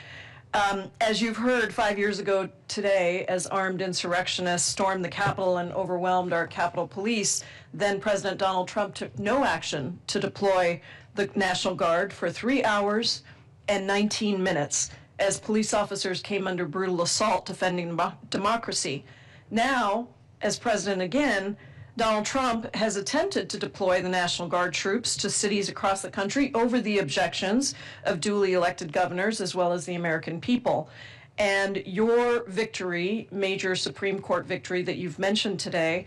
As you've heard, 5 years ago today, as armed insurrectionists stormed the Capitol and overwhelmed our Capitol Police, then President Donald Trump took no action to deploy the National Guard for 3 hours and 19 minutes as police officers came under brutal assault defending democracy. Now, as president again, Donald Trump has attempted to deploy the National Guard troops to cities across the country over the objections of duly elected governors as well as the American people. And your victory, major Supreme Court victory that you've mentioned today,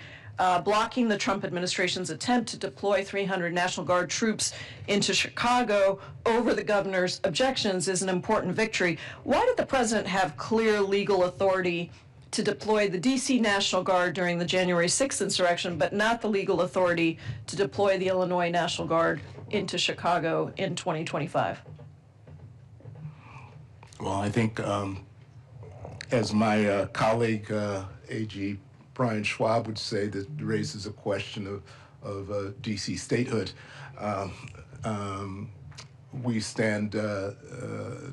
blocking the Trump administration's attempt to deploy 300 National Guard troops into Chicago over the governor's objections, is an important victory. Why did the president have clear legal authority to deploy the D.C. National Guard during the January 6th insurrection, but not the legal authority to deploy the Illinois National Guard into Chicago in 2025? Well, I think, as my colleague, A.G. Brian Schwab would say, that raises a question of D.C. statehood. We stand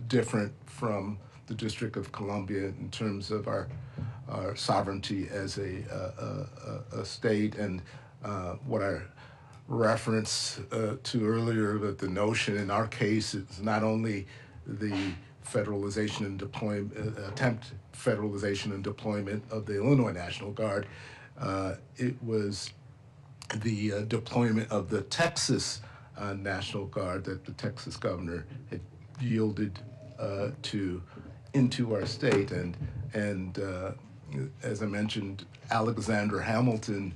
different from the District of Columbia in terms of our sovereignty as a state, and what I referenced to earlier, that the notion in our case is not only the federalization and deployment, federalization and deployment of the Illinois National Guard, it was the deployment of the Texas National Guard that the Texas governor had yielded into our state, and as I mentioned, Alexander Hamilton,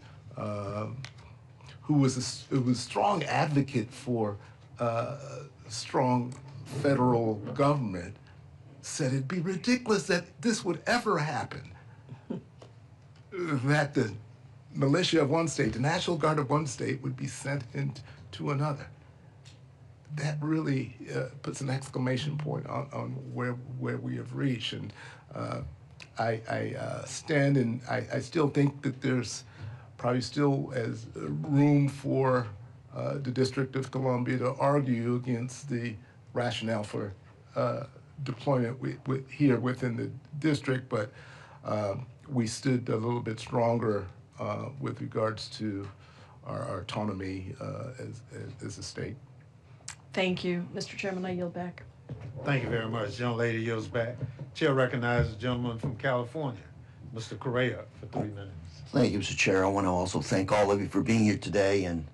who was a strong advocate for strong federal government, said it'd be ridiculous that this would ever happen, that the militia of one state, the National Guard of one state, would be sent into another. That really puts an exclamation point on where we have reached. And I stand, and I still think that there's probably still as room for the District of Columbia to argue against the rationale for deployment here within the district, but we stood a little bit stronger with regards to our autonomy as a state. Thank you. Mr. Chairman, I yield back. Thank you very much. Gentlelady yields back. Chair recognizes the gentleman from California, Mr. Correa, for 3 minutes. Thank you, Mr. Chair. I want to also thank all of you for being here today. And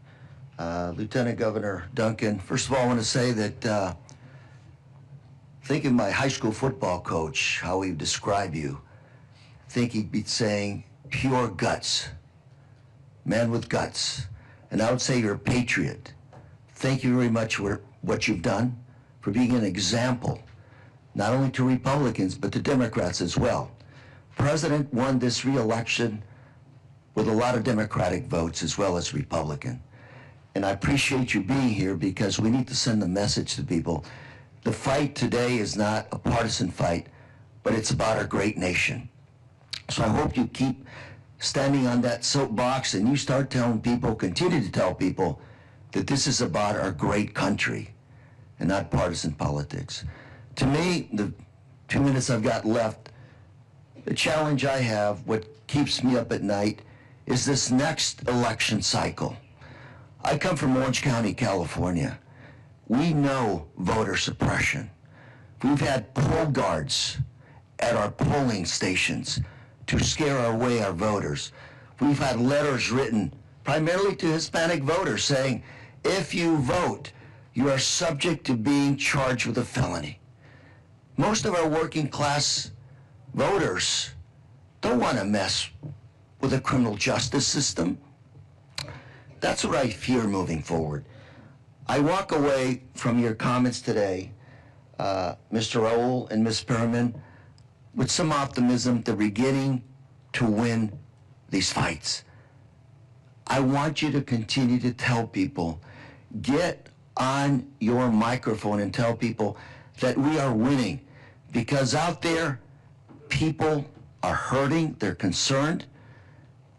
Lieutenant Governor Duncan, first of all, I want to say that thinking my high school football coach, how he would describe you, I think he'd be saying pure guts, man with guts. And I would say you're a patriot. Thank you very much for what you've done, for being an example, not only to Republicans, but to Democrats as well. President won this re-election with a lot of Democratic votes as well as Republican. and I appreciate you being here because we need to send a message to people. The fight today is not a partisan fight, but it's about our great nation. So I hope you keep standing on that soapbox and you start telling people, continue to tell people, that this is about our great country and not partisan politics. To me, the 2 minutes I've got left, the challenge I have, what keeps me up at night, is this next election cycle. I come from Orange County, California. We know voter suppression. We've had poll guards at our polling stations to scare away our voters. We've had letters written primarily to Hispanic voters saying, if you vote, you are subject to being charged with a felony. Most of our working class voters don't want to mess with the criminal justice system. That's what I fear moving forward. I walk away from your comments today, Mr. Raul and Ms. Perriman, with some optimism that we're getting to win these fights. I want you to continue to tell people, get on your microphone and tell people that we are winning, because out there, people are hurting, they're concerned.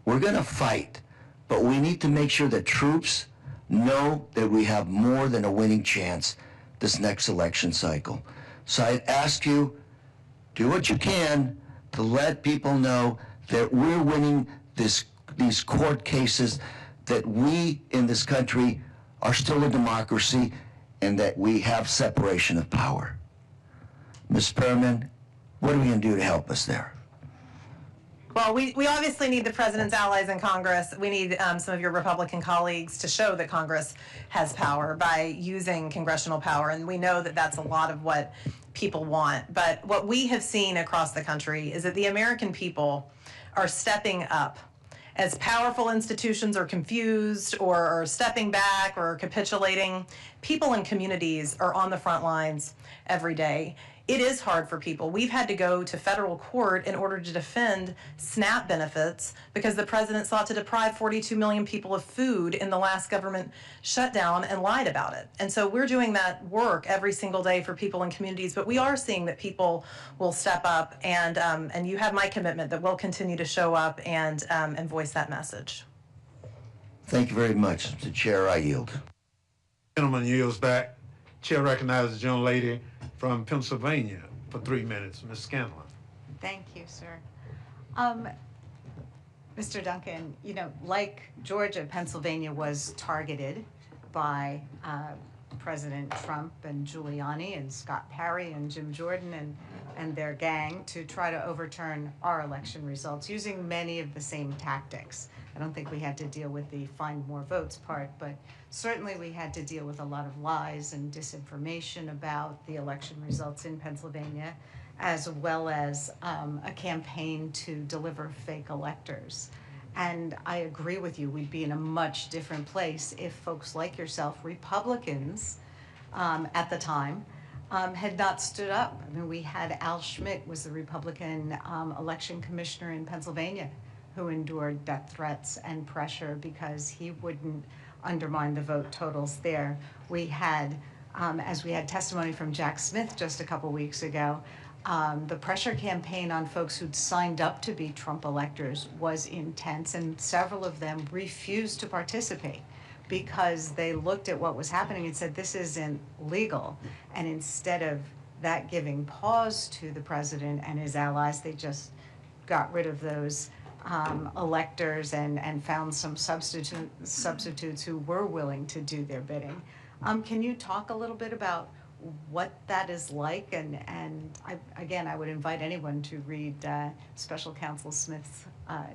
We're gonna fight, but we need to make sure that troops know that we have more than a winning chance this next election cycle. So I'd ask you, do what you can to let people know that we're winning these court cases, that we in this country are still a democracy, and that we have separation of power. Ms. Perriman, what are we going to do to help us there? Well, we obviously need the president's allies in Congress. We need some of your Republican colleagues to show that Congress has power by using congressional power. And we know that that's a lot of what people want. But what we have seen across the country is that the American people are stepping up. As powerful institutions are confused or are stepping back or capitulating, people in communities are on the front lines every day. It is hard for people. We've had to go to federal court in order to defend SNAP benefits because the president sought to deprive 42 million people of food in the last government shutdown and lied about it. And so we're doing that work every single day for people in communities, but we are seeing that people will step up, and you have my commitment that we'll continue to show up and voice that message. Thank you very much. Mr. Chair, I yield. Gentleman yields back. Chair recognizes the young lady from Pennsylvania for 3 minutes, Ms. Scanlon. Thank you, sir. Mr. Duncan, you know, like Georgia, Pennsylvania was targeted by President Trump and Giuliani and Scott Perry and Jim Jordan and their gang to try to overturn our election results using many of the same tactics. I don't think we had to deal with the find more votes part, but certainly we had to deal with a lot of lies and disinformation about the election results in Pennsylvania, as well as a campaign to deliver fake electors. And I agree with you, we'd be in a much different place if folks like yourself, Republicans at the time, had not stood up. I mean, we had Al Schmidt was the Republican election commissioner in Pennsylvania who endured death threats and pressure because he wouldn't undermine the vote totals there. We had, as we had testimony from Jack Smith just a couple weeks ago, the pressure campaign on folks who'd signed up to be Trump electors was intense, and several of them refused to participate because they looked at what was happening and said, this isn't legal. And instead of that giving pause to the president and his allies, they just got rid of those electors and found some substitutes who were willing to do their bidding. Can you talk a little bit about what that is like? And I would invite anyone to read Special Counsel Smith's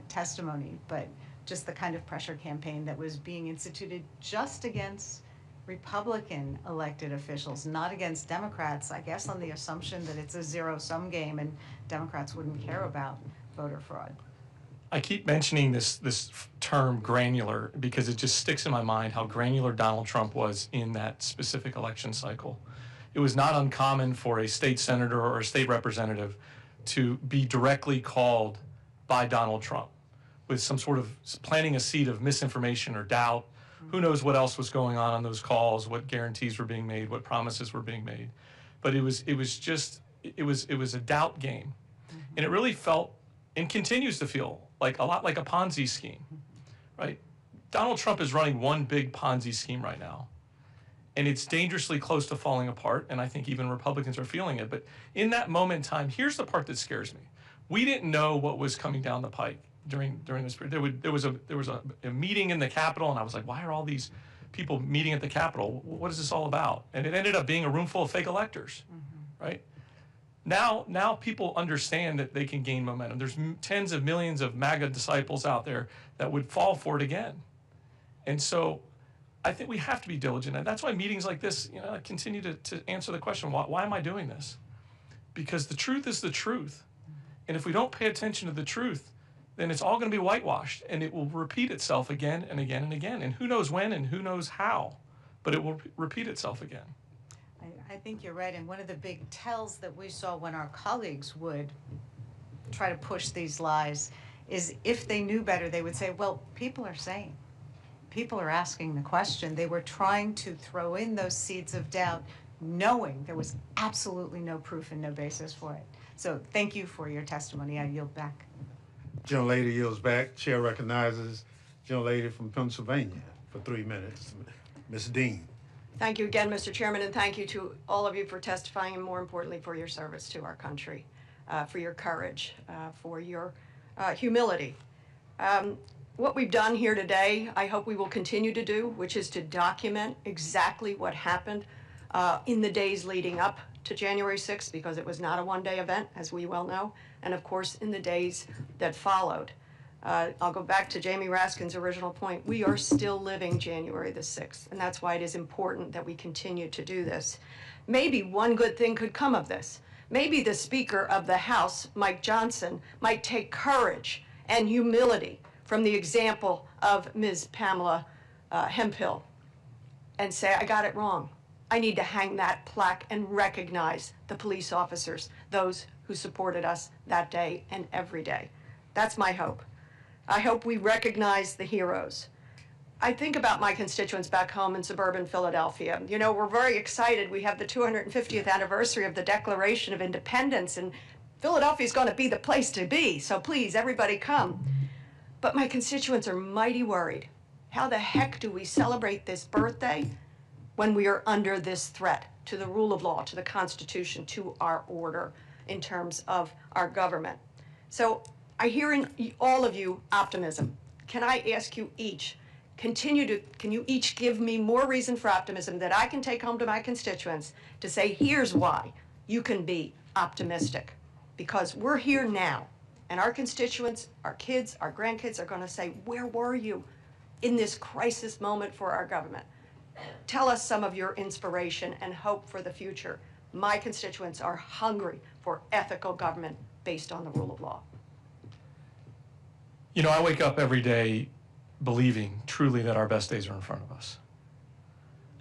testimony, but just the kind of pressure campaign that was being instituted just against Republican elected officials, not against Democrats, I guess on the assumption that it's a zero-sum game and Democrats wouldn't care about voter fraud. I keep mentioning this term granular because it just sticks in my mind how granular Donald Trump was in that specific election cycle. It was not uncommon for a state senator or a state representative to be directly called by Donald Trump with some sort of planting a seed of misinformation or doubt Who knows what else was going on those calls, what guarantees were being made, what promises were being made. But it was a doubt game. And it really felt, and continues to feel, like a lot like a Ponzi scheme, right? Donald Trump is running one big Ponzi scheme right now. And it's dangerously close to falling apart, and I think even Republicans are feeling it. But in that moment in time, here's the part that scares me. We didn't know what was coming down the pike during this period. There was a meeting in the Capitol, and I was like, why are all these people meeting at the Capitol? What is this all about? And it ended up being a room full of fake electors, right? Now people understand that they can gain momentum. There's tens of millions of MAGA disciples out there that would fall for it again. And so I think we have to be diligent. And that's why meetings like this, continue to answer the question, why am I doing this? Because the truth is the truth. And if we don't pay attention to the truth, then it's all going to be whitewashed, and it will repeat itself again and again and again. And who knows when and who knows how, but it will repeat itself again. I think you're right, and one of the big tells that we saw when our colleagues would try to push these lies is if they knew better, they would say, well, people are saying. People are asking the question. They were trying to throw in those seeds of doubt, knowing there was absolutely no proof and no basis for it. So thank you for your testimony. I yield back. Gentlelady yields back. Chair recognizes gentlelady from Pennsylvania for 3 minutes, Ms. Dean. Thank you again, Mr. Chairman, and thank you to all of you for testifying, and more importantly, for your service to our country, for your courage, for your humility. What we've done here today, I hope we will continue to do, which is to document exactly what happened in the days leading up to January 6th, because it was not a one-day event, as we well know, and of course in the days that followed. I'll go back to Jamie Raskin's original point. We are still living January the 6th, and that's why it is important that we continue to do this. Maybe one good thing could come of this. Maybe the Speaker of the House, Mike Johnson, might take courage and humility from the example of Ms. Pamela Hemphill and say, I got it wrong. I need to hang that plaque and recognize the police officers, those who supported us that day and every day. That's my hope. I hope we recognize the heroes. I think about my constituents back home in suburban Philadelphia. You know, we're very excited. We have the 250th anniversary of the Declaration of Independence, and Philadelphia is going to be the place to be. So please, everybody come. But my constituents are mighty worried. How the heck do we celebrate this birthday when we are under this threat to the rule of law, to the Constitution, to our order in terms of our government? So I hear in all of you optimism. Can I ask you each, can you each give me more reason for optimism that I can take home to my constituents to say, here's why you can be optimistic? Because we're here now, and our constituents, our kids, our grandkids are going to say, where were you in this crisis moment for our government? Tell us some of your inspiration and hope for the future. My constituents are hungry for ethical government based on the rule of law. You know, I wake up every day believing truly that our best days are in front of us.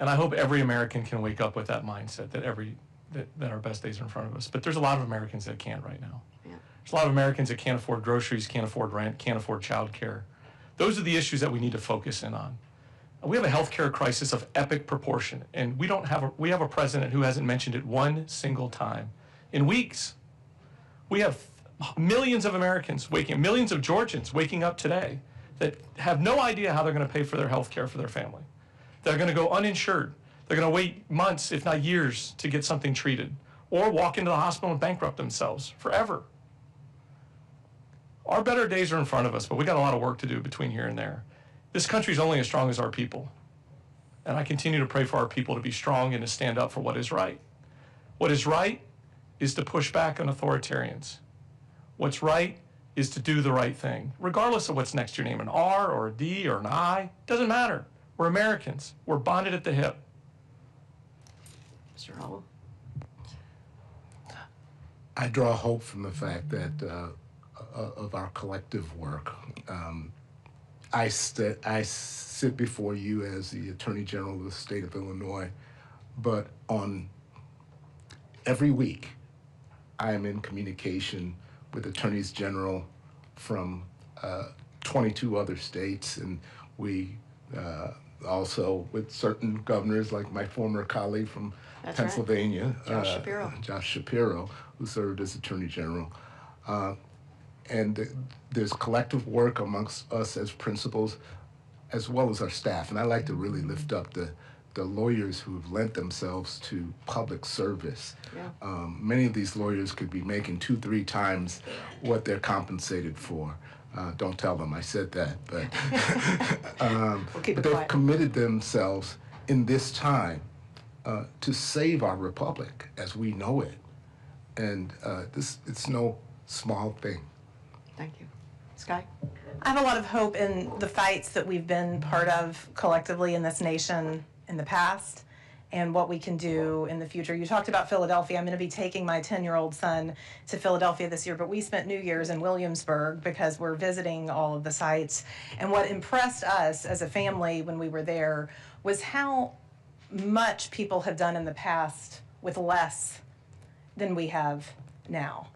And I hope every American can wake up with that mindset that our best days are in front of us. But there's a lot of Americans that can't right now. Yeah. There's a lot of Americans that can't afford groceries, can't afford rent, can't afford child care. Those are the issues that we need to focus in on. We have a healthcare crisis of epic proportion, and we have a president who hasn't mentioned it one single time in weeks. We have millions of Americans millions of Georgians waking up today that have no idea how they're going to pay for their health care for their family. They're going to go uninsured. They're going to wait months, if not years, to get something treated, or walk into the hospital and bankrupt themselves forever. Our better days are in front of us, but we got a lot of work to do between here and there. This country is only as strong as our people. And I continue to pray for our people to be strong and to stand up for what is right. What is right is to push back on authoritarians. What's right is to do the right thing, regardless of what's next to your name, an R or a D or an I. Doesn't matter. We're Americans. We're bonded at the hip. Mr. Hall. I draw hope from the fact that of our collective work. I sit before you as the Attorney General of the state of Illinois, but on every week I am in communication with attorneys general from 22 other states, and we also with certain governors, like my former colleague from That's right. Pennsylvania, Josh Shapiro. Josh Shapiro, who served as Attorney General. And there's collective work amongst us as principals, as well as our staff. And I like to really lift up the lawyers who have lent themselves to public service. Yeah. Many of these lawyers could be making 2-3 times what they're compensated for. Don't tell them I said that, but, We'll keep it but they've quiet. committed themselves in this time to save our republic as we know it. And it's no small thing. Thank you. Sky? I have a lot of hope in the fights that we've been part of collectively in this nation in the past and what we can do in the future. You talked about Philadelphia. I'm going to be taking my 10-year-old son to Philadelphia this year, but we spent New Year's in Williamsburg because we're visiting all of the sites. And what impressed us as a family when we were there was how much people have done in the past with less than we have now.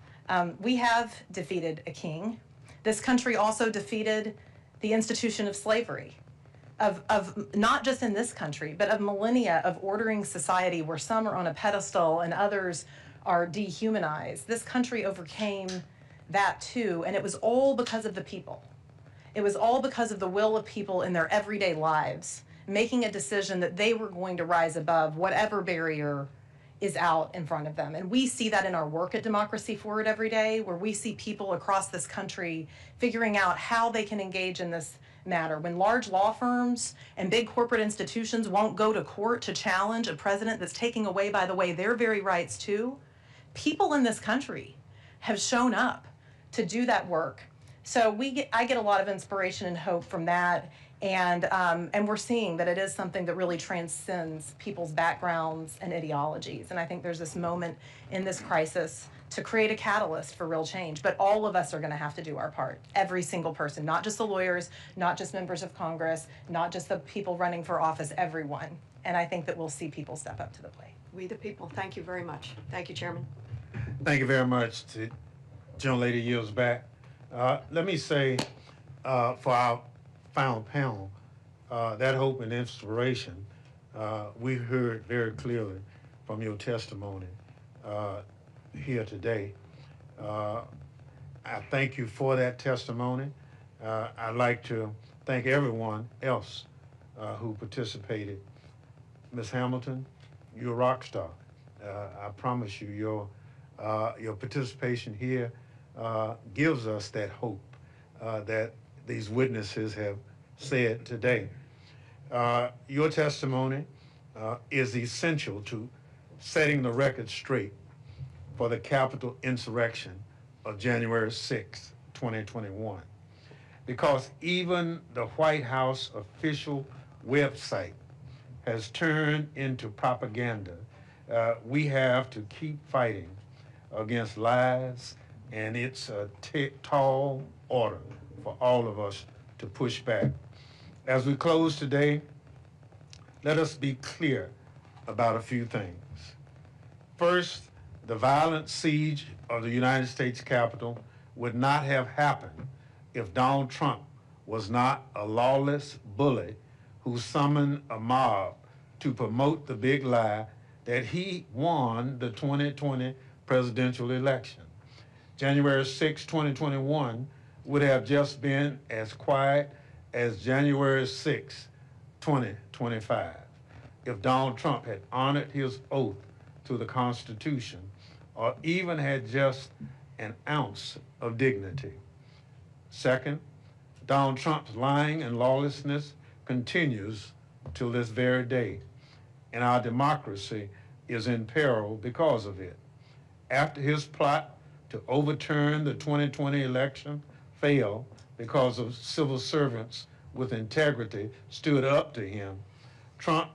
We have defeated a king. This country also defeated the institution of slavery, of not just in this country, but of millennia of ordering society where some are on a pedestal and others are dehumanized. This country overcame that too, and it was all because of the people. It was all because of the will of people in their everyday lives, making a decision that they were going to rise above whatever barrier is out in front of them. And we see that in our work at Democracy Forward every day, where we see people across this country figuring out how they can engage in this matter. When large law firms and big corporate institutions won't go to court to challenge a president that's taking away, by the way, their very rights too, people in this country have shown up to do that work. So I get a lot of inspiration and hope from that. And we're seeing that it is something that really transcends people's backgrounds and ideologies. And I think there's this moment in this crisis to create a catalyst for real change. But all of us are going to have to do our part. Every single person, not just the lawyers, not just members of Congress, not just the people running for office, everyone. And I think that we'll see people step up to the plate. We the people. Thank you very much. Thank you, Chairman. Thank you very much to Gentlelady yields back. Let me say for our final panel, that hope and inspiration, we heard very clearly from your testimony here today. I thank you for that testimony. I'd like to thank everyone else who participated. Ms. Hamilton, you're a rock star. I promise you, your participation here gives us that hope that these witnesses have said today. Your testimony is essential to setting the record straight for the Capitol insurrection of January 6, 2021. Because even the White House official website has turned into propaganda, we have to keep fighting against lies, and it's a tall order for all of us to push back. As we close today, let us be clear about a few things. First, the violent siege of the United States Capitol would not have happened if Donald Trump was not a lawless bully who summoned a mob to promote the big lie that he won the 2020 presidential election. January 6, 2021 would have just been as quiet as January 6, 2025, if Donald Trump had honored his oath to the Constitution or even had just an ounce of dignity. Second, Donald Trump's lying and lawlessness continues till this very day, and our democracy is in peril because of it. After his plot to overturn the 2020 election failed because of civil servants with integrity stood up to him, Trump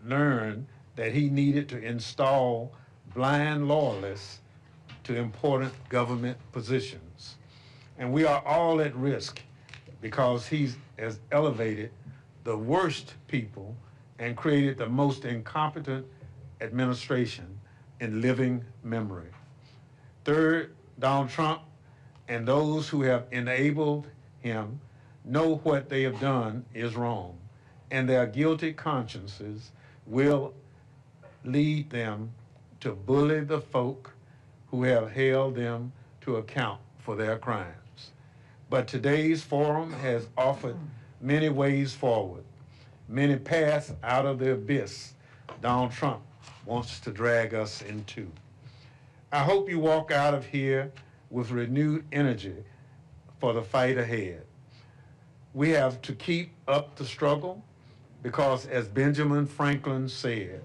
learned that he needed to install blind loyalists to important government positions. And we are all at risk because he has elevated the worst people and created the most incompetent administration in living memory. Third, Donald Trump and those who have enabled him know what they have done is wrong, and their guilty consciences will lead them to bully the folk who have held them to account for their crimes. But today's forum has offered many ways forward, many paths out of the abyss Donald Trump wants to drag us into. I hope you walk out of here with renewed energy for the fight ahead. We have to keep up the struggle because, as Benjamin Franklin said,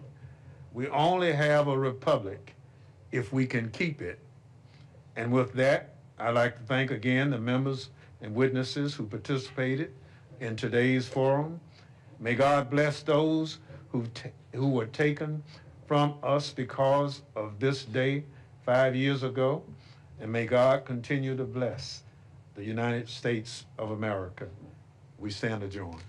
we only have a republic if we can keep it. And with that, I'd like to thank again the members and witnesses who participated in today's forum. May God bless those who were taken from us because of this day 5 years ago, and may God continue to bless the United States of America. We stand adjourned.